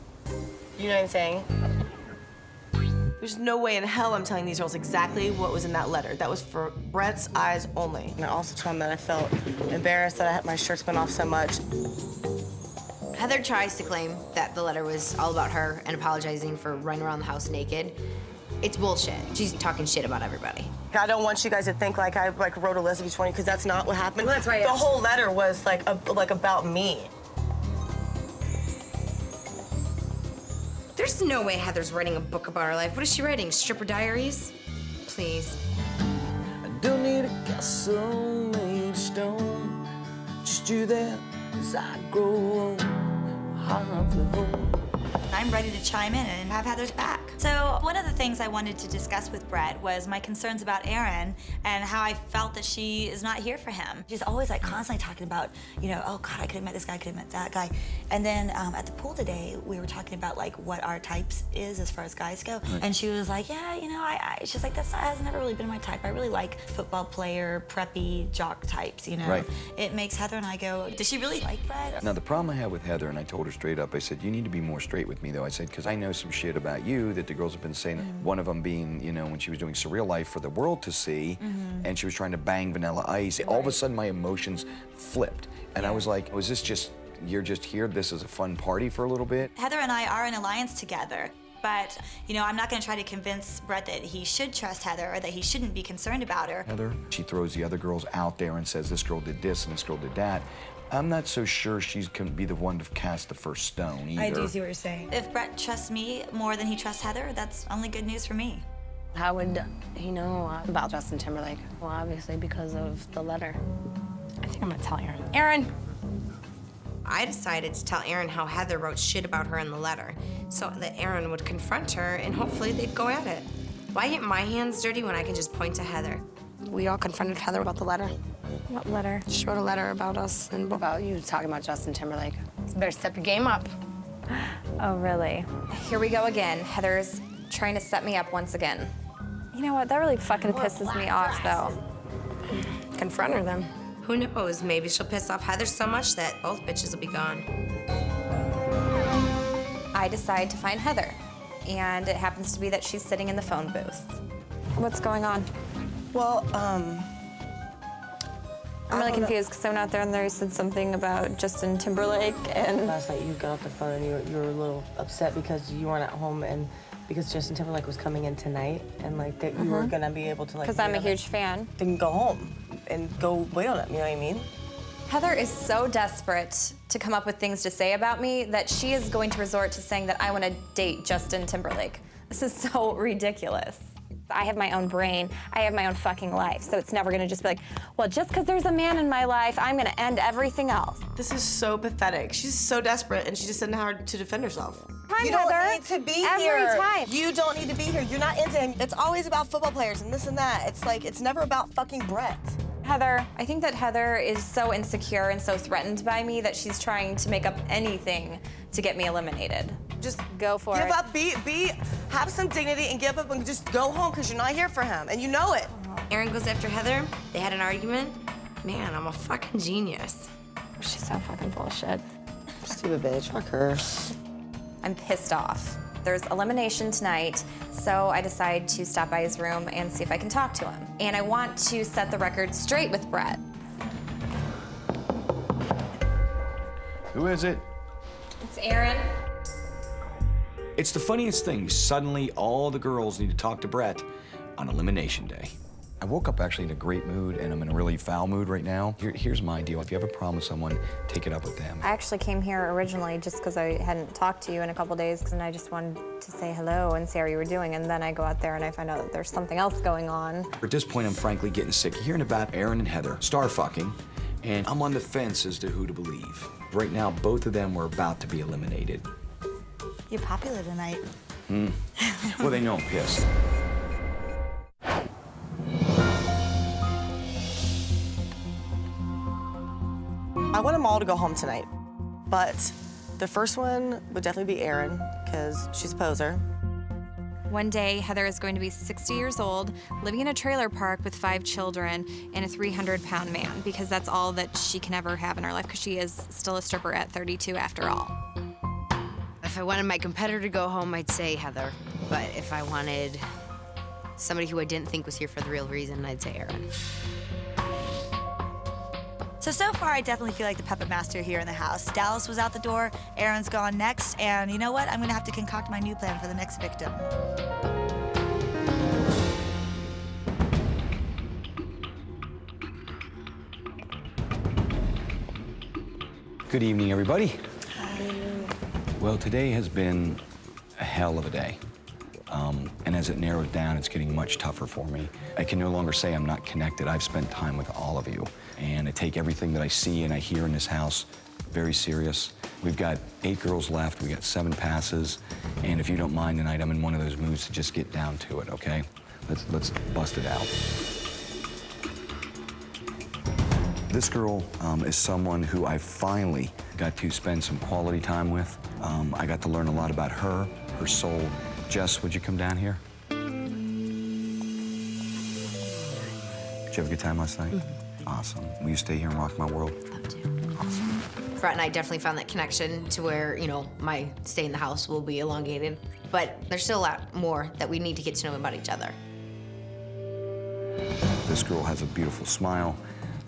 You know what I'm saying? There's no way in hell I'm telling these girls exactly what was in that letter. That was for Brett's eyes only. And I also told him that I felt embarrassed that I had my shirts been off so much. Heather tries to claim that the letter was all about her and apologizing for running around the house naked. It's bullshit. She's talking shit about everybody. I don't want you guys to think like I wrote a list of each one because that's not what happened. Well, that's why I the asked. whole letter was like about me. There's no way Heather's writing a book about her life. What is she writing? Stripper diaries? Please. I don't need a castle made of stone. Just you there as I grow old. Heart the home. I'm ready to chime in and have Heather's back. So one of the things I wanted to discuss with Brett was my concerns about Erin and how I felt that she is not here for him. She's always like constantly talking about, you know, oh God, I could have met this guy, I could have met that guy. And then at the pool today, we were talking about like what our types is as far as guys go. Right. And she was like, yeah, you know, she's like, that has never really been my type. I really like football player, preppy, jock types, you know. Right. It makes Heather and I go, does she really like Brett? Now, the problem I had with Heather, and I told her straight up, I said, you need to be more straight with me, though. I said, because I know some shit about you that the girls have been saying, one of them being, you know, when she was doing Surreal Life for the world to see, and she was trying to bang Vanilla Ice, all of a sudden my emotions flipped. And I was like, was this just, you're just here, this is a fun party for a little bit? Heather and I are in alliance together. But, you know, I'm not going to try to convince Brett that he should trust Heather or that he shouldn't be concerned about her. Heather, she throws the other girls out there and says, this girl did this and this girl did that. I'm not so sure she's going to be the one to cast the first stone either. I do see what you're saying. If Brett trusts me more than he trusts Heather, that's only good news for me. How would he know about Justin Timberlake? Well, obviously because of the letter. I think I'm gonna tell Erin. Erin! I decided to tell Erin how Heather wrote shit about her in the letter, so that Erin would confront her and hopefully they'd go at it. Why get my hands dirty when I can just point to Heather? We all confronted Heather about the letter. What letter? She wrote a letter about us and about you talking about Justin Timberlake. So better step your game up. Oh, really? Here we go again. Heather's trying to set me up once again. You know what? That really fucking pisses me off, though. Confront her then. Who knows? Maybe she'll piss off Heather so much that both bitches will be gone. I decide to find Heather, and it happens to be that she's sitting in the phone booth. What's going on? Well, I'm really confused because I went out there and you said something about Justin Timberlake and... Last night you got off the phone and you were a little upset because you weren't at home and because Justin Timberlake was coming in tonight and like that you were gonna be able to like... Because I'm a huge fan. Then go home and go wait on him, you know what I mean? Heather is so desperate to come up with things to say about me that she is going to resort to saying that I want to date Justin Timberlake. This is so ridiculous. I have my own brain. I have my own fucking life. So it's never gonna just be like, well, just because there's a man in my life, I'm gonna end everything else. This is so pathetic. She's so desperate and she just doesn't know how to defend herself. You don't need to be Every here. time. You don't need to be here. You're not into him. It's always about football players and this and that. It's like, it's never about fucking Brett. Heather, I think that Heather is so insecure and so threatened by me that she's trying to make up anything to get me eliminated. Just go for give it. up, have some dignity and give up and just go home because you're not here for him and you know it. Erin goes after Heather. They had an argument. Man, I'm a fucking genius. She's so fucking full of shit. Stupid bitch, fuck her. I'm pissed off. There's elimination tonight, so I decide to stop by his room and see if I can talk to him. And I want to set the record straight with Brett. Who is it? It's Erin. It's the funniest thing. Suddenly, all the girls need to talk to Brett on Elimination Day. I woke up actually in a great mood, and I'm in a really foul mood right now. Here's my deal. If you have a problem with someone, take it up with them. I actually came here originally just because I hadn't talked to you in a couple days, and I just wanted to say hello and see how you were doing, and then I go out there and I find out that there's something else going on. At this point, I'm frankly getting sick of hearing about Erin and Heather star fucking, and I'm on the fence as to who to believe. Right now, both of them were about to be eliminated. You're popular tonight. Well, they know I'm pissed. I want them all to go home tonight, but the first one would definitely be Erin, because she's a poser. One day, Heather is going to be 60 years old, living in a trailer park with 5 children and a 300-pound man, because that's all that she can ever have in her life, because she is still a stripper at 32 after all. If I wanted my competitor to go home, I'd say Heather. But if I wanted somebody who I didn't think was here for the real reason, I'd say Aaron. So far, I definitely feel like the puppet master here in the house. Dallas was out the door, Aaron's gone next, and you know what? I'm gonna have to concoct my new plan for the next victim. Good evening, everybody. Well, today has been a hell of a day. And as it narrows down, it's getting much tougher for me. I can no longer say I'm not connected. I've spent time with all of you. And I take everything that I see and I hear in this house very serious. We've got 8 girls left, we got 7 passes. And if you don't mind tonight, I'm in one of those moods to just get down to it, okay? Let's bust it out. This girl is someone who I finally got to spend some quality time with. I got to learn a lot about her soul. Jess, would you come down here? Did you have a good time last night? Mm-hmm. Awesome. Will you stay here and rock my world? Love to. Awesome. Brett and I definitely found that connection to where, you know, my stay in the house will be elongated. But there's still a lot more that we need to get to know about each other. This girl has a beautiful smile,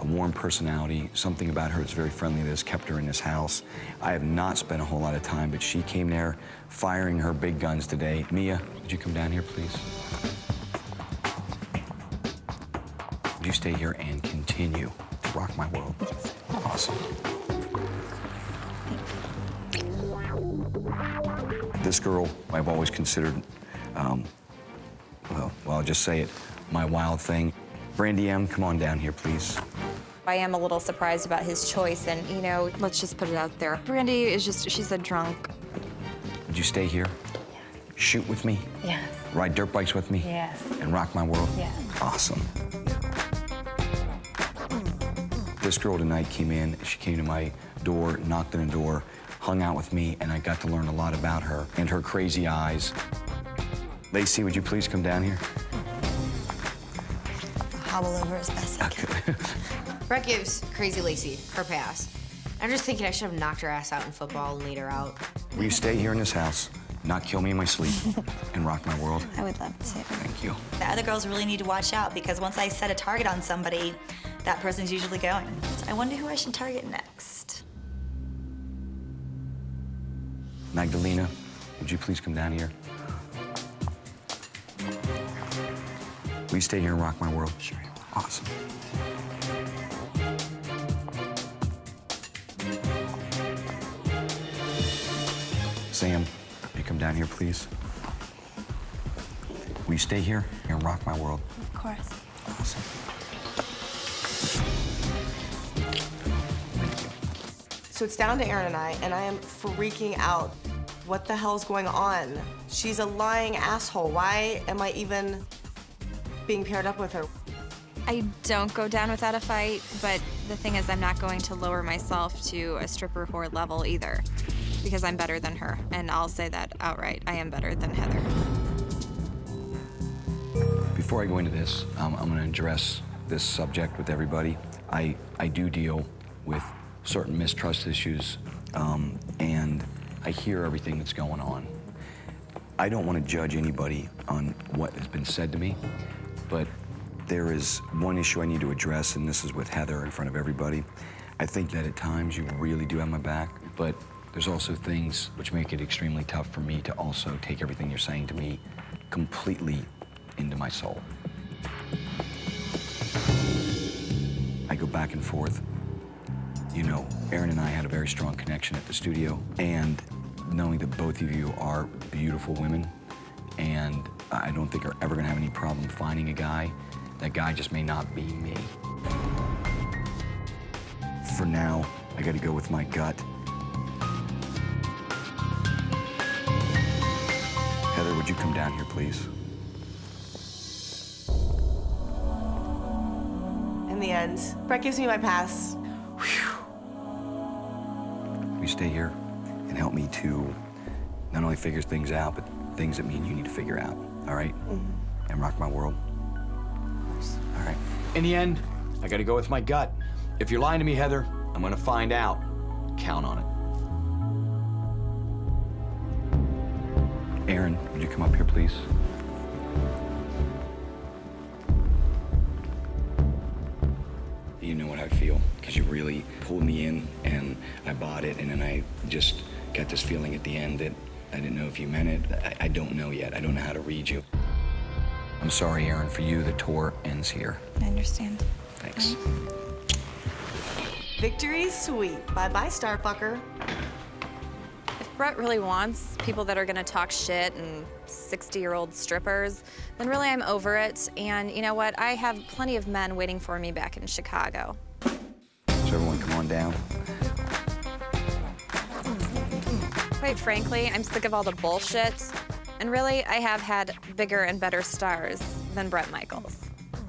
a warm personality, something about her that's very friendly that has kept her in this house. I have not spent a whole lot of time, but she came there firing her big guns today. Mia, would you come down here, please? Would you stay here and continue to rock my world? Yes. Awesome. This girl I've always considered, well, I'll just say it, my wild thing. Brandy M, come on down here, please. I am a little surprised about his choice, and, you know, let's just put it out there. Brandy is just, she's a drunk. Would you stay here? Yes. Shoot with me? Yes. Ride dirt bikes with me? Yes. And rock my world? Yes. Awesome. This girl tonight came in, she came to my door, knocked on the door, hung out with me, and I got to learn a lot about her and her crazy eyes. Lacey, would you please come down here? Hobble over as best I can. Brett gives Crazy Lacey her pass. I'm just thinking I should have knocked her ass out in football and laid her out. Will you stay here in this house, not kill me in my sleep, and rock my world? I would love to. Thank you. The other girls really need to watch out because once I set a target on somebody, that person's usually going. So I wonder who I should target next. Magdalena, would you please come down here? Will you stay here and rock my world? Sure. Awesome. Sam, you come down here, please? Will you stay here and rock my world? Of course. Awesome. So it's down to Aaron and I am freaking out. What the hell's going on? She's a lying asshole. Why am I even being paired up with her? I don't go down without a fight, but the thing is, I'm not going to lower myself to a stripper whore level either, because I'm better than her, and I'll say that outright. I am better than Heather. Before I go into this, I'm going to address this subject with everybody. I do deal with certain mistrust issues, and I hear everything that's going on. I don't want to judge anybody on what has been said to me, but there is one issue I need to address, and this is with Heather in front of everybody. I think that at times you really do have my back, but there's also things which make it extremely tough for me to also take everything you're saying to me completely into my soul. I go back and forth. You know, Aaron and I had a very strong connection at the studio, and knowing that both of you are beautiful women, and I don't think are ever gonna have any problem finding a guy, that guy just may not be me. For now, I gotta go with my gut. Heather, would you come down here, please? In the end, Brett gives me my pass. Will you stay here and help me to not only figure things out, but things that me and you need to figure out? all right? And rock my world. All right. In the end, I gotta go with my gut. If you're lying to me, Heather, I'm gonna find out. Count on it. Aaron, would you come up here, please? You know what I feel, because you really pulled me in, and I bought it, and then I just got this feeling at the end that I didn't know if you meant it. I don't know yet. I don't know how to read you. I'm sorry, Aaron. For you, the tour ends here. I understand. Thanks. Victory's sweet. Bye-bye, Starfucker. If Brett really wants people that are gonna talk shit and 60-year-old strippers, then really I'm over it. And you know what? I have plenty of men waiting for me back in Chicago. So everyone come on down. Quite frankly, I'm sick of all the bullshit. And really, I have had bigger and better stars than Bret Michaels.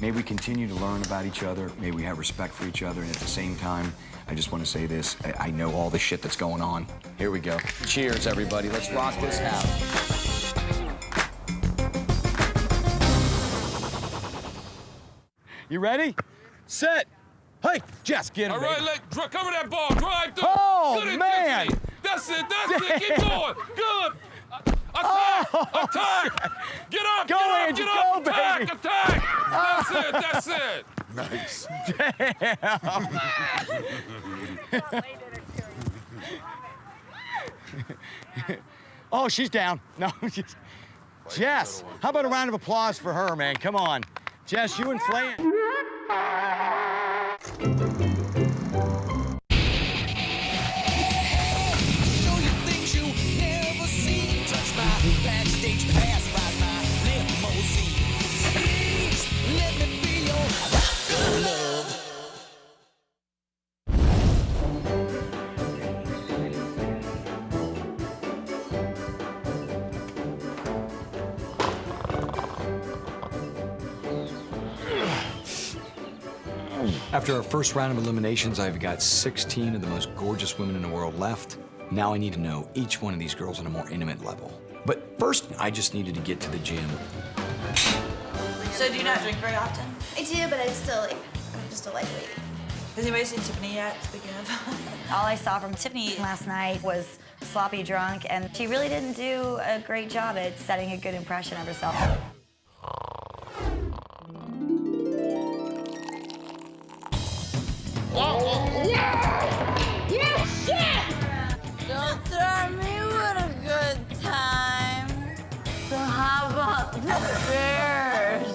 May we continue to learn about each other. May we have respect for each other. And at the same time, I just want to say this. I know all the shit that's going on. Here we go. Cheers, everybody. Let's rock this house. You ready? Set. Hey, Jess, get him. All right, baby. cover that ball. Drive through. Oh, Good man. intensity. That's it. That's it. Keep going. Good. Attack. Attack. Get up. Go, get up. Angie, Get up. go, Attack. baby. Attack. That's it. Nice. Damn. Oh, she's down. No, Jess, how about a round of applause for her, man? Come on. Jess, you and Flan. After our first round of eliminations, I've got 16 of the most gorgeous women in the world left. Now I need to know each one of these girls on a more intimate level. But first, I just needed to get to the gym. So do you not drink very often? I do, but I'm just a lightweight. Has anybody seen Tiffany yet, speaking of? All I saw from Tiffany last night was sloppy drunk, and she really didn't do a great job at setting a good impression of herself. Yeah! Yeah, shit! Don't throw me with a good time. So how about the bears?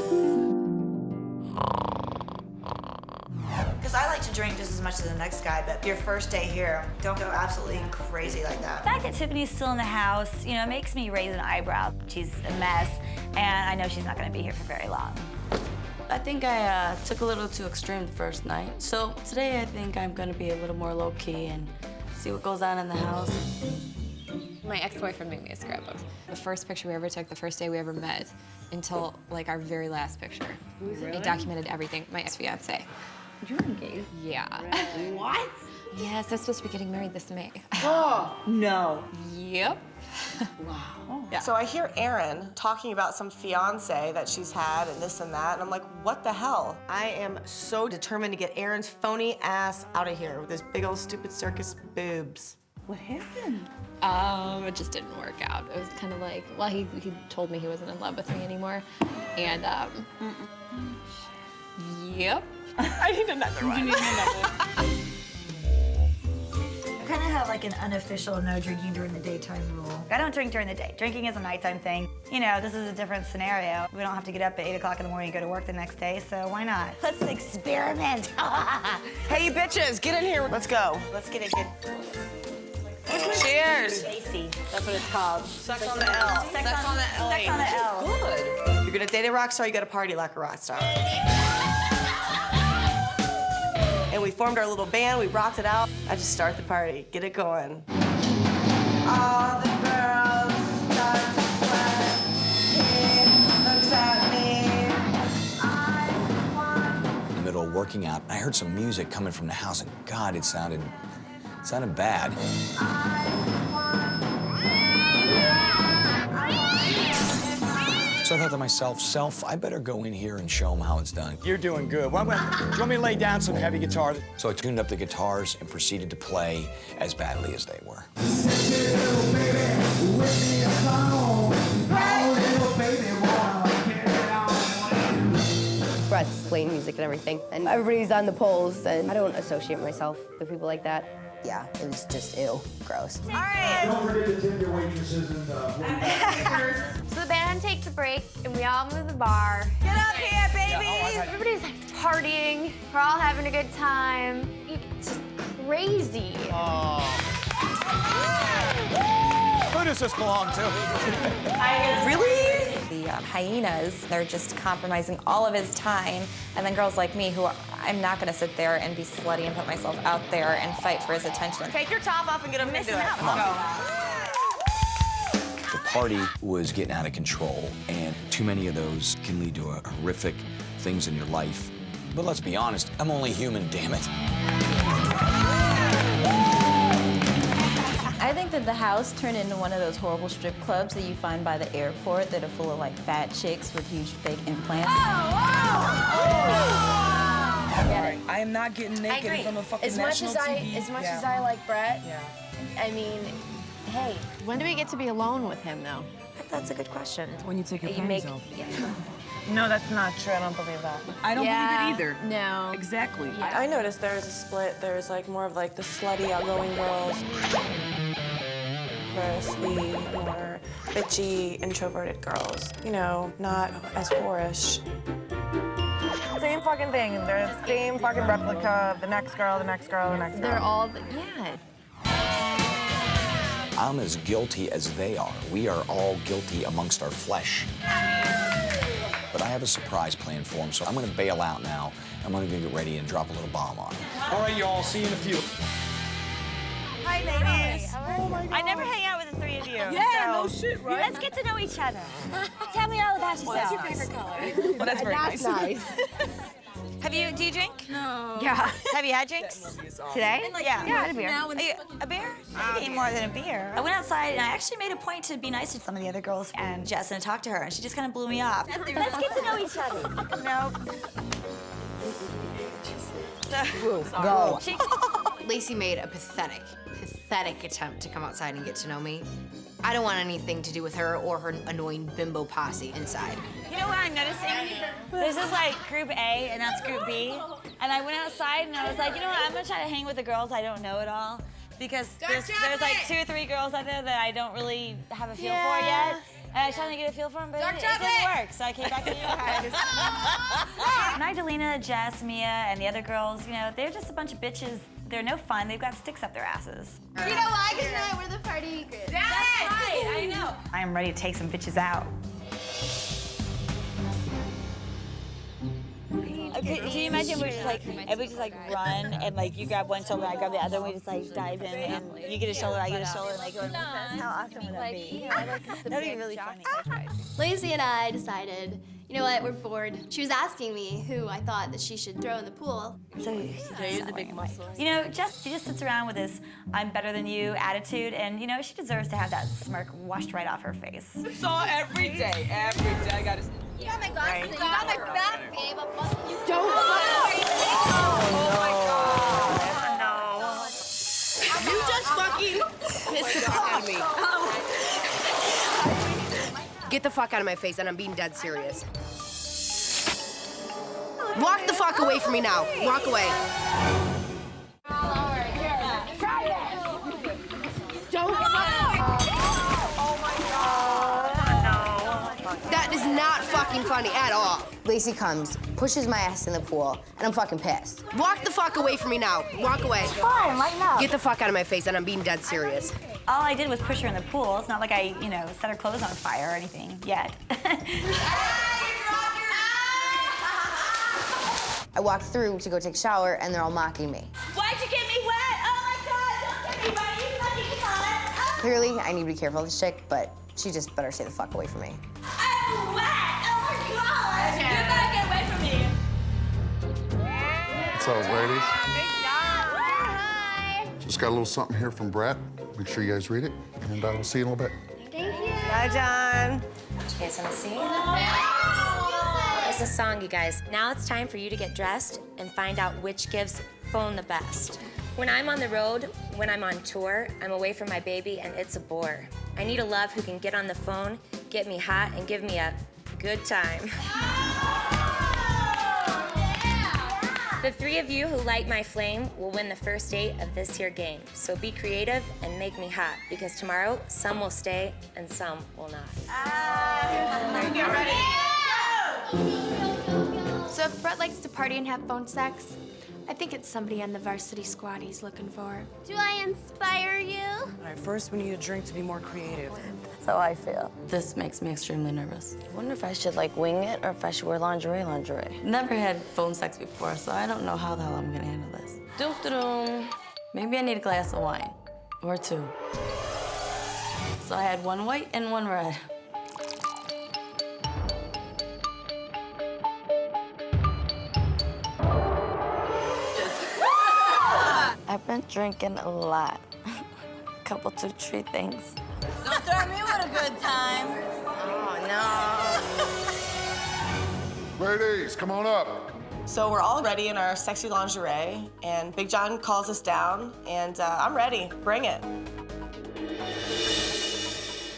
Because I like to drink just as much as the next guy, but your first day here, don't go absolutely crazy like that. The fact that Tiffany's still in the house, you know, makes me raise an eyebrow. She's a mess, and I know she's not gonna be here for very long. I think I took a little too extreme the first night. So today I think I'm gonna be a little more low-key and see what goes on in the house. My ex-boyfriend made me a scrapbook. The first picture we ever took, the first day we ever met, until like our very last picture. It documented everything. My ex-fiance. You're engaged? Yeah. What? Yes, I'm supposed to be getting married this May. Oh, no. Yep. Wow. Yeah. So I hear Erin talking about some fiance that she's had and this and that, and I'm like, what the hell? I am so determined to get Erin's phony ass out of here with this big old stupid circus boobs. What happened? It just didn't work out. It was kind of like, well, he told me he wasn't in love with me anymore, and yep. I need another one. You need another. I kind of have like an unofficial no drinking during the daytime rule. I don't drink during the day. Drinking is a nighttime thing. You know, this is a different scenario. We don't have to get up at 8 o'clock in the morning and go to work the next day, so why not? Let's experiment. Hey, bitches, get in here. Let's go. Let's get it good. Cheers. Stacy, that's what it's called. Sex on the L. Sex on the L. Sex on the L. Good. If you're gonna date a rock star, you gotta party like a rock star. And we formed our little band, we rocked it out. I just start the party, get it going. All the girls start to sweat. He looks at me. In the middle of working out, I heard some music coming from the house, and God, it sounded bad. So I thought to myself, Self, I better go in here and show them how it's done. You're doing good. Do you want me to lay down some heavy guitar? So I tuned up the guitars and proceeded to play as badly as they were. Brett's playing music and everything, and everybody's on the poles, and I don't associate myself with people like that. Yeah, it was just ew, gross. All right. Don't forget to tip your waitresses and So the band takes a break, and we all move the bar. Get up here, baby! Everybody's like partying. We're all having a good time. It's just crazy. Who does this belong to? Really? The hyenas, they're just compromising all of his time. And then girls like me who I'm not gonna sit there and be slutty and put myself out there and fight for his attention. Take your top off and get up into it. Come on. The party was getting out of control, and too many of those can lead to horrific things in your life. But let's be honest, I'm only human, damn it. I think that the house turned into one of those horrible strip clubs that you find by the airport that are full of like fat chicks with huge fake implants. I am not getting naked in front of fucking national TV. As much as I like Brett, Yeah. I mean, hey, When do we get to be alone with him, though? that's a good question. When you take your You panties make- off. No, that's not true. I don't believe that. I don't Yeah, believe it either. No. Exactly. I noticed there's a split. There's like more of like the slutty, outgoing girls versus the more bitchy, introverted girls. You know, not as whorish. Same fucking thing. They're the same fucking replica of the next girl, the next girl, the next girl. They're all, yeah. I'm as guilty as they are. We are all guilty amongst our flesh. But I have a surprise plan for them, so I'm gonna bail out now. I'm gonna get ready and drop a little bomb on them. All right, y'all, see you in a few. Hi, ladies. Oh my God. I never hang out with the three of you. Yeah, no shit, right? Let's get to know each other. Tell me all about yourself. What's your favorite color? Well, that's very nice. Do you drink? No. Yeah. Have you had drinks today? Yeah. Yeah, I had a beer. A beer? I ate more than a beer. I went outside and I actually made a point to be nice to some of the other girls and Jess and talk to her, and she just kind of blew me off. Let's get to know each other. No. Go. She, Lacey made a pathetic attempt to come outside and get to know me. I don't want anything to do with her or her annoying bimbo posse inside. you know what I'm noticing? There's this like group A and that's group B. And I went outside and I was like, you know what? I'm gonna try to hang with the girls I don't know at all. Because there's like 2 or 3 girls out there that I don't really have a feel for yet. And I was trying to get a feel for them, but it didn't work. So I came back to you guys. Magdalena, Jess, Mia, and the other girls, you know, they're just a bunch of bitches. They're no fun. They've got sticks up their asses. You know why? Because tonight we're the party group. That's right. I know. I am ready to take some bitches out. Can you imagine we just like, if we just like run and like you grab one shoulder, I grab the other, and we just like dive in and you get a shoulder, I get a shoulder, and like how awesome would that be? That'd be really funny. Lacey and I decided, you know what, we're bored. She was asking me who I thought that she should throw in the pool. So you're the big muscle. You know, she just sits around with this "I'm better than you" attitude, and you know she deserves to have that smirk washed right off her face. Saw every day. I gotta. You got my glasses, you got my back, babe. I'm busting you. Don't. Oh my God. You just fucking pissed the fuck out of me. Get the fuck out of my face, and I'm being dead serious. Walk the fuck away from me now. Walk away. That is not fucking funny at all. Lacey comes, pushes my ass in the pool, and I'm fucking pissed. Walk the fuck away from me now. Walk away. Fine, lighten up. Get the fuck out of my face, and I'm being dead serious. All I did was push her in the pool. It's not like I, you know, set her clothes on fire or anything yet. I walked through to go take a shower, and they're all mocking me. Why'd you get me wet? Oh my God, don't get me wet. You fucking cunt. Clearly, I need to be careful of this chick, but she just better stay the fuck away from me. I'm wet. Oh my God. You better get away from me. What's up, ladies? Hi. Just got a little something here from Brett. Make sure you guys read it, and we'll see you in a little bit. Thank you. Bye, John. You guys wanna see? It's a song, you guys. Now it's time for you to get dressed and find out which gives phone the best. When I'm on the road, when I'm on tour, I'm away from my baby and it's a bore. I need a love who can get on the phone, get me hot, and give me a good time. The three of you who light my flame will win the first date of this here game. So be creative and make me hot, because tomorrow some will stay and some will not. Get ready. So if Brett likes to party and have phone sex, I think it's somebody on the varsity squad he's looking for. Do I inspire you? All right, first we need a drink to be more creative. That's how I feel. This makes me extremely nervous. I wonder if I should like wing it or if I should wear lingerie. Never had phone sex before, so I don't know how the hell I'm gonna handle this. Doom-da-doom. Maybe I need a glass of wine or two. So I had one white and one red. I've been drinking a lot. Couple, 2, 3 things. Don't throw me with a good time. Oh, no. Ladies, come on up. So we're all ready in our sexy lingerie, and Big John calls us down, and I'm ready. Bring it.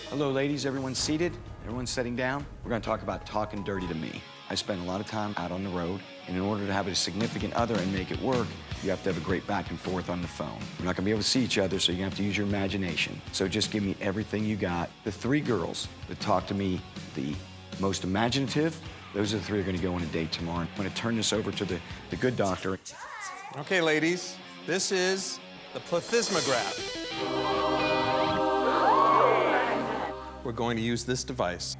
Hello, ladies. Everyone seated? Everyone's sitting down? We're gonna talk about talking dirty to me. I spend a lot of time out on the road, and in order to have a significant other and make it work, you have to have a great back and forth on the phone. We're not gonna be able to see each other, so you're gonna have to use your imagination. So just give me everything you got. The 3 girls that talk to me the most imaginative, those are the 3 who are gonna go on a date tomorrow. I'm gonna turn this over to the good doctor. Okay, ladies, this is the plethysmograph. We're going to use this device.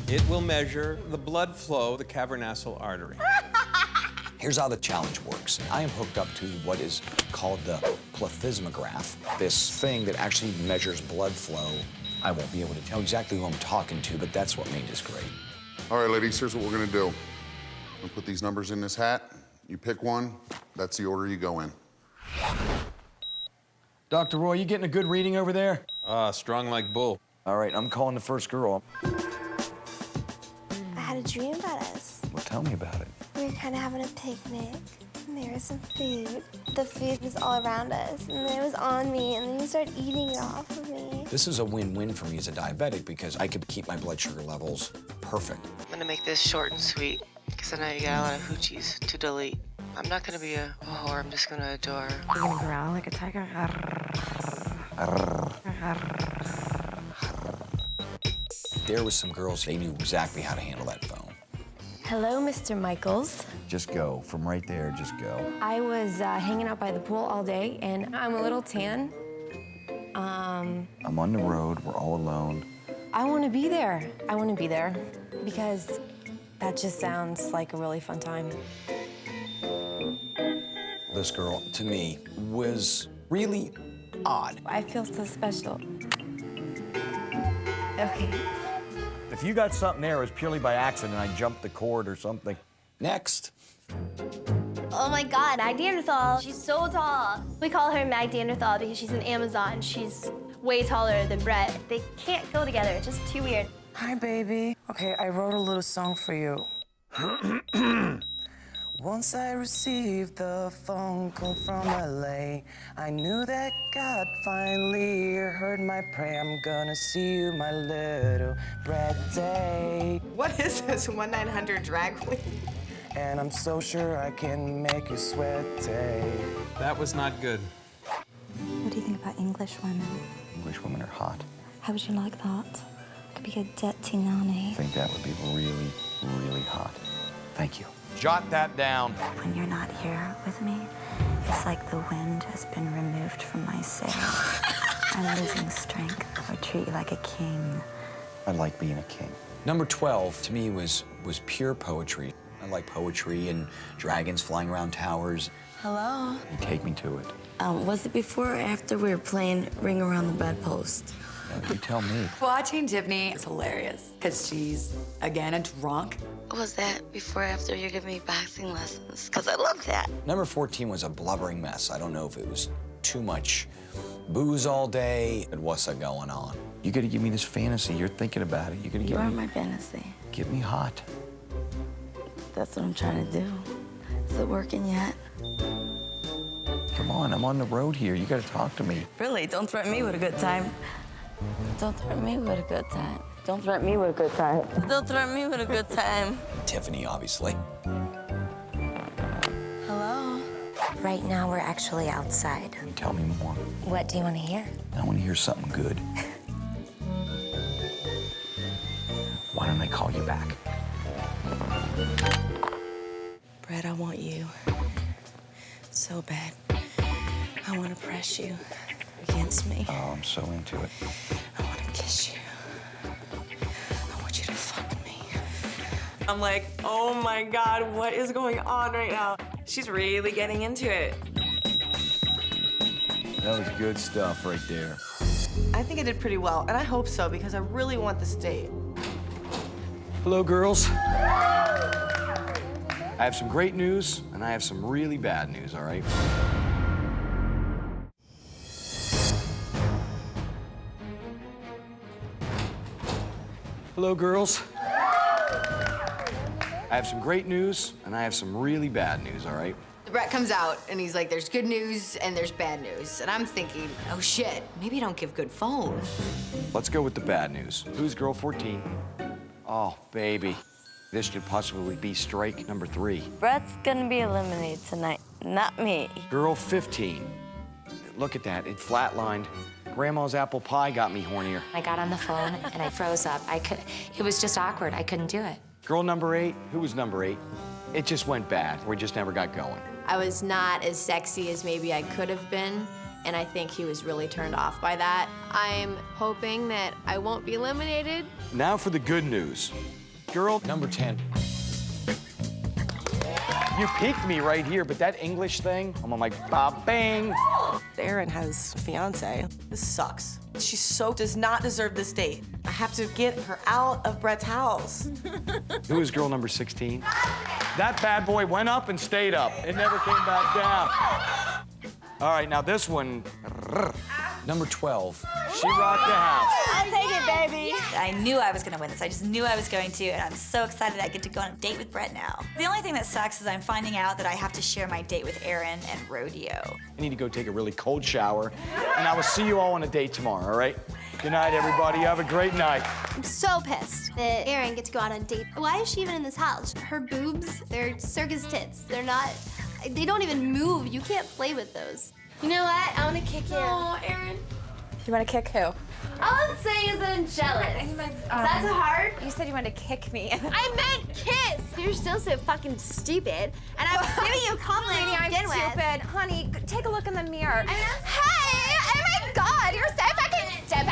It will measure the blood flow, the cavernous artery. Here's how the challenge works. I am hooked up to what is called the plethysmograph, this thing that actually measures blood flow. I won't be able to tell exactly who I'm talking to, but that's what made this great. All right, ladies, here's what we're gonna do. I'm gonna put these numbers in this hat. You pick one, that's the order you go in. Dr. Roy, you getting a good reading over there? Strong like bull. All right, I'm calling the first girl. I had a dream about us. Well, tell me about it. We were kind of having a picnic, and there was some food. The food was all around us, and then it was on me, and then you started eating it off of me. This is a win-win for me as a diabetic because I could keep my blood sugar levels perfect. I'm gonna make this short and sweet because I know you got a lot of hoochies to delete. I'm not gonna be a whore, I'm just gonna adore. You're gonna growl like a tiger? There was some girls, they knew exactly how to handle that phone. Hello, Mr. Michaels. Just go. From right there, just go. I was hanging out by the pool all day, and I'm a little tan. I'm on the road. We're all alone. I want to be there. I want to be there because that just sounds like a really fun time. This girl, to me, was really odd. I feel so special. Okay. If you got something there, it was purely by accident. I jumped the cord or something. Next. Oh my God, Mag Neanderthal. She's so tall. We call her Mag Neanderthal because she's an Amazon. She's way taller than Brett. They can't go together. It's just too weird. Hi, baby. Okay, I wrote a little song for you. Once I received the phone call from LA, I knew that God finally heard my prayer. I'm gonna see you, my little Brett Day. What is this, 1-900 drag queen? And I'm so sure I can make you sweat, Day. That was not good. What do you think about English women? English women are hot. How would you like that? Could be a dirty nanny. I think that would be really, really hot. Thank you. Jot that down. When you're not here with me, it's like the wind has been removed from my sail. I'm losing strength. I treat you like a king. I like being a king. Number 12, to me, was pure poetry. I like poetry and dragons flying around towers. Hello? You take me to it. Was it before or after we were playing Ring Around the Bedpost? You tell me. Watching Tiffany is hilarious because she's, again, a drunk. Was that before or after you're giving me boxing lessons? Because I love that. Number 14 was a blubbering mess. I don't know if it was too much booze all day, and what's going on? You gotta give me this fantasy. You're thinking about it. You gotta You get are me. my fantasy. Get me hot. That's what I'm trying to do. Is it working yet? Come on, I'm on the road here. You gotta talk to me. Really? Don't threaten me with a good time. Don't threaten me with a good time. Don't threaten me with a good time. Don't threaten me with a good time. Tiffany, obviously. Hello? Right now, we're actually outside. Tell me more. What do you want to hear? I want to hear something good. Why don't I call you back? Brett, I want you so bad. I want to press you against me. Oh, I'm so into it. I want to kiss you. I want you to fuck me. I'm like, oh my God, what is going on right now? She's really getting into it. That was good stuff right there. I think I did pretty well, and I hope so, because I really want this date. Hello, girls. I have some great news, and I have some really bad news, all right? Hello, girls. I have some great news, and I have some really bad news, all right? Brett comes out and he's like, there's good news and there's bad news. And I'm thinking, oh shit, maybe I don't give good phone. Let's go with the bad news. Who's girl 14? Oh, baby. This should possibly be strike number 3. Brett's gonna be eliminated tonight, not me. Girl 15. Look at that, it flatlined. Grandma's apple pie got me hornier. I got on the phone and I froze up. It was just awkward. I couldn't do it. Girl number 8, who was number 8? It just went bad. We just never got going. I was not as sexy as maybe I could have been, and I think he was really turned off by that. I'm hoping that I won't be eliminated. Now for the good news. Girl number 10. You picked me right here, but that English thing, I'm like, ba-bang. Aaron has a fiance. This sucks. She so does not deserve this date. I have to get her out of Brett's house. Who is girl number 16? That bad boy went up and stayed up. It never came back down. All right, now this one. Number 12. She rocked the house. I'll take it, baby. I knew I was gonna win this. I just knew I was going to, and I'm so excited I get to go on a date with Brett now. The only thing that sucks is I'm finding out that I have to share my date with Aaron and Rodeo. I need to go take a really cold shower, and I will see you all on a date tomorrow, all right? Good night, everybody. Have a great night. I'm so pissed that Erin gets to go on a date. Why is she even in this house? Her boobs, they're circus tits. They're not, they don't even move. You can't play with those. You know what? I want to kick you. Oh, Erin. You want to kick who? All I'm saying is I'm jealous. Is that so hard? You said you wanted to kick me. I meant kiss. You're still so fucking stupid. And I was giving you a compliment to I'm begin with. stupid. Honey, take a look in the mirror. Hey! Oh my God! You're so fucking stupid!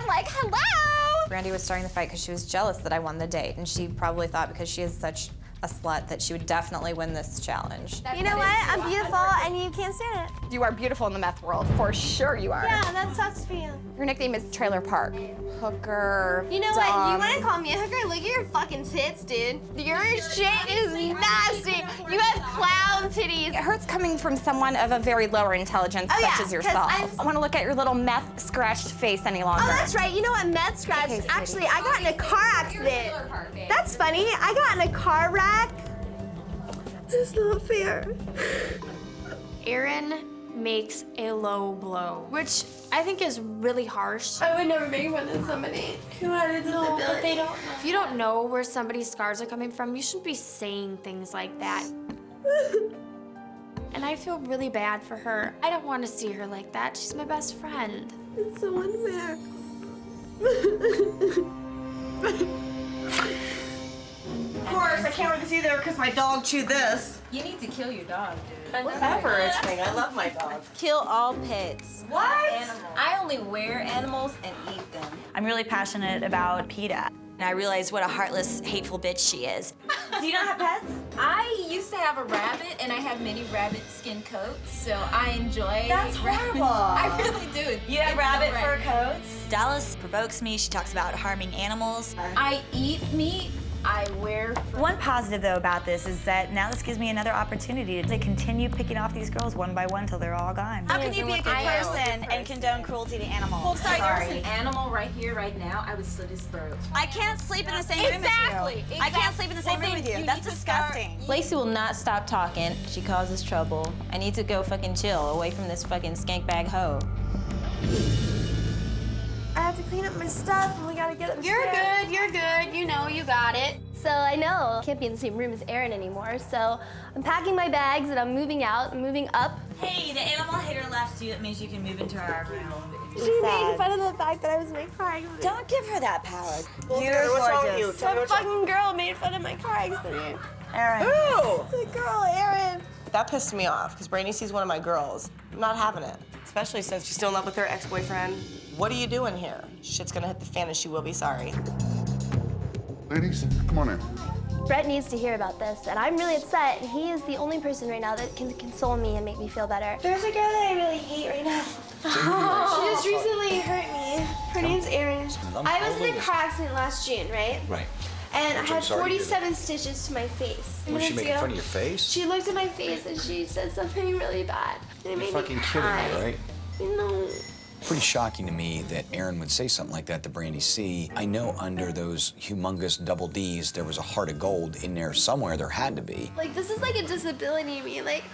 Like, hello! Brandy was starting the fight because she was jealous that I won the date, and she probably thought because she is such a slut that she would definitely win this challenge. You know what? I'm beautiful and you can't stand it. You are beautiful in the meth world, for sure you are. Yeah, that sucks for you. Your nickname is Trailer Park. Hooker. You know what? You want to call me a hooker? Look at your fucking tits, dude. Your shit is nasty. You have clown titties. It hurts coming from someone of a very lower intelligence such as yourself. I want to look at your little meth scratched face any longer. Oh, that's right. You know what? Meth scratch. Okay, actually, I got in a car accident. That's funny. I got in a car wreck. This is not fair. Aaron makes a low blow, which I think is really harsh. I would never make fun of somebody who had a disability. But they don't know. If you don't know where somebody's scars are coming from, you shouldn't be saying things like that. And I feel really bad for her. I don't want to see her like that. She's my best friend. It's so unfair. Of course, I can't wear this either because my dog chewed this. You need to kill your dog, dude. Whatever, it's me. I love my dog. Kill all pets. What? I only wear animals and eat them. I'm really passionate about PETA. And I realize what a heartless, hateful bitch she is. Do you not have pets? I used to have a rabbit, and I have many rabbit skin coats, so I enjoy That's horrible. I really do. You have rabbit fur coats? Dallas provokes me. She talks about harming animals. I eat meat. I wear. One positive though about this is that now this gives me another opportunity to continue picking off these girls one by one till they're all gone. How can you be a good person and condone cruelty to animals? Well, sorry, Sorry. there's an animal right here, right now. I would slit his throat. I can't sleep in the same room as you. I can't sleep in the same room with you. That's disgusting. Lacey will not stop talking. She causes trouble. I need to go fucking chill away from this fucking skank bag hoe. I have to clean up my stuff and we gotta get upstairs. You're good, you know, you got it. So I know I can't be in the same room as Aaron anymore, so I'm packing my bags and I'm moving out, I'm moving up. Hey, the animal hater left you. That means you can move into our room. She made fun of the fact that I was in my car accident. Don't give her that power. You're what's wrong with you? gorgeous. Tell me That what's wrong. fucking girl made fun of my car accident. Aaron. Who? The girl, Aaron. That pissed me off, because Brandy sees one of my girls. I'm not having it, especially since she's still in love with her ex-boyfriend. What are you doing here? Shit's gonna hit the fan and she will be sorry. Ladies, come on in. Brett needs to hear about this, and I'm really upset, and he is the only person right now that can console me and make me feel better. There's a girl that I really hate right now. She just recently hurt me. Her name's Erin. I was in a car accident last June, right? Right. And I I'm had sorry to hear 47 stitches to my face. Was she making fun of your face? She looked at my face and she said something really bad. And it made You're me fucking cry. kidding me, right? No. Pretty shocking to me that Aaron would say something like that to Brandy C. I know under those humongous double Ds, there was a heart of gold in there somewhere. There had to be. Like, this is like a disability to me. Like,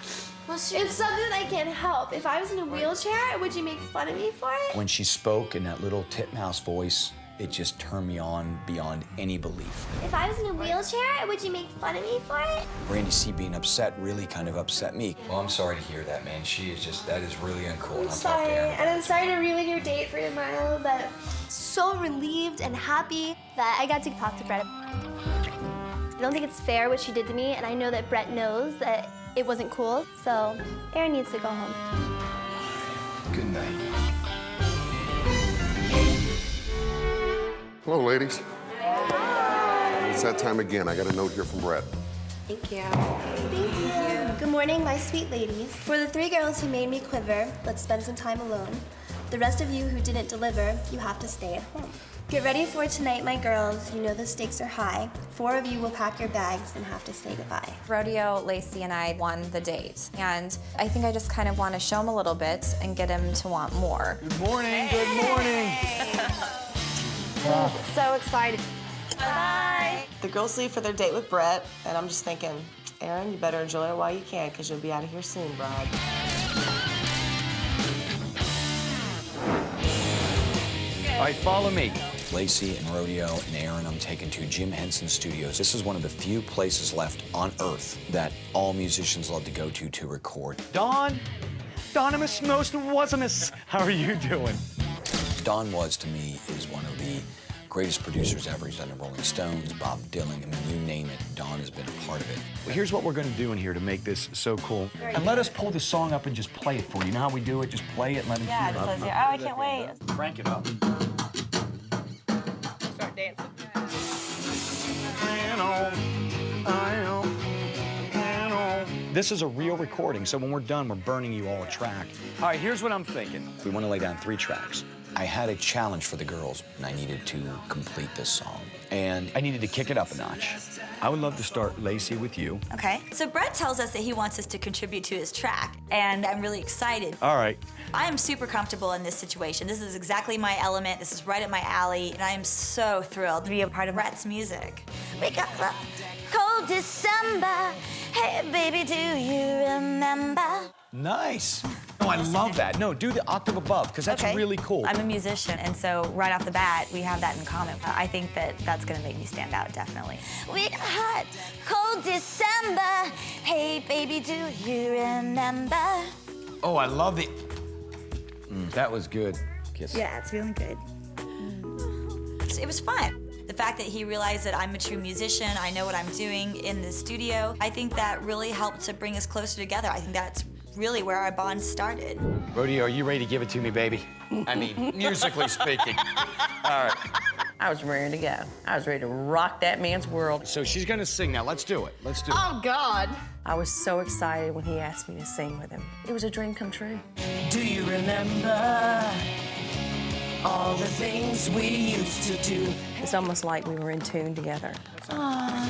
it's something I can't help. If I was in a wheelchair, would you make fun of me for it? When she spoke in that little titmouse voice, it just turned me on beyond any belief. If I was in a wheelchair, would you make fun of me for it? Brandy C being upset really kind of upset me. Well, I'm sorry to hear that, man. She is just, that is really uncool. I'm sorry, and I'm sorry to ruin your date for tomorrow, but so relieved and happy that I got to talk to Brett. I don't think it's fair what she did to me, and I know that Brett knows that it wasn't cool, so Aaron needs to go home. Good night. Hello, ladies. It's that time again. I got a note here from Brett. Thank you. Thank you. Good morning, my sweet ladies. For the 3 girls who made me quiver, let's spend some time alone. The rest of you who didn't deliver, you have to stay at home. Get ready for tonight, my girls. You know the stakes are high. 4 of you will pack your bags and have to say goodbye. Rodeo, Lacey, and I won the date. And I think I just kind of want to show him a little bit and get him to want more. Good morning, good morning. So excited. Bye. The girls leave for their date with Brett, and I'm just thinking, Aaron, you better enjoy it while you can, because you'll be out of here soon, bride. All right, follow me. Lacey and Rodeo and Aaron, I'm taking to Jim Henson Studios. This is one of the few places left on Earth that all musicians love to go to record. Don, Donimus Most Wasimus, how are you doing? Don Was, to me, is one of the greatest producers ever. He's done the Rolling Stones, Bob Dylan, I mean, you name it, Don has been a part of it. Well, here's what we're gonna do in here to make this so cool. And let us pull the song up and just play it for you. You know how we do it? Just play it and let him Yeah, hear it it. says here. Oh, I can't wait. Crank it up. Start dancing. This is a real recording, so when we're done, we're burning you all a track. All right, here's what I'm thinking. We want to lay down 3 tracks. I had a challenge for the girls, and I needed to complete this song. And I needed to kick it up a notch. I would love to start, Lacey, with you. Okay. So Brett tells us that he wants us to contribute to his track, and I'm really excited. All right. I am super comfortable in this situation. This is exactly my element. This is right up my alley, and I am so thrilled to be a part of Brett's music. Wake up, cold December. Hey, baby, do you remember? Nice. Oh, I love that. No, do the octave above, because that's really cool. I'm a musician, and so right off the bat, we have that in common. I think that that's gonna make me stand out, definitely. We got hot, cold December. Hey, baby, do you remember? Oh, I love the... that was good. Kiss. Yeah, it's feeling good. It was fun. The fact that he realized that I'm a true musician, I know what I'm doing in the studio, I think that really helped to bring us closer together. I think that's really where our bond started. Rodeo, are you ready to give it to me, baby? I mean, musically speaking. All right. I was ready to go. I was ready to rock that man's world. So she's gonna sing now. Let's do it. Let's do it. Oh, God. I was so excited when he asked me to sing with him. It was a dream come true. Do you remember all the things we used to do. It's almost like we were in tune together. Come on.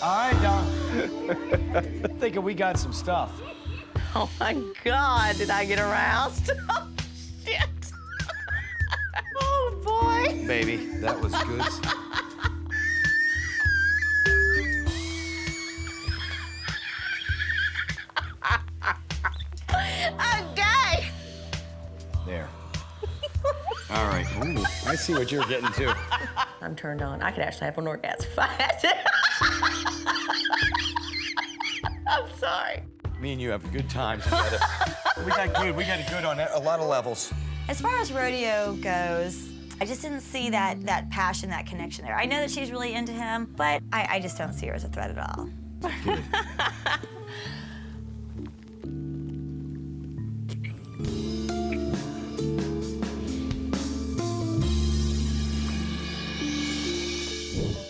All right, Don. Thinking we got some stuff. Oh my God, did I get aroused? Oh, shit. Oh, boy. Baby, that was good. I'm gay. There. All right. Ooh, I see what you're getting to. I'm turned on. I could actually have an orgasm. I'm sorry. Me and you have a good time together. We got it good on a lot of levels. As far as rodeo goes, I just didn't see that passion, that connection there. I know that she's really into him, but I just don't see her as a threat at all.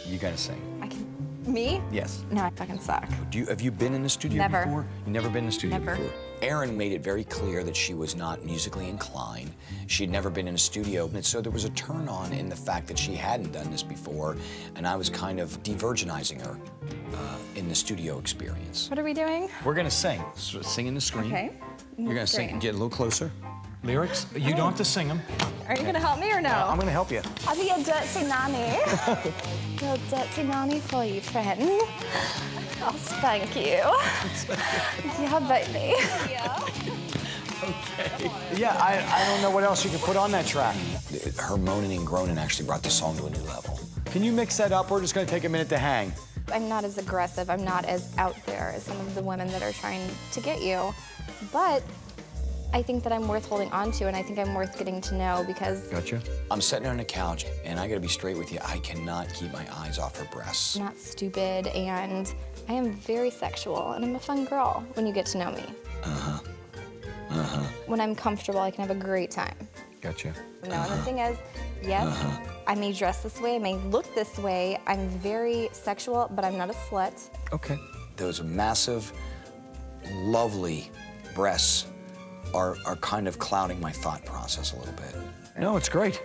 You gotta sing. Me? Yes. No, I fucking suck. Have you been in the studio Never. before? You never been in the studio Never. before? Erin made it very clear that she was not musically inclined. She'd never been in a studio, and so there was a turn on in the fact that she hadn't done this before, and I was kind of de-virginizing her in the studio experience. What are we doing? We're gonna sing. Sing in the screen. Okay. You're gonna sing. Get a little closer. Lyrics. You don't have to sing them. Are you gonna help me or no? I'm gonna help you. I'll be a dirty nanny. Little dirty nanny for you, friend. I'll spank you. Yeah, baby. Yeah. Okay. Yeah, I don't know what else you can put on that track. Her moaning and groaning actually brought the song to a new level. Can you mix that up? We're just gonna take a minute to hang. I'm not as aggressive, I'm not as out there as some of the women that are trying to get you. But I think that I'm worth holding on to, and I think I'm worth getting to know because... Gotcha. I'm sitting on a couch, and I gotta be straight with you. I cannot keep my eyes off her breasts. I'm not stupid, and I am very sexual, and I'm a fun girl when you get to know me. Uh-huh. Uh-huh. When I'm comfortable, I can have a great time. Gotcha. No, and the thing is, yes, I may dress this way, I may look this way, I'm very sexual, but I'm not a slut. Okay. Those massive, lovely breasts are kind of clouding my thought process a little bit. No, it's great.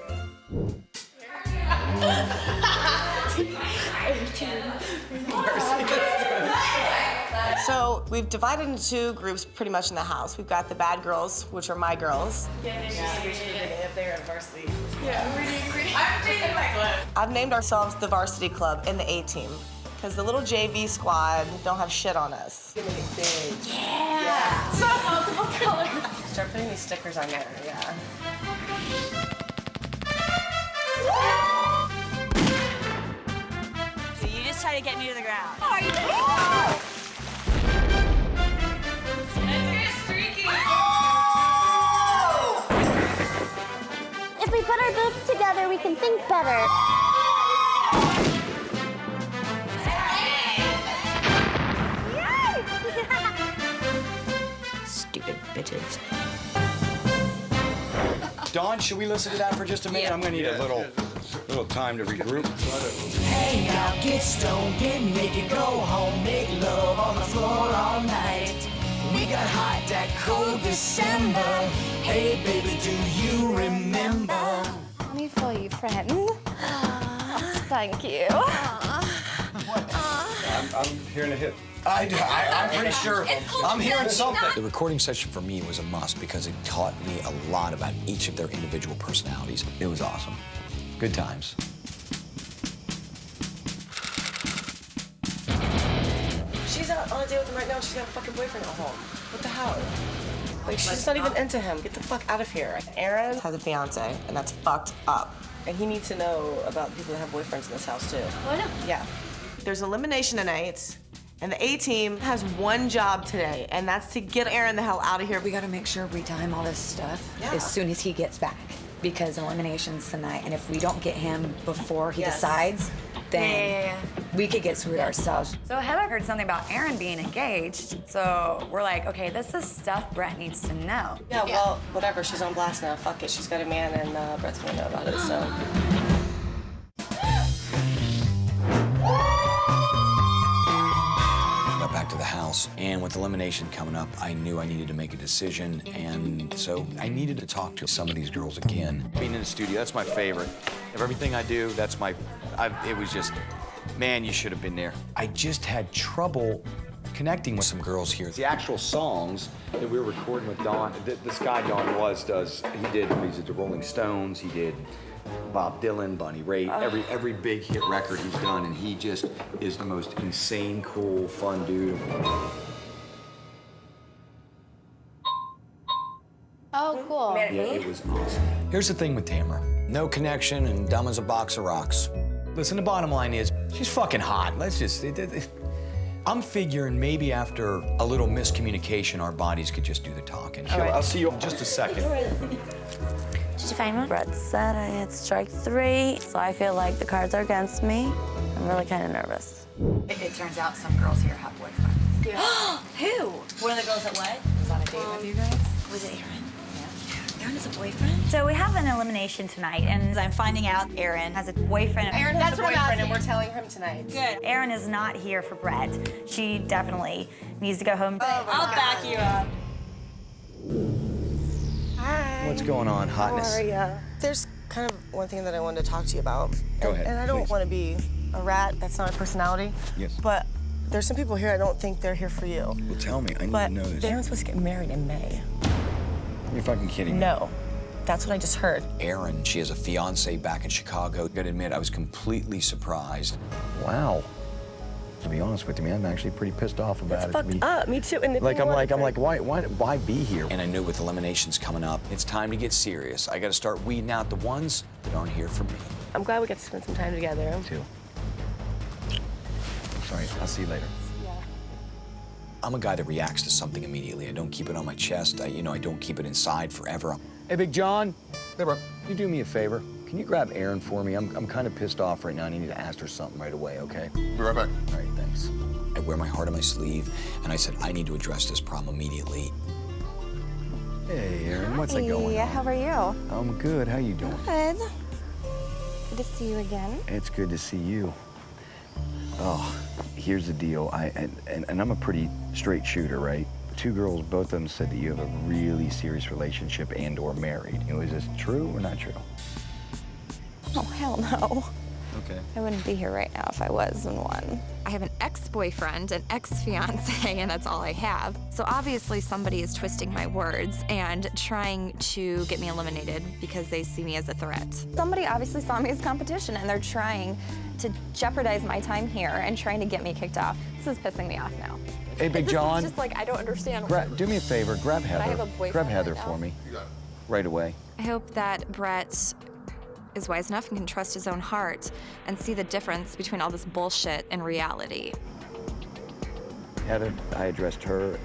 So we've divided into two groups pretty much in the house. We've got the bad girls, which are my girls. If they're in varsity. I've named ourselves the Varsity Club and the A-Team because the little JV squad don't have shit on us. Yeah. Multiple colors. Start putting these stickers on there, yeah. So you just try to get me to the ground. Oh, are you If we put our boobs together, we can think better. Stupid bitches. Dawn, should we listen to that for just a minute? I'm gonna need a little time to regroup. Hang out, get stoned, get naked, go home, make love on the floor all night. We got hot that cold December. Hey, baby, do you remember? Let me fool you, friend. I'll spank you. I'm hearing a hit. I'm pretty sure I'm hearing something. The recording session for me was a must because it taught me a lot about each of their individual personalities. It was awesome. Good times. She's out on a date with him right now. She's got a fucking boyfriend at home. What the hell? Like, she's not even into him. Get the fuck out of here. Aaron has a fiance, and that's fucked up. And he needs to know about people that have boyfriends in this house, too. Oh, no. Yeah. There's elimination tonight, and the A-Team has one job today, and that's to get Aaron the hell out of here. We gotta make sure we time all this stuff as soon as he gets back, because elimination's tonight, and if we don't get him before he decides, then we could get screwed ourselves. So Heather heard something about Aaron being engaged, so we're like, okay, this is stuff Brett needs to know. Yeah, well, whatever. She's on blast now. Fuck it. She's got a man, and Brett's gonna know about it, so. house. And with Elimination coming up, I knew I needed to make a decision. And so I needed to talk to some of these girls again. Being in the studio, that's my favorite. Of everything I do, that's my, it was just, man, you should have been there. I just had trouble connecting with some girls here. The actual songs that we were recording with Don, this guy Don does, he did the Rolling Stones, he did Bob Dylan, Bonnie Raitt, every big hit record he's done, and he just is the most insane, cool, fun dude. Oh, cool. Yeah, it was awesome. Here's the thing with Tamara. No connection and dumb as a box of rocks. Listen, the bottom line is, she's fucking hot. Let's just, I'm figuring maybe after a little miscommunication, our bodies could just do the talking. right. I'll see you in just a second. Did you find one? Brett said I had strike 3, so I feel like the cards are against me. I'm really kind of nervous. It turns out some girls here have boyfriends. Who? One of the girls that what? Was on a date with you guys? Was it Aaron? Yeah. Aaron has a boyfriend? So we have an elimination tonight, and I'm finding out Aaron has a boyfriend. Aaron has a boyfriend, and we're telling him tonight. Good. Aaron is not here for Brett. She definitely needs to go home. I'll back you up. Hi. What's going on, hotness? How are ya? There's kind of one thing that I wanted to talk to you about. Go ahead, And I don't please. want to be a rat. That's not my personality. Yes. But there's some people here I don't think they're here for you. Well, tell me. I need But to know this. Aaron's supposed to get married in May. You're fucking kidding me. No. That's what I just heard. Erin, she has a fiance back in Chicago. Gotta admit, I was completely surprised. Wow. To be honest with you, man, I'm actually pretty pissed off about It's fucked up. Me too. And I'm like, why be here? And I knew with Eliminations coming up, it's time to get serious. I gotta start weeding out the ones that aren't here for me. I'm glad we get to spend some time together. Me too. Sorry, I'll see you later. I'm a guy that reacts to something immediately. I don't keep it on my chest. I don't keep it inside forever. Hey, Big John. Hey, bro. You do me a favor. Can you grab Erin for me? I'm kind of pissed off right now. I need to ask her something right away, okay? Be right back. All right, thanks. I wear my heart on my sleeve, and I said, I need to address this problem immediately. Hey, Erin, what's going on? How are you? I'm good. How you doing? Good. Good to see you again. It's good to see you. Oh, here's the deal. And I'm a pretty straight shooter, right? 2 girls, both of them said that you have a really serious relationship and/or married. Is this true or not true? Oh, hell no. Okay. I wouldn't be here right now if I was in one. I have an ex-boyfriend, an ex-fiance, and that's all I have. So obviously somebody is twisting my words and trying to get me eliminated because they see me as a threat. Somebody obviously saw me as competition, and they're trying to jeopardize my time here and trying to get me kicked off. This is pissing me off now. Hey, Big John. It's just like, I don't understand. Do me a favor. Grab Heather. I have a boyfriend Grab Heather right for now. me. Right away. I hope that Brett is wise enough and can trust his own heart and see the difference between all this bullshit and reality. Heather, I addressed her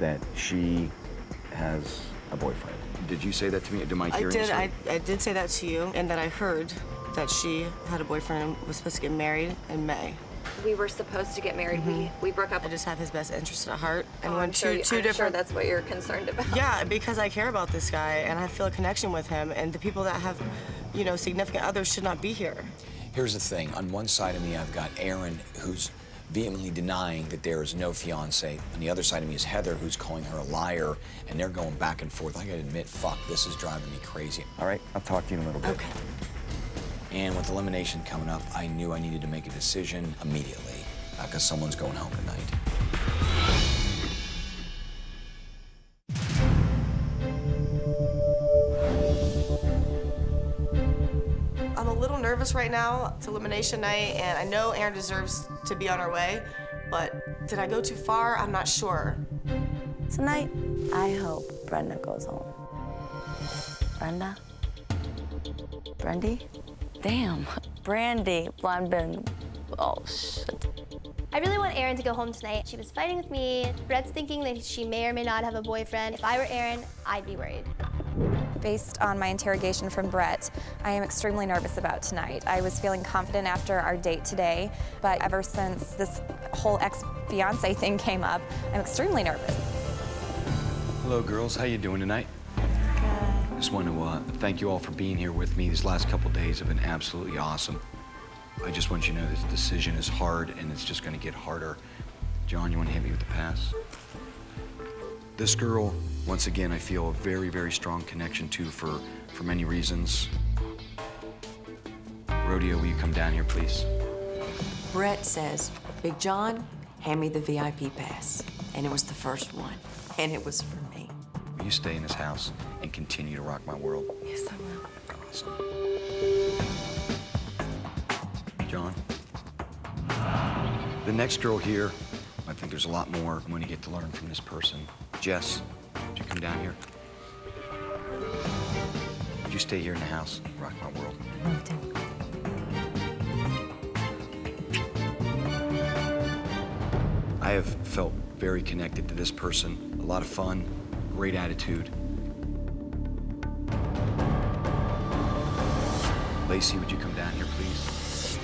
that she has a boyfriend. Did you say that to me? Am I hearing this right? I did say that to you, and that I heard that she had a boyfriend and was supposed to get married in May. We were supposed to get married. We broke up. I just have his best interest at heart. And I'm when sure two different. that's what you're concerned about. Yeah, because I care about this guy and I feel a connection with him, and the people that have, significant others should not be here. Here's the thing. On one side of me, I've got Erin, who's vehemently denying that there is no fiance. On the other side of me is Heather, who's calling her a liar, and they're going back and forth. I gotta admit, fuck, this is driving me crazy. All right, I'll talk to you in a little bit. Okay. And with Elimination coming up, I knew I needed to make a decision immediately, because someone's going home tonight. I'm a little nervous right now. It's elimination night, and I know Aaron deserves to be on her way, but did I go too far? I'm not sure. Tonight, I hope Brenda goes home. Brenda? Brandy? Damn. Brandy. Blonde bin. Oh, shit. I really want Erin to go home tonight. She was fighting with me. Brett's thinking that she may or may not have a boyfriend. If I were Erin, I'd be worried. Based on my interrogation from Brett, I am extremely nervous about tonight. I was feeling confident after our date today, but ever since this whole ex-fiance thing came up, I'm extremely nervous. Hello, girls. How you doing tonight? I just want to thank you all for being here with me. These last couple days have been absolutely awesome. I just want you to know this decision is hard, and it's just going to get harder. John, you want to hit me with the pass? This girl, once again, I feel a very, very strong connection to for many reasons. Rodeo, will you come down here, please? Brett says, Big John, hand me the VIP pass. And it was the first one. And it was for me. Will you stay in this house and continue to rock my world? Yes, I will. Awesome. John? The next girl here, I think there's a lot more I'm going to get to learn from this person. Jess, would you come down here? Would you stay here in the house, rock my world? Moved in. I have felt very connected to this person. A lot of fun, great attitude. Lacey, would you come down here, please?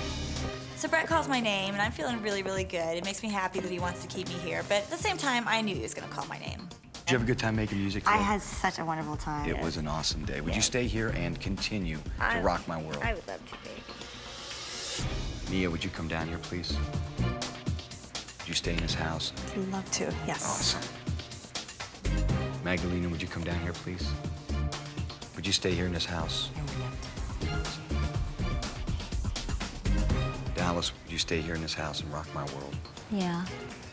So Brett calls my name, and I'm feeling really, really good. It makes me happy that he wants to keep me here, but at the same time, I knew he was gonna call my name. Did you have a good time making music today? I had such a wonderful time. It was an awesome day. Would you stay here and continue to rock my world? I would love to be. Nia, would you come down here, please? Would you stay in this house? I'd love to, yes. Awesome. Magdalena, would you come down here, please? Would you stay here in this house? Dallas, would you stay here in this house and rock my world? Yeah.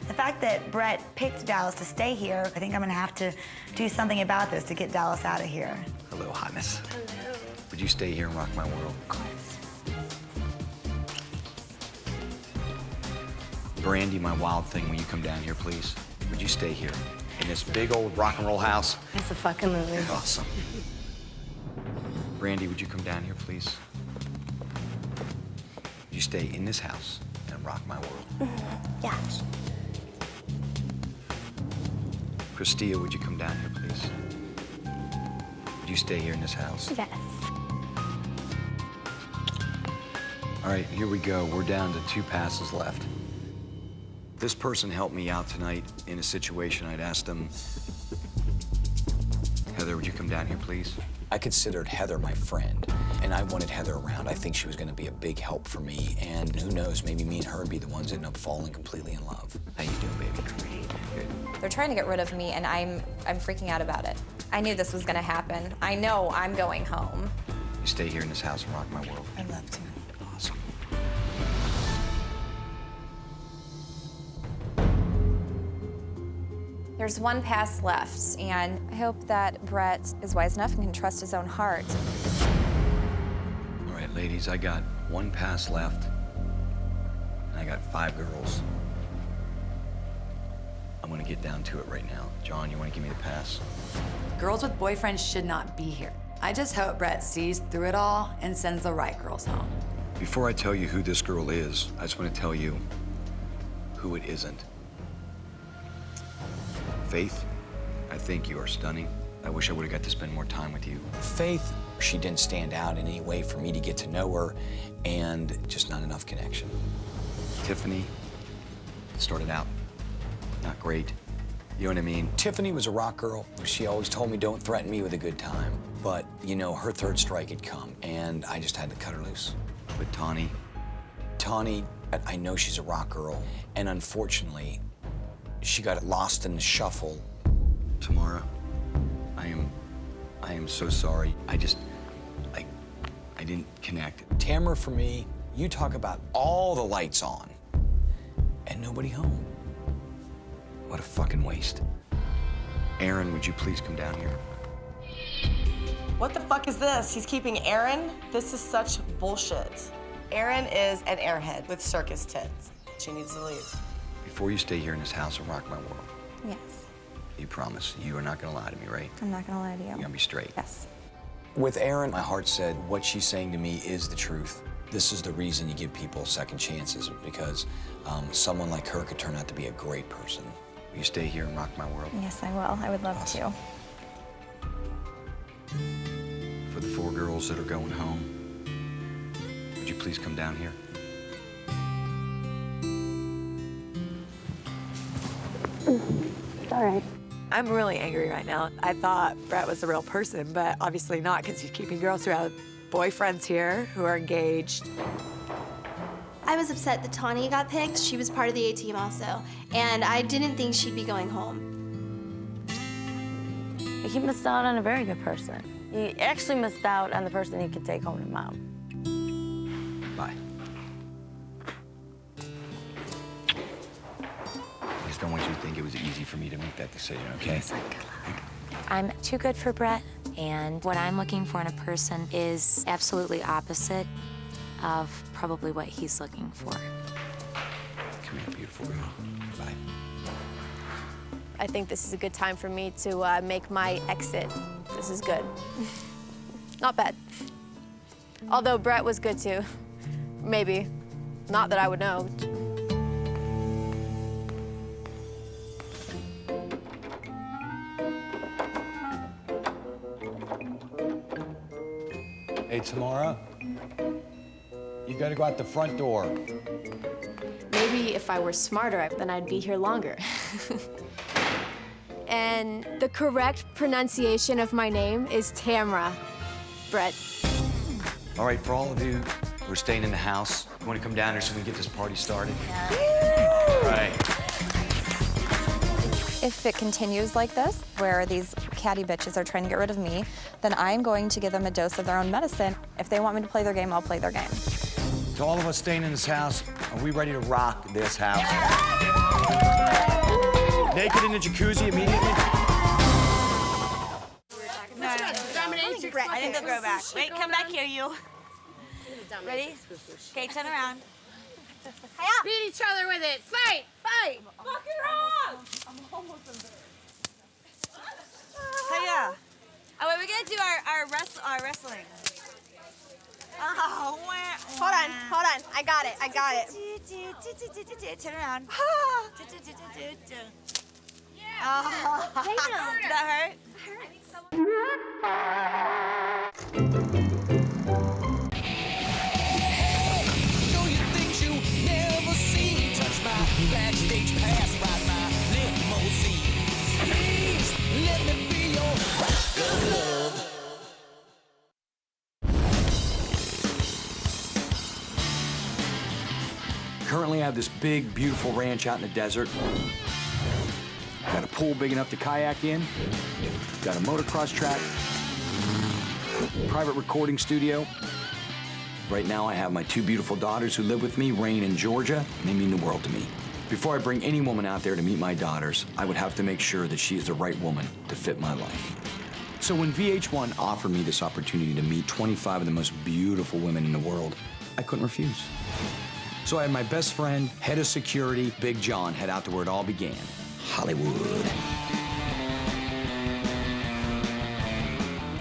The fact that Brett picked Dallas to stay here, I think I'm gonna have to do something about this to get Dallas out of here. Hello, hotness. Hello. Would you stay here and rock my world? Of course. Brandy, my wild thing, will you come down here, please? Would you stay here in this big old rock and roll house? It's a fucking movie. Awesome. Brandy, would you come down here, please? Would you stay in this house and rock my world? Yeah. Christia, would you come down here, please? Would you stay here in this house? Yes. All right, here we go. We're down to 2 passes left. This person helped me out tonight in a situation. I'd asked them, Heather, would you come down here, please? I considered Heather my friend, and I wanted Heather around. I think she was gonna be a big help for me, and who knows, maybe me and her would be the ones that end up falling completely in love. How you doing, baby? Great. Good. They're trying to get rid of me, and I'm freaking out about it. I knew this was gonna happen. I know I'm going home. You stay here in this house and rock my world. I'd love to. Awesome. There's 1 pass left, and I hope that Brett is wise enough and can trust his own heart. All right, ladies, I got 1 pass left, and I got 5 girls. I'm gonna get down to it right now. John, you wanna give me the pass? Girls with boyfriends should not be here. I just hope Brett sees through it all and sends the right girls home. Before I tell you who this girl is, I just wanna tell you who it isn't. Faith, I think you are stunning. I wish I would have got to spend more time with you. Faith, she didn't stand out in any way for me to get to know her, and just not enough connection. Tiffany started out not great. You know what I mean? Tiffany was a rock girl. She always told me, don't threaten me with a good time. But, you know, her 3rd strike had come, and I just had to cut her loose. But Tawny, I know she's a rock girl, and unfortunately, she got lost in the shuffle. Tamara, I am so sorry. I didn't connect. Tamara, for me, you talk about all the lights on and nobody home. What a fucking waste. Aaron, would you please come down here? What the fuck is this? He's keeping Aaron? This is such bullshit. Aaron is an airhead with circus tits. She needs to leave. Before you stay here in this house and rock my world, Yes. you promise you are not gonna lie to me, right? I'm not gonna lie to you. You're gonna be straight. Yes. With Aaron, my heart said, what she's saying to me is the truth. This is the reason you give people second chances, because someone like her could turn out to be a great person. Will you stay here and rock my world? Yes, I will. I would love to. For the 4 girls that are going home, would you please come down here? All right. I'm really angry right now. I thought Brett was a real person, but obviously not, because he's keeping girls who have boyfriends here, who are engaged. I was upset that Tawny got picked. She was part of the A team also, and I didn't think she'd be going home. He missed out on a very good person. He actually missed out on the person he could take home to mom. Bye. I just don't want you to think it was easy for me to make that decision, okay? I'm too good for Brett, and what I'm looking for in a person is absolutely opposite of probably what he's looking for. Come here, beautiful girl. Bye. I think this is a good time for me to make my exit. This is good. Not bad. Although Brett was good too. Maybe. Not that I would know. Hey, Tamara, you gotta go out the front door. Maybe if I were smarter, then I'd be here longer. And the correct pronunciation of my name is Tamra. Brett. All right, for all of you who are staying in the house, you wanna come down here so we can get this party started? All right. If it continues like this, where these catty bitches are trying to get rid of me, then I'm going to give them a dose of their own medicine. If they want me to play their game, I'll play their game. To all of us staying in this house, are we ready to rock this house? Naked in the jacuzzi immediately? I think they'll grow back. Wait, come back here, you. Ready? Okay, turn around. Beat each other with it. Fight! Fight! Fuck it up! I'm almost embarrassed. Hiya. Oh, wait, we're gonna do our wrestling. Oh, Hold on. I got it. Turn around. Oh. That hurt? Backstage pass, ride my limousine. Please let me be your rock of love. Currently, I have this big, beautiful ranch out in the desert. Got a pool big enough to kayak in. Got a motocross track. Private recording studio. Right now, I have my two beautiful daughters who live with me, Rain and Georgia, and they mean the world to me. Before I bring any woman out there to meet my daughters, I would have to make sure that she is the right woman to fit my life. So when VH1 offered me this opportunity to meet 25 of the most beautiful women in the world, I couldn't refuse. So I had my best friend, head of security, Big John, head out to where it all began, Hollywood.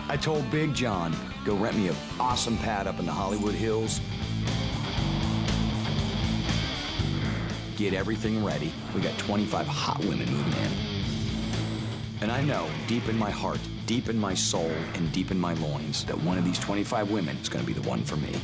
I told Big John, go rent me an awesome pad up in the Hollywood Hills. Get everything ready. We got 25 hot women moving in. And I know, deep in my heart, deep in my soul, and deep in my loins, that one of these 25 women is gonna be the one for me.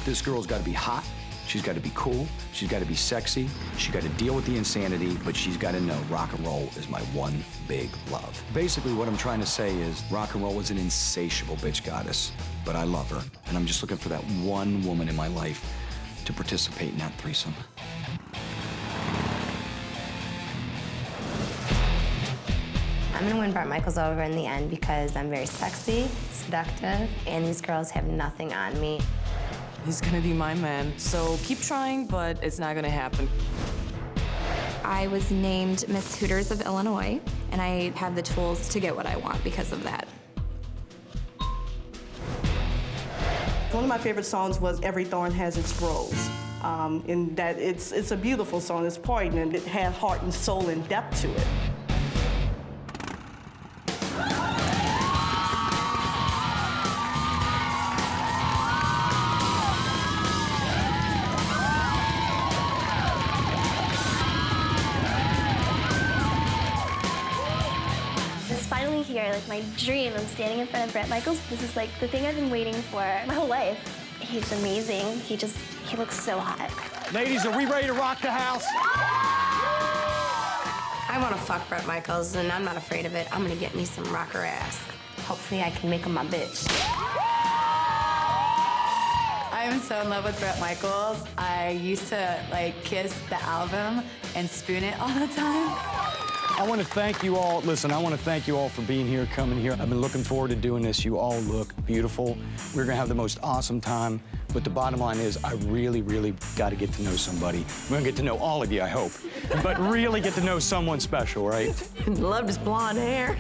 This girl's gotta be hot, she's gotta be cool, she's gotta be sexy, she's gotta deal with the insanity, but she's gotta know rock and roll is my one big love. Basically, what I'm trying to say is rock and roll is an insatiable bitch goddess, but I love her, and I'm just looking for that one woman in my life to participate in that threesome. I'm gonna win Bret Michaels over in the end because I'm very sexy, seductive, and these girls have nothing on me. He's gonna be my man, so keep trying, but it's not gonna happen. I was named Miss Hooters of Illinois, and I have the tools to get what I want because of that. One of my favorite songs was Every Thorn Has Its Rose. In that it's a beautiful song, it's poignant, it had heart and soul and depth to it. Finally here, like my dream. I'm standing in front of Bret Michaels. This is like the thing I've been waiting for my whole life. He's amazing. He looks so hot. Ladies, are we ready to rock the house? I wanna fuck Bret Michaels, and I'm not afraid of it. I'm gonna get me some rocker ass. Hopefully I can make him my bitch. I'm so in love with Bret Michaels. I used to like kiss the album and spoon it all the time. I want to thank you all. Listen, I want to thank you all for being here, coming here. I've been looking forward to doing this. You all look beautiful. We're going to have the most awesome time. But the bottom line is I really, really got to get to know somebody. We're going to get to know all of you, I hope. But really get to know someone special, right? Loved his blonde hair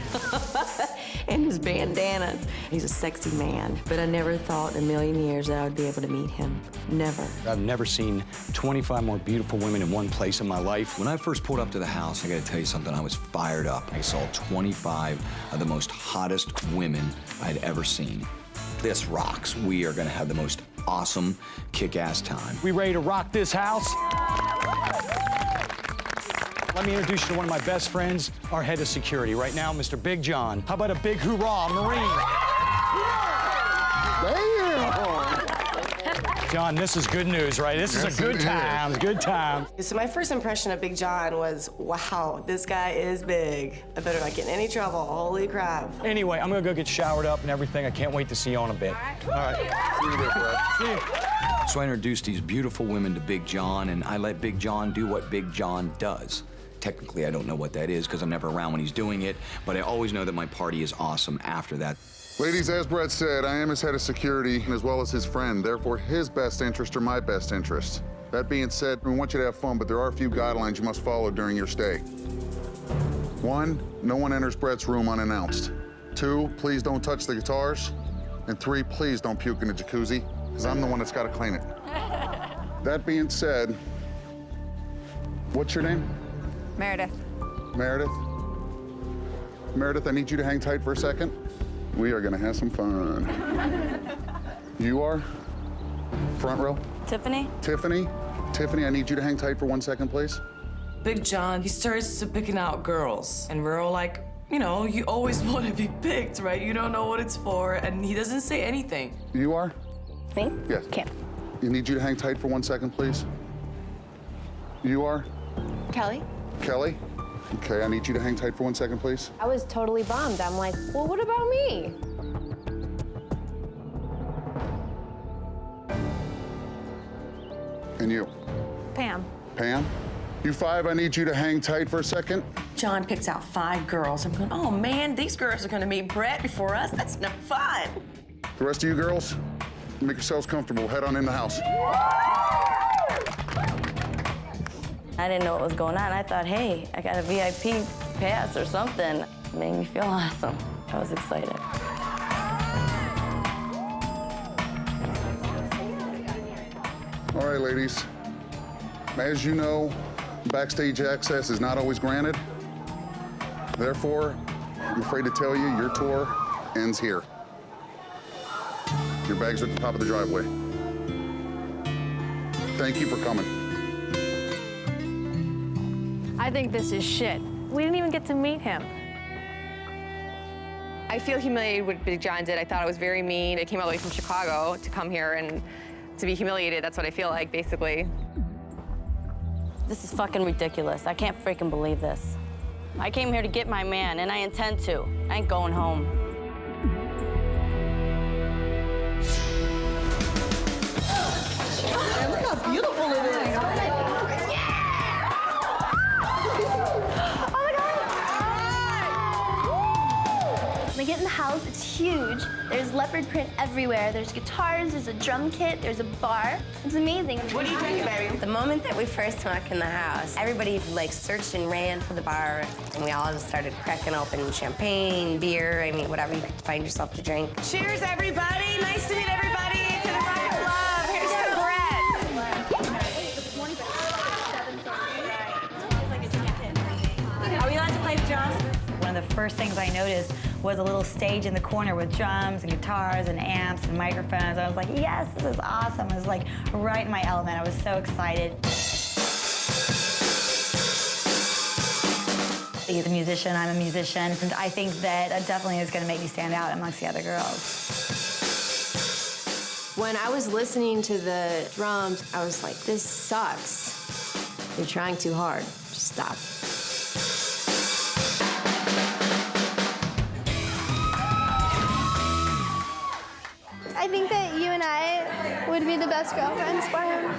and his bandanas. He's a sexy man, but I never thought in a million years that I would be able to meet him. Never. I've never seen 25 more beautiful women in one place in my life. When I first pulled up to the house, I got to tell you something, I was fired up. I saw 25 of the most hottest women I'd ever seen. This rocks. We are going to have the most awesome, kick-ass time. We ready to rock this house? Let me introduce you to one of my best friends, our head of security right now, Mr. Big John. How about a big hoorah, Marine? John, this is good news, right? This is a good time, good time. So my first impression of Big John was, wow, this guy is big. I better not get in any trouble, holy crap. Anyway, I'm gonna go get showered up and everything. I can't wait to see you in a bit. All right. See you there, Brett. See you. So I introduced these beautiful women to Big John, and I let Big John do what Big John does. Technically, I don't know what that is because I'm never around when he's doing it, but I always know that my party is awesome after that. Ladies, as Brett said, I am his head of security as well as his friend. Therefore, his best interests are my best interests. That being said, we want you to have fun, but there are a few guidelines you must follow during your stay. 1, no one enters Brett's room unannounced. 2, please don't touch the guitars. And 3, please don't puke in the jacuzzi, because I'm the one that's got to clean it. That being said, what's your name? Meredith. Meredith? Meredith, I need you to hang tight for a second. We are gonna have some fun. You are? Front row? Tiffany? Tiffany? Tiffany, I need you to hang tight for 1 second, please. Big John, he starts picking out girls, and we're all like, you know, you always want to be picked, right? You don't know what it's for, and he doesn't say anything. You are? Me? Yes. Kim. I need you to hang tight for 1 second, please. You are? Kelly? Kelly? Okay, I need you to hang tight for 1 second, please. I was totally bummed. I'm like, well, what about me? And you? Pam. Pam? You 5, I need you to hang tight for a second. John picks out 5 girls. I'm going, oh man, these girls are gonna meet Brett before us. That's no fun. The rest of you girls, make yourselves comfortable. Head on in the house. I didn't know what was going on. I thought, hey, I got a VIP pass or something. It made me feel awesome. I was excited. All right, ladies. As you know, backstage access is not always granted. Therefore, I'm afraid to tell you, your tour ends here. Your bags are at the top of the driveway. Thank you for coming. I think this is shit. We didn't even get to meet him. I feel humiliated what Big John did. I thought it was very mean. I came all the way from Chicago to come here and to be humiliated. That's what I feel like, basically. This is fucking ridiculous. I can't freaking believe this. I came here to get my man, and I intend to. I ain't going home. Man, look how beautiful it is. When I get in the house, it's huge. There's leopard print everywhere. There's guitars, there's a drum kit, there's a bar. It's amazing. What are you drinking, baby? The moment that we first walked in the house, everybody like searched and ran for the bar, and we all just started cracking open champagne, beer, I mean, whatever you could find yourself to drink. Cheers, everybody. Nice to meet everybody. To the Rock Club. Here's to Brett. Are we allowed to play the drums? One of the first things I noticed was a little stage in the corner with drums and guitars and amps and microphones. I was like, yes, this is awesome. It was like right in my element. I was so excited. He's a musician, I'm a musician, and I think that definitely is going to make me stand out amongst the other girls. When I was listening to the drums, I was like, this sucks. You're trying too hard. Just stop. I think that you and I would be the best girlfriends for him.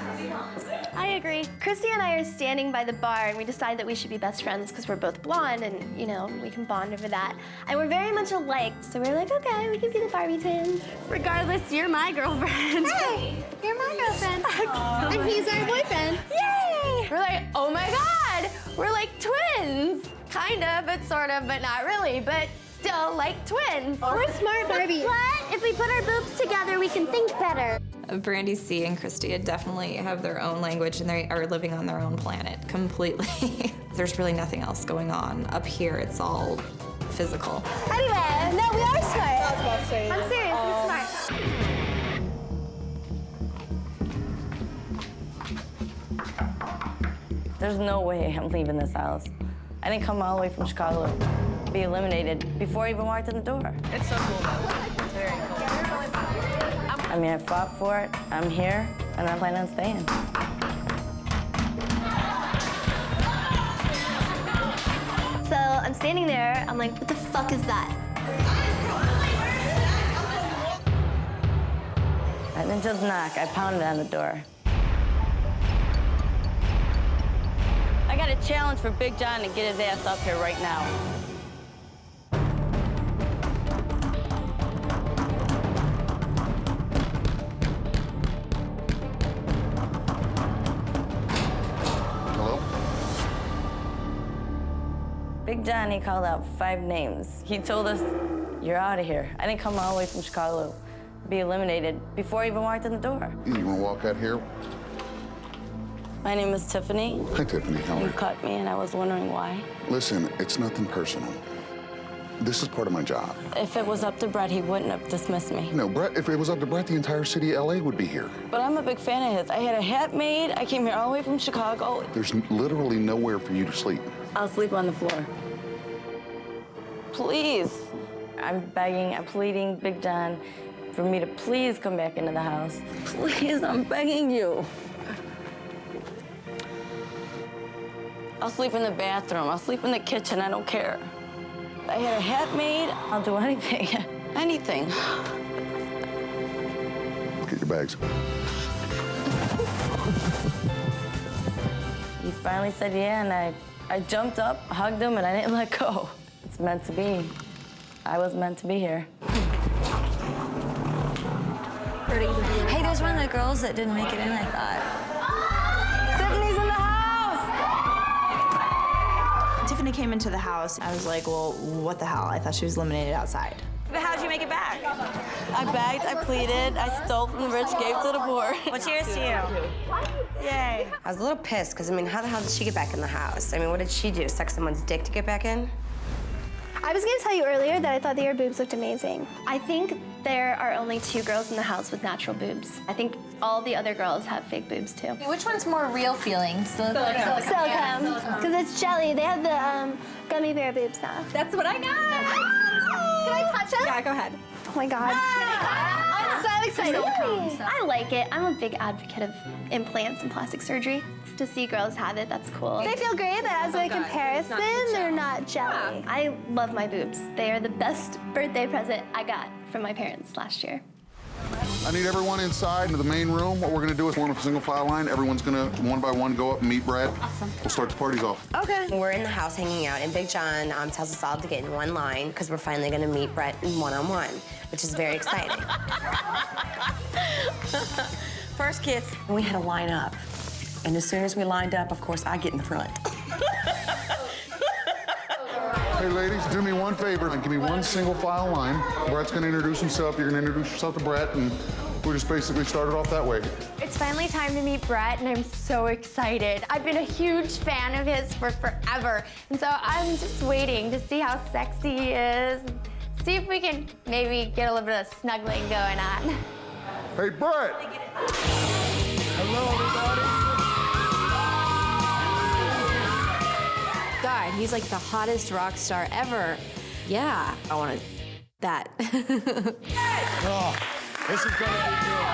I agree. Christy and I are standing by the bar, and we decided that we should be best friends because we're both blonde, and, you know, we can bond over that. And we're very much alike, so we're like, okay, we can be the Barbie twins. Regardless, you're my girlfriend. Hey, you're my girlfriend. And he's our boyfriend. Yay! We're like, oh my God, we're like twins. Kind of, but sort of, but not really, but still like twins. We're smart Barbies. But if we put our boobs together, we can think better. Brandy C and Christia definitely have their own language and they are living on their own planet completely. There's really nothing else going on. Up here, it's all physical. Anyway, no, we are smart. I was about to say. I'm serious, we're smart. There's no way I'm leaving this house. I didn't come all the way from Chicago to be eliminated before I even walked in the door. It's so cool, though. It's very cool. I mean, I fought for it, I'm here, and I plan on staying. So I'm standing there, I'm like, what the fuck is that? I didn't just knock, I pounded on the door. I got a challenge for Big John to get his ass up here right now. Big John, he called out 5 names. He told us, you're out of here. I didn't come all the way from Chicago to be eliminated before I even walked in the door. You want to walk out here? My name is Tiffany. Hi, Tiffany. How are You you? cut me, and I was wondering why. Listen, it's nothing personal. This is part of my job. If it was up to Brett, he wouldn't have dismissed me. No, Brett, if it was up to Brett, the entire city of LA would be here. But I'm a big fan of his. I had a hat made. I came here all the way from Chicago. There's literally nowhere for you to sleep. I'll sleep on the floor. Please. I'm begging, I'm pleading, Big John, for me to please come back into the house. Please, I'm begging you. I'll sleep in the bathroom. I'll sleep in the kitchen. I don't care. I had a hat made. I'll do anything. Anything. Get your bags. He finally said yeah, and I jumped up, hugged him, and I didn't let go. It's meant to be. I was meant to be here. Hey, there's one of the girls that didn't make it in, I thought. Tiffany's in the house! Tiffany came into the house. I was like, well, what the hell? I thought she was eliminated outside. But how'd you make it back? I begged, I pleaded, I stole from the rich, gave to the poor. Well, cheers to you. Yay. I was a little pissed, because, I mean, how the hell did she get back in the house? I mean, what did she do? Suck someone's dick to get back in? I was gonna tell you earlier that I thought that your boobs looked amazing. I think there are only 2 girls in the house with natural boobs. I think all the other girls have fake boobs too. Which one's more real feeling? Silicone. Silicone. Because it's jelly. They have the gummy bear boobs now. That's what I got. Can I touch them? Yeah, go ahead. Oh my God. I'm so excited. Really? I like it. I'm a big advocate of implants and plastic surgery. To see girls have it, that's cool. They feel great, but as a comparison, they're not jelly. I love my boobs. They are the best birthday present I got from my parents last year. I need everyone inside into the main room. What we're gonna do is form a single file line. Everyone's gonna, one by one, go up and meet Brad. Awesome. We'll start the parties off. Okay. We're in the house hanging out, and Big John tells us all to get in one line, because we're finally gonna meet Brett in one-on-one, which is very exciting. First kiss, we had to line up. And as soon as we lined up, of course, I get in the front. Hey, ladies, do me one favor and give me one single file line. Brett's gonna introduce himself. You're gonna introduce yourself to Brett, and we'll just basically start it off that way. It's finally time to meet Brett, and I'm so excited. I've been a huge fan of his for forever, and so I'm just waiting to see how sexy he is, see if we can maybe get a little bit of snuggling going on. Hey, Brett! Hello, everybody. God, he's like the hottest rock star ever. Yeah, I wanted that. Oh, this is gonna be good.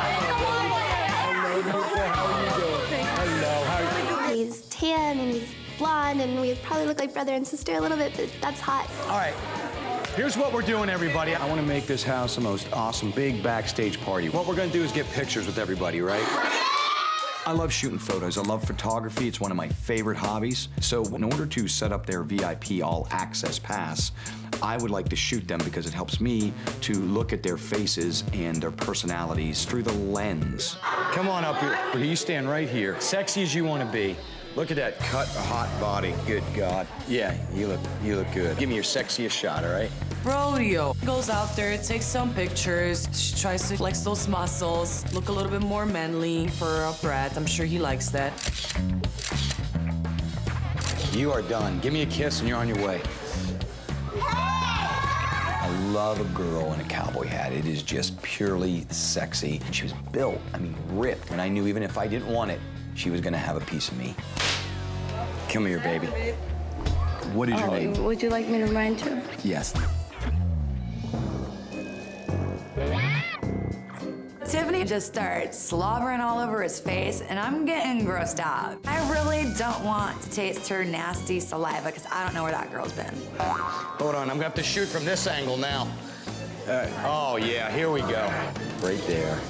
Hello, beautiful. How are you doing? Hello, how are you? He's tan and he's blonde, and we probably look like brother and sister a little bit, but that's hot. All right. Here's what we're doing, everybody. I want to make this house the most awesome big backstage party. What we're going to do is get pictures with everybody, right? I love shooting photos. I love photography. It's one of my favorite hobbies. So in order to set up their VIP all access pass, I would like to shoot them because it helps me to look at their faces and their personalities through the lens. Come on up here. You stand right here. Sexy as you want to be. Look at that cut, hot body. Good God. Yeah, you look good. Give me your sexiest shot, all right? Rodeo. Goes out there, takes some pictures. She tries to flex those muscles, look a little bit more manly for Brett. I'm sure he likes that. You are done. Give me a kiss and you're on your way. I love a girl in a cowboy hat. It is just purely sexy. She was built, I mean, ripped. And I knew even if I didn't want it, she was gonna have a piece of me. Come here, baby. What is your name? Would you like me to remind you? Yes. Tiffany just starts slobbering all over his face, and I'm getting grossed out. I really don't want to taste her nasty saliva, because I don't know where that girl's been. Hold on, I'm gonna have to shoot from this angle now. Oh yeah, here we go. Right there.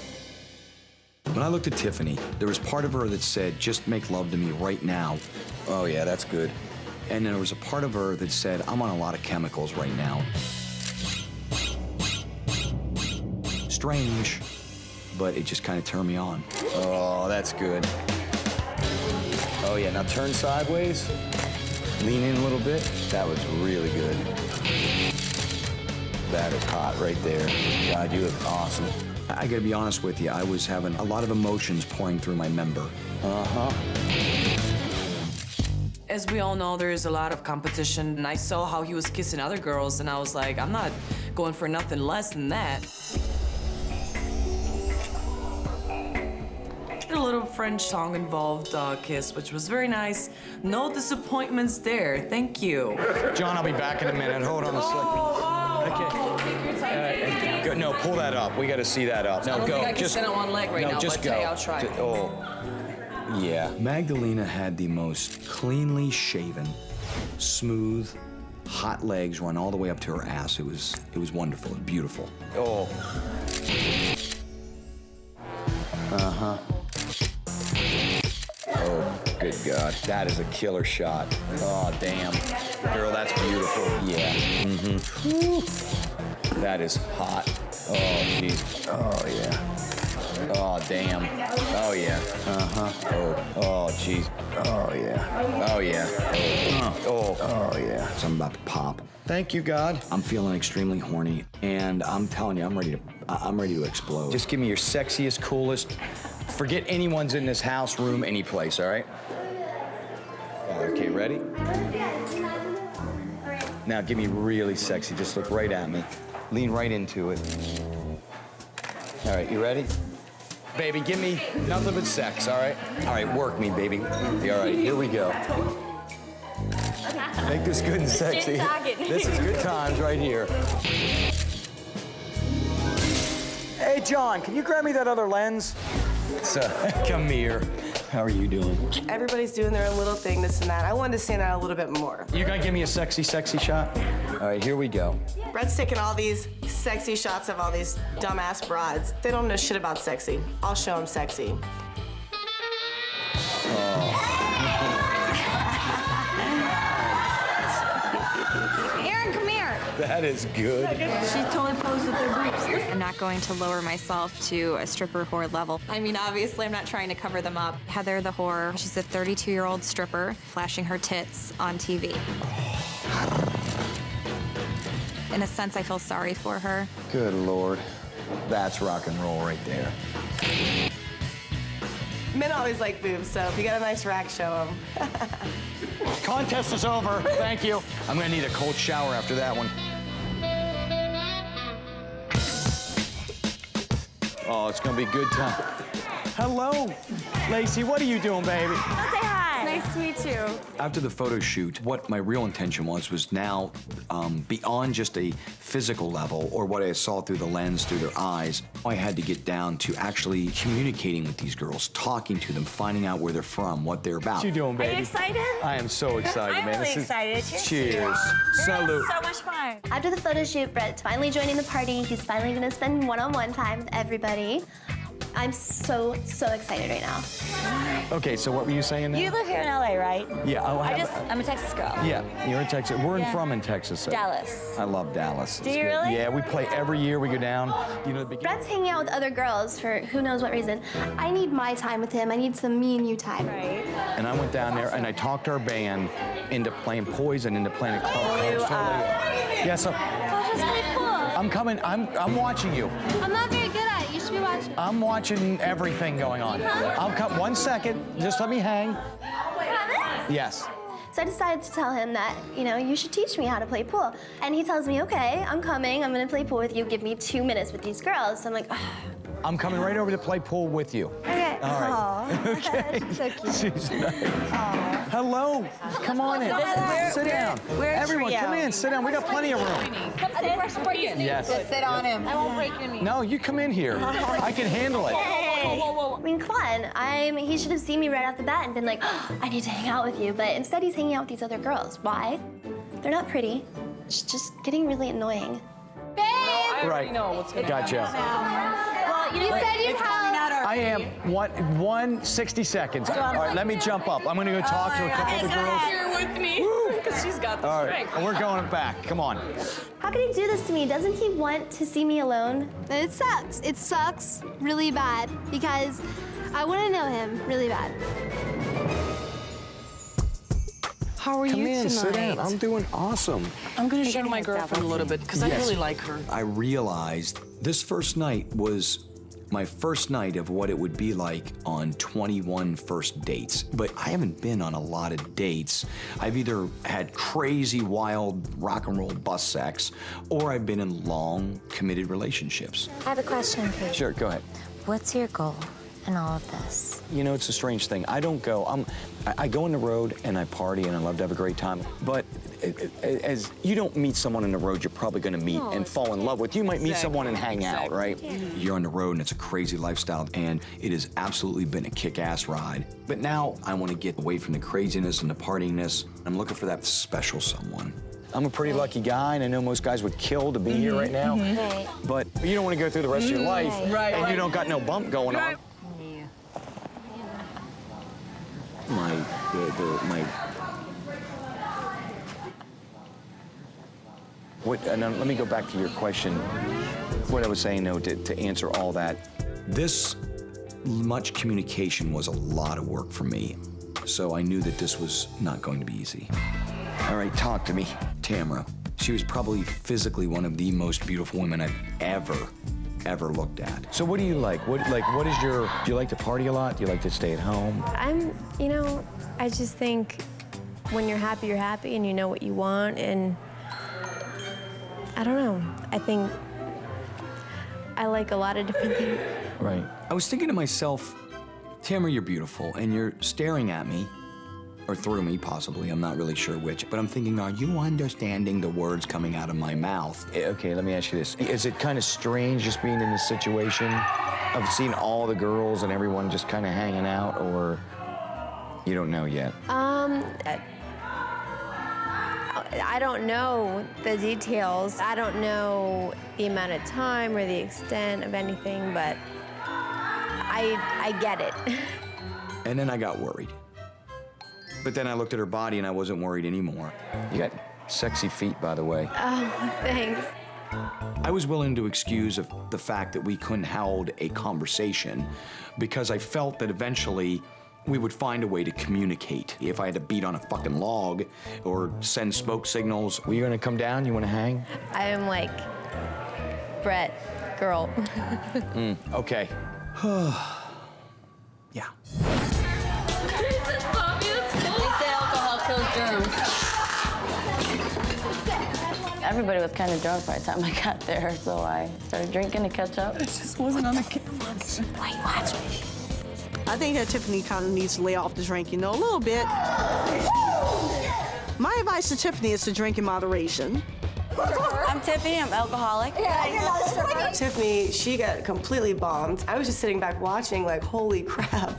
When I looked at Tiffany, there was part of her that said, just make love to me right now. Oh yeah, that's good. And then there was a part of her that said, I'm on a lot of chemicals right now. Strange, but it just kind of turned me on. Oh, that's good. Oh yeah, now turn sideways. Lean in a little bit. That was really good. That is hot right there. God, you look awesome. I gotta be honest with you, I was having a lot of emotions pouring through my member. As we all know, there's a lot of competition, and I saw how he was kissing other girls, and I was like, I'm not going for nothing less than that. A little French song involved kiss, which was very nice. No disappointments there. Thank you. John, I'll be back in a minute. Hold on a second. Okay. Go, no, pull that up. We got to see that up. No, I don't go. think I can stand on one leg right now, just but go. hey, I'll try. Yeah. Magdalena had the most cleanly shaven, smooth, hot legs run all the way up to her ass. It was wonderful and beautiful. Oh. Oh, good God. That is a killer shot. Oh, damn. Girl, that's beautiful. Yeah. That is hot. Oh, jeez. Oh, yeah. Oh, damn. Oh, yeah. Oh, jeez. Oh, yeah. Oh, yeah. Oh, yeah. So I'm about to pop. Thank you, God. I'm feeling extremely horny, and I'm telling you, I'm ready to explode. Just give me your sexiest, coolest. Forget anyone's in this house, room, any place, all right? Okay, ready? Now give me really sexy. Just look right at me. Lean right into it. All right, you ready? Baby, give me nothing but sex, all right? All right, work me, baby. All right, here we go. Make this good and sexy. This is good times right here. Hey, John, can you grab me that other lens? Come here. How are you doing? Everybody's doing their own little thing, this and that. I wanted to stand out a little bit more. You gonna give me a sexy, sexy shot? All right, here we go. Brett's taking all these sexy shots of all these dumbass broads. They don't know shit about sexy. I'll show them sexy. Aaron, come here. That is good. She totally posed with her boobs. I'm not going to lower myself to a stripper whore level. I mean, obviously, I'm not trying to cover them up. Heather the whore, she's a 32-year-old stripper flashing her tits on TV. In a sense, I feel sorry for her. Good Lord. That's rock and roll right there. Men always like boobs, so if you got a nice rack, show them. Contest is over. Thank you. I'm gonna need a cold shower after that one. Oh, it's gonna be a good time. Hello, Lacey. What are you doing, baby? Say hi. Nice to meet you. After the photo shoot, what my real intention was now beyond just a physical level or what I saw through the lens, through their eyes. I had to get down to actually communicating with these girls, talking to them, finding out where they're from, what they're about. What you doing, baby? Are you excited? I am so excited, I'm man. really excited. Cheers. Salute. So much fun. After the photo shoot, Brett's finally joining the party. He's finally gonna spend one-on-one time with everybody. I'm so excited right now. Okay, so what were you saying now? You live here in LA, right? Yeah. I'm a Texas girl. Yeah, you're in Texas. We're Yeah. in Texas. So Dallas. I love Dallas. Do It's you good. really? Yeah, we play every year. We go down. You know, the beginning. Brett's hanging out with other girls for who knows what reason. I need my time with him. I need some me and you time. Right. And I went down there and I talked our band into playing Poison, into playing a club. Yeah, so I'm coming. I'm watching you. I'm not very good at it. You should be watching. I'm watching everything going on. I'll come 1 second. Just let me hang. Yes. So I decided to tell him that, you should teach me how to play pool. And he tells me, okay, I'm coming. I'm gonna play pool with you. Give me 2 minutes with these girls. So I'm like, I'm coming right over to play pool with you. okay. All right. Okay. So cute. She's nice. Hello. Come on in. Sit down. Everyone, come in. Sit down. We got plenty of room. Yes. Sit on him. I won't break your knee. No, you come in here. I can handle it. I mean, come on. He should have seen me right off the bat and been like, I need to hang out with you. But instead, he's hanging out with these other girls. Why? They're not pretty. It's just getting really annoying. Babe! Right. Gotcha. Well, you said you have. I am 160 seconds. All right, let me jump up. I'm gonna go talk to a couple of the girls. Here with me, because she's got the All right, strength. and we're going back. Come on. How could he do this to me? Doesn't he want to see me alone? It sucks. It sucks really bad because I want to know him really bad. How are Come you in, tonight? sit down. I'm doing awesome. I'm gonna show my girlfriend a little bit because I Yes. really like her. I realized this first night was my first night of what it would be like on 21 first dates. But I haven't been on a lot of dates. I've either had crazy, wild rock and roll bus sex, or I've been in long, committed relationships. I have a question for you. Sure, go ahead. What's your goal in all of this? You know, it's a strange thing. I don't go, I go on the road and I party and I love to have a great time. But as you don't meet someone on the road you're probably gonna meet and fall in love with. You might meet someone and hang out, right? Yeah. You're on the road and it's a crazy lifestyle and it has absolutely been a kick-ass ride. But now I wanna get away from the craziness and the partyiness. I'm looking for that special someone. I'm a pretty lucky guy, and I know most guys would kill to be here right now. Right. But you don't want to go through the rest of your life, and you don't got no bump going on. Let me go back to your question. What I was saying, though, to answer all that, this much communication was a lot of work for me. So I knew that this was not going to be easy. All right, talk to me. Tamara. She was probably physically one of the most beautiful women I've ever looked at. So what do you like? Do you like to party a lot? Do you like to stay at home? I just think when you're happy, and you know what you want, and I don't know. I think I like a lot of different things. Right. I was thinking to myself, Tamara, you're beautiful, and you're staring at me, or through me, possibly. I'm not really sure which. But I'm thinking, are you understanding the words coming out of my mouth? Okay, let me ask you this. Is it kind of strange just being in this situation of seeing all the girls and everyone just kind of hanging out, or you don't know yet? I don't know the details. I don't know the amount of time or the extent of anything, but I get it. And then I got worried. But then I looked at her body and I wasn't worried anymore. You got sexy feet, by the way. Oh, thanks. I was willing to excuse the fact that we couldn't hold a conversation because I felt that eventually we would find a way to communicate. If I had to beat on a fucking log or send smoke signals. Were you gonna come down? You wanna hang? I am like Brett, girl. Okay. They say alcohol kills germs. Everybody was kind of drunk by the time I got there, so I started drinking to catch up. It just wasn't on the camera. Wait, watch me. I think that Tiffany kind of needs to lay off the drinking, a little bit. My advice to Tiffany is to drink in moderation. I'm Tiffany, I'm alcoholic. Tiffany, she got completely bombed. I was just sitting back watching like, holy crap.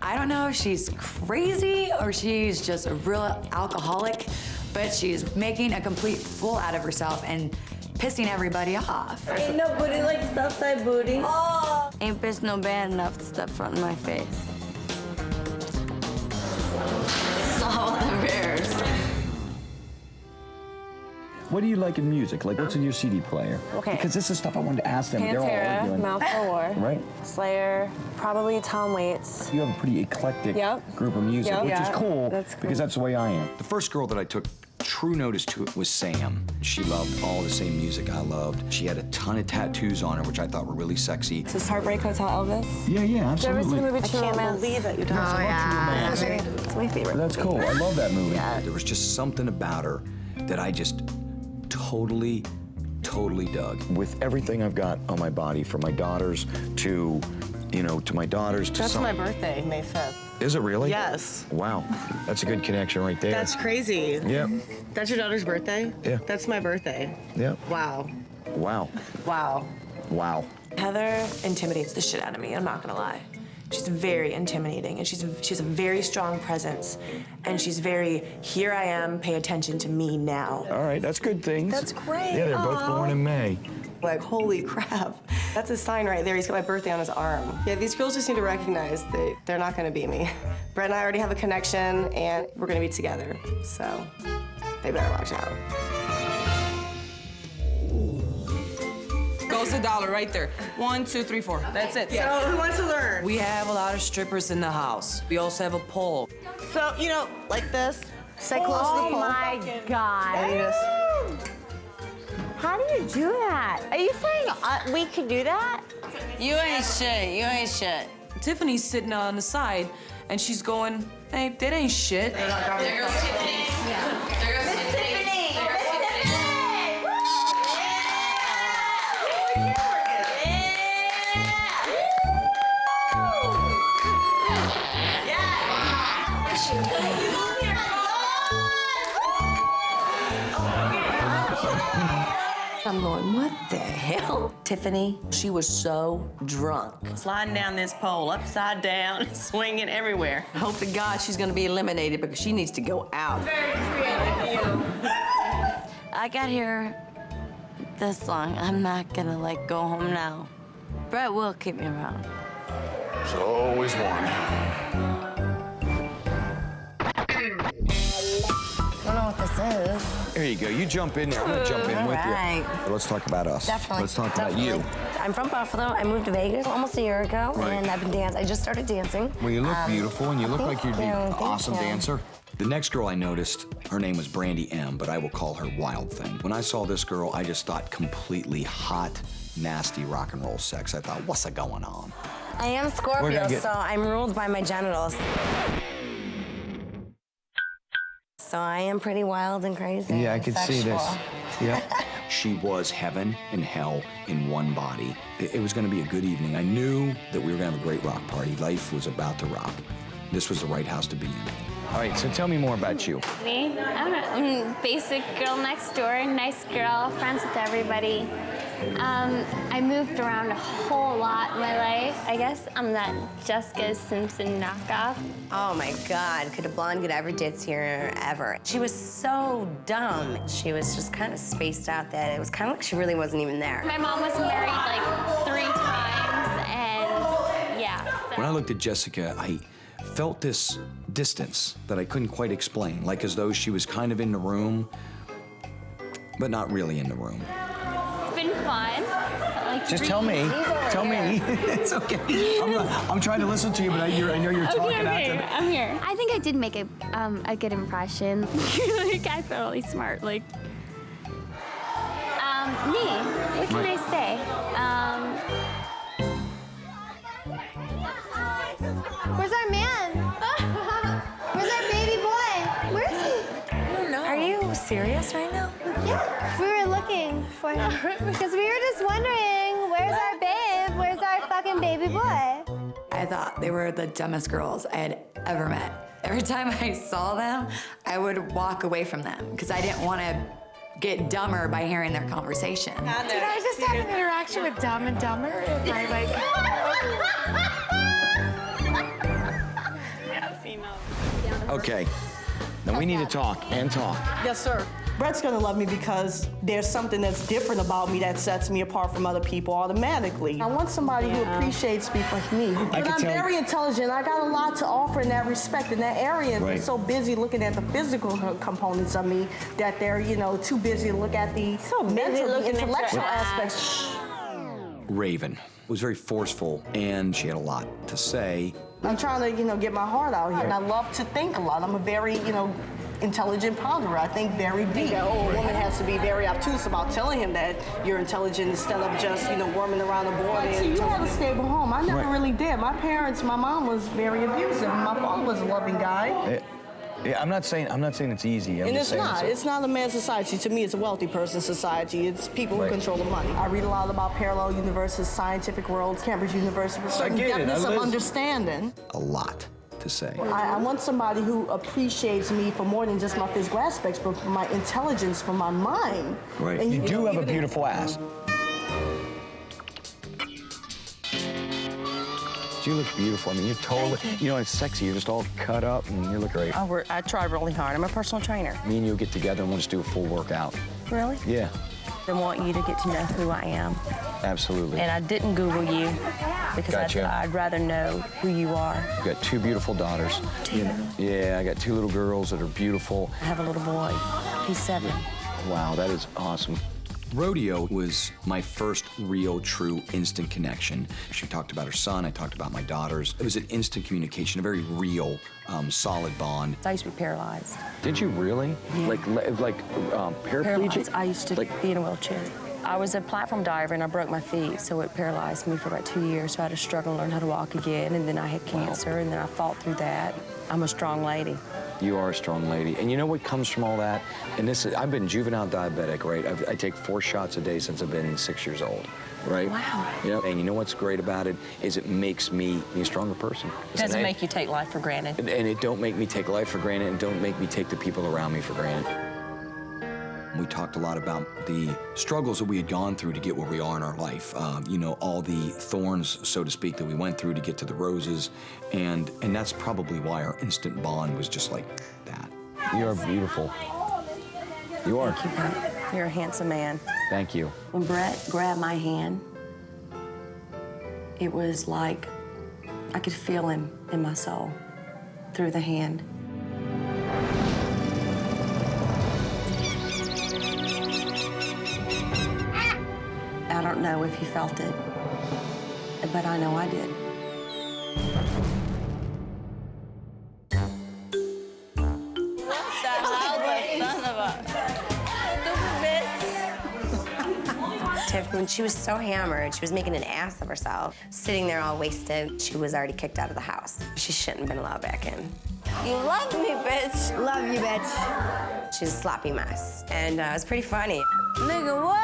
I don't know if she's crazy or she's just a real alcoholic, but she's making a complete fool out of herself and pissing everybody off. Ain't no booty like Southside booty. Oh. Ain't bitch no bad enough to step front in my face. Salt and bears. What do you like in music? Like, what's in your CD player? Okay. Because this is stuff I wanted to ask them. They're all Pantera, arguing. Mouth for War, Right. Slayer, probably Tom Waits. You have a pretty eclectic group of music, Yep. which is Yeah, cool, that's cool. because that's the way I am. The first girl that I took true notice to it was Sam. She loved all the same music I loved. She had a ton of tattoos on her, which I thought were really sexy. Is this Heartbreak Hotel Elvis? Yeah, yeah, Did you ever see the absolutely. movie True Romance? I can't believe that you don't. Oh, yeah. It's my favorite. That's cool. I love that movie. There was just something about her that I just totally dug. With everything I've got on my body, from my daughters to, to my daughters to That's some... my birthday, May 5th. Is it really? Yes. Wow. That's a good connection right there. That's crazy. Yep. That's your daughter's birthday? Yeah. That's my birthday. Yep. Wow. Wow. Wow. Wow. Heather intimidates the shit out of me, I'm not gonna lie. She's very intimidating, and she has a very strong presence, and she's very, here I am, pay attention to me now. All right, that's good things. That's great. Yeah, they're both born in May. Like, holy crap. That's a sign right there. He's got my birthday on his arm. Yeah, these girls just need to recognize that they're not gonna beat me. Brett and I already have a connection, and we're gonna be together, so they better watch out. Goes the dollar right there. 1, 2, 3, 4. That's it. So who wants to learn? We have a lot of strippers in the house. We also have a pole. So, like this. Stay close to the pole. Oh my God. How do you do that? Are you saying we could do that? You ain't shit. You ain't shit. Tiffany's sitting on the side, and she's going, hey, that ain't shit. There goes Tiffany. Yeah. There goes Tiffany. I'm going, what the hell? Tiffany, she was so drunk. Sliding down this pole, upside down, swinging everywhere. I hope to God she's gonna be eliminated because she needs to go out. Very creative, you. I got here this long. I'm not gonna go home now. Brett will keep me around. There's always one. I don't know what this is. There you go. You jump in there. I'm going to jump in with Right. you. Let's talk about us. Definitely. Let's talk about you. I'm from Buffalo. I moved to Vegas almost a year ago, Right. and I've been dancing. I just started dancing. Well, you look beautiful, and you look like you'd be an Thank awesome you. dancer. The next girl I noticed, her name was Brandy M, but I will call her Wild Thing. When I saw this girl, I just thought completely hot, nasty rock and roll sex. I thought, what's going on? I am Scorpio, so I'm ruled by my genitals. So I am pretty wild and crazy. Yeah, I and could see this. sexual. Yeah. She was heaven and hell in one body. It was going to be a good evening. I knew that we were going to have a great rock party. Life was about to rock. This was the right house to be in. All right, so tell me more about you. Me? I'm basic girl next door, nice girl, friends with everybody. I moved around a whole lot in my life. I guess I'm that Jessica Simpson knockoff. Oh my God, could a blonde get ever ditz here ever? She was so dumb. She was just kind of spaced out that it was kind of like she really wasn't even there. My mom was married like 3 times, and yeah. When I looked at Jessica, I felt this distance that I couldn't quite explain, like as though she was kind of in the room, but not really in the room. It's been fun. Like Just tell me. Tell me. It's okay. I'm trying to listen to you, but I know you're talking out to me. I'm here. I think I did make a good impression. Like, I felt really smart. Like, me. What can I say? Where's our man? Where's our baby boy? Where is he? I don't know. Are you serious right now? Yeah, we were looking for him because we were just wondering, where's our babe? Tiff, where's our fucking baby boy? I thought they were the dumbest girls I had ever met. Every time I saw them, I would walk away from them because I didn't want to get dumber by hearing their conversation. Did I just have an interaction with Dumb and Dumber? Am I like... Okay, now we need to talk and talk. Yes, sir. Brett's gonna love me because there's something that's different about me that sets me apart from other people automatically. I want somebody who appreciates me for me. But I'm very intelligent. I got a lot to offer in that respect, in that area. They're so busy looking at the physical components of me that they're, too busy to look at the mental, the intellectual aspects. Raven was very forceful, and she had a lot to say. I'm trying to, get my heart out here. And I love to think a lot. I'm a very, intelligent ponderer. I think very deep. A woman has to be very obtuse about telling him that you're intelligent instead of just, worming around the board. You had a stable home. I never really did. My mom was very abusive. My father was a loving guy. Yeah, I'm not saying it's easy. And it's not. It's not a man's society. To me, it's a wealthy person's society. It's people who control the money. I read a lot about parallel universes, scientific worlds, Cambridge University, with certain depthness of understanding. A lot to say. I want somebody who appreciates me for more than just my physical aspects, but for my intelligence, for my mind. Right. And you do have a beautiful ass. You look beautiful. I mean, you're totally, it's sexy. You're just all cut up and you look great. I try really hard. I'm a personal trainer. Me and you'll get together and we'll just do a full workout. Really? Yeah. I want you to get to know who I am. Absolutely. And I didn't Google you because I'd rather know who you are. You've got 2 beautiful daughters. 2? Yeah, I got 2 little girls that are beautiful. I have a little boy. He's 7. Wow, that is awesome. Rodeo was my first real, true, instant connection. She talked about her son, I talked about my daughters. It was an instant communication, a very real, solid bond. I used to be paralyzed. Did you really? Yeah. Like paraplegic? Paralyzed. I used to be in a wheelchair. I was a platform diver and I broke my feet, so it paralyzed me for about 2 years. So I had to struggle to learn how to walk again, and then I had cancer, and then I fought through that. I'm a strong lady. You are a strong lady. And you know what comes from all that? And I've been juvenile diabetic, right? I take 4 shots a day since I've been 6 years old, right? Wow. And you know what's great about it is it makes me a stronger person. It doesn't make you take life for granted. And it don't make me take life for granted, and don't make me take the people around me for granted. We talked a lot about the struggles that we had gone through to get where we are in our life. All the thorns, so to speak, that we went through to get to the roses. And that's probably why our instant bond was just like that. You are beautiful. You are. Thank you, Brett. You're a handsome man. Thank you. When Brett grabbed my hand, it was like I could feel him in my soul through the hand. I don't know if he felt it, but I know I did. Tiff, when she was so hammered, she was making an ass of herself, sitting there all wasted. She was already kicked out of the house. She shouldn't have been allowed back in. You love me, bitch. Love you, bitch. She's a sloppy mess, and it was pretty funny. Nigga, what?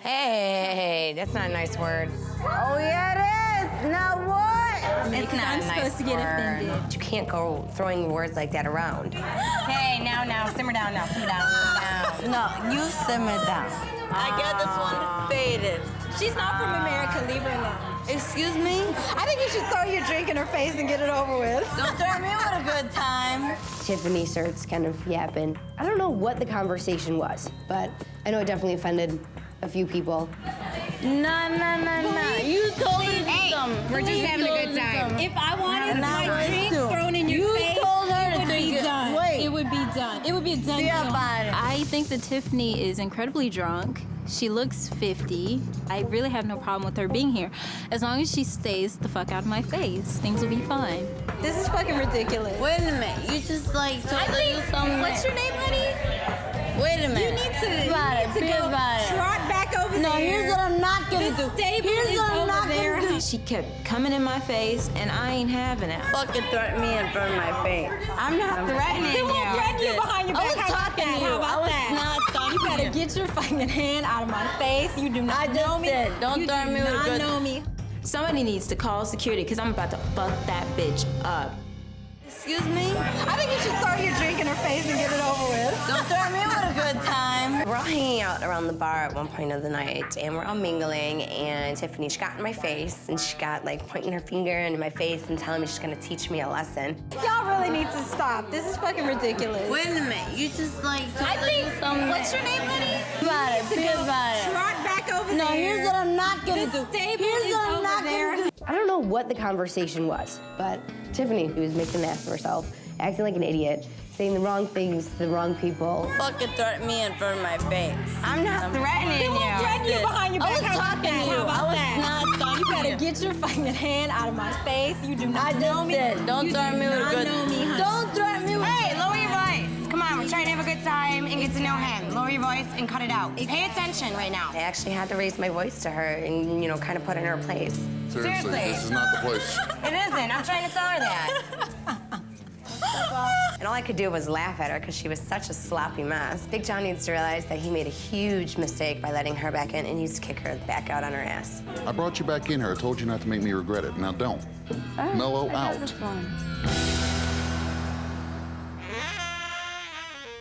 Hey, that's not a nice word. Oh, yeah, it is. Now what? It's not a nice word. You can't go throwing words like that around. Hey, now, simmer down, simmer down. No, you simmer down. I got this one faded. She's not from America, leave her alone. Excuse me? I think you should throw your drink in her face and get it over with. Don't throw me with a good time. Tiffany starts kind of yapping. I don't know what the conversation was, but I know it definitely offended a few people. No. You told her We're just having a good time. If I wanted my drink thrown in your face, it would be done. It would be done. It would be done. I think that Tiffany is incredibly drunk. She looks 50. I really have no problem with her being here. As long as she stays the fuck out of my face, things will be fine. This is fucking ridiculous. Wait a minute. You just told her you something. What's your name, honey? Wait a minute. You need to go trot back over there. No, here's what I'm not gonna do. Here's what I'm not gonna do. She kept coming in my face, and I ain't having it. Fucking threaten me in front of my face. I'm not threatening you. He won't threaten you behind your back. I was talking to you. How about that? Not talking You better get your fucking hand out of my face. You do not know me. Don't threaten me with good. Know me. Somebody needs to call security because I'm about to fuck that bitch up. Excuse me? I think you should throw your drink in her face and get it over with. Don't threaten me with a good time. We're all hanging out around the bar at one point of the night, and we're all mingling, and Tiffany, she got in my face, and she got, like, pointing her finger into my face and telling me she's gonna teach me a lesson. Y'all really need to stop. This is fucking ridiculous. Wait a minute, you just like I think, what's your name, honey? About it, be about it. Trot back over No, there. here's what I'm not gonna do. Here's what I'm not gonna do. I don't know what the conversation was, but Tiffany was making an ass of herself, acting like an idiot, saying the wrong things to the wrong people. Fucking threaten me in front of my face. I'm not threatening you. He won't threaten you behind your back. I was talking to you. How about that? Not talking You better to get your fucking hand out of my face. You do not know me. Don't threaten me with a good. Don't threaten me with. Hey, lower your voice. Come on, we're trying to have a good time and get to know him. Lower your voice and cut it out. Pay attention right now. I actually had to raise my voice to her and, you know, kind of put in her place. Seriously, this is not the place. It isn't. I'm trying to tell her that. And all I could do was laugh at her because she was such a sloppy mess. Big John needs to realize that he made a huge mistake by letting her back in and needs to kick her back out on her ass. I brought you back in here. I told you not to make me regret it. Now don't. Mellow out.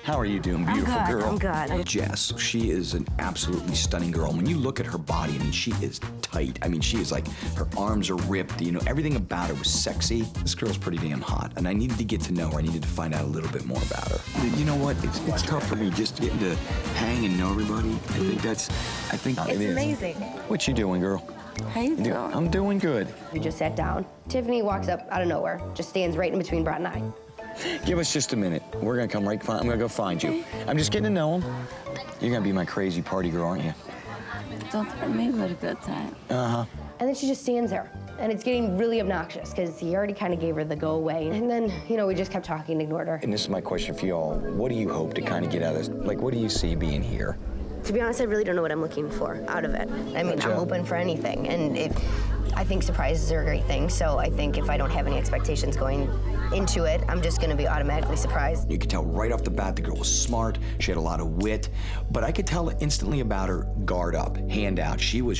How are you doing, beautiful I'm good, girl? I'm good. Jess, she is an absolutely stunning girl. And when you look at her body, I mean, she is tight. I mean, she is like, her arms are ripped. You know, everything about her was sexy. This girl's pretty damn hot. And I needed to get to know her. I needed to find out a little bit more about her. You know what? It's tough for me just getting to hang and know everybody. It's amazing. What you doing, girl? How you doing? I'm doing good. We just sat down. Tiffany walks up out of nowhere, just stands right in between Brett and I. Give us just a minute. We're gonna come right. I'm gonna go find you. I'm just getting to know him. You're gonna be my crazy party girl, aren't you? Don't threaten me with a good time. Uh-huh. And then she just stands there. And it's getting really obnoxious because he already kind of gave her the go away. And then, you know, we just kept talking and ignored her. And this is my question for y'all. What do you hope to kind of get out of this? Like, what do you see being here? To be honest, I really don't know what I'm looking for out of it. I mean, I'm open for anything. And I think surprises are a great thing. So I think if I don't have any expectations going into it, I'm just gonna be automatically surprised. You could tell right off the bat the girl was smart, she had a lot of wit, but I could tell instantly about her, guard up, hand out. She was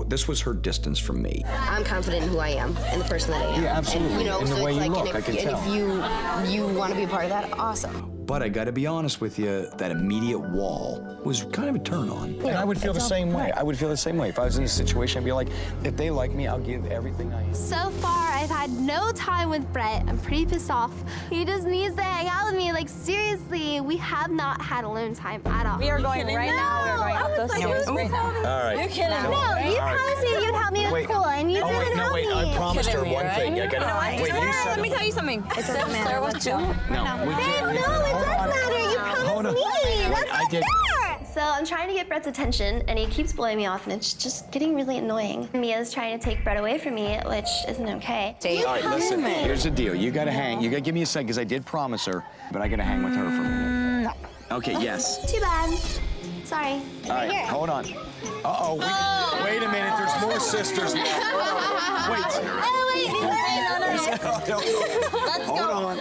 this was her distance from me. I'm confident in who I am and the person that I am. Yeah, absolutely. And, you know, and the so way it's you like, look, I can tell. And if you want to be a part of that, awesome. But I gotta be honest with you, that immediate wall was kind of a turn on. And I would feel the same way. I would feel the same way. If I was in a situation, I'd be like, if they like me, I'll give everything I am. So far, I've had no time with Brett. I'm pretty pissed off. He just needs to hang out with me. Like, seriously, we have not had alone time at all. We are going right now. We are going out those stairs right now. All right. You're kidding me. No, you promised me you'd help me with school, and you didn't help me. I promised her one thing. I gotta, wait, you said Let me tell you something. It doesn't matter what you No, we Babe, no, it does matter. You promised me. That's not fair. So I'm trying to get Brett's attention, and he keeps blowing me off, and it's just getting really annoying. Mia's trying to take Brett away from me, which isn't okay. All right, listen, here's the deal. You gotta hang. You gotta give me a second, because I did promise her, but I gotta hang with her for a minute. No. Okay, yes. Too bad. Sorry. All right, hold on. Uh-oh, wait a minute, there's more sisters now. Wait. Hold on.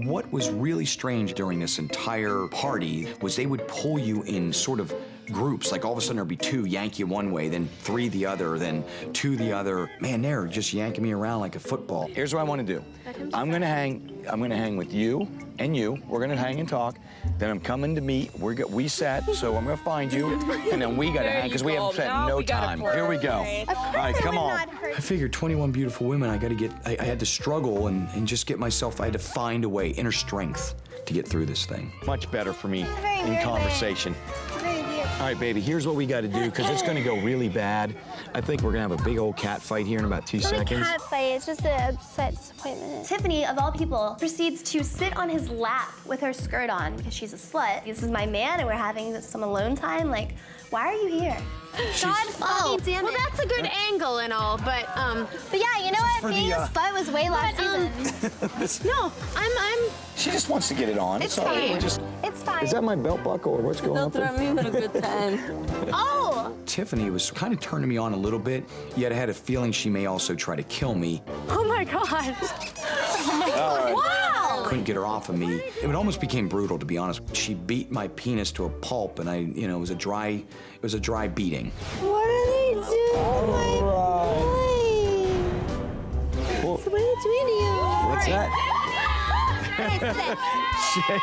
What was really strange during this entire party was they would pull you in sort of groups. Like all of a sudden there'd be two, yank you one way, then three the other, then two the other. Man, they're just yanking me around like a football. Here's what I want to do. I'm gonna hang with you and you. We're gonna hang and talk. Then I'm coming to meet. We sat, so I'm gonna find you, and then we gotta hang because we haven't spent no time. Here we go. All right, come on. I figured 21 beautiful women. I had to struggle and just get myself. I had to find a way, inner strength, to get through this thing. Much better for me in conversation. All right, baby, here's what we got to do, because it's going to go really bad. I think we're going to have a big old cat fight here in about 2 seconds. It's not a cat fight, it's just a set disappointment. Tiffany, of all people, proceeds to sit on his lap with her skirt on because she's a slut. This is my man, and we're having some alone time. Like, why are you here? God fucking damn it. Well, that's a good angle and all, but yeah, you know what? Being a slut was way last season. No, I'm. She just wants to get it on. It's so fine. It's fine. Is that my belt buckle or what's going on? Don't throw me with a good time. Oh! Tiffany was kind of turning me on a little bit, yet I had a feeling she may also try to kill me. Oh my God. Oh my God. Wow! Couldn't get her off of me. It almost became brutal, to be honest. She beat my penis to a pulp, and it was a dry beating. What are they doing? between you. What's that? Shit.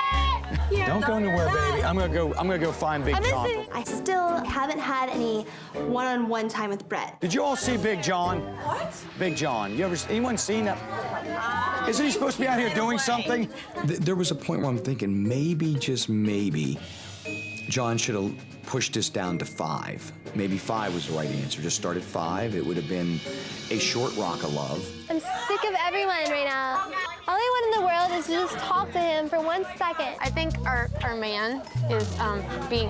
Don't go nowhere, baby. I'm gonna go find Big John. I still haven't had any one-on-one time with Brett. Did you all see Big John? What? Big John. Anyone seen that? Isn't he supposed to be out here doing something? There was a point where I'm thinking maybe, just maybe, John should have pushed this down to 5. Maybe 5 was the right answer. Just start at 5. It would have been a short rock of love. I'm sick of everyone right now. All I want in the world is to just talk to him for 1 second. I think our man is being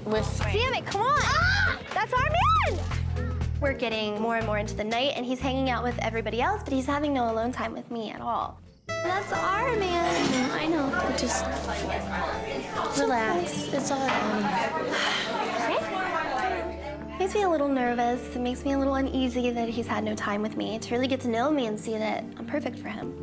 whispering. Damn it, come on! Ah! That's our man! We're getting more and more into the night, and he's hanging out with everybody else, but he's having no alone time with me at all. That's our man. I know, but just relax. It's all right. Makes me a little nervous. It makes me a little uneasy that he's had no time with me to really get to know me and see that I'm perfect for him.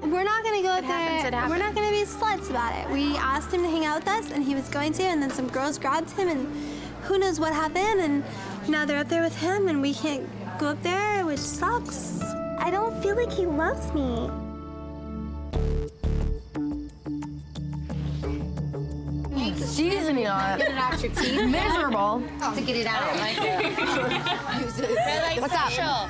We're not gonna go up there. We're not gonna be sluts about it. We asked him to hang out with us, and he was going to, and then some girls grabbed him, and who knows what happened, and now they're up there with him, and we can't go up there, which sucks. I don't feel like he loves me. Seasoning on it. Get it out your teeth. Miserable. To get it out. What's up?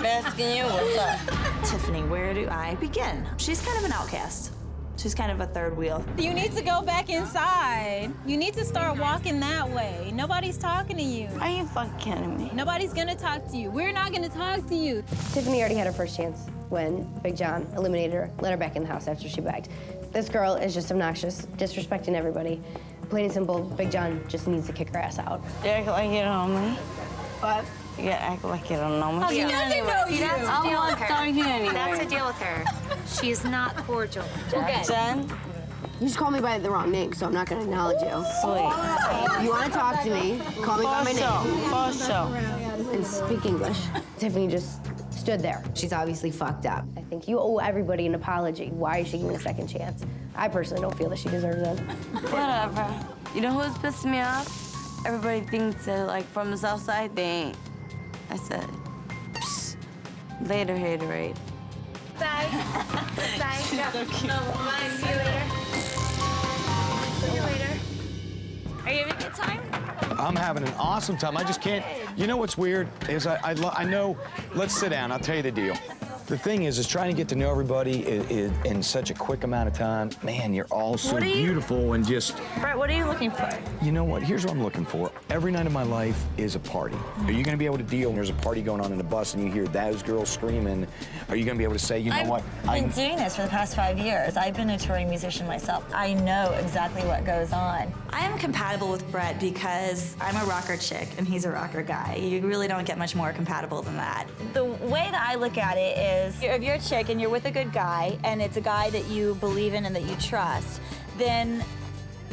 Asking you what's up. Tiffany, where do I begin? She's kind of an outcast. She's kind of a third wheel. You need to go back inside. You need to start walking that way. Nobody's talking to you. Are you fucking kidding me? Nobody's gonna talk to you. We're not gonna talk to you. Tiffany already had her first chance when Big John eliminated her, let her back in the house after she begged. This girl is just obnoxious, disrespecting everybody. Plain and simple, Big John just needs to kick her ass out. You act like you don't know me. What? You act like you don't know me. Oh, he doesn't know you. That's I the deal want with her. starting anyway. That's the deal with her. She's not cordial. Jackson? You just called me by the wrong name, so I'm not gonna acknowledge you. Sweet. You wanna talk to me, call me by my name. For sure. And speak English. Tiffany just stood there. She's obviously fucked up. I think you owe everybody an apology. Why is she giving a second chance? I personally don't feel that she deserves it. Whatever. You know who's pissing me off? Everybody thinks that, like, from the south side, they ain't. I said, psst. Later, haterade. Bye. Bye. She's so cute. Bye. See you later. See you later. Are you having a good time? I'm having an awesome time. I just can't. You know what's weird is I know. Let's sit down. I'll tell you the deal. The thing is trying to get to know everybody in such a quick amount of time. Man, you're all so beautiful and just. Brett, what are you looking for? You know what? Here's what I'm looking for. Every night of my life is a party. Are you going to be able to deal when there's a party going on in the bus and you hear those girls screaming? Are you going to be able to say, you know what? I've been doing this for the past 5 years. I've been a touring musician myself. I know exactly what goes on. I am compatible with Brett because I'm a rocker chick and he's a rocker guy. You really don't get much more compatible than that. The way that I look at it is, if you're a chick and you're with a good guy and it's a guy that you believe in and that you trust, then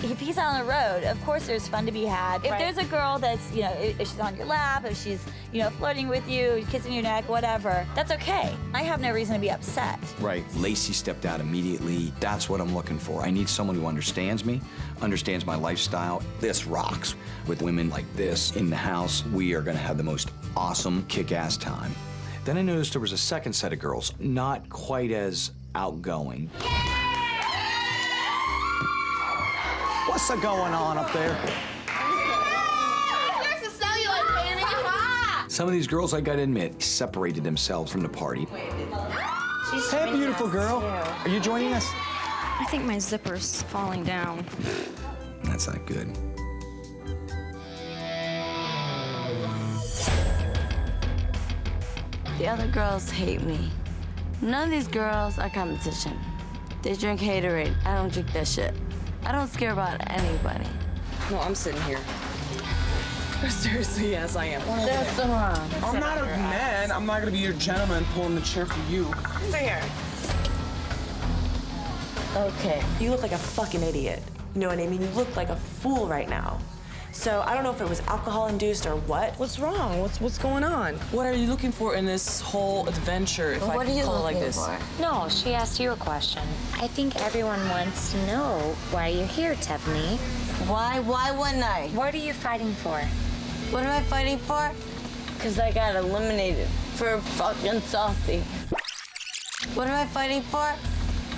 if he's on the road, of course there's fun to be had. If there's a girl that's, you know, if she's on your lap, if she's, you know, flirting with you, kissing your neck, whatever, that's okay. I have no reason to be upset. Right. Lacey stepped out immediately. That's what I'm looking for. I need someone who understands me, understands my lifestyle. This rocks. With women like this in the house, we are going to have the most awesome, kick-ass time. Then I noticed there was a second set of girls, not quite as outgoing. What's going on up there? Some of these girls, I gotta admit, separated themselves from the party. Hey, beautiful girl. Are you joining us? I think my zipper's falling down. That's not good. The other girls hate me. None of these girls are competition. They drink haterade. I don't drink that shit. I don't care about anybody. No, I'm sitting here. Seriously, yes, I am. That's the wrong. I'm not a man. I'm not gonna be your gentleman pulling the chair for you. Sit here. Okay. You look like a fucking idiot. You know what I mean? You look like a fool right now. So I don't know if it was alcohol-induced or what. What's wrong? What's going on? What are you looking for in this whole adventure, if I can call it like this? No, she asked you a question. I think everyone wants to know why you're here, Tiffany. Why wouldn't I? What are you fighting for? What am I fighting for? Because I got eliminated for fucking saucy. What am I fighting for?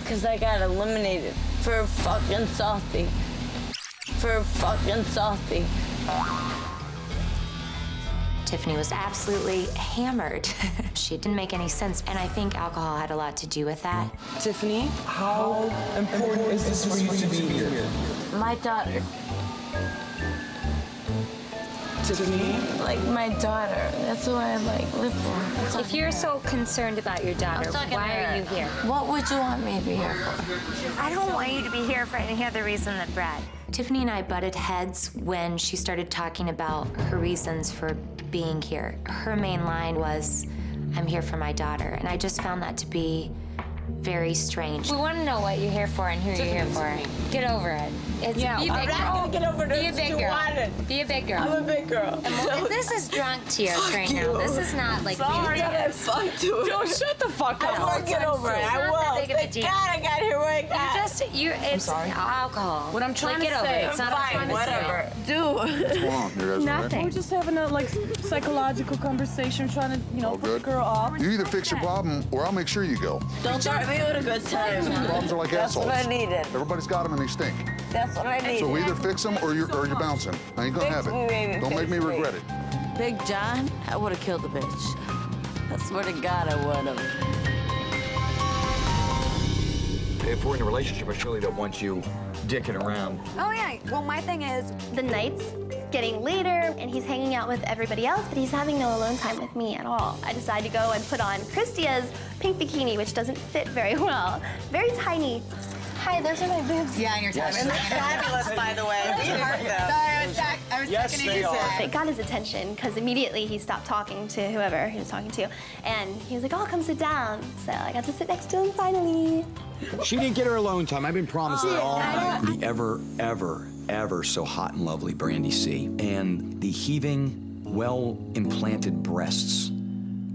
Because I got eliminated for fucking saucy. For fucking saucy. Tiffany was absolutely hammered. She didn't make any sense, and I think alcohol had a lot to do with that. Tiffany, how important is this for you to be here? My daughter. Tiffany? Like my daughter. That's what I live for. If you're so concerned about your daughter, why are you here? What would you want me to be here for? I don't want you to be here for any other reason than Brad. Tiffany and I butted heads when she started talking about her reasons for being here. Her main line was, I'm here for my daughter, and I just found that to be very strange. We want to know what you're here for and who you're here for. Get over it. It's Yeah, be a I'm big not girl. gonna get over this. Be a big You girl. want it. Be a big girl. I'm a big girl. And this is drunk tears right now. This is not like Sorry, real I tears. fucked you. Yo, shut the fuck up. I will get over it. It's I not will. that big of a Thank deal. God I got here where I got. It's alcohol. What I'm trying Like, to get over say. it. It's not Fine, whatever. Dude. What's going on? You guys all right? We're just having a psychological conversation, trying to, All put the good? girl off. You either fix your problem or I'll make sure you go. Don't threaten me with a good time. Problems are like That's assholes. what I needed. Everybody's got them and they stink. That's what I needed. So we either fix them or you're bouncing. I ain't gonna Fix have me, it. baby, Don't make fix me me. regret it. Big John, I would have killed the bitch. I swear to God, I would have. If we're in a relationship, I surely don't want you dicking around. Oh yeah, well my thing is, the night's getting later and he's hanging out with everybody else, but he's having no alone time with me at all. I decided to go and put on Christia's pink bikini, which doesn't fit very well. Very tiny. Hi, those are my boobs. Yeah, and your time. And they're fabulous, by the way. We heard them. Sorry, I was Yes, talking to they you. are. It got his attention because immediately he stopped talking to whoever he was talking to, and he was like, "Oh, come sit down." So I got to sit next to him finally. She didn't get her alone time. I've been promising it all. The ever so hot and lovely Brandy C. And the heaving, well-implanted breasts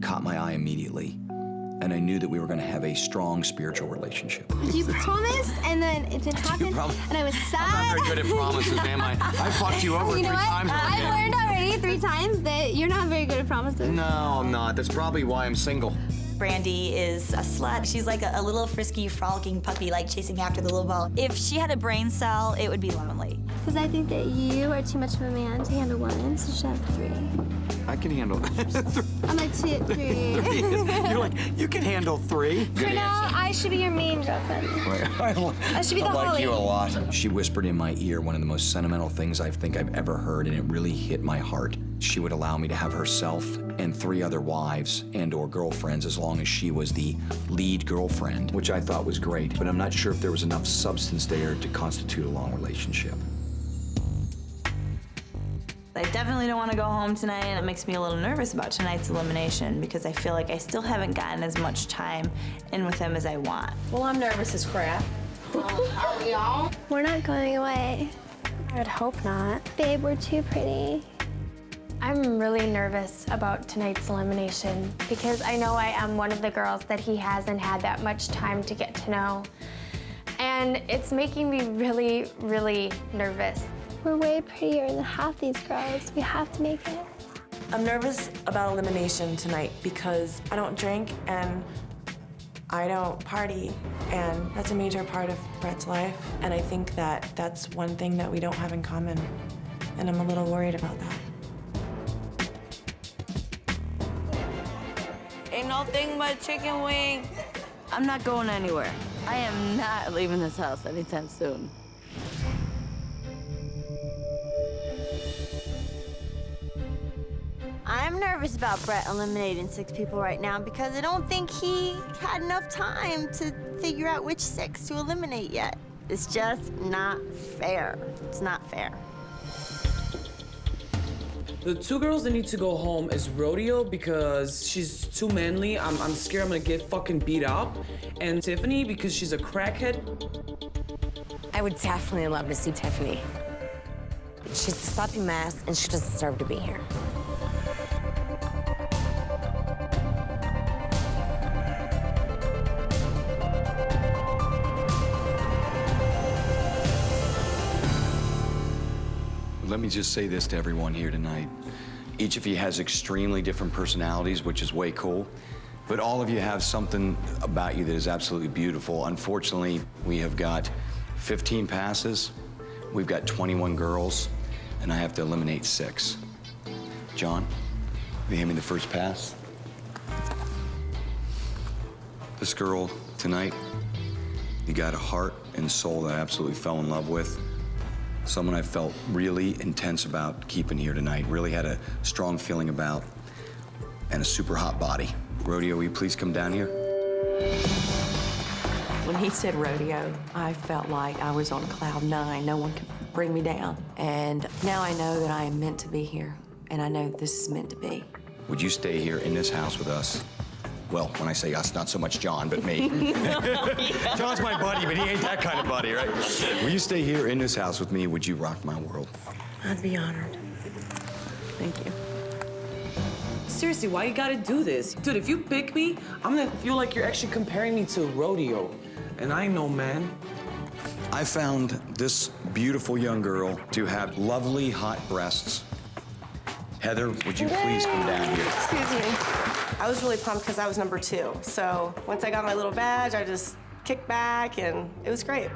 caught my eye immediately. And I knew that we were going to have a strong spiritual relationship. You promised, and then it didn't happen, and I was sad. I'm not very good at promises, ma'am. I fucked you over You know 3 what? times already. I learned already 3 times that you're not very good at promises. No, I'm not. That's probably why I'm single. Brandy is a slut. She's like a little frisky, frolicking puppy, like chasing after the little ball. If she had a brain cell, it would be lonely. Because I think that you are too much of a man to handle 1, so you should have 3. I can handle I'm like 2, 3. You're like, you can handle 3. For now, I should be your main girlfriend. I should be the I like Holly. you a lot. She whispered in my ear one of the most sentimental things I think I've ever heard, and it really hit my heart. She would allow me to have herself and 3 other wives and/or girlfriends as long as she was the lead girlfriend, which I thought was great. But I'm not sure if there was enough substance there to constitute a long relationship. I definitely don't want to go home tonight, and it makes me a little nervous about tonight's elimination because I feel like I still haven't gotten as much time in with him as I want. Well, I'm nervous as crap. Are we all? We're not going away. I would hope not. Babe, we're too pretty. I'm really nervous about tonight's elimination because I know I am one of the girls that he hasn't had that much time to get to know. And it's making me really, really nervous. We're way prettier than half these girls. We have to make it. I'm nervous about elimination tonight because I don't drink and I don't party, and that's a major part of Brett's life. And I think that that's one thing that we don't have in common, and I'm a little worried about that. Ain't no thing but chicken wing. I'm not going anywhere. I am not leaving this house anytime soon. I'm nervous about Brett eliminating 6 people right now because I don't think he had enough time to figure out which 6 to eliminate yet. It's just not fair. It's not fair. The 2 girls that need to go home is Rodeo because she's too manly. I'm scared I'm gonna get fucking beat up. And Tiffany because she's a crackhead. I would definitely love to see Tiffany. She's a sloppy mess, and she doesn't deserve to be here. Let me just say this to everyone here tonight. Each of you has extremely different personalities, which is way cool. But all of you have something about you that is absolutely beautiful. Unfortunately, we have got 15 passes, we've got 21 girls, and I have to eliminate 6. John, will you hand me the first pass? This girl tonight, you got a heart and soul that I absolutely fell in love with. Someone I felt really intense about keeping here tonight, really had a strong feeling about, and a super hot body. Rodeo, will you please come down here? When he said rodeo, I felt like I was on cloud 9. No one could bring me down. And now I know that I am meant to be here, and I know this is meant to be. Would you stay here in this house with us? Well, when I say us, not so much John, but me. John's my buddy, but he ain't that kind of buddy, right? Will you stay here in this house with me? Would you rock my world? I'd be honored. Thank you. Seriously, why you gotta do this? Dude, if you pick me, I'm gonna feel like you're actually comparing me to Rodeo. And I know, man. I found this beautiful young girl to have lovely, hot breasts. Heather, would you please come down here? Excuse me. I was really pumped because I was number 2. So once I got my little badge, I just kicked back and it was great.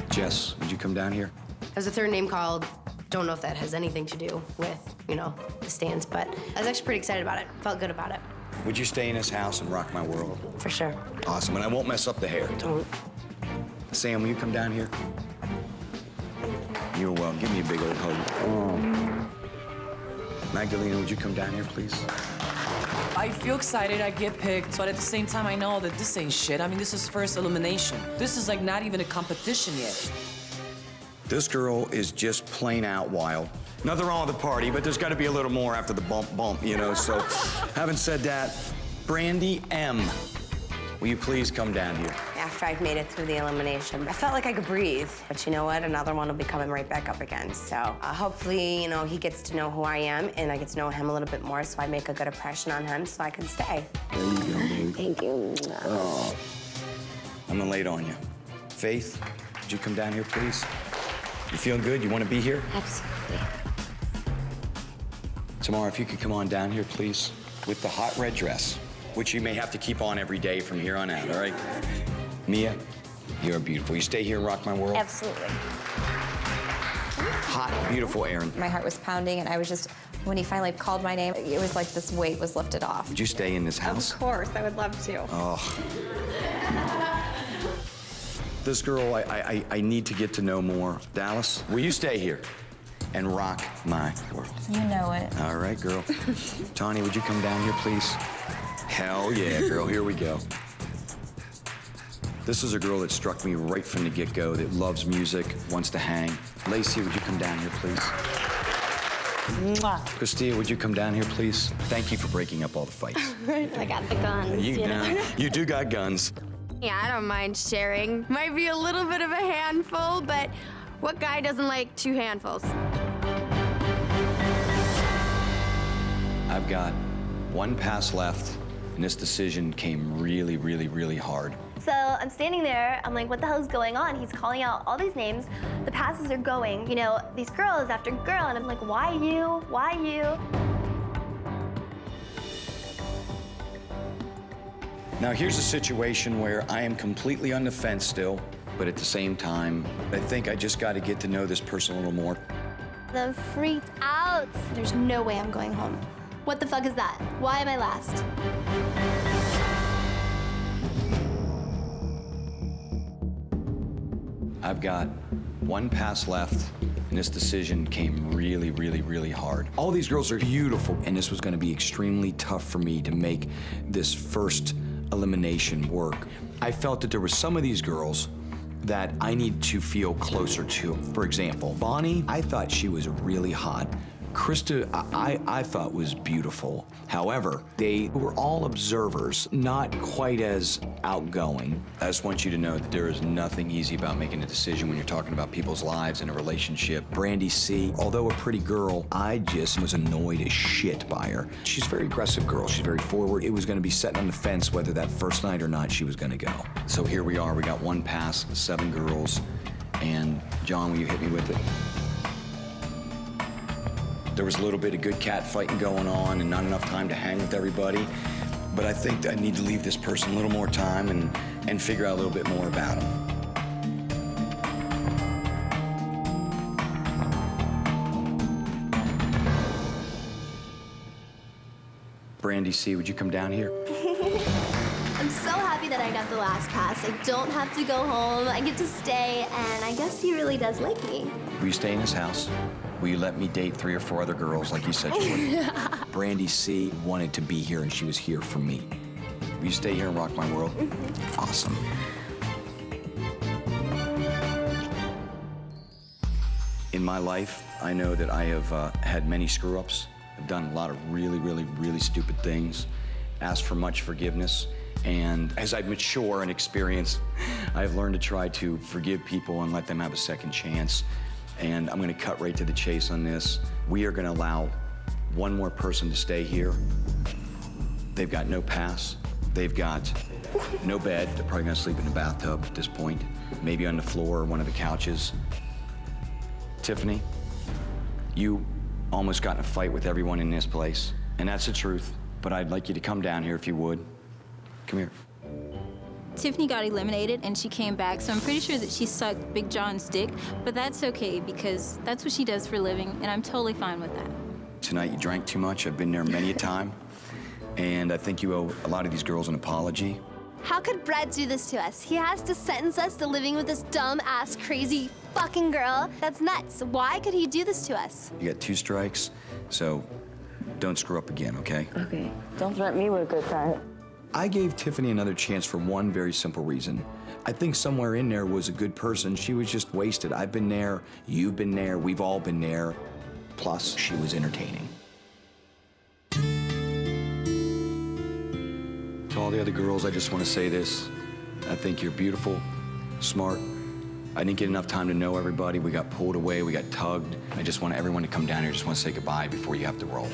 Jess, would you come down here? There's a third name called. Don't know if that has anything to do with, the stands, but I was actually pretty excited about it. Felt good about it. Would you stay in this house and rock my world? For sure. Awesome, and I won't mess up the hair. Don't. Sam, will you come down here? You're welcome. Give me a big old hug. Magdalena, would you come down here, please? I feel excited I get picked, but at the same time, I know that this ain't shit. I mean, this is first elimination. This is like not even a competition yet. This girl is just plain out wild. Nothing wrong with the party, but there's got to be a little more after the bump, So, having said that, Brandy M., will you please come down here? After I've made it through the elimination, I felt like I could breathe. But you know what? Another one will be coming right back up again. So hopefully, he gets to know who I am, and I get to know him a little bit more, so I make a good impression on him so I can stay. There you go, baby. Thank you. Oh. I'm gonna lay it on you. Faith, would you come down here, please? You feeling good? You want to be here? Absolutely. Tamara, if you could come on down here, please, with the hot red dress, which you may have to keep on every day from here on out, all right? Mia, you're beautiful. You stay here and rock my world? Absolutely. Hot, beautiful Erin. My heart was pounding, and I was just, when he finally called my name, it was like this weight was lifted off. Would you stay in this house? Of course, I would love to. Oh. This girl, I need to get to know more. Dallas, will you stay here and rock my world? You know it. All right, girl. Tawny, would you come down here, please? Hell yeah, girl, here we go. This is a girl that struck me right from the get-go, that loves music, wants to hang. Lacey, would you come down here, please? Mwah. Christia, would you come down here, please? Thank you for breaking up all the fights. I got the guns. You do got guns. Yeah, I don't mind sharing. Might be a little bit of a handful, but what guy doesn't like 2 handfuls? I've got 1 pass left, and this decision came really, really, really hard. So I'm standing there, I'm like, what the hell's going on? He's calling out all these names, the passes are going, these girls after girl, and I'm like, why you? Why you? Now here's a situation where I am completely on the fence still, but at the same time, I think I just got to get to know this person a little more. I'm freaked out. There's no way I'm going home. What the fuck is that? Why am I last? I've got 1 pass left, and this decision came really, really, really hard. All these girls are beautiful, and this was gonna be extremely tough for me to make this first elimination work. I felt that there were some of these girls that I need to feel closer to. For example, Bonnie, I thought she was really hot. Krista, I thought was beautiful. However, they were all observers, not quite as outgoing. I just want you to know that there is nothing easy about making a decision when you're talking about people's lives in a relationship. Brandy C, although a pretty girl, I just was annoyed as shit by her. She's a very aggressive girl. She's very forward. It was gonna be sitting on the fence whether that first night or not she was gonna go. So here we are. We got 1 pass, 7 girls. And John, will you hit me with it? There was a little bit of good cat fighting going on and not enough time to hang with everybody. But I think I need to leave this person a little more time and figure out a little bit more about him. Brandy C, would you come down here? I'm so happy that I got the last pass. I don't have to go home. I get to stay, and I guess he really does like me. Will you stay in his house? Will you let me date 3 or 4 other girls like you said you would? Brandy C wanted to be here, and she was here for me. Will you stay here and rock my world? Awesome. In my life, I know that I have had many screw-ups. I've done a lot of really, really, really stupid things, asked for much forgiveness, and as I mature and experience, I've learned to try to forgive people and let them have a second chance. And I'm gonna cut right to the chase on this. We are gonna allow one more person to stay here. They've got no pass. They've got no bed. They're probably gonna sleep in the bathtub at this point, maybe on the floor or one of the couches. Tiffany, you almost got in a fight with everyone in this place, and that's the truth, but I'd like you to come down here if you would. Come here. Tiffany got eliminated and she came back, so I'm pretty sure that she sucked Big John's dick, but that's okay because that's what she does for a living, and I'm totally fine with that. Tonight you drank too much. I've been there many a time, and I think you owe a lot of these girls an apology. How could Brett do this to us? He has to sentence us to living with this dumb-ass, crazy fucking girl. That's nuts. Why could he do this to us? You got 2 strikes, so don't screw up again, okay? Okay. Don't threaten me with a good time. I gave Tiffany another chance for one very simple reason. I think somewhere in there was a good person. She was just wasted. I've been there, you've been there, we've all been there. Plus, she was entertaining. To all the other girls, I just want to say this. I think you're beautiful, smart. I didn't get enough time to know everybody. We got pulled away, we got tugged. I just want everyone to come down here. I just want to say goodbye before you have to roll.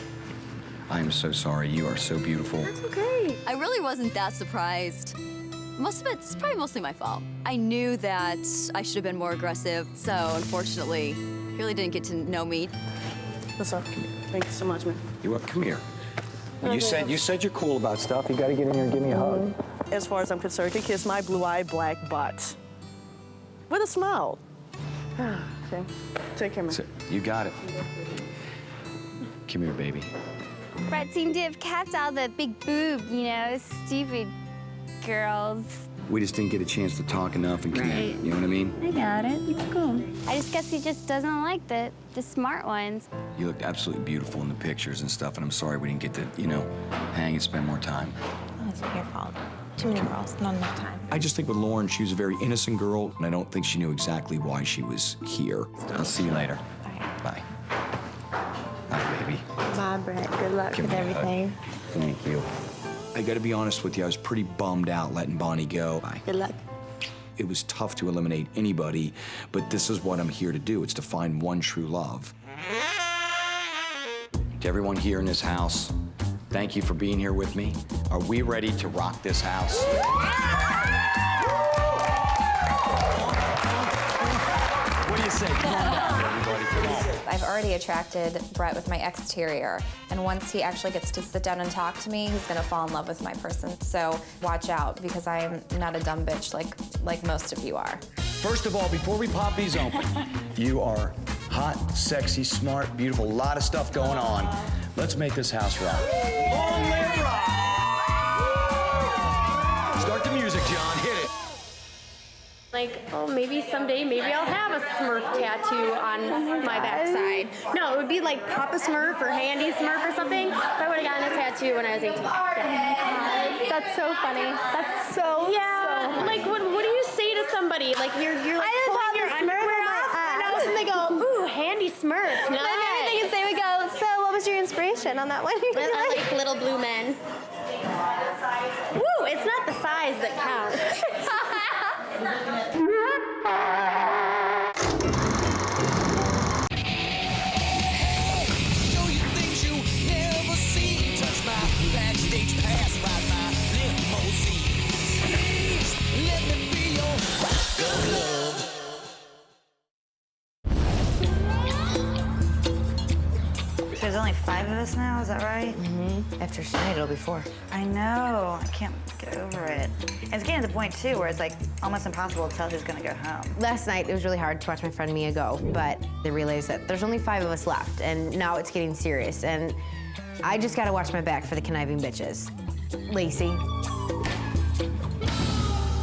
I am so sorry. You are so beautiful. That's okay. I really wasn't that surprised. Most of it's probably mostly my fault. I knew that I should have been more aggressive, so unfortunately, he really didn't get to know me. What's up? Thank you so much, man. You up? Come here. You said you're cool about stuff. You got to get in here and give me a hug. As far as I'm concerned, he kissed my blue-eyed black butt. With a smile. Okay. Take care, man. You got it. Come here, baby. Brett seemed to have capped all the big boob, you know, stupid girls. We just didn't get a chance to talk enough and connect. Right. You know what I mean? I got it. It's cool. I just guess he just doesn't like the smart ones. You looked absolutely beautiful in the pictures and stuff, and I'm sorry we didn't get to, you know, hang and spend more time. Oh, it's your fault. Too many girls, not enough time. I just think with Lauren, she was a very innocent girl, and I don't think she knew exactly why she was here. I'll see you later. Bye. Bye, baby. Bye, Brett. Good luck Give with me a hug. everything. Thank you. I gotta be honest with you, I was pretty bummed out letting Bonnie go. Good luck. It was tough to eliminate anybody, but this is what I'm here to do. It's to find one true love. To everyone here in this house, thank you for being here with me. Are we ready to rock this house? What do you say? Come on down, everybody, come on. I've already attracted Brett with my exterior, and once he actually gets to sit down and talk to me, he's gonna fall in love with my person. So watch out, because I am not a dumb bitch like most of you are. First of all, before we pop these open, you are hot, sexy, smart, beautiful, a lot of stuff going on. Let's make this house rock. Long live rock! Start the music, John, hit it. Like, oh, maybe someday, maybe I'll have a Smurf tattoo on my backside. No, it would be like Papa Smurf or Handy Smurf or something. If I would have gotten a tattoo when I was 18. Yeah. That's so funny. That's so Like, what do you say to somebody? Like, you're like pulling your underwear off, and all of a sudden they go, ooh, Handy Smurf. Then everything you say would go, so what was your inspiration on that one? I like little blue men. Woo, it's not the size that counts. So there's only 5 of us now, is that right? Mm-hmm. After tonight, it'll be 4. I know. I can't get over it. And it's getting to the point, too, where it's like almost impossible to tell who's gonna go home. Last night, it was really hard to watch my friend Mia go, but they realized that there's only 5 of us left, and now it's getting serious, and I just gotta watch my back for the conniving bitches. Lacey.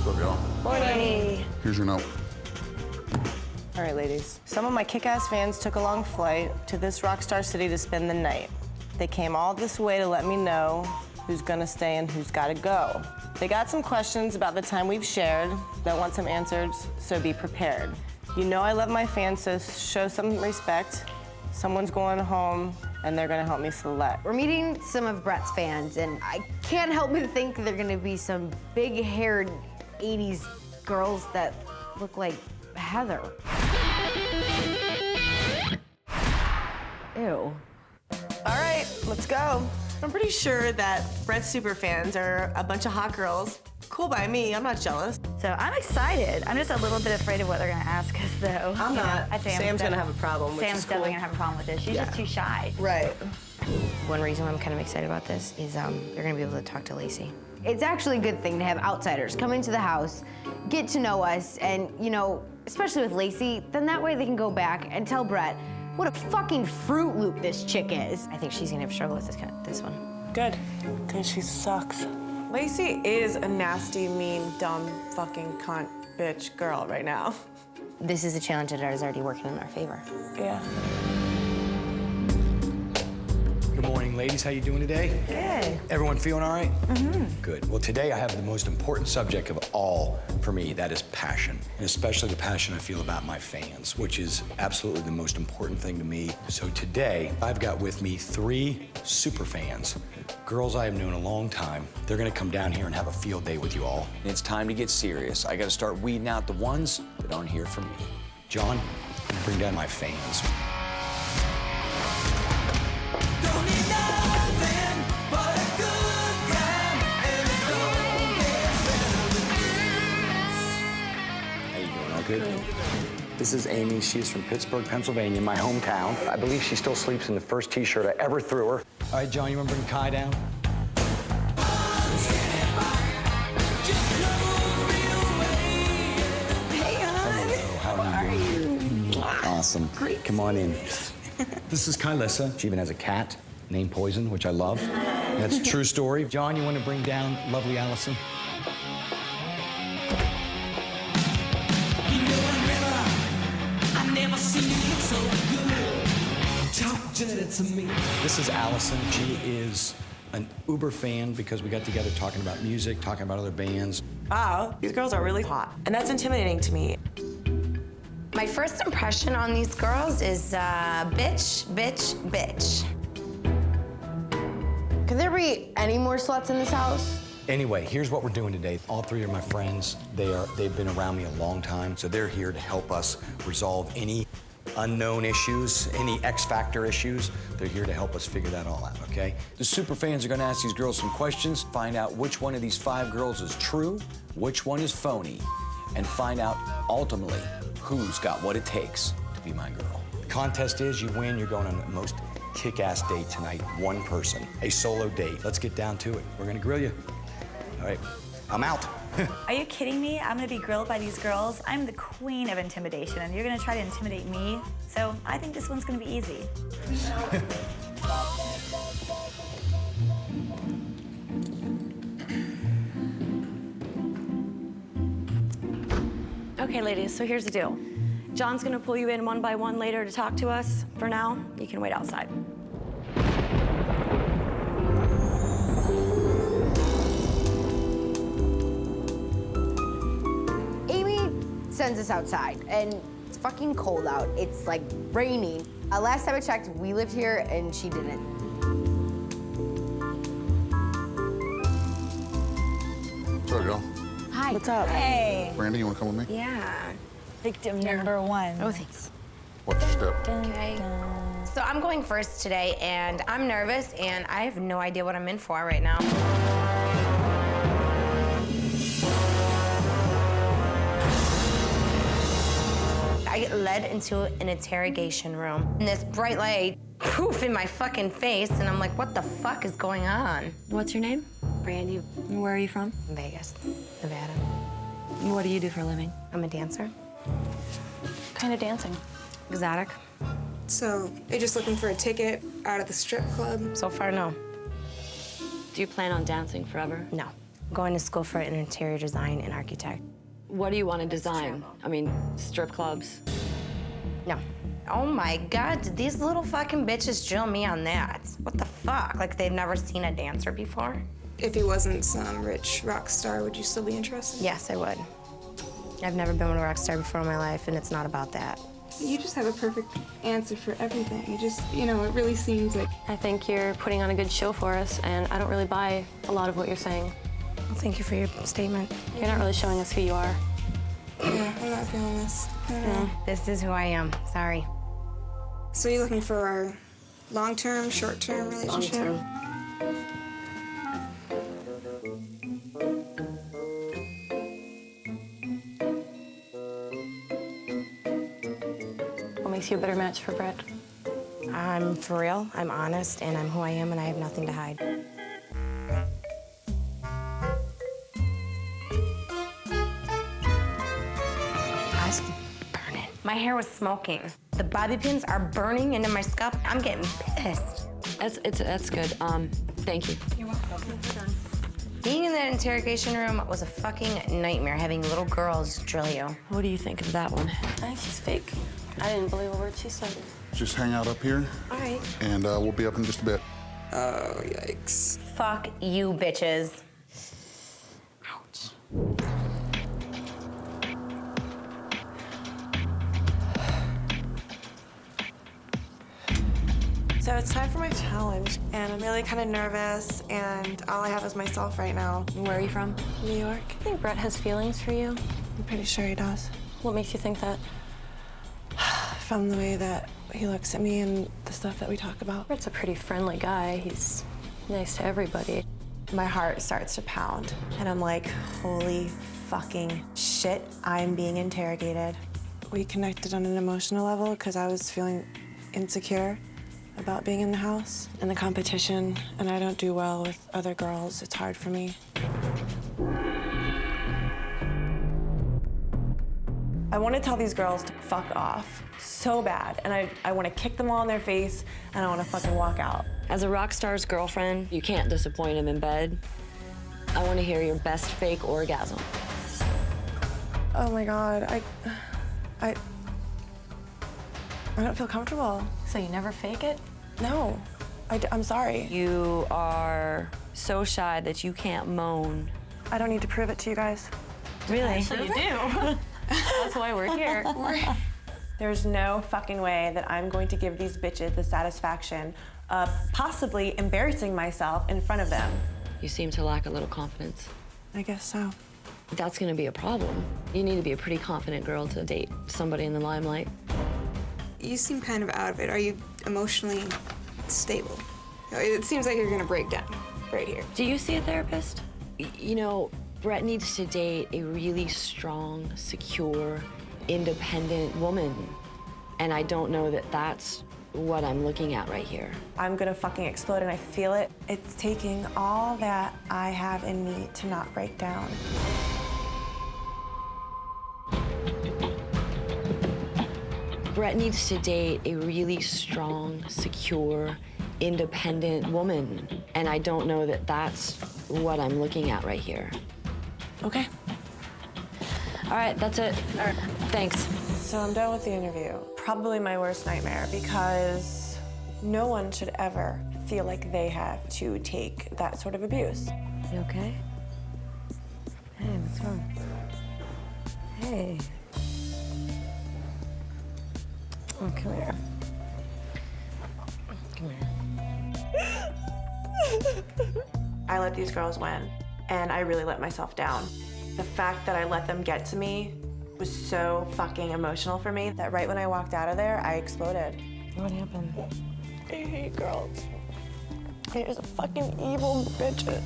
What's up, y'all? Morning. Here's your note. All right, ladies. Some of my kick-ass fans took a long flight to this rock star city to spend the night. They came all this way to let me know who's gonna stay and who's gotta go. They got some questions about the time we've shared that want some answers, so be prepared. You know I love my fans, so show some respect. Someone's going home, and they're gonna help me select. We're meeting some of Brett's fans, and I can't help but think they're gonna be some big-haired 80s girls that look like Heather. Ew. All right, let's go. I'm pretty sure that Brett's super fans are a bunch of hot girls. Cool by me, I'm not jealous. So I'm excited. I'm just a little bit afraid of what they're gonna ask us, though. I'm not. I think Sam's gonna have a problem, which Sam's is cool. definitely gonna have a problem with this. She's just too shy. Right. One reason why I'm kind of excited about this is they're gonna be able to talk to Lacey. It's actually a good thing to have outsiders come into the house, get to know us, and, you know, especially with Lacey, then that way they can go back and tell Brett what a fucking Fruit Loop this chick is. I think she's gonna have struggle with this one. Good, because she sucks. Lacey is a nasty, mean, dumb, fucking cunt, bitch girl right now. This is a challenge that is already working in our favor. Yeah. Good morning, ladies. How you doing today? Good. Everyone feeling all right? Mm-hmm. Good. Well, today I have the most important subject of all for me. That is passion, and especially the passion I feel about my fans, which is absolutely the most important thing to me. So today, I've got with me 3 super fans, girls I have known a long time. They're gonna come down here and have a field day with you all. And it's time to get serious. I gotta start weeding out the ones that aren't here for me. John, bring down my fans. Good. This is Amy. She's from Pittsburgh, Pennsylvania, my hometown. I believe she still sleeps in the first T-shirt I ever threw her. All right, John, you want to bring Kai down? Hey, hon. Hello, how are you? Awesome. Great. Come on in. This is Kylissa. She even has a cat named Poison, which I love. That's a true story. John, you want to bring down lovely Allison? This is Allison. She is an Uber fan because we got together talking about music, talking about other bands. Wow, these girls are really hot. And that's intimidating to me. My first impression on these girls is bitch, bitch, bitch. Could there be any more sluts in this house? Anyway, here's what we're doing today. All 3 are my friends. They've been around me a long time, so they're here to help us resolve any unknown issues, any X factor issues. They're here to help us figure that all out, okay? The super fans are gonna ask these girls some questions, find out which one of these 5 girls is true, which one is phony, and find out ultimately who's got what it takes to be my girl. The contest is you win, you're going on the most kick-ass date tonight, one person, a solo date. Let's get down to it. We're gonna grill you. All right, I'm out. Are you kidding me? I'm gonna be grilled by these girls. I'm the queen of intimidation, and you're gonna try to intimidate me. So I think this one's gonna be easy. Okay, ladies, so here's the deal. John's gonna pull you in one by one later to talk to us. For now, you can wait outside. Sends us outside, and it's fucking cold out. It's like raining. Last time I checked, we lived here, and she didn't. What's up, y'all? Hi. What's up? Hey. Brandy, you wanna come with me? Yeah. Victim number 1. Oh, thanks. Watch your step. Okay. So I'm going first today, and I'm nervous, and I have no idea what I'm in for right now. I get led into an interrogation room. In this bright light, poof in my fucking face, and I'm like, what the fuck is going on? What's your name? Brandy. Where are you from? Vegas, Nevada. What do you do for a living? I'm a dancer. Kind of dancing. Exotic. So, you're just looking for a ticket out of the strip club? So far, no. Do you plan on dancing forever? No. I'm going to school for interior design and architect. What do you want to design? I mean, strip clubs? No. Oh my God, did these little fucking bitches drill me on that? What the fuck? Like they've never seen a dancer before? If he wasn't some rich rock star, would you still be interested? Yes, I would. I've never been with a rock star before in my life, and it's not about that. You just have a perfect answer for everything. You just, it really seems like... I think you're putting on a good show for us, and I don't really buy a lot of what you're saying. Well, thank you for your statement. You're not really showing us who you are. Yeah, I'm not feeling this. I don't know. This is who I am. Sorry. So you're looking for our long-term, short-term relationship? Long-term. What makes you a better match for Brett? I'm for real, I'm honest, and I'm who I am, and I have nothing to hide. Eyes burning. My hair was smoking. The bobby pins are burning into my scalp. I'm getting pissed. That's good. Thank you. You're welcome. Being in that interrogation room was a fucking nightmare, having little girls drill you. What do you think of that one? I think she's fake. I didn't believe a word she said. Just hang out up here. All right. And we'll be up in just a bit. Oh, yikes. Fuck you, bitches. Ouch. So it's time for my challenge, and I'm really kind of nervous, and all I have is myself right now. Where are you from? New York. I think Brett has feelings for you. I'm pretty sure he does. What makes you think that? From the way that he looks at me and the stuff that we talk about. Brett's a pretty friendly guy. He's nice to everybody. My heart starts to pound, and I'm like, holy fucking shit, I'm being interrogated. We connected on an emotional level because I was feeling insecure about being in the house and the competition, and I don't do well with other girls. It's hard for me. I want to tell these girls to fuck off so bad, and I want to kick them all in their face, and I want to fucking walk out. As a rock star's girlfriend, you can't disappoint him in bed. I want to hear your best fake orgasm. Oh my God, I don't feel comfortable. So you never fake it? No, I'm sorry. You are so shy that you can't moan. I don't need to prove it to you guys. Really? Actually, you do. That's why we're here. There's no fucking way that I'm going to give these bitches the satisfaction of possibly embarrassing myself in front of them. You seem to lack a little confidence. I guess so. That's gonna be a problem. You need to be a pretty confident girl to date somebody in the limelight. You seem kind of out of it. Are you emotionally stable? It seems like you're gonna break down right here. Do you see a therapist? You know, Brett needs to date a really strong, secure, independent woman. And I don't know that that's what I'm looking at right here. I'm gonna fucking explode, and I feel it. It's taking all that I have in me to not break down. Brett needs to date a really strong, secure, independent woman. And I don't know that that's what I'm looking at right here. Okay. All right, that's it. All right. Thanks. So I'm done with the interview. Probably my worst nightmare, because no one should ever feel like they have to take that sort of abuse. You okay? Hey, what's wrong? Hey. Oh, come here. Come here. I let these girls win, and I really let myself down. The fact that I let them get to me was so fucking emotional for me that right when I walked out of there, I exploded. What happened? I hate girls. They're just fucking evil bitches.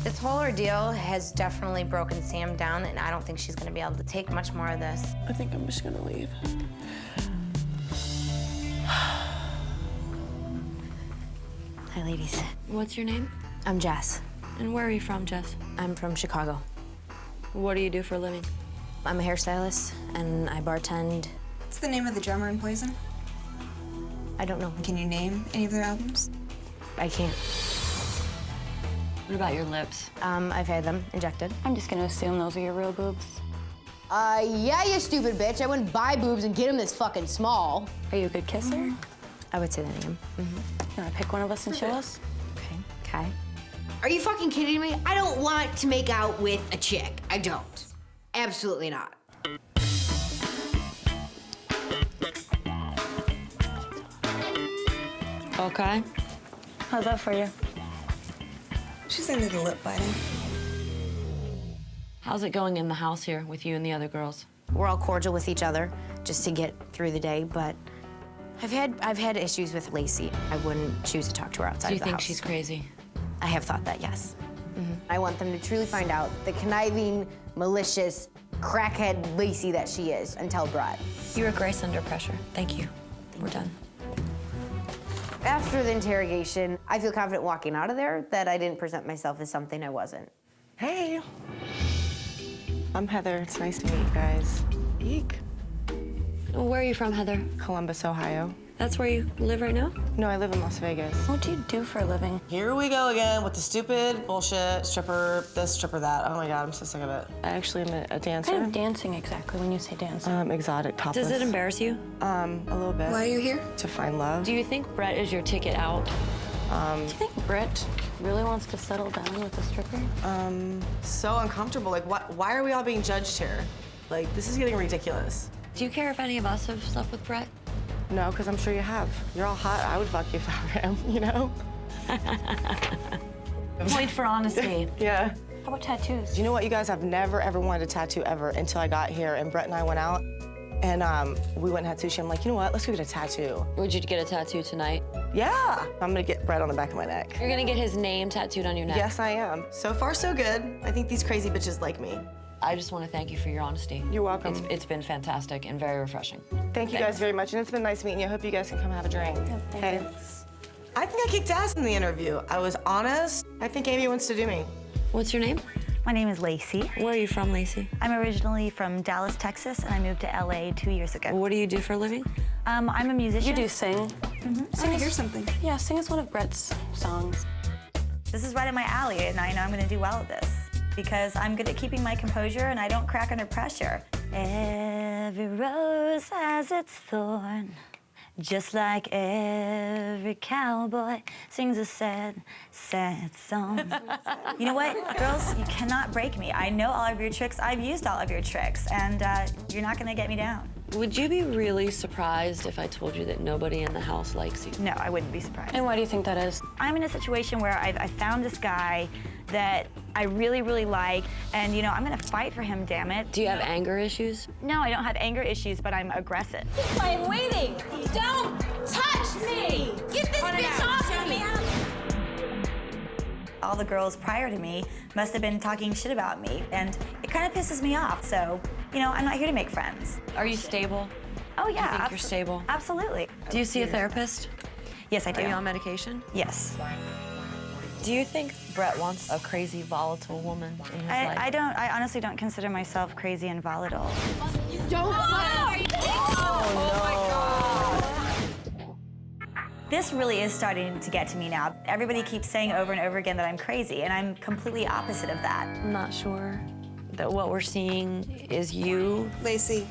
This whole ordeal has definitely broken Sam down, and I don't think she's gonna be able to take much more of this. I think I'm just gonna leave. Hi, ladies. What's your name? I'm Jess. And where are you from, Jess? I'm from Chicago. What do you do for a living? I'm a hairstylist, and I bartend. What's the name of the drummer in Poison? I don't know. Can you name any of their albums? I can't. What about your lips? I've had them injected. I'm just gonna assume those are your real boobs. Yeah, you stupid bitch. I wouldn't buy boobs and get them this fucking small. Are you a good kisser? I would say that I am. You wanna pick one of us and show us? Okay. Are you fucking kidding me? I don't want to make out with a chick. I don't. Absolutely not. Okay. How's that for you? She's into the lip biting. How's it going in the house here with you and the other girls? We're all cordial with each other just to get through the day, but I've had issues with Lacey. I wouldn't choose to talk to her outside Do you of the think house. she's crazy? I have thought that, yes. I want them to truly find out the conniving, malicious, crackhead Lacey that she is and tell Brett. You were grace under pressure. Thank you. We're done. After the interrogation, I feel confident walking out of there that I didn't present myself as something I wasn't. Hey. I'm Heather. It's nice to meet you guys. Eek. Where are you from, Heather? Columbus, Ohio. That's where you live right now? No, I live in Las Vegas. What do you do for a living? Here we go again with the stupid bullshit, stripper this, stripper that. Oh my God, I'm so sick of it. I actually am a dancer. What kind of dancing exactly when you say dancing? Exotic, topless. Does it embarrass you? A little bit. Why are you here? To find love. Do you think Brett is your ticket out? Do you think Brett really wants to settle down with a stripper? So uncomfortable. Like, why are we all being judged here? Like, this is getting ridiculous. Do you care if any of us have slept with Brett? No, because I'm sure you have. You're all hot. I would fuck you if I were him, you know? Point for honesty. Yeah. How about tattoos? You know what, you guys? I've never, ever wanted a tattoo ever until I got here, and Brett and I went out, and we went and had sushi. I'm like, you know what? Let's go get a tattoo. Would you get a tattoo tonight? Yeah. I'm gonna get Brett on the back of my neck. You're gonna get his name tattooed on your neck? Yes, I am. So far, so good. I think these crazy bitches like me. I just want to thank you for your honesty. You're welcome. It's been fantastic and very refreshing. Thank you guys very much, and it's been nice meeting you. I hope you guys can come have a drink. Okay. I think I kicked ass in the interview. I was honest. I think Amy wants to do me. What's your name? My name is Lacey. Where are you from, Lacey? I'm originally from Dallas, Texas, and I moved to LA 2 years ago. What do you do for a living? I'm a musician. You do sing. I hear something. Yeah, sing us one of Brett's songs. This is right in my alley, and I know I'm gonna do well at this because I'm good at keeping my composure and I don't crack under pressure. Every rose has its thorn, just like every cowboy sings a sad, sad song. You know what, girls? You cannot break me. I know all of your tricks. I've used all of your tricks, and you're not gonna get me down. Would you be really surprised if I told you that nobody in the house likes you? No, I wouldn't be surprised. And why do you think that is? I'm in a situation where I found this guy that I really, really like, and I'm gonna fight for him, damn it. Do you have anger issues? No, I don't have anger issues, but I'm aggressive. I'm waiting. Don't touch me. Get this bitch off of me. All the girls prior to me must have been talking shit about me, and it kind of pisses me off. So, I'm not here to make friends. Are you stable? Oh yeah. Do you think you're stable? Absolutely. Do you see a therapist? Yes, I do. Are you on medication? Yes. Do you think Brett wants a crazy, volatile woman in his life? I honestly don't consider myself crazy and volatile. Don't. This really is starting to get to me now. Everybody keeps saying over and over again that I'm crazy, and I'm completely opposite of that. I'm not sure that what we're seeing is you. Lacey,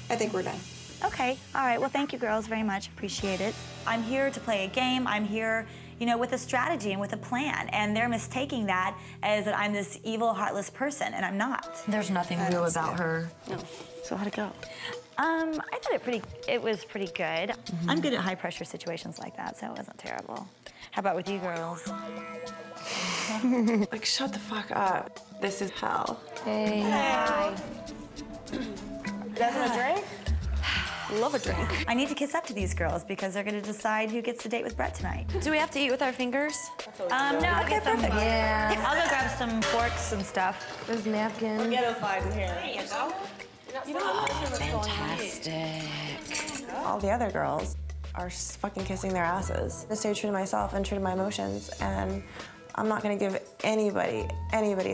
I think we're done. Okay, all right, well, thank you girls very much, appreciate it. I'm here to play a game, I'm here, with a strategy and with a plan, and they're mistaking that as that I'm this evil, heartless person, and I'm not. There's nothing real about her. No. So how'd it go? I thought it was pretty good. I'm good at high pressure situations like that, so it wasn't terrible. How about with you girls? Like, shut the fuck up. This is hell. Hey. Hi. You guys want a drink? Love a drink. I need to kiss up to these girls because they're gonna decide who gets to date with Brett tonight. Do we have to eat with our fingers? No, okay, perfect. Yeah. I'll go grab some forks and stuff. There's napkins. Ghetto-fied in here. Fantastic. All the other girls, are fucking kissing their asses. I stay true to myself and true to my emotions, and I'm not gonna give anybody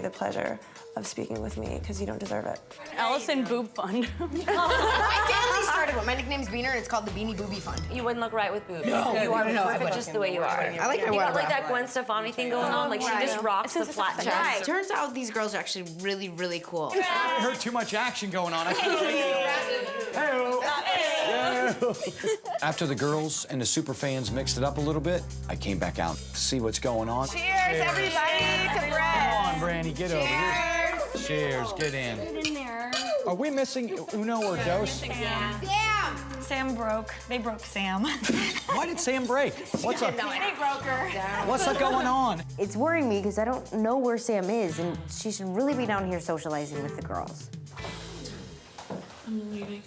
the pleasure of speaking with me, because you don't deserve it. Allison Boob Fund. My family started one. My nickname's Beaner, and it's called the Beanie Boobie Fund. You wouldn't look right with boobs. No. You are No, perfect just the way you are. I like my You got water like breath. that Gwen Stefani thing going on. Like she just rocks the flat chest. Right. Turns out these girls are actually really, really cool. I heard too much action going on. I After the girls and the super fans mixed it up a little bit, I came back out to see what's going on. Cheers, everybody, to Brett. Come on, Brandy, get over here. Cheers, get in. Get in there. Are we missing Uno or Dos? Sam broke. They broke Sam. Why did Sam break? What's up? They broke her. What's going on? It's worrying me because I don't know where Sam is, and she should really be down here socializing with the girls. I'm leaving.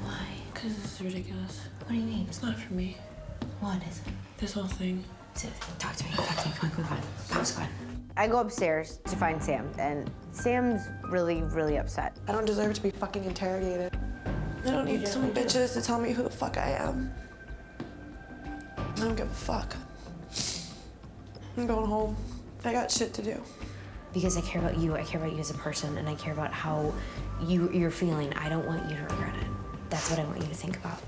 Why? Because this is ridiculous. What do you mean? It's not for me. What is it? This whole thing. Talk to me. Come on. Go on. I go upstairs to find Sam, and Sam's really, really upset. I don't deserve to be fucking interrogated. I don't need some bitches to tell me who the fuck I am. I don't give a fuck. I'm going home. I got shit to do. Because I care about you. I care about you as a person, and I care about how you're feeling. I don't want you to regret it. That's what I want you to think about.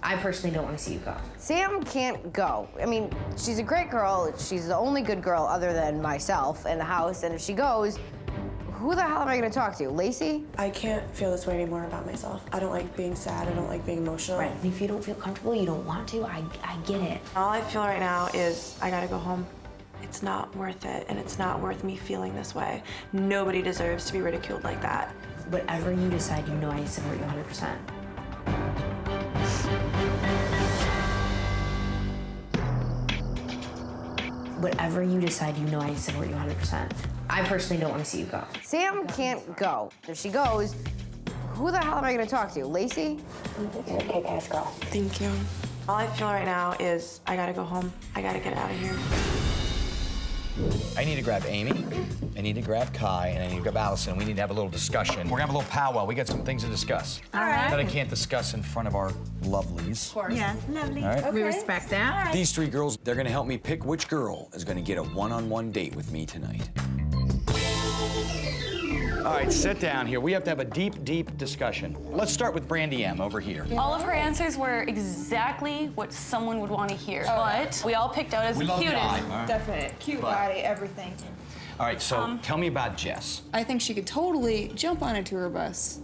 I personally don't want to see you go. Sam can't go. I mean, she's a great girl. She's the only good girl other than myself in the house. And if she goes, who the hell am I going to talk to? Lacey? I can't feel this way anymore about myself. I don't like being sad. I don't like being emotional. Right. And if you don't feel comfortable, you don't want to, I get it. All I feel right now is I gotta go home. It's not worth it, and it's not worth me feeling this way. Nobody deserves to be ridiculed like that. Whatever you decide, you know I support you 100%. Whatever you decide, you know I support you 100%. I personally don't want to see you go. Sam can't go. If she goes, who the hell am I going to talk to? Lacey? Okay, guys, go. Thank you. All I feel right now is I gotta go home. I gotta get out of here. I need to grab Amy, I need to grab Kai, and I need to grab Allison. We need to have a little discussion. We're gonna have a little powwow. We got some things to discuss. All right. That I can't discuss in front of our lovelies. Of course. Yeah, lovely. All right. Okay. We respect that. These three girls, they're gonna help me pick which girl is gonna get a one-on-one date with me tonight. All right, sit down here. We have to have a deep, deep discussion. Let's start with Brandy M over here. All of her answers were exactly what someone would want to hear, but we all picked out as We the love the cutest. eye, all right? Definite. Cute But- body, everything. All right, so tell me about Jess. I think she could totally jump on a tour bus.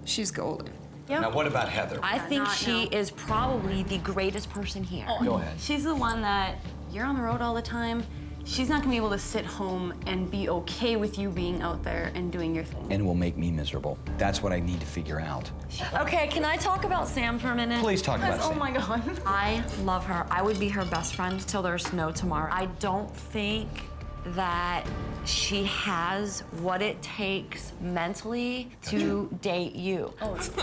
She's golden. Now, what about Heather? I think she is probably the greatest person here. Go ahead. She's the one that you're on the road all the time. She's not gonna be able to sit home and be okay with you being out there and doing your thing. And it will make me miserable. That's what I need to figure out. Okay, can I talk about Sam for a minute? Please talk about Oh Sam. my God. I love her. I would be her best friend till there's no tomorrow. I don't think that she has what it takes mentally to date you.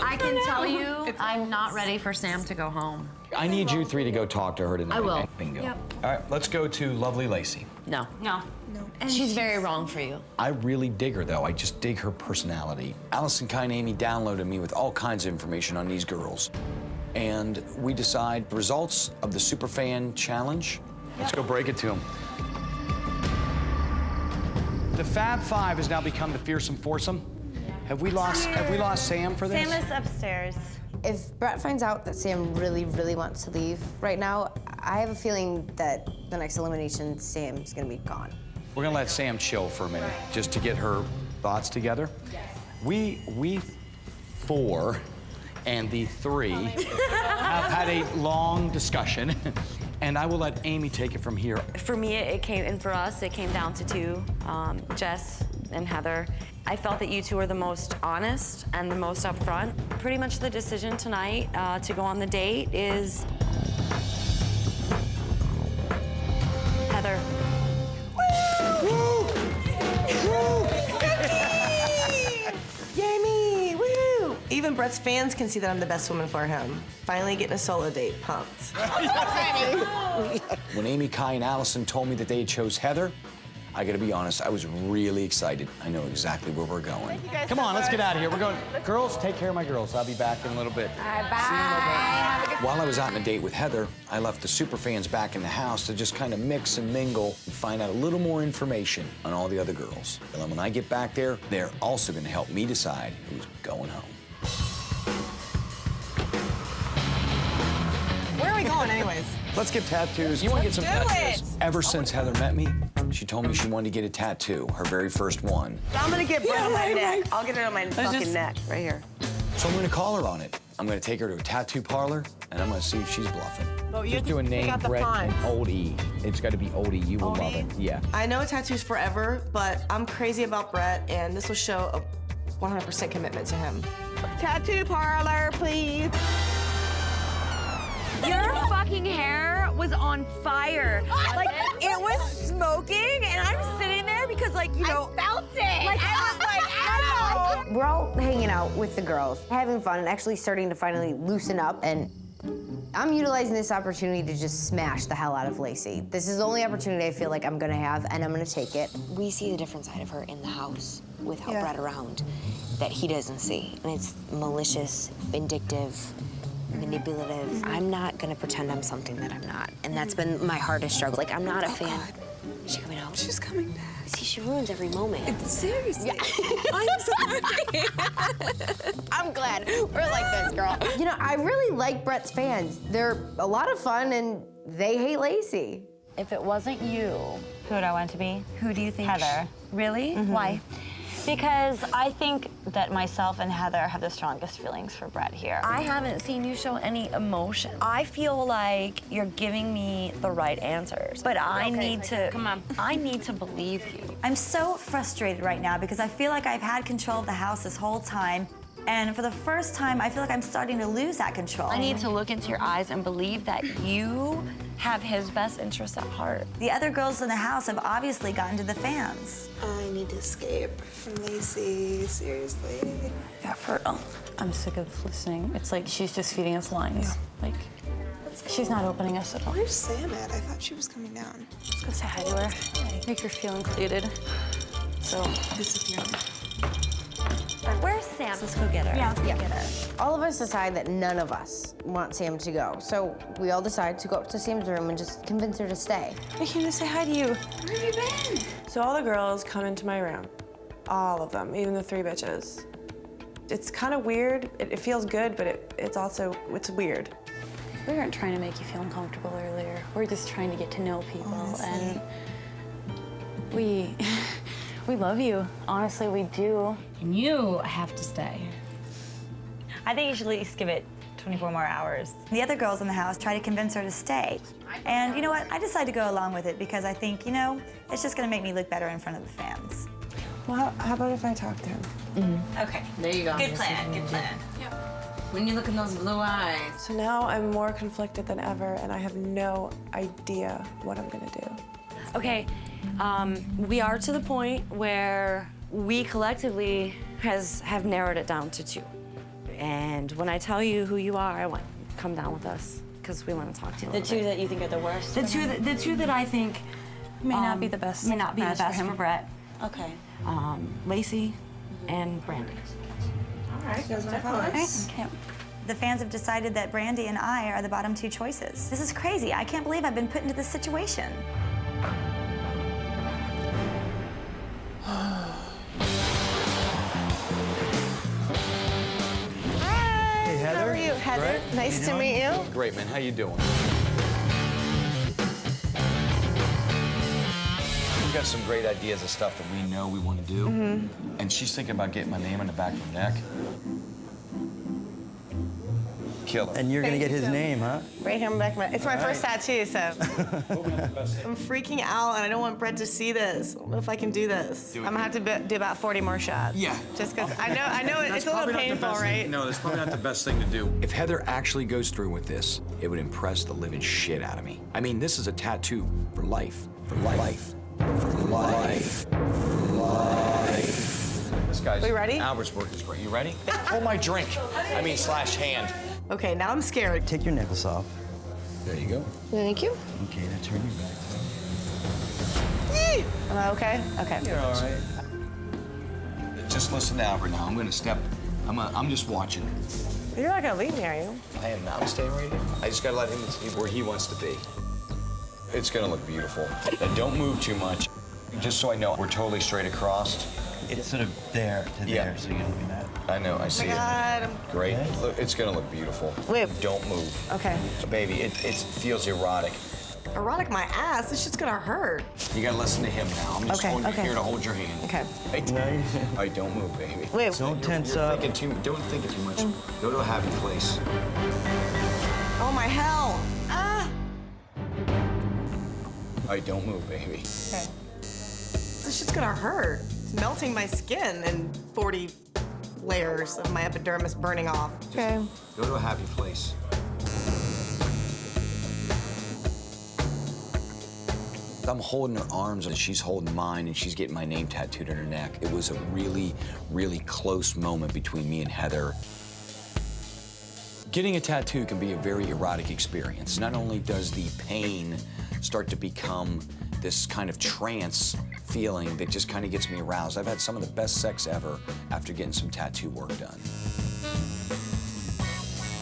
I can tell you, I'm not ready for Sam to go home. I need you three to go talk to her tonight. I will. Bingo. Yep. All right, let's go to lovely Lacey. No. No. And she's very wrong for you. I really dig her, though. I just dig her personality. Allison, Kai, and Amy downloaded me with all kinds of information on these girls. And we decide the results of the Superfan Challenge. Let's go break it to them. The Fab Five has now become the Fearsome Foursome. Have we lost Sam for this? Sam is upstairs. If Brett finds out that Sam really, really wants to leave right now, I have a feeling that the next elimination, Sam's gonna be gone. We're gonna let Sam chill for a minute, just to get her thoughts together. We four and the three have had a long discussion, and I will let Amy take it from here. For me, it came down to two, Jess and Heather. I felt that you two were the most honest and the most upfront. Pretty much the decision tonight to go on the date is Heather. Yay me! Woo! Even Brett's fans can see that I'm the best woman for him. Finally getting a solo date, pumped. When Amy, Kai, and Allison told me that they had chose Heather, I gotta be honest, I was really excited. I know exactly where we're going. Come on, let's get out of here. We're going. Girls, take care of my girls. I'll be back in a little bit. Bye. While I was out on a date with Heather, I left the superfans back in the house to just kind of mix and mingle and find out a little more information on all the other girls. And then when I get back there, they're also gonna help me decide who's going home. Where are we going anyways? Let's get tattoos. You want to get some tattoos? Ever since Heather met me, she told me she wanted to get a tattoo, her very first one. I'm gonna get Brett on my neck. I'll get it on my fucking neck, right here. So I'm gonna call her on it. I'm gonna take her to a tattoo parlor, and I'm gonna see if she's bluffing. Oh, you Just do a name, Brett, and Old E. It's got to be Old E. You will love it. Yeah. I know tattoos forever, but I'm crazy about Brett, and this will show a 100% commitment to him. Tattoo parlor, please. Your fucking hair was on fire. Like, it was smoking, and I'm sitting there because, like, you know. I felt it. Like, I was like, ow. We're all hanging out with the girls, having fun, and actually starting to finally loosen up. And I'm utilizing this opportunity to just smash the hell out of Lacey. This is the only opportunity I feel like I'm gonna have, and I'm gonna take it. We see a different side of her in the house without Brett around that he doesn't see. And it's malicious, vindictive, manipulative. I'm not gonna pretend I'm something that I'm not. And that's been my hardest struggle. Like, I'm not a fan. God. Is she coming out? She's coming back. See, she ruins every moment. Seriously. I'm sorry. I'm glad we're like this, girl. You know, I really like Brett's fans. They're a lot of fun, and they hate Lacey. If it wasn't you, Who would I want to be? who do you think? Heather. Really? Why? Because I think that myself and Heather have the strongest feelings for Brett here. I haven't seen you show any emotion. I feel like you're giving me the right answers, but I need to. Come on. I need to believe you. I'm so frustrated right now because I feel like I've had control of the house this whole time. And for the first time, I feel like I'm starting to lose that control. I need to look into your eyes and believe that you have his best interests at heart. The other girls in the house have obviously gotten to the fans. I need to escape from Lacey, seriously. Yeah, for real. I'm sick of listening. It's like she's just feeding us lines. Like, she's not opening us at all. Where's Sam at? I thought she was coming down. Let's go say hi to her. Make her feel included. So, disappearing. Where's Sam? Let's go get her. Yeah, let's go get her. All of us decide that none of us want Sam to go. So we all decide to go up to Sam's room and just convince her to stay. I came to say hi to you. Where have you been? So all the girls come into my room. All of them, even the 3 bitches. It's kind of weird. It feels good, but it's weird. we weren't trying to make you feel uncomfortable earlier. We're just trying to get to know people. Honestly. And we love you. Honestly, we do. And you have to stay. I think you should at least give it 24 more hours. The other girls in the house try to convince her to stay. And you know what? I decided to go along with it because I think, you know, it's just gonna make me look better in front of the fans. Well, how about if I talk to him? Mm-hmm. Okay. There you go. Good plan, good plan. Yep. When you look in those blue eyes. So now I'm more conflicted than ever, and I have no idea what I'm gonna do. Okay, we are to the point where we collectively have narrowed it down to 2. And when I tell you who you are, I want you to come down with us because we want to talk to you. The 2 that you think are the worst? The two that I think may not be the best. May not be the best for Brett. Okay. Lacey and Brandy. All right. Okay. The fans have decided that Brandy and I are the bottom 2 choices. This is crazy. I can't believe I've been put into this situation. Hi. Heather. How are you, Heather? Great. Nice to meet you. Great, man. How you doing? We've got some great ideas of stuff that we know we want to do. Mm-hmm. And she's thinking about getting my name on the back of her neck. Killer. And you're gonna get his name, huh? Right here on the back of my, it's my All first right. tattoo, so. I'm freaking out and I don't want Brett to see this. I don't know if I can do this. I'm gonna have to do about 40 more shots. Yeah. Just because I know it's a little painful, right? No, that's probably not the best thing to do. If Heather actually goes through with this, it would impress the living shit out of me. I mean, this is a tattoo for life. For life. For life. For life. This guy's We ready? Albert's work is great. You ready? Hold my drink. I mean, slash hand. Okay, now I'm scared. Take your necklace off. There you go. Thank you. Okay, now turn your back. Lacey! Am I okay? Okay. You're all right. Just listen to Albert now. I'm gonna step. I'm just watching. You're not gonna leave me, are you? I am not staying right here. I just gotta let him see where he wants to be. It's gonna look beautiful. And don't move too much. Just so I know, we're totally straight across. It's sort of there to there, so you're looking at. I know, I see it. Great. Look, it's gonna look beautiful. Wait. Don't move. Okay. Baby, it feels erotic. Erotic my ass. This shit's gonna hurt. You gotta listen to him now. I'm just here to hold your hand. Okay. All right, don't move, baby. Wait. Don't tense You're up. don't think it too much. Go to a happy place. Oh my hell. Ah. All right, don't move, baby. Okay. This shit's gonna hurt. It's melting my skin and 40 layers of my epidermis burning off. Okay. Go to a happy place. I'm holding her arms and she's holding mine and she's getting my name tattooed on her neck. It was a really, really close moment between me and Heather. Getting a tattoo can be a very erotic experience. Not only does the pain start to become this kind of trance feeling that just kind of gets me aroused. I've had some of the best sex ever after getting some tattoo work done.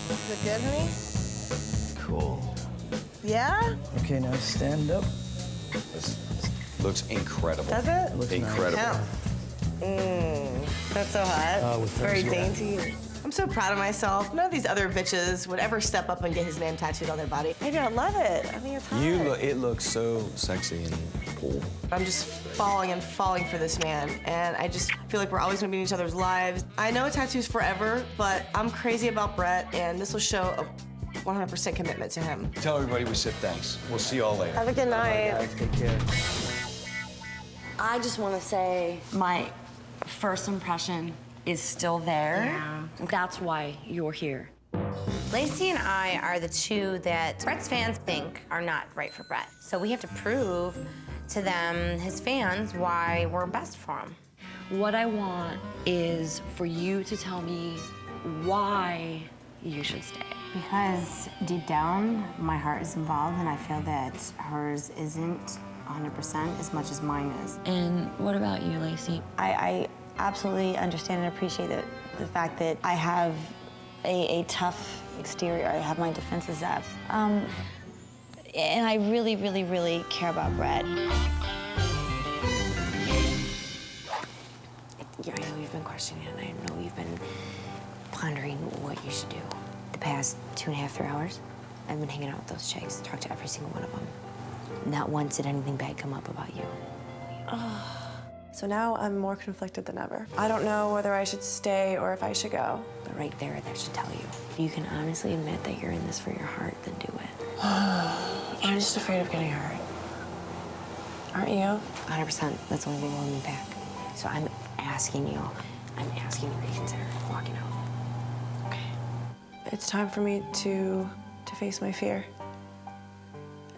Is it good, honey? Cool. Yeah? Okay, now stand up. This looks incredible. Does it? Looks incredible. That's so hot. With Very those, yeah. dainty. I'm so proud of myself. None of these other bitches would ever step up and get his name tattooed on their body. Maybe I love it. I think it's hot. It looks so sexy and cool. I'm just falling and falling for this man, and I just feel like we're always gonna be in each other's lives. I know tattoos forever, but I'm crazy about Brett, and this will show a 100% commitment to him. Tell everybody we said thanks. We'll see you all later. Have a good night. Guys, take care. I just want to say my first impression is still there. Yeah. That's why you're here. Lacey and I are the two that Brett's fans think are not right for Brett. So we have to prove to them, his fans, why we're best for him. What I want is for you to tell me why you should stay. Because deep down, my heart is involved, and I feel that hers isn't 100% as much as mine is. And what about you, Lacey? I absolutely understand and appreciate the fact that I have a tough exterior. I have my defenses up. And I really, really, really care about Brett. I know you've been questioning it, and I know you've been pondering what you should do. The past 2.5, 3 hours, I've been hanging out with those chicks, talked to every single one of them. Not once did anything bad come up about you. So now I'm more conflicted than ever. I don't know whether I should stay or if I should go. But right there, that should tell you. If you can honestly admit that you're in this for your heart, then do it. I'm just afraid of getting hurt. Aren't you? 100%. That's the only thing holding me back. So I'm asking you to reconsider walking out. Okay. It's time for me to face my fear.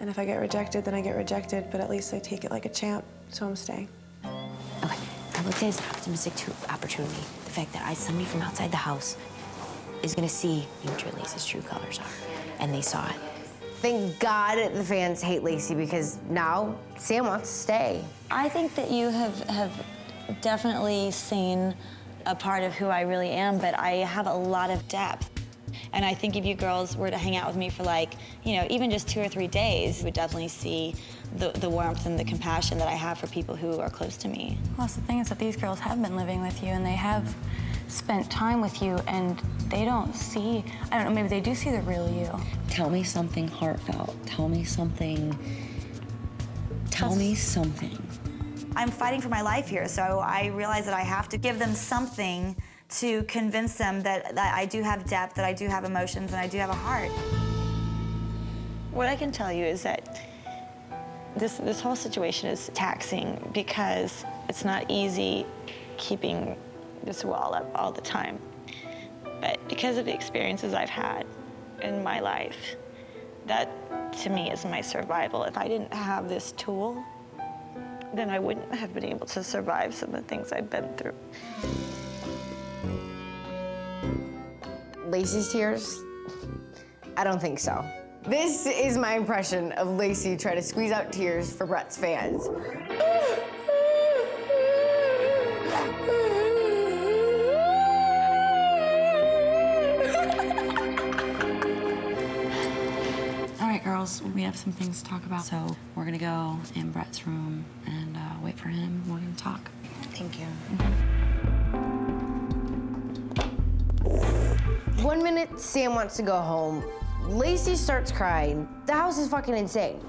And if I get rejected, then I get rejected, but at least I take it like a champ, so I'm staying. Okay, I looked at it as an optimistic opportunity. The fact that somebody from outside the house is gonna see what Lacey's true colors are, and they saw it. Thank God the fans hate Lacey, because now Sam wants to stay. I think that you have definitely seen a part of who I really am, but I have a lot of depth. And I think if you girls were to hang out with me for even just 2 or 3 days, you would definitely see the warmth and the compassion that I have for people who are close to me. Well, the thing is that these girls have been living with you and they have spent time with you and they don't see, I don't know, maybe they do see the real you. Tell me something heartfelt. Tell me something. Tell me something. I'm fighting for my life here, so I realize that I have to give them something to convince them that I do have depth, that I do have emotions, and I do have a heart. What I can tell you is that this whole situation is taxing because it's not easy keeping this wall up all the time. But because of the experiences I've had in my life, that to me is my survival. If I didn't have this tool, then I wouldn't have been able to survive some of the things I've been through. Lacey's tears? I don't think so. This is my impression of Lacey trying to squeeze out tears for Brett's fans. All right, girls, we have some things to talk about. So we're gonna go in Brett's room and wait for him. We're gonna talk. Thank you. 1 minute, Sam wants to go home. Lacey starts crying. The house is fucking insane.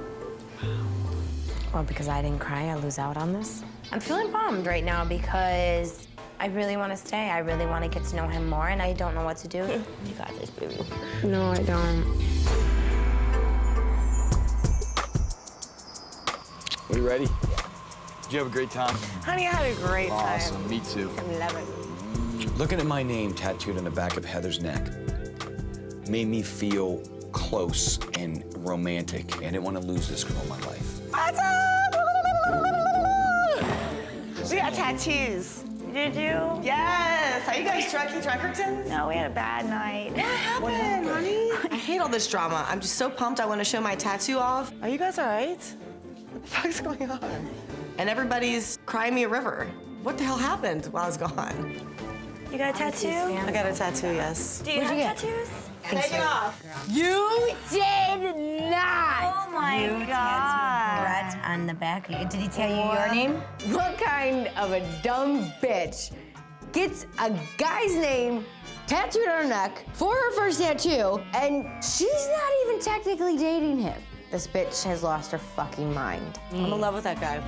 Well, because I didn't cry, I lose out on this. I'm feeling bummed right now because I really want to stay. I really want to get to know him more, and I don't know what to do. You got this, baby. No, I don't. Are you ready? Did you have a great time? Honey, I had a great time. Awesome, me too. I love it. Looking at my name tattooed on the back of Heather's neck made me feel close and romantic. I didn't want to lose this girl in my life. What's up? We got tattoos. Did you? Yes. Are you guys drunky drunkertons? No, we had a bad night. What happened, honey? I hate all this drama. I'm just so pumped I want to show my tattoo off. Are you guys all right? What the fuck's going on? And everybody's crying me a river. What the hell happened while I was gone? You got a tattoo? I got a tattoo, yes. Do you have tattoos? Take it off. You did not! Oh my God. Brett on the back. Did he tell you your name? What kind of a dumb bitch gets a guy's name tattooed on her neck for her first tattoo, and she's not even technically dating him? This bitch has lost her fucking mind. I'm in love with that guy.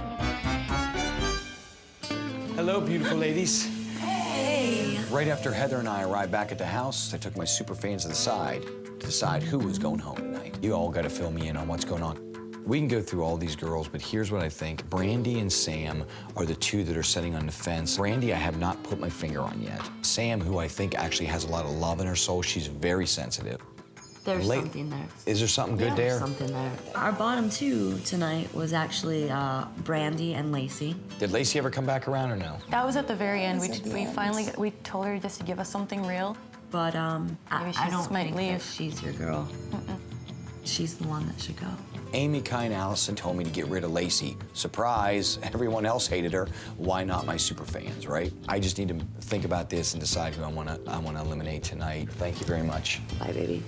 Hello, beautiful ladies. Hey. Right after Heather and I arrived back at the house, I took my super fans to the side to decide who was going home tonight. You all got to fill me in on what's going on. We can go through all these girls, but here's what I think. Brandy and Sam are the two that are sitting on the fence. Brandy, I have not put my finger on yet. Sam, who I think actually has a lot of love in her soul, she's very sensitive. There's something there. Is there something good There's there? something there. Our bottom two tonight was actually Brandy and Lacey. Did Lacey ever come back around or no? That was at the very end. We told her just to give us something real. But I she don't might think leave. that she's your girl. She's the one that should go. Amy, Kai, and Allison told me to get rid of Lacey. Surprise, everyone else hated her. Why not my super fans, right? I just need to think about this and decide who I want to eliminate tonight. Thank you very much. Bye, baby.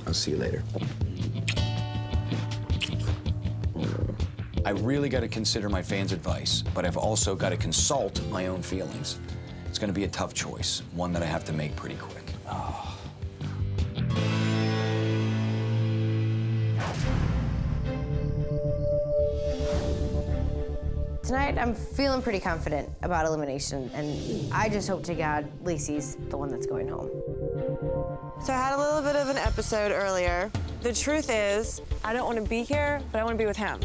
I'll see you later. I really got to consider my fans' advice, but I've also got to consult my own feelings. It's going to be a tough choice, one that I have to make pretty quick. Oh. Tonight, I'm feeling pretty confident about elimination, and I just hope to God Lacey's the one that's going home. So I had a little bit of an episode earlier. The truth is, I don't want to be here, but I want to be with him.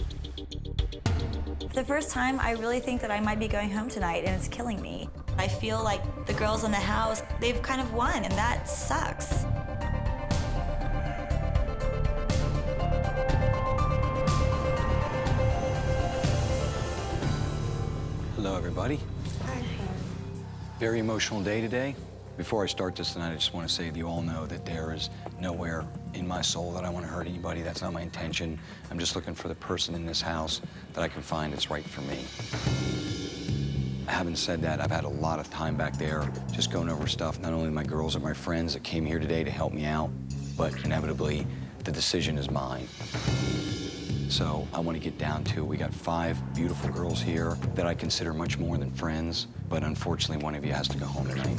For the first time, I really think that I might be going home tonight, and it's killing me. I feel like the girls in the house, they've kind of won, and that sucks. Hello, everybody. Hi. Very emotional day today. Before I start this tonight, I just want to say that you all know that there is nowhere in my soul that I want to hurt anybody. That's not my intention. I'm just looking for the person in this house that I can find that's right for me. Having said that, I've had a lot of time back there just going over stuff, not only my girls and my friends that came here today to help me out, but inevitably, the decision is mine. So I want to get down to, we got 5 beautiful girls here that I consider much more than friends, but unfortunately one of you has to go home tonight.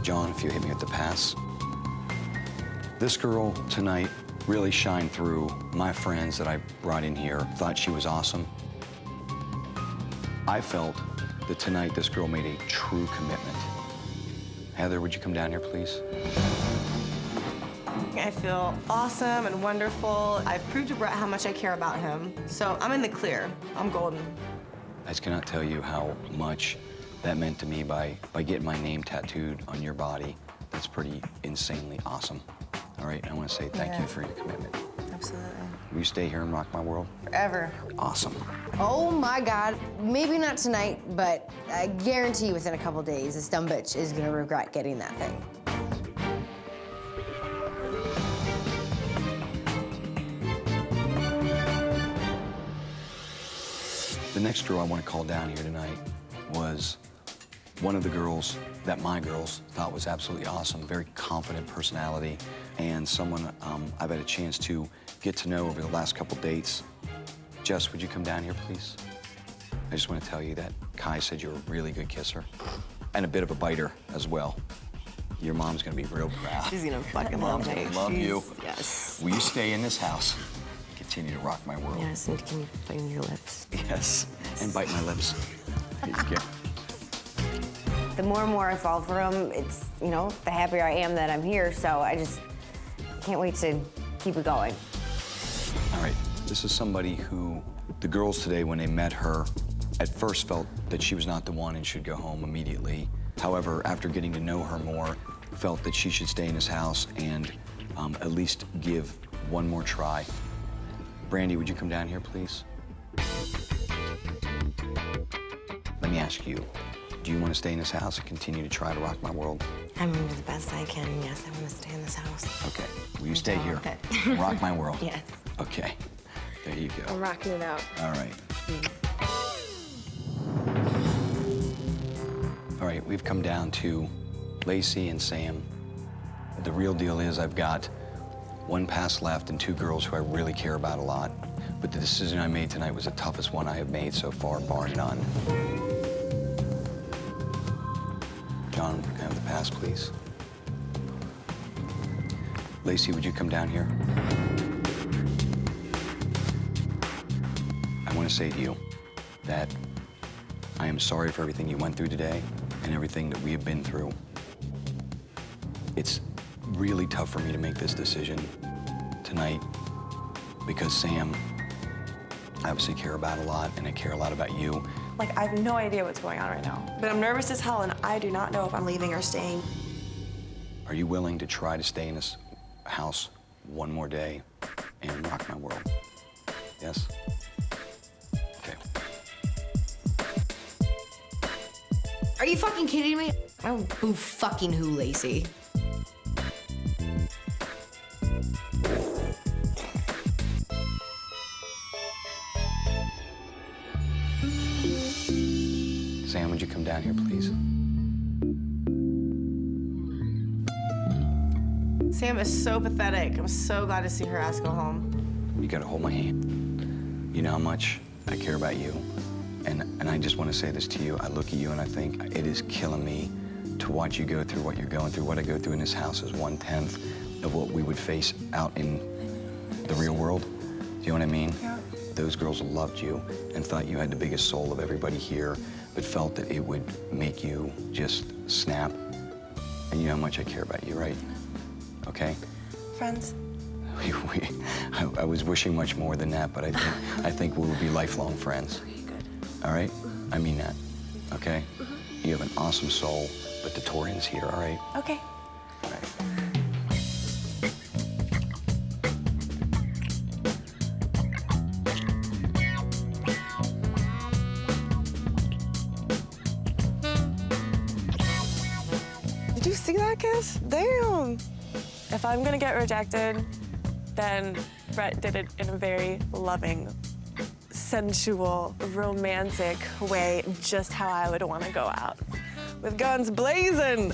John, if you hit me with the pass. This girl tonight really shined through. My friends that I brought in here thought she was awesome. I felt that tonight this girl made a true commitment. Heather, would you come down here, please? I feel awesome and wonderful. I've proved to Brett how much I care about him. So I'm in the clear. I'm golden. I just cannot tell you how much that meant to me by getting my name tattooed on your body. That's pretty insanely awesome. All right, I want to say thank you for your commitment. Absolutely. Will you stay here and rock my world? Forever. Awesome. Oh my God, maybe not tonight, but I guarantee within a couple days, this dumb bitch is gonna regret getting that thing. The next girl I want to call down here tonight was one of the girls that my girls thought was absolutely awesome, very confident personality, and someone I've had a chance to get to know over the last couple dates. Jess, would you come down here, please? I just want to tell you that Kai said you're a really good kisser and a bit of a biter as well. Your mom's gonna be real proud. She's gonna fucking love me. Mom's gonna love you. Yes. Will you stay in this house and continue to rock my world? Yes, and can you bite your lips? Yes, and bite my lips. Here you go. The more and more I fall for him, it's, you know, the happier I am that I'm here, so I just can't wait to keep it going. All right, this is somebody who the girls today, when they met her, at first felt that she was not the one and should go home immediately. However, after getting to know her more, felt that she should stay in his house and at least give one more try. Brandy, would you come down here, please? Let me ask you, do you want to stay in this house and continue to try to rock my world? I'm gonna do the best I can. Yes, I want to stay in this house. Okay. Will you stay here? Rock my world? Yes. Okay. There you go. I'm rocking it out. All right. All right, we've come down to Lacey and Sam. The real deal is I've got one pass left and two girls who I really care about a lot. But the decision I made tonight was the toughest one I have made so far, bar none. John, can I have the pass, please? Lacey, would you come down here? I want to say to you that I am sorry for everything you went through today and everything that we have been through. It's really tough for me to make this decision tonight because Sam, I obviously care about a lot, and I care a lot about you. Like, I have no idea what's going on right now. But I'm nervous as hell, and I do not know if I'm leaving or staying. Are you willing to try to stay in this house one more day and rock my world? Yes? Okay. Are you fucking kidding me? Oh, boo fucking who, Lacey? Sam, would you come down here, please? Sam is so pathetic. I'm so glad to see her ass go home. You gotta hold my hand. You know how much I care about you. And I just want to say this to you. I look at you and I think it is killing me to watch you go through what you're going through. What I go through in this house is 1/10 of what we would face out in the real world. Do you know what I mean? Yeah. Those girls loved you and thought you had the biggest soul of everybody here, but felt that it would make you just snap. And you know how much I care about you, right? Okay? Friends? I was wishing much more than that, but I think we will be lifelong friends. Okay, good. All right? I mean that, okay? You have an awesome soul, but the Torian's here, all right? Okay. All right. Did you see that kiss? Damn. If I'm gonna get rejected, then Brett did it in a very loving, sensual, romantic way, just how I would want to go out. With guns blazing.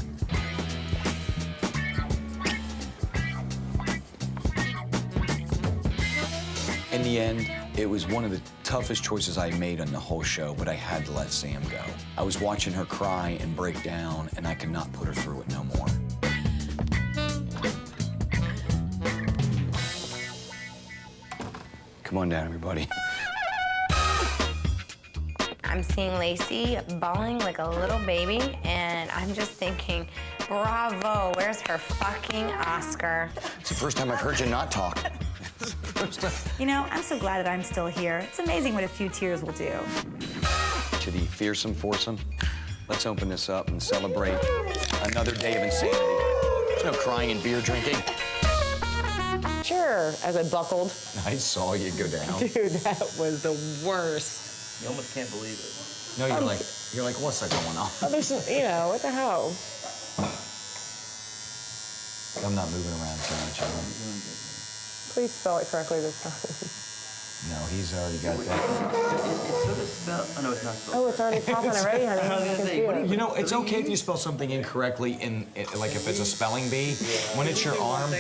In the end, it was one of the toughest choices I made on the whole show, but I had to let Sam go. I was watching her cry and break down, and I could not put her through it no more. Come on down, everybody. I'm seeing Lacey bawling like a little baby, and I'm just thinking, bravo, where's her fucking Oscar? It's the first time I've heard you not talk. You know, I'm so glad that I'm still here. It's amazing what a few tears will do. To the fearsome foursome, let's open this up and celebrate another day of insanity. There's no crying and beer drinking. Sure, as I buckled. I saw you go down. Dude, that was the worst. You almost can't believe it. No, you're like, what's that going on? Oh, there's some, you know, what the hell? I'm not moving around too much. Please spell it correctly this time. No, he's already got that. Oh, no, it's not spelled. Oh, it's already popping already, honey. I was gonna say, what do You know, it's okay if you spell something incorrectly like if it's a spelling bee. When it's your arm.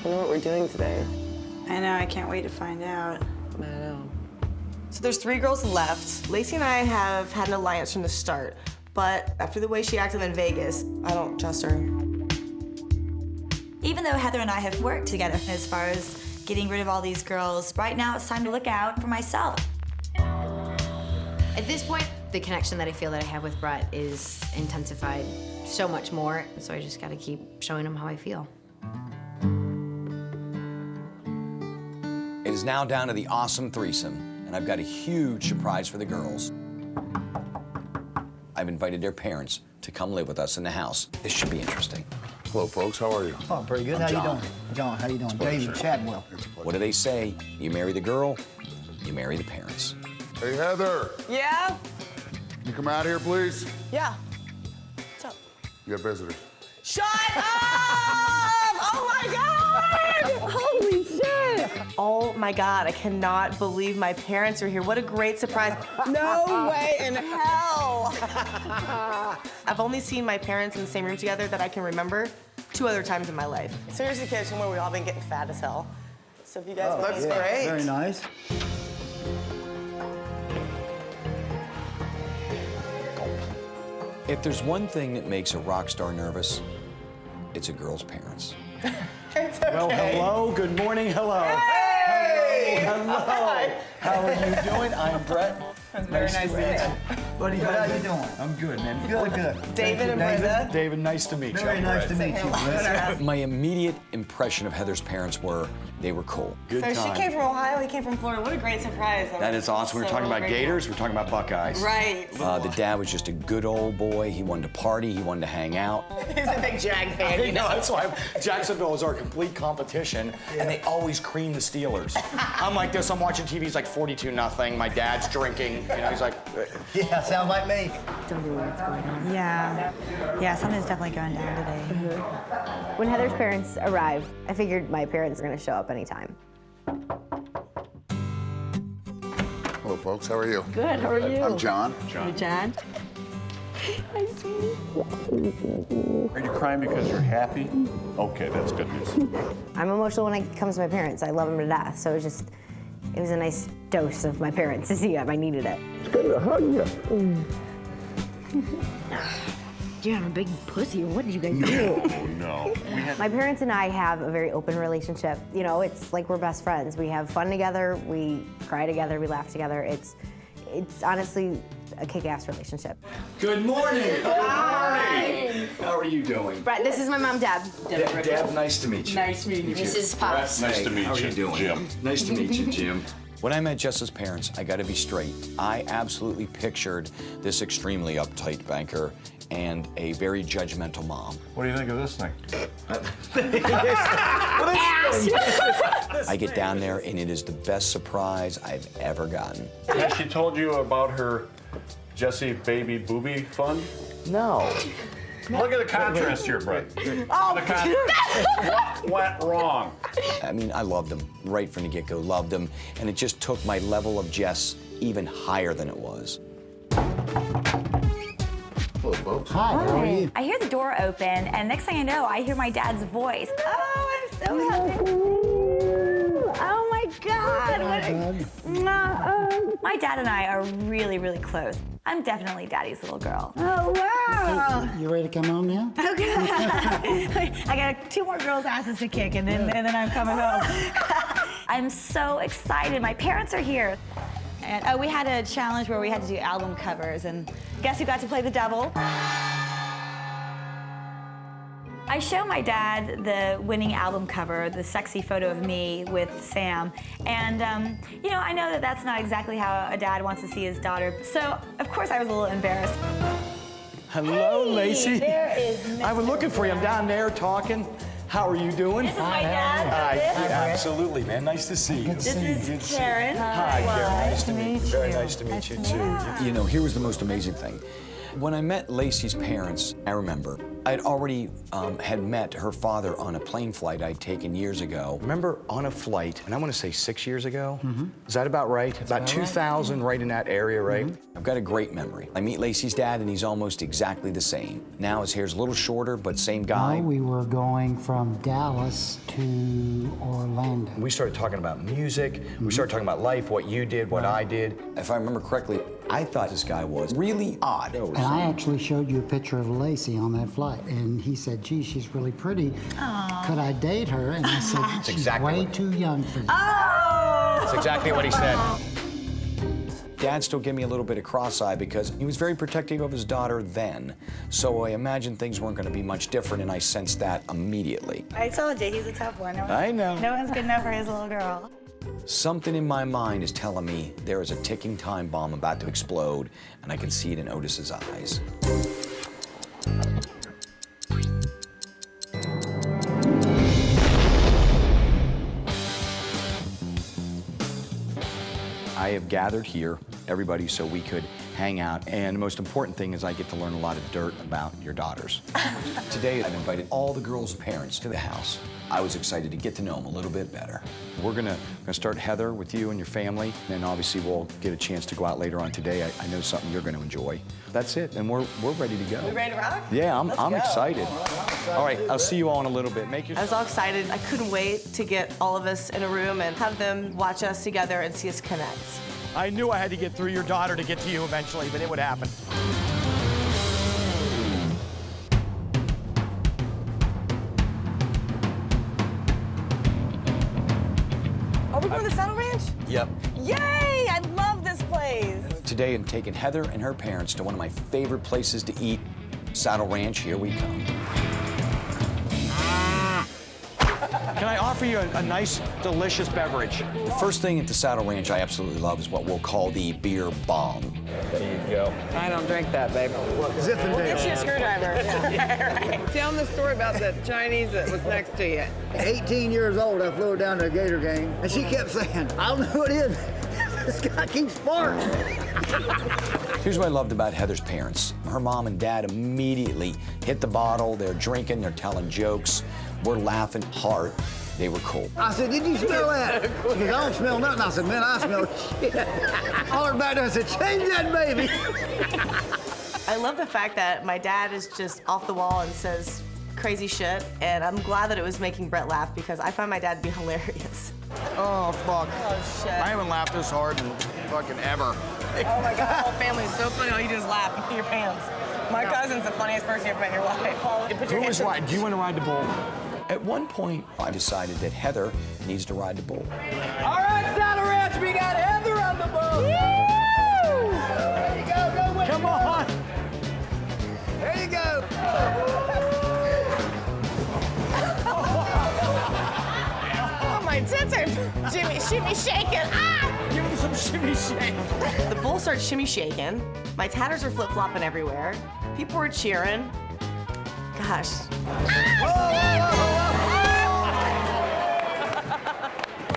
I know what we're doing today. I know, I can't wait to find out. I know. So there's 3 girls left. Lacey and I have had an alliance from the start, but after the way she acted in Vegas, I don't trust her. Even though Heather and I have worked together as far as getting rid of all these girls, right now it's time to look out for myself. At this point, the connection that I feel that I have with Brett is intensified so much more, so I just gotta keep showing him how I feel. It is now down to the awesome threesome, and I've got a huge surprise for the girls. I've invited their parents to come live with us in the house. This should be interesting. Hello, folks. How are you? Oh, pretty good. I'm How John. you doing? John, how you doing? David Chadwell. What do they say? You marry the girl, you marry the parents. Hey, Heather. Yeah? Can you come out here, please? Yeah. What's up? You got visitors. Shut up! Oh my God! Holy shit! Oh my God, I cannot believe my parents are here. What a great surprise. No way in hell! I've only seen my parents in the same room together that I can remember 2 other times in my life. Seriously, kids, where we've all been getting fat as hell. So if you guys want That's great. Very nice. If there's one thing that makes a rock star nervous, it's a girl's parents. Well, hello, good morning, hello. Hey! Hello. How are you doing? I'm Brett. Very nice to meet you. Buddy, how you doing? I'm good, man. Good. David and Brenda. David, nice to meet you. Very nice to meet you. My immediate impression of Heather's parents were they were cool. Good So time. she came from Ohio, he came from Florida. What a great surprise. That is awesome. We're So talking about grateful. Gators, we're talking about Buckeyes. Right. The dad was just a good old boy. He wanted to party, he wanted to hang out. He's a big Jag fan, I you know, know. that's why Jacksonville is our complete competition, and they always cream the Steelers. I'm like this, I'm watching TV, it's like 42-0, my dad's drinking, you know, he's like... Yeah, sound like me. Don't know what's going on. Yeah, something's definitely going down today. When Heather's parents arrived, I figured my parents were gonna show up anytime. Hello, folks. How are you? Good, how are you? I'm John. Hey, John. Are you crying because you're happy? Okay, that's good news. I'm emotional when it comes to my parents. I love them to death, so it was a nice dose of my parents to see them. I needed it. It's good to hug you. Yeah, I'm a big pussy, or what did you guys do? Oh, no. My parents and I have a very open relationship. You know, it's like we're best friends. We have fun together, we cry together, we laugh together. It's honestly a kick-ass relationship. Good morning! Hi! How are you doing? Brett, this is my mom, Deb. Deb, nice to meet you. Nice meeting you. Mrs. Potts. Nice to meet How are you, you doing? Jim. Nice to meet you, Jim. When I met Jess's parents, I gotta be straight. I absolutely pictured this extremely uptight banker and a very judgmental mom. What do you think of this thing? I get down there and it is the best surprise I've ever gotten. Has she told you about her Jessie Baby Booby fund? No. Look at the contrast here, Brett. Oh, What went wrong? I mean, I loved him right from the get-go, loved him, and it just took my level of Jess even higher than it was. Hello, folks. Hi, how are you? I hear the door open, and next thing I know, I hear my dad's voice. Oh, I'm so happy. Oh my God. My dad and I are really, really close. I'm definitely Daddy's little girl. Oh, wow. You ready to come home now? Okay. I got 2 more girls' asses to kick, and then I'm coming home. I'm so excited. My parents are here. And we had a challenge where we had to do album covers, and guess who got to play the devil? I show my dad the winning album cover, the sexy photo of me with Sam, and you know, I know that that's not exactly how a dad wants to see his daughter, so of course I was a little embarrassed. Hello, Lacey. There is Mr. I was looking for you. I'm down there talking. How are you doing? This is my dad. Hi, absolutely, man. Nice to see you. This is Karen. Hi, Karen. Nice to meet you. Very nice to meet you, too. You know, here was the most amazing thing. When I met Lacey's parents, I remember, I'd already had met her father on a plane flight I'd taken years ago. Remember on a flight, and I want to say 6 years ago? Is that about right? About 2000, right in that area, right? I've got a great memory. I meet Lacey's dad, and he's almost exactly the same. Now his hair's a little shorter, but same guy. No, we were going from Dallas to Orlando. We started talking about music. We started talking about life, what you did, what I did. If I remember correctly, I thought this guy was really odd. And I actually showed you a picture of Lacey on that flight, and he said, gee, she's really pretty. Could I date her? And I said, she's way too young for you. That's exactly what he said. Dad still gave me a little bit of cross-eye because he was very protective of his daughter then. So I imagined things weren't going to be much different, and I sensed that immediately. I told you, he's a tough one. I know. No one's good enough for his little girl. Something in my mind is telling me there is a ticking time bomb about to explode, and I can see it in Otis's eyes. I have gathered here, everybody, so we could hang out, and the most important thing is I get to learn a lot of dirt about your daughters. Today, I've invited all the girls' parents to the house. I was excited to get to know them a little bit better. We're gonna start, Heather, with you and your family, and obviously we'll get a chance to go out later on today. I know something you're gonna enjoy. That's it, and we're ready to go. We ready to rock? Yeah, I'm go. excited. All right, I'll see you all in a little bit. Make your. I was all excited. I couldn't wait to get all of us in a room and have them watch us together and see us connect. I knew I had to get through your daughter to get to you eventually, but it would happen. Are we going to the Saddle Ranch? Yep. Yay! I love this place. Today, I'm taking Heather and her parents to one of my favorite places to eat, Saddle Ranch. Here we come. Can I offer you a nice, delicious beverage? The first thing at the Saddle Ranch I absolutely love is what we'll call the beer bong. There you go. I don't drink that, babe. Zip and We'll get you a screwdriver. Tell them the story about the Chinese that was next to you. 18 years old, I flew down to a Gator game, and she kept saying, I don't know who it is. This guy keeps farting. Here's what I loved about Heather's parents. Her mom and dad immediately hit the bottle. They're drinking, they're telling jokes. We're laughing hard. They were cool. I said, did you smell that? She goes, I don't smell nothing. I said, man, I smell shit. I hollered back there and said, change that baby. I love the fact that my dad is just off the wall and says crazy shit, and I'm glad that it was making Brett laugh because I find my dad to be hilarious. Oh, fuck. Oh, shit. I haven't laughed this hard in fucking ever. Oh my God, the whole family is so funny. All you do is laugh and pee your pants. My cousin's the funniest person you ever met in your life. You put your Who hands was right? Do you want to ride the bull? At one point, I decided that Heather needs to ride the bull. All right, Saddle Ranch, we got Heather on the boat. Woo! There you go, go with Come on. There you go. Oh, my tits are shimmy shaking. Ah! Give him some shimmy shake. The bull starts shimmy shaking. My tatters are flip flopping everywhere. People were cheering. Gosh.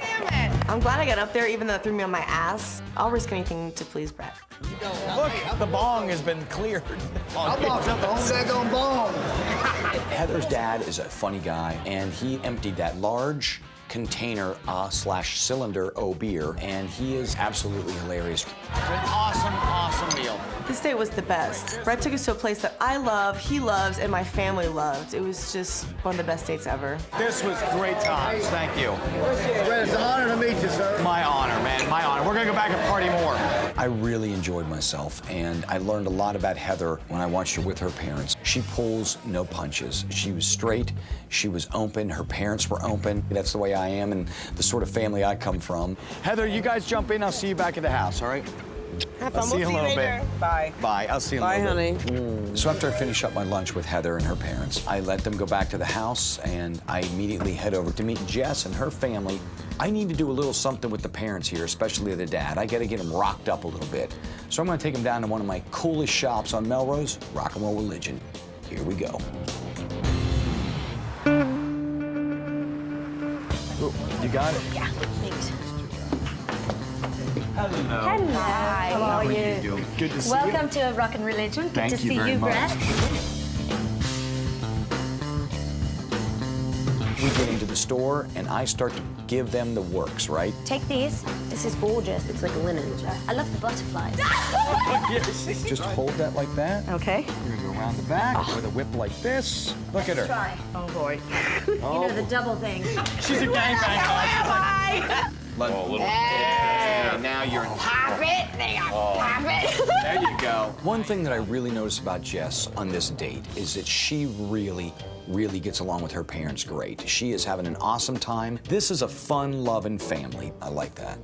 Damn it! I'm glad I got up there, even though it threw me on my ass. I'll risk anything to please Brett. Look, the bong has been cleared. I boxed up the whole daggone bone. Heather's dad is a funny guy, and he emptied that large container slash cylinder beer, and he is absolutely hilarious. It's an awesome, awesome meal. This day was the best. Brett took us to a place that I love, he loves, and my family loved. It was just one of the best dates ever. This was great times. Thank you. Brett, it's an honor to meet you, sir. My honor, man. My honor. We're going to go back and party more. I really enjoyed myself, and I learned a lot about Heather when I watched her with her parents. She pulls no punches. She was straight, she was open, her parents were open. That's the way I am and the sort of family I come from. Heather, you guys jump in. I'll see you back at the house, all right? Have I'll fun. see We'll you in a little bit. Bye. Bye. I'll see you in a Bye, little bit. honey. So after I finish up my lunch with Heather and her parents, I let them go back to the house, and I immediately head over to meet Jess and her family. I need to do a little something with the parents here, especially the dad. I got to get them rocked up a little bit. So I'm going to take them down to one of my coolest shops on Melrose, Rock and Roll Religion. Here we go. Ooh, you got it? Yeah, thanks. Hello. Hi. How are you? doing? Good to see you. Welcome to Rock and Religion. Good Thank to you see very you, much. Brett. We get into the store, and I start to give them the works, right? Take these. This is gorgeous. It's like linen. I love the butterflies. Just hold that like that. Okay. You're gonna go around the back with a whip like this. Look at her. Try. Oh, boy. You know, the double thing. She's a gangbanger. Yeah, now you're in. Pop it. There you go. Pop it. There you go. One thing that I really noticed about Jess on this date is that she really gets along with her parents great. She is having an awesome time. This is a fun, loving family. I like that.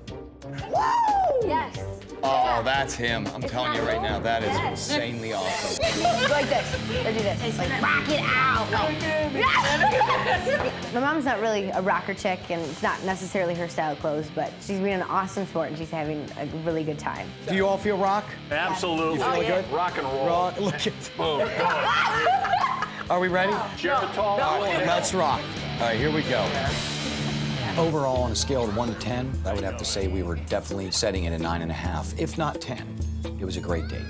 Woo! Yes. Oh, that's him. I'm telling you right now, that is insanely awesome. Like this. Let's do this. Like, rock it out. My mom's not really a rocker chick, and it's not necessarily her style of clothes, but she's being an awesome sport, and she's having a really good time. Do you all feel rock? Absolutely. You feel good? Rock and roll. Rock. Look at. Boom. Are we ready? Geritol. Let's rock. All right, here we go. Overall, on a scale of 1 to 10, I would have to say we were definitely setting it a 9.5, if not 10. It was a great date.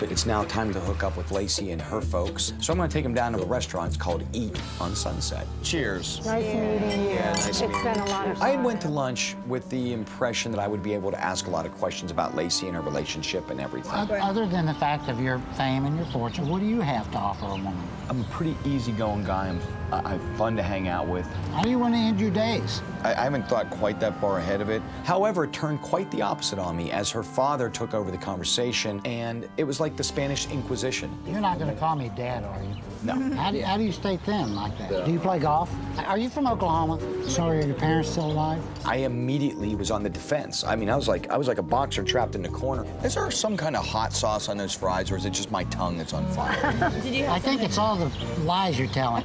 But it's now time to hook up with Lacey and her folks. So I'm going to take them down to a restaurant. It's called Eat on Sunset. Cheers. Nice meeting you. Yeah, nice meeting you. It's been a lot of fun. I went to lunch with the impression that I would be able to ask a lot of questions about Lacey and her relationship and everything. Other than the fact of your fame and your fortune, what do you have to offer a woman? I'm a pretty easygoing guy. I'm fun to hang out with. How do you want to end your days? I haven't thought quite that far ahead of it. However, it turned quite the opposite on me as her father took over the conversation, and it was like the Spanish Inquisition. You're not going to call me dad, are you? No. How do you stay thin like that? Do you play golf? Are you from Oklahoma? Sorry, are your parents still alive? I immediately was on the defense. I mean, I was like a boxer trapped in the corner. Is there some kind of hot sauce on those fries, or is it just my tongue that's on fire? I think it's all the lies you're telling.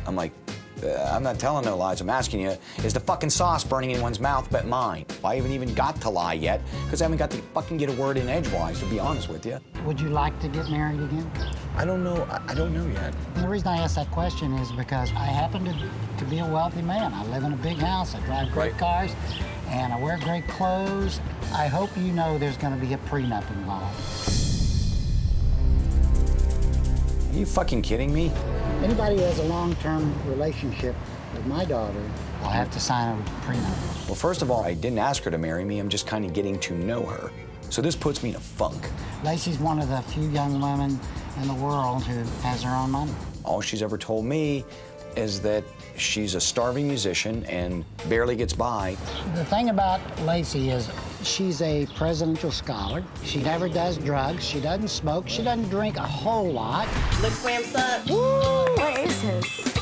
I'm like, I'm not telling no lies. I'm asking you, is the fucking sauce burning in anyone's mouth but mine? I haven't even got to lie yet, because I haven't got to fucking get a word in edgewise, to be honest with you. Would you like to get married again? I don't know. I don't know yet. And the reason I ask that question is because I happen to be a wealthy man. I live in a big house. I drive great cars, and I wear great clothes. I hope you know there's going to be a prenup involved. Are you fucking kidding me? Anybody who has a long-term relationship with my daughter will have to sign a prenup. Well, first of all, I didn't ask her to marry me. I'm just kind of getting to know her. So this puts me in a funk. Lacey's one of the few young women in the world who has her own money. All she's ever told me is that she's a starving musician and barely gets by. The thing about Lacey is she's a presidential scholar. She never does drugs. She doesn't smoke. She doesn't drink a whole lot. Look, Slam son. Woo! What is this?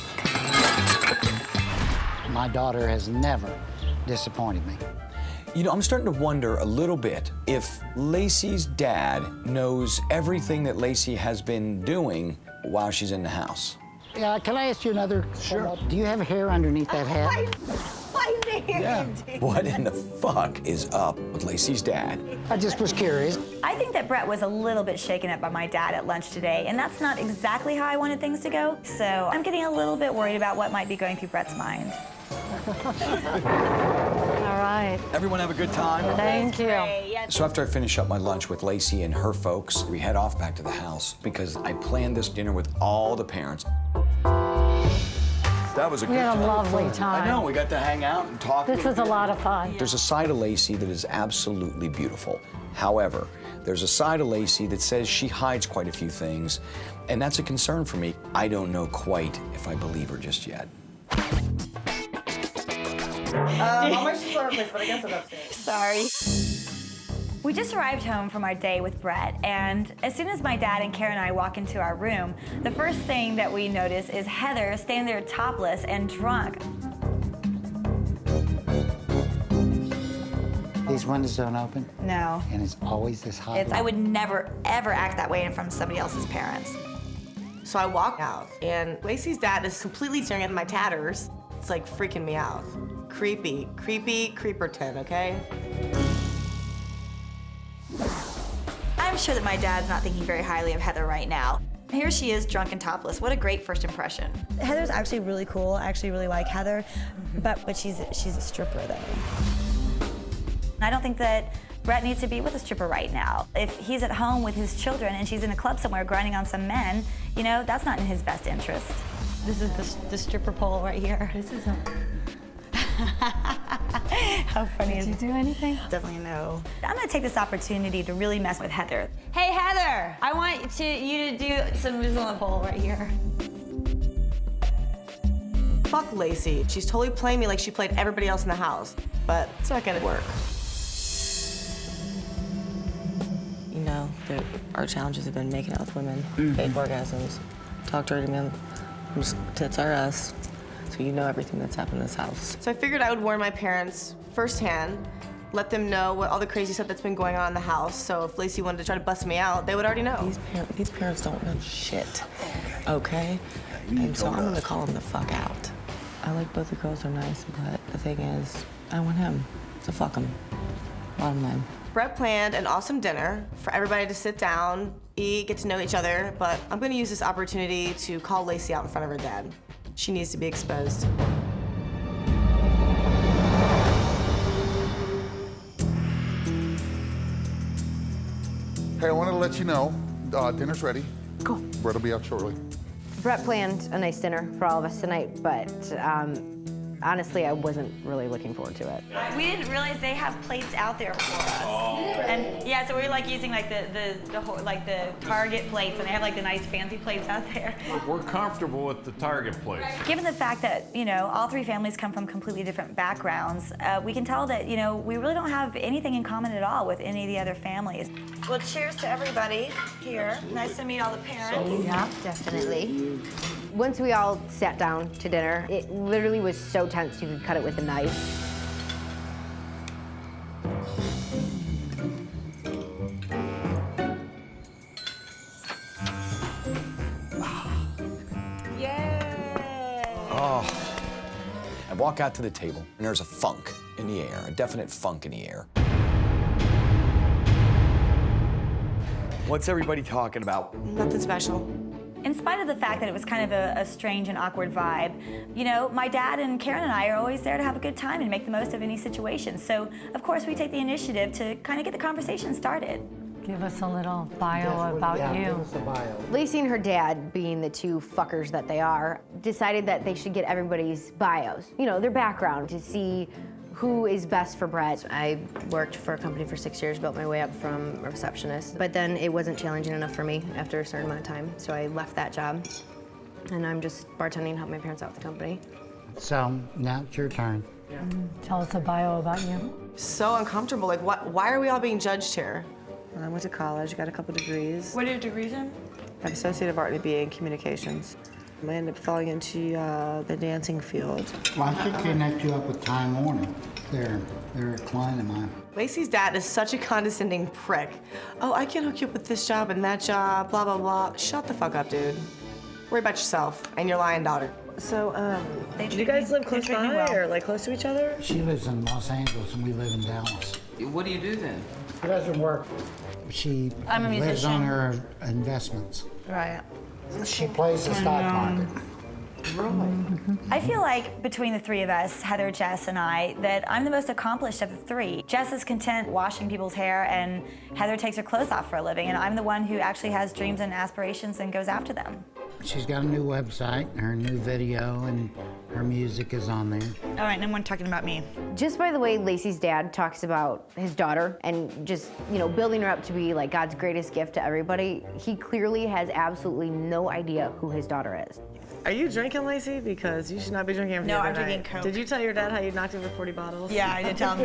My daughter has never disappointed me. You know, I'm starting to wonder a little bit if Lacey's dad knows everything that Lacey has been doing while she's in the house. Yeah, can I ask you another? Sure. Do you have hair underneath that hat? Yeah. What in the fuck is up with Lacey's dad? I just was curious. I think that Brett was a little bit shaken up by my dad at lunch today, and that's not exactly how I wanted things to go. So I'm getting a little bit worried about what might be going through Brett's mind. All right. Everyone have a good time? Thank you. So after I finish up my lunch with Lacey and her folks, we head off back to the house because I planned this dinner with all the parents. That was a good We had time. a lovely time. I know, we got to hang out and talk. This was a lot of fun. There's a side of Lacey that is absolutely beautiful. However, there's a side of Lacey that says she hides quite a few things, and that's a concern for me. I don't know quite if I believe her just yet. I'll make sure place, but I guess it's upstairs. Sorry. We just arrived home from our day with Brett, and as soon as my dad and Karen and I walk into our room, the first thing that we notice is Heather standing there topless and drunk. These these windows don't open? No. And it's always this hot. I would never, ever act that way in front of somebody else's parents. So I walk out, and Lacey's dad is completely staring at my tatters. It's like freaking me out. Creepy, creepy, creeperton, okay? I'm sure that my dad's not thinking very highly of Heather right now. Here she is, drunk and topless. What a great first impression. Heather's actually really cool. I actually really like Heather, but she's a stripper though. I don't think that Brett needs to be with a stripper right now. If he's at home with his children and she's in a club somewhere grinding on some men, you know, that's not in his best interest. This is the stripper pole right here. This is a... How funny is it? Did you do anything? Definitely no. I'm gonna take this opportunity to really mess with Heather. Hey, Heather, I want you to do some moves on the pole right here. Fuck Lacey. She's totally playing me like she played everybody else in the house, but it's not gonna work. You know, our challenges have been making out with women, fake orgasms, talk dirty to men, just tits are us. So you know everything that's happened in this house. So I figured I would warn my parents firsthand, let them know what all the crazy stuff that's been going on in the house. So if Lacey wanted to try to bust me out, they would already know. These parents don't know shit, okay? And so I'm gonna call them the fuck out. I like both the girls are nice, but the thing is, I want him, so fuck him. Bottom line. Brett planned an awesome dinner for everybody to sit down, eat, get to know each other, but I'm gonna use this opportunity to call Lacey out in front of her dad. She needs to be exposed. Hey, I wanted to let you know, dinner's ready. Cool. Brett will be out shortly. Brett planned a nice dinner for all of us tonight, but honestly, I wasn't really looking forward to it. We didn't realize they have plates out there for us. And yeah, so we're like using like the Target plates, and they have like the nice fancy plates out there. We're comfortable with the Target plates. Given the fact that, you know, all three families come from completely different backgrounds, we can tell that, you know, we really don't have anything in common at all with any of the other families. Well, cheers to everybody here. Nice to meet all the parents. Yeah, definitely. Once we all sat down to dinner, it literally was so tense you could cut it with a knife. Oh. I walk out to the table, and there's a funk in the air, a definite funk in the air. What's everybody talking about? Nothing special. In spite of the fact that it was kind of a strange and awkward vibe, you know, my dad and Karen and I are always there to have a good time and make the most of any situation. So, of course, we take the initiative to kind of get the conversation started. Give us a little bio about you. Give us a bio. Lacey and her dad, being the two fuckers that they are, decided that they should get everybody's bios, you know, their background, to see who is best for Brett. I worked for a company for 6 years, built my way up from a receptionist, but then it wasn't challenging enough for me after a certain amount of time, so I left that job, and I'm just bartending and helping my parents out with the company. So now it's your turn. Tell us a bio about you. So uncomfortable. Like, why are we all being judged here? I went to college, got a couple degrees. What are your degrees in? I have Associate of Art and a BA in Communications. I ended up falling into the dancing field. Well, I should connect you up with Time Warner. They're a client of mine. Lacey's dad is such a condescending prick. Oh, I can hook you up with this job and that job, blah, blah, blah. Shut the fuck up, dude. Worry about yourself and your lying daughter. So, do you guys live close by or like close to each other? She lives in Los Angeles and we live in Dallas. What do you do then? She doesn't work. She I'm a lives musician. on her investments. Right. She plays the stock market. I feel like between the three of us, Heather, Jess, and I, that I'm the most accomplished of the three. Jess is content washing people's hair, and Heather takes her clothes off for a living, and I'm the one who actually has dreams and aspirations and goes after them. She's got a new website, her new video, and her music is on there. All right, no one talking about me. Just by the way Lacey's dad talks about his daughter and just, you know, building her up to be like God's greatest gift to everybody, he clearly has absolutely no idea who his daughter is. Are you drinking, Lacey? Because you should not be drinking every No, other I'm drinking night. Coke. Did you tell your dad how you knocked over 40 bottles? Yeah, I did tell him.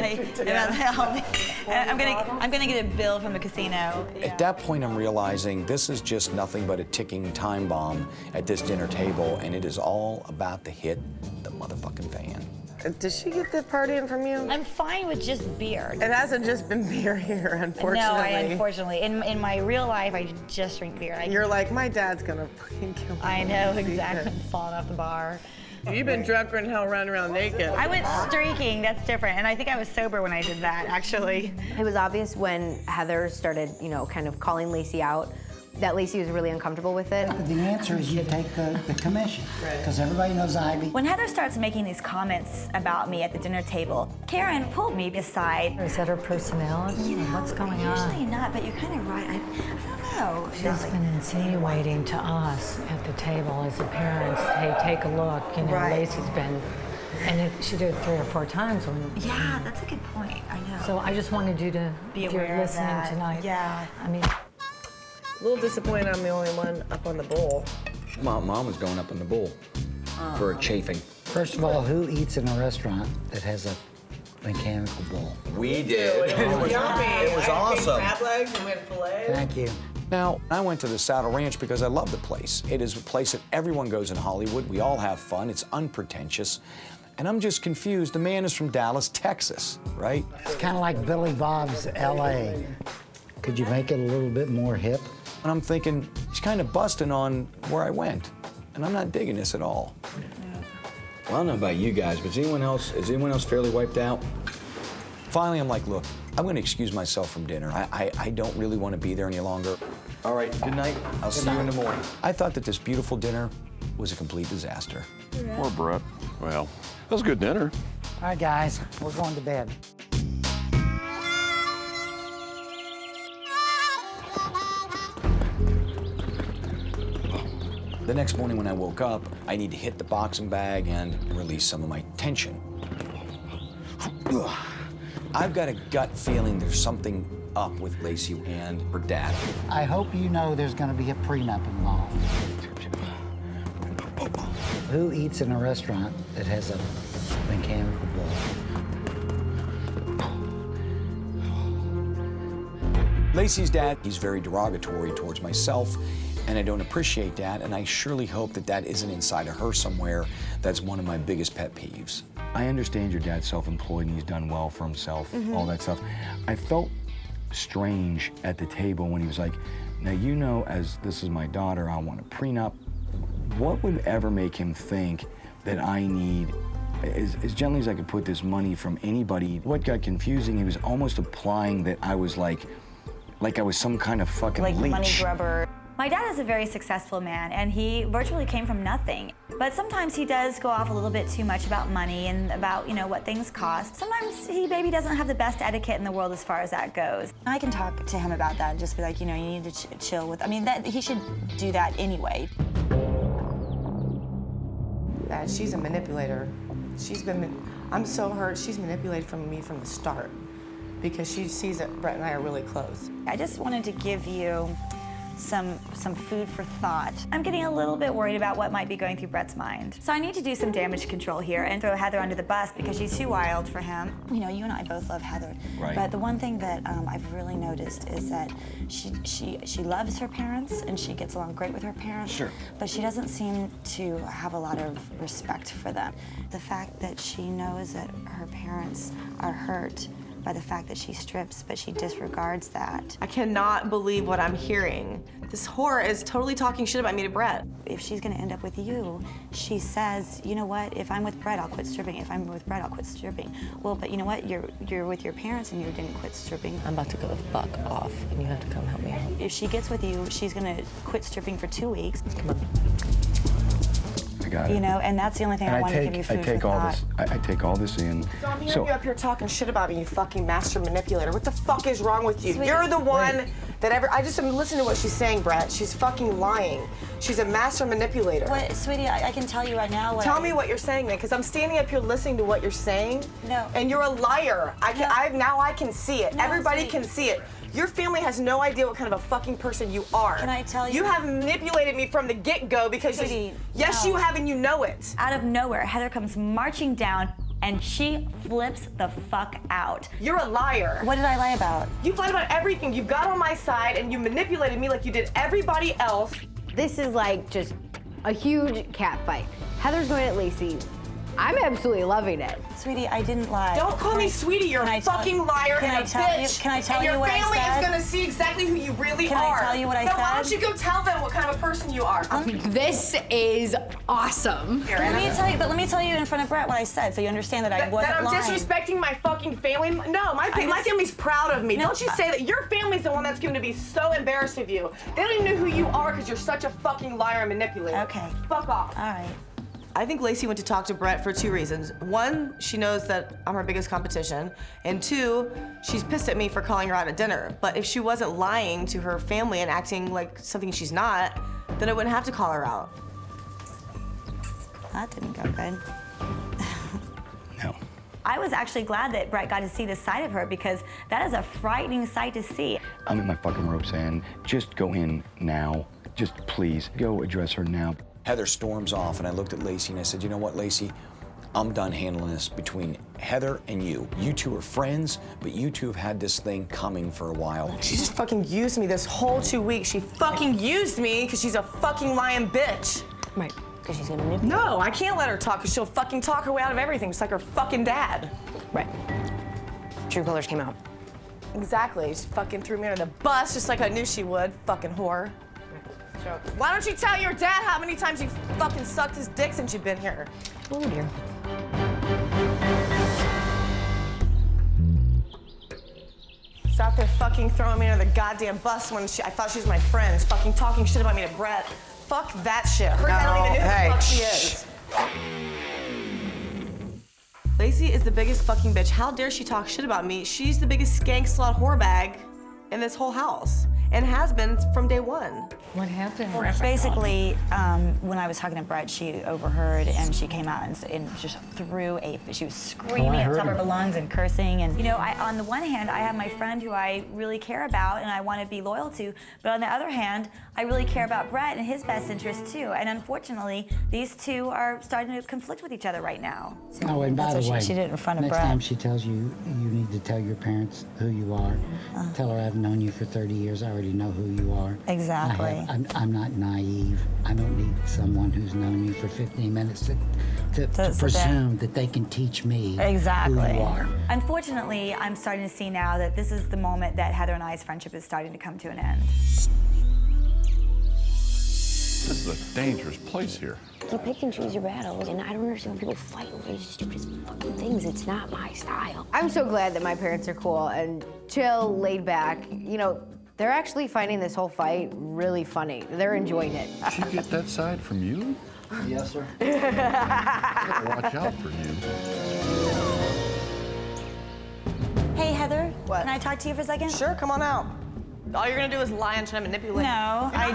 I'm gonna get a bill from the casino. At that point, I'm realizing this is just nothing but a ticking time bomb at this dinner table, and it is all about to hit the motherfucking fan. Did she get the partying from you? I'm fine with just beer. It hasn't just been beer here, unfortunately. No, unfortunately. In my real life, I just drink beer. You're like, my dad's gonna fucking kill me. I know, exactly. Falling off the bar. You've been drunker than hell running around naked. I went streaking, that's different. And I think I was sober when I did that, actually. It was obvious when Heather started, kind of calling Lacey out, that Lacey was really uncomfortable with it. The answer is you take the commission, because everybody knows Ivy. When Heather starts making these comments about me at the dinner table, Karen pulled me aside. Is that her personality? What's going on? Usually not, but you're kind of right. I don't know. She's been insinuating to us at the table as the parents, hey, take a look. Lacey's been, and she did it 3 or 4 times. Yeah, that's a good point. I know. So I just wanted you to be if aware you're listening of that. tonight. Yeah. I mean, A little disappointed I'm the only one up on the bowl. Mom was going up in the bowl for a chafing. First of all, who eats in a restaurant that has a mechanical bowl? We did. It was yummy. It was awesome. Crab legs and we had filet. Thank you. Now, I went to the Saddle Ranch because I love the place. It is a place that everyone goes in Hollywood. We all have fun. It's unpretentious. And I'm just confused. The man is from Dallas, Texas, right? It's kind of like Billy Bob's L.A. Could you make it a little bit more hip? And I'm thinking, he's kind of busting on where I went. And I'm not digging this at all. Well, I don't know about you guys, but is anyone else fairly wiped out? Finally, I'm like, look, I'm gonna excuse myself from dinner. I don't really want to be there any longer. All right, good night. I'll see you in the morning. I thought that this beautiful dinner was a complete disaster. Poor Brett. Well, that was a good dinner. All right, guys, we're going to bed. The next morning when I woke up, I need to hit the boxing bag and release some of my tension. I've got a gut feeling there's something up with Lacey and her dad. I hope you know there's going to be a prenup involved. Who eats in a restaurant that has a mechanical bowl? Lacey's dad, he's very derogatory towards myself, and I don't appreciate that, and I surely hope that that isn't inside of her somewhere. That's one of my biggest pet peeves. I understand your dad's self-employed and he's done well for himself, all that stuff. I felt strange at the table when he was like, now you know, as this is my daughter, I want a prenup. What would ever make him think that I need, as gently as I could put this money from anybody? What got confusing, he was almost implying that I was like I was some kind of fucking leech. Money grubber. My dad is a very successful man, and he virtually came from nothing. But sometimes he does go off a little bit too much about money and about, what things cost. Sometimes he maybe doesn't have the best etiquette in the world as far as that goes. I can talk to him about that and just be like, you need to chill with, he should do that anyway. That she's a manipulator. I'm so hurt. She's manipulated me from the start because she sees that Brett and I are really close. I just wanted to give you some food for thought. I'm getting a little bit worried about what might be going through Brett's mind. So I need to do some damage control here and throw Heather under the bus because she's too wild for him. You and I both love Heather. Right. But the one thing that I've really noticed is that she loves her parents and she gets along great with her parents. Sure. But she doesn't seem to have a lot of respect for them. The fact that she knows that her parents are hurt by the fact that she strips, but she disregards that. I cannot believe what I'm hearing. This whore is totally talking shit about me to Brett. If she's gonna end up with you, she says, you know what, if I'm with Brett, I'll quit stripping. If I'm with Brett, I'll quit stripping. Well, but you know what, you're with your parents and you didn't quit stripping. I'm about to go the fuck off, and you have to come help me out. If she gets with you, she's gonna quit stripping for 2 weeks. Come on. I got it. And that's the only thing I want to give you food for thought. I take all this in. So I'm hearing you up here talking shit about me, you fucking master manipulator. What the fuck is wrong with you? Sweetie, you're the one that I just am listening to what she's saying, Brett. She's fucking lying. She's a master manipulator. What, sweetie, I can tell you right now. Tell me what you're saying then, because I'm standing up here listening to what you're saying. No. And you're a liar. Now I can see it. No, everybody sweetie. can see it. Your family has no idea what kind of a fucking person you are. Can I tell you? You have manipulated me from the get-go because Sweetie, yes, no. you have, and you know it. Out of nowhere, Heather comes marching down and she flips the fuck out. You're a liar. What did I lie about? You've lied about everything. You got on my side and you manipulated me like you did everybody else. This is like just a huge cat fight. Heather's going at Lacey. I'm absolutely loving it. Sweetie, I didn't lie. Don't call me sweetie. You're a fucking liar and a bitch. Can I tell you what I said? Your family is gonna see exactly who you really Can are. I tell you what I said? Why don't you go tell them what kind of a person you are? This is awesome. Let me tell you in front of Brett what I said, so you understand that I wasn't lying. That I'm disrespecting my fucking family. No, my family's proud of me. Don't you say that. Your family's the one that's going to be so embarrassed of you. They don't even know who you are because you're such a fucking liar and manipulator. Okay. Fuck off. All right. I think Lacey went to talk to Brett for 2 reasons. 1, she knows that I'm her biggest competition. And 2, she's pissed at me for calling her out at dinner. But if she wasn't lying to her family and acting like something she's not, then I wouldn't have to call her out. That didn't go good. No. I was actually glad that Brett got to see this side of her because that is a frightening sight to see. I'm in my fucking ropes, and just go in now. Just please, go address her now. Heather storms off, and I looked at Lacey and I said, you know what, Lacey? I'm done handling this between Heather and you. You two are friends, but you two have had this thing coming for a while. She just fucking used me this whole 2 weeks. She fucking used me because she's a fucking lying bitch. Right, because she's gonna manipulate. No, I can't let her talk because she'll fucking talk her way out of everything, just like her fucking dad. Right. True colors came out. Exactly. She fucking threw me under the bus just like I knew she would, fucking whore. Why don't you tell your dad how many times you fucking sucked his dick since you've been here? Oh dear. She's out there fucking throwing me under the goddamn bus when I thought she was my friend. She's fucking talking shit about me to Brett. Fuck that shit. Her dad don't even know who the fuck she is. Lacey is the biggest fucking bitch. How dare she talk shit about me? She's the biggest skank slut whore bag in this whole house. And has been from day one. What happened? Basically, when I was talking to Brett, she overheard and she came out and just threw a fit. She was screaming at the top of her lungs and cursing. And You know, on the one hand, I have my friend who I really care about and I want to be loyal to, but on the other hand, I really care about Brett and his best interests too. And unfortunately, these two are starting to conflict with each other right now. Oh, and by the way, she did it in front of next Brett. time she tells you, you need to tell your parents who you are. Tell her I've known you for 30 years. I already know who you are. Exactly. I'm not naive. I don't need someone who's known you for 15 minutes to presume that they can teach me who you are. Unfortunately, I'm starting to see now that this is the moment that Heather and I's friendship is starting to come to an end. This is a dangerous place here. You pick and choose your battles, and I don't understand when people fight over these stupid fucking things. It's not my style. I'm so glad that my parents are cool and chill, laid back. You know, they're actually finding this whole fight really funny. They're enjoying it. Did she get that side from you? Yes, sir. Watch out for you. Hey, Heather. What? Can I talk to you for a second? Sure, come on out. All you're gonna do is lie and try to manipulate. No, I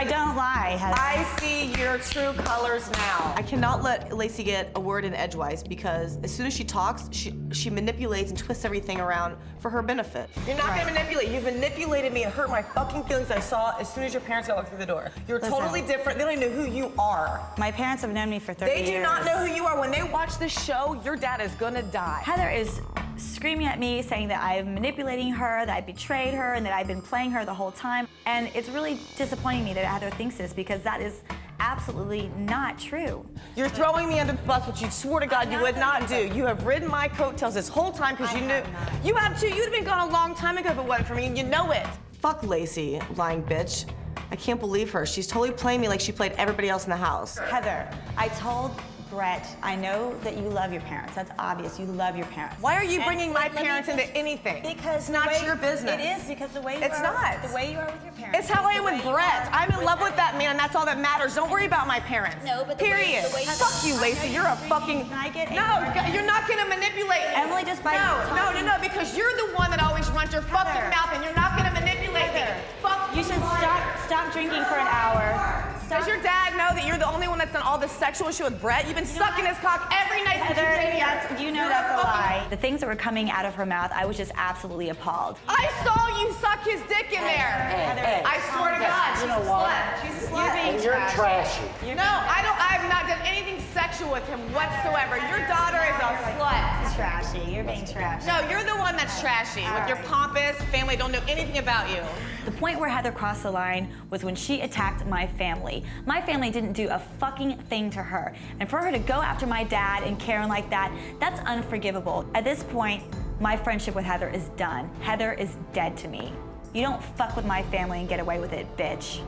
don't lie, Heather. I see your true colors now. I cannot let Lacey get a word in edgewise because as soon as she talks, she manipulates and twists everything around for her benefit. You're not gonna manipulate. You've manipulated me and hurt my fucking feelings I saw as soon as your parents got walked through the door. You're totally different. They don't even know who you are. My parents have known me for 30 years. They do not know who you are. When they watch this show, your dad is gonna die. Heather is screaming at me, saying that I'm manipulating her, that I betrayed her, and that I've been playing her the whole time. And it's really disappointing me that Heather thinks this because that is absolutely not true. You're throwing me under the bus, which you swore to God you would not do. You have ridden my coattails this whole time because you knew. You have too. You'd have been gone a long time ago if it wasn't for me, and you know it. Fuck Lacey, lying bitch. I can't believe her. She's totally playing me like she played everybody else in the house. Heather, I told Brett, I know that you love your parents. That's obvious. You love your parents. Why are you bringing my parents into anything? Because it's not your business. It is because the way you it's are. Not. The way you are with your parents. It's how I am with Brett. I'm in love with that man, and that's all that matters. Don't worry about my parents. No, but period. Fuck you, Lacey. You're a fucking. Can I get No, you're not gonna manipulate me. Emily, just by No, because you're the one that always runs your fucking mouth, and you're not gonna manipulate me. Fuck you. Should stop drinking for an hour. Does your dad know that you're the only one that's done all this sexual shit with Brett? You've been sucking his cock every night since you've been here. You know that's a lie. The things that were coming out of her mouth, I was just absolutely appalled. I saw you suck his dick in there. I swear to God, she's a slut. She's a slut. You're trashy. No, I don't. I'm not. anything sexual with him whatsoever. Your daughter is a slut. It's trashy. You're being trashy. No, you're the one that's trashy. With your pompous family don't know anything about you. The point where Heather crossed the line was when she attacked my family. My family didn't do a fucking thing to her. And for her to go after my dad and Karen like that, that's unforgivable. At this point, my friendship with Heather is done. Heather is dead to me. You don't fuck with my family and get away with it, bitch.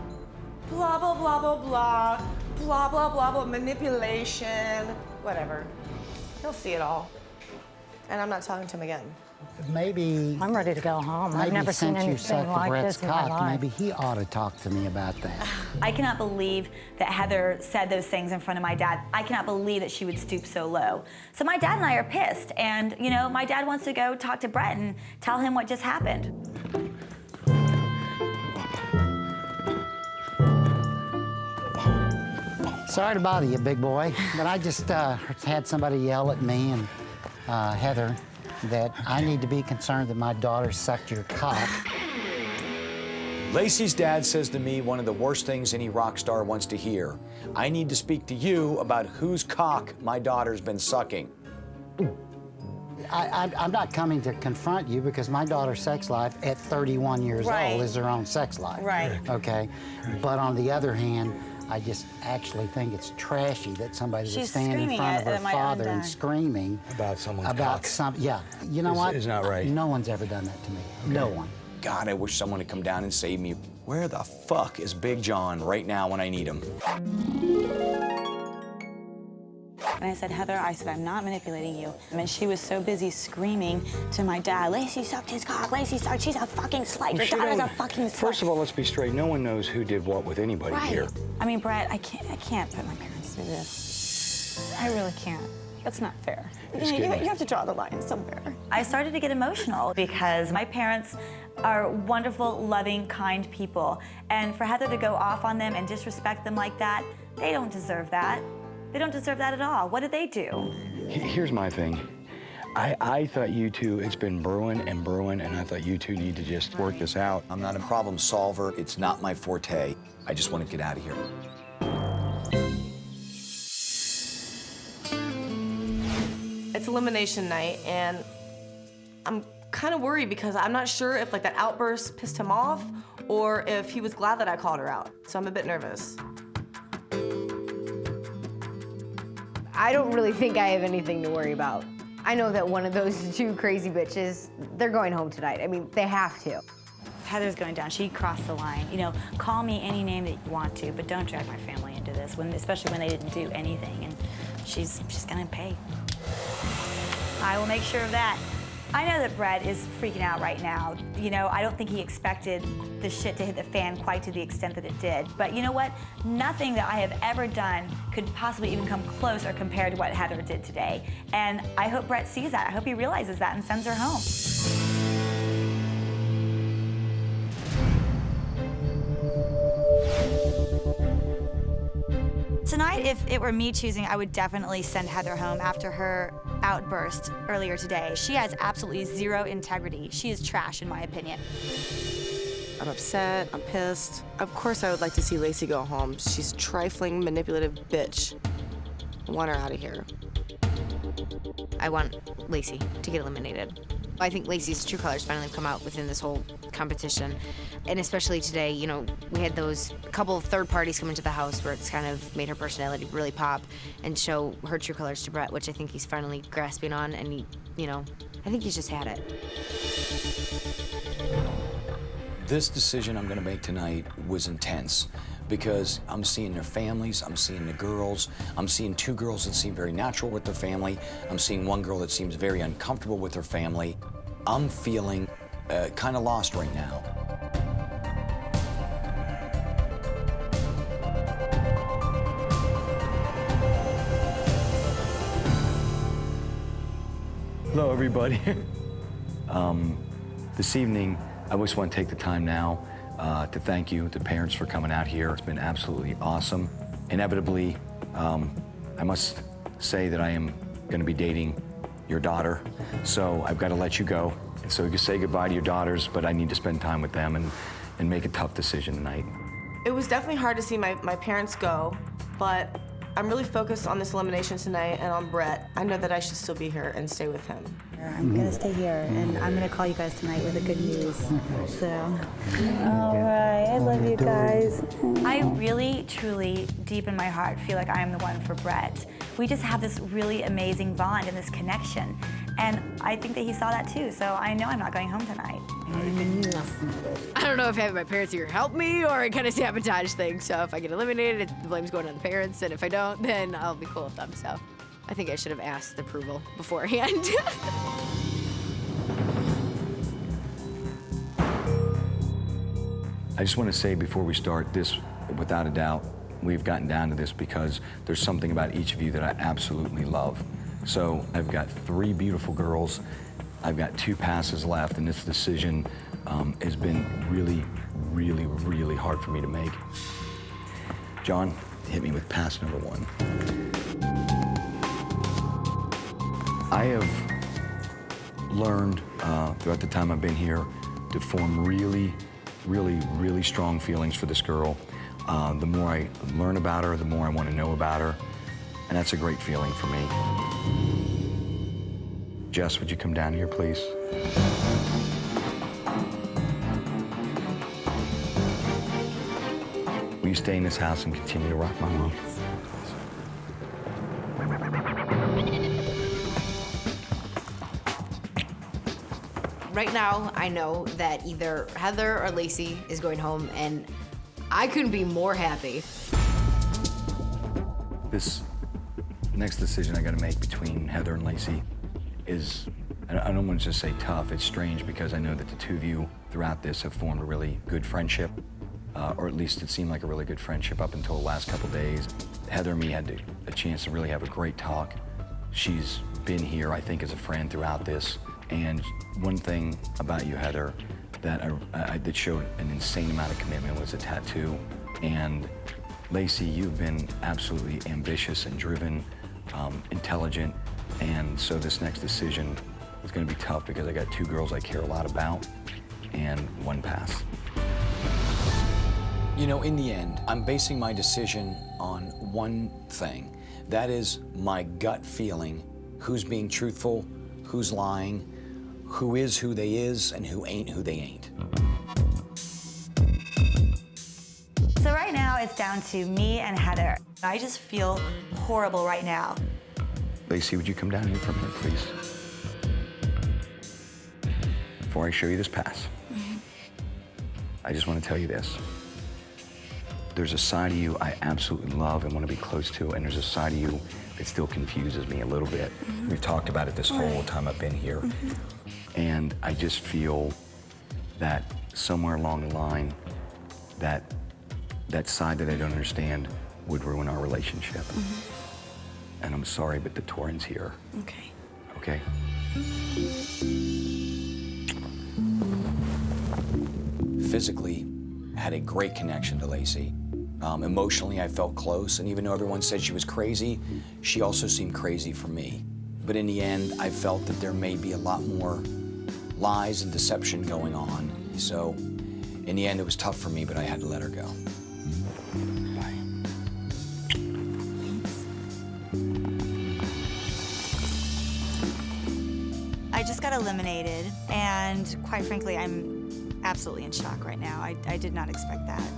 Blah, blah, blah, blah, blah. Blah, blah, blah, blah, manipulation. Whatever. He'll see it all. And I'm not talking to him again. Maybe I'm ready to go home. I've maybe never seen since you anything sucked like Brett's this in my cock, life. maybe he ought to talk to me about that. I cannot believe that Heather said those things in front of my dad. I cannot believe that she would stoop so low. So my dad and I are pissed. And, you know, my dad wants to go talk to Brett and tell him what just happened. Sorry to bother you, big boy, but I just had somebody yell at me and Heather that I need to be concerned that my daughter sucked your cock. Lacey's dad says to me one of the worst things any rock star wants to hear. I need to speak to you about whose cock my daughter's been sucking. I'm not coming to confront you because my daughter's sex life at 31 years old is her own sex life. Right. Okay? But on the other hand, I just actually think it's trashy that somebody would stand in front of her father and screaming about someone's about cock. Yeah, you know what? It's not right. No one's ever done that to me. No one. God, I wish someone would come down and save me. Where the fuck is Big John right now when I need him? And I said, Heather, I'm not manipulating you. And she was so busy screaming to my dad, Lacey sucked his cock, Lacey sucked, she's a fucking slut, your daughter's a fucking slut. First of all, let's be straight. No one knows who did what with anybody here. I mean, Brett, I can't put my parents through this. I really can't. That's not fair. You have to draw the line somewhere. I started to get emotional because my parents are wonderful, loving, kind people. And for Heather to go off on them and disrespect them like that, they don't deserve that. They don't deserve that at all. What did they do? Here's my thing. I thought you two, it's been brewing, and I thought you two need to just work this out. I'm not a problem solver. It's not my forte. I just want to get out of here. It's elimination night, and I'm kind of worried because I'm not sure if like that outburst pissed him off or if he was glad that I called her out. So I'm a bit nervous. I don't really think I have anything to worry about. I know that one of those two crazy bitches, they're going home tonight. I mean, they have to. Heather's going down. She crossed the line. You know, call me any name that you want to, but don't drag my family into this, especially when they didn't do anything. And she's gonna pay. I will make sure of that. I know that Brett is freaking out right now. You know, I don't think he expected the shit to hit the fan quite to the extent that it did. But you know what? Nothing that I have ever done could possibly even come close or compare to what Heather did today. And I hope Brett sees that. I hope he realizes that and sends her home. Tonight, if it were me choosing, I would definitely send Heather home after her outburst earlier today. She has absolutely zero integrity. She is trash, in my opinion. I'm upset, I'm pissed. Of course I would like to see Lacey go home. She's a trifling, manipulative bitch. I want her out of here. I want Lacey to get eliminated. I think Lacey's true colors finally come out within this whole competition. And especially today, you know, we had those couple of third parties come into the house where it's kind of made her personality really pop and show her true colors to Brett, which I think he's finally grasping on, and he, you know, I think he's just had it. This decision I'm gonna make tonight was intense because I'm seeing their families, I'm seeing the girls, I'm seeing two girls that seem very natural with their family, I'm seeing one girl that seems very uncomfortable with her family. I'm feeling kind of lost right now. Hello, everybody. This evening, I just want to take the time now to thank you, the parents, for coming out here. It's been absolutely awesome. Inevitably, I must say that I am going to be dating your daughter, so I've got to let you go. And so you can say goodbye to your daughters, but I need to spend time with them and make a tough decision tonight. It was definitely hard to see my parents go, but I'm really focused on this elimination tonight and on Brett. I know that I should still be here and stay with him. I'm gonna stay here, and I'm gonna call you guys tonight with the good news. So, all right, I love you guys. I really, truly, deep in my heart, feel like I am the one for Brett. We just have this really amazing bond and this connection. And I think that he saw that too, so I know I'm not going home tonight. I don't know if having my parents here help me or it kind of sabotage things. So if I get eliminated, the blame's going on the parents, and if I don't, then I'll be cool with them. So I think I should have asked approval beforehand. I just want to say before we start this, without a doubt, we've gotten down to this because there's something about each of you that I absolutely love. So I've got 3 beautiful girls. I've got 2 passes left, and this decision has been really, really, really hard for me to make. John, hit me with pass number 1. I have learned throughout the time I've been here to form really, really, really strong feelings for this girl. The more I learn about her, the more I want to know about her, and that's a great feeling for me. Jess, would you come down here, please? Will you stay in this house and continue to rock my world? Right now, I know that either Heather or Lacey is going home, and I couldn't be more happy. This next decision I got to make between Heather and Lacey is, I don't want to just say tough, it's strange because I know that the 2 of you throughout this have formed a really good friendship, or at least it seemed like a really good friendship up until the last couple days. Heather and me had a chance to really have a great talk. She's been here, I think, as a friend throughout this. And one thing about you, Heather, that showed an insane amount of commitment was a tattoo. And Lacey, you've been absolutely ambitious and driven, intelligent. And so this next decision is gonna be tough because I got 2 girls I care a lot about and 1 pass. You know, in the end, I'm basing my decision on one thing. That is my gut feeling. Who's being truthful, who's lying, who is who they is, and who ain't who they ain't. So right now it's down to me and Heather. I just feel horrible right now. Lacey, would you come down here for a minute, please? Before I show you this pass, I just want to tell you this. There's a side of you I absolutely love and want to be close to, and there's a side of you that still confuses me a little bit. We've talked about it this whole time I've been here. And I just feel that somewhere along the line, that side that I don't understand would ruin our relationship. And I'm sorry, but the Torrens here. Okay. Okay? Physically, I had a great connection to Lacey. Emotionally, I felt close, and even though everyone said she was crazy, she also seemed crazy for me. But in the end, I felt that there may be a lot more lies and deception going on. So in the end, it was tough for me, but I had to let her go. I just got eliminated, and quite frankly, I'm absolutely in shock right now. I did not expect that.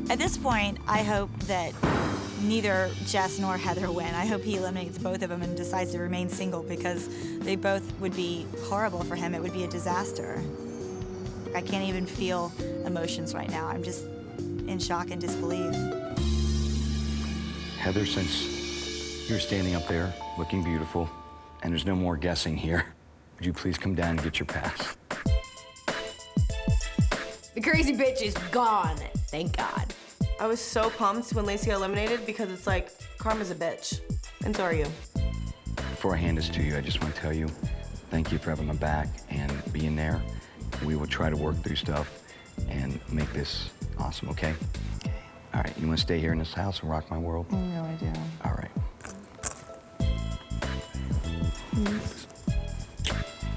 At this point, I hope that neither Jess nor Heather win. I hope he eliminates both of them and decides to remain single because they both would be horrible for him. It would be a disaster. I can't even feel emotions right now. I'm just in shock and disbelief. Heather, since you're standing up there looking beautiful and there's no more guessing here, would you please come down and get your pass? The crazy bitch is gone, thank God. I was so pumped when Lacey got eliminated because it's like, karma's a bitch. And so are you. Before I hand this to you, I just want to tell you, thank you for having my back and being there. We will try to work through stuff and make this awesome, okay? All right, you want to stay here in this house and rock my world? No, I do. All right.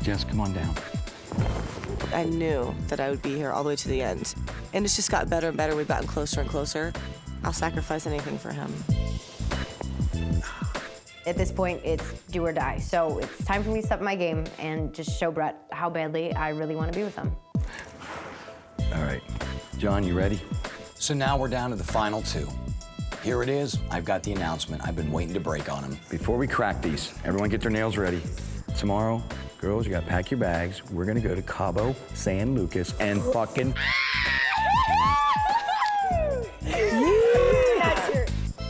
Jess, come on down. I knew that I would be here all the way to the end. And it's just got better and better. We've gotten closer and closer. I'll sacrifice anything for him. At this point, it's do or die. So it's time for me to step my game and just show Brett how badly I really want to be with him. All right. John, you ready? So now we're down to the final two. Here it is. I've got the announcement. I've been waiting to break on him. Before we crack these, everyone get their nails ready. Tomorrow, girls, you gotta pack your bags. We're gonna go to Cabo San Lucas and fucking...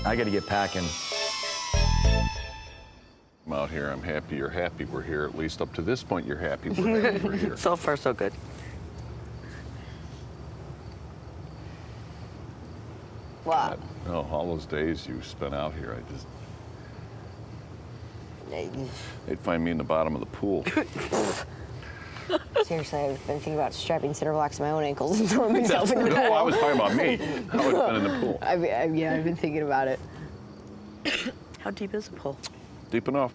I gotta get packing. I'm out here, I'm happy you're happy we're here. At least up to this point, you're happy we're here. So far, so good. What? Oh, all those days you spent out here, they'd find me in the bottom of the pool. Seriously, I've been thinking about strapping cinder blocks to my own ankles and throwing myself in the pool. No, I was talking about me. I would have been in the pool. Yeah, I've been thinking about it. How deep is the pool? Deep enough.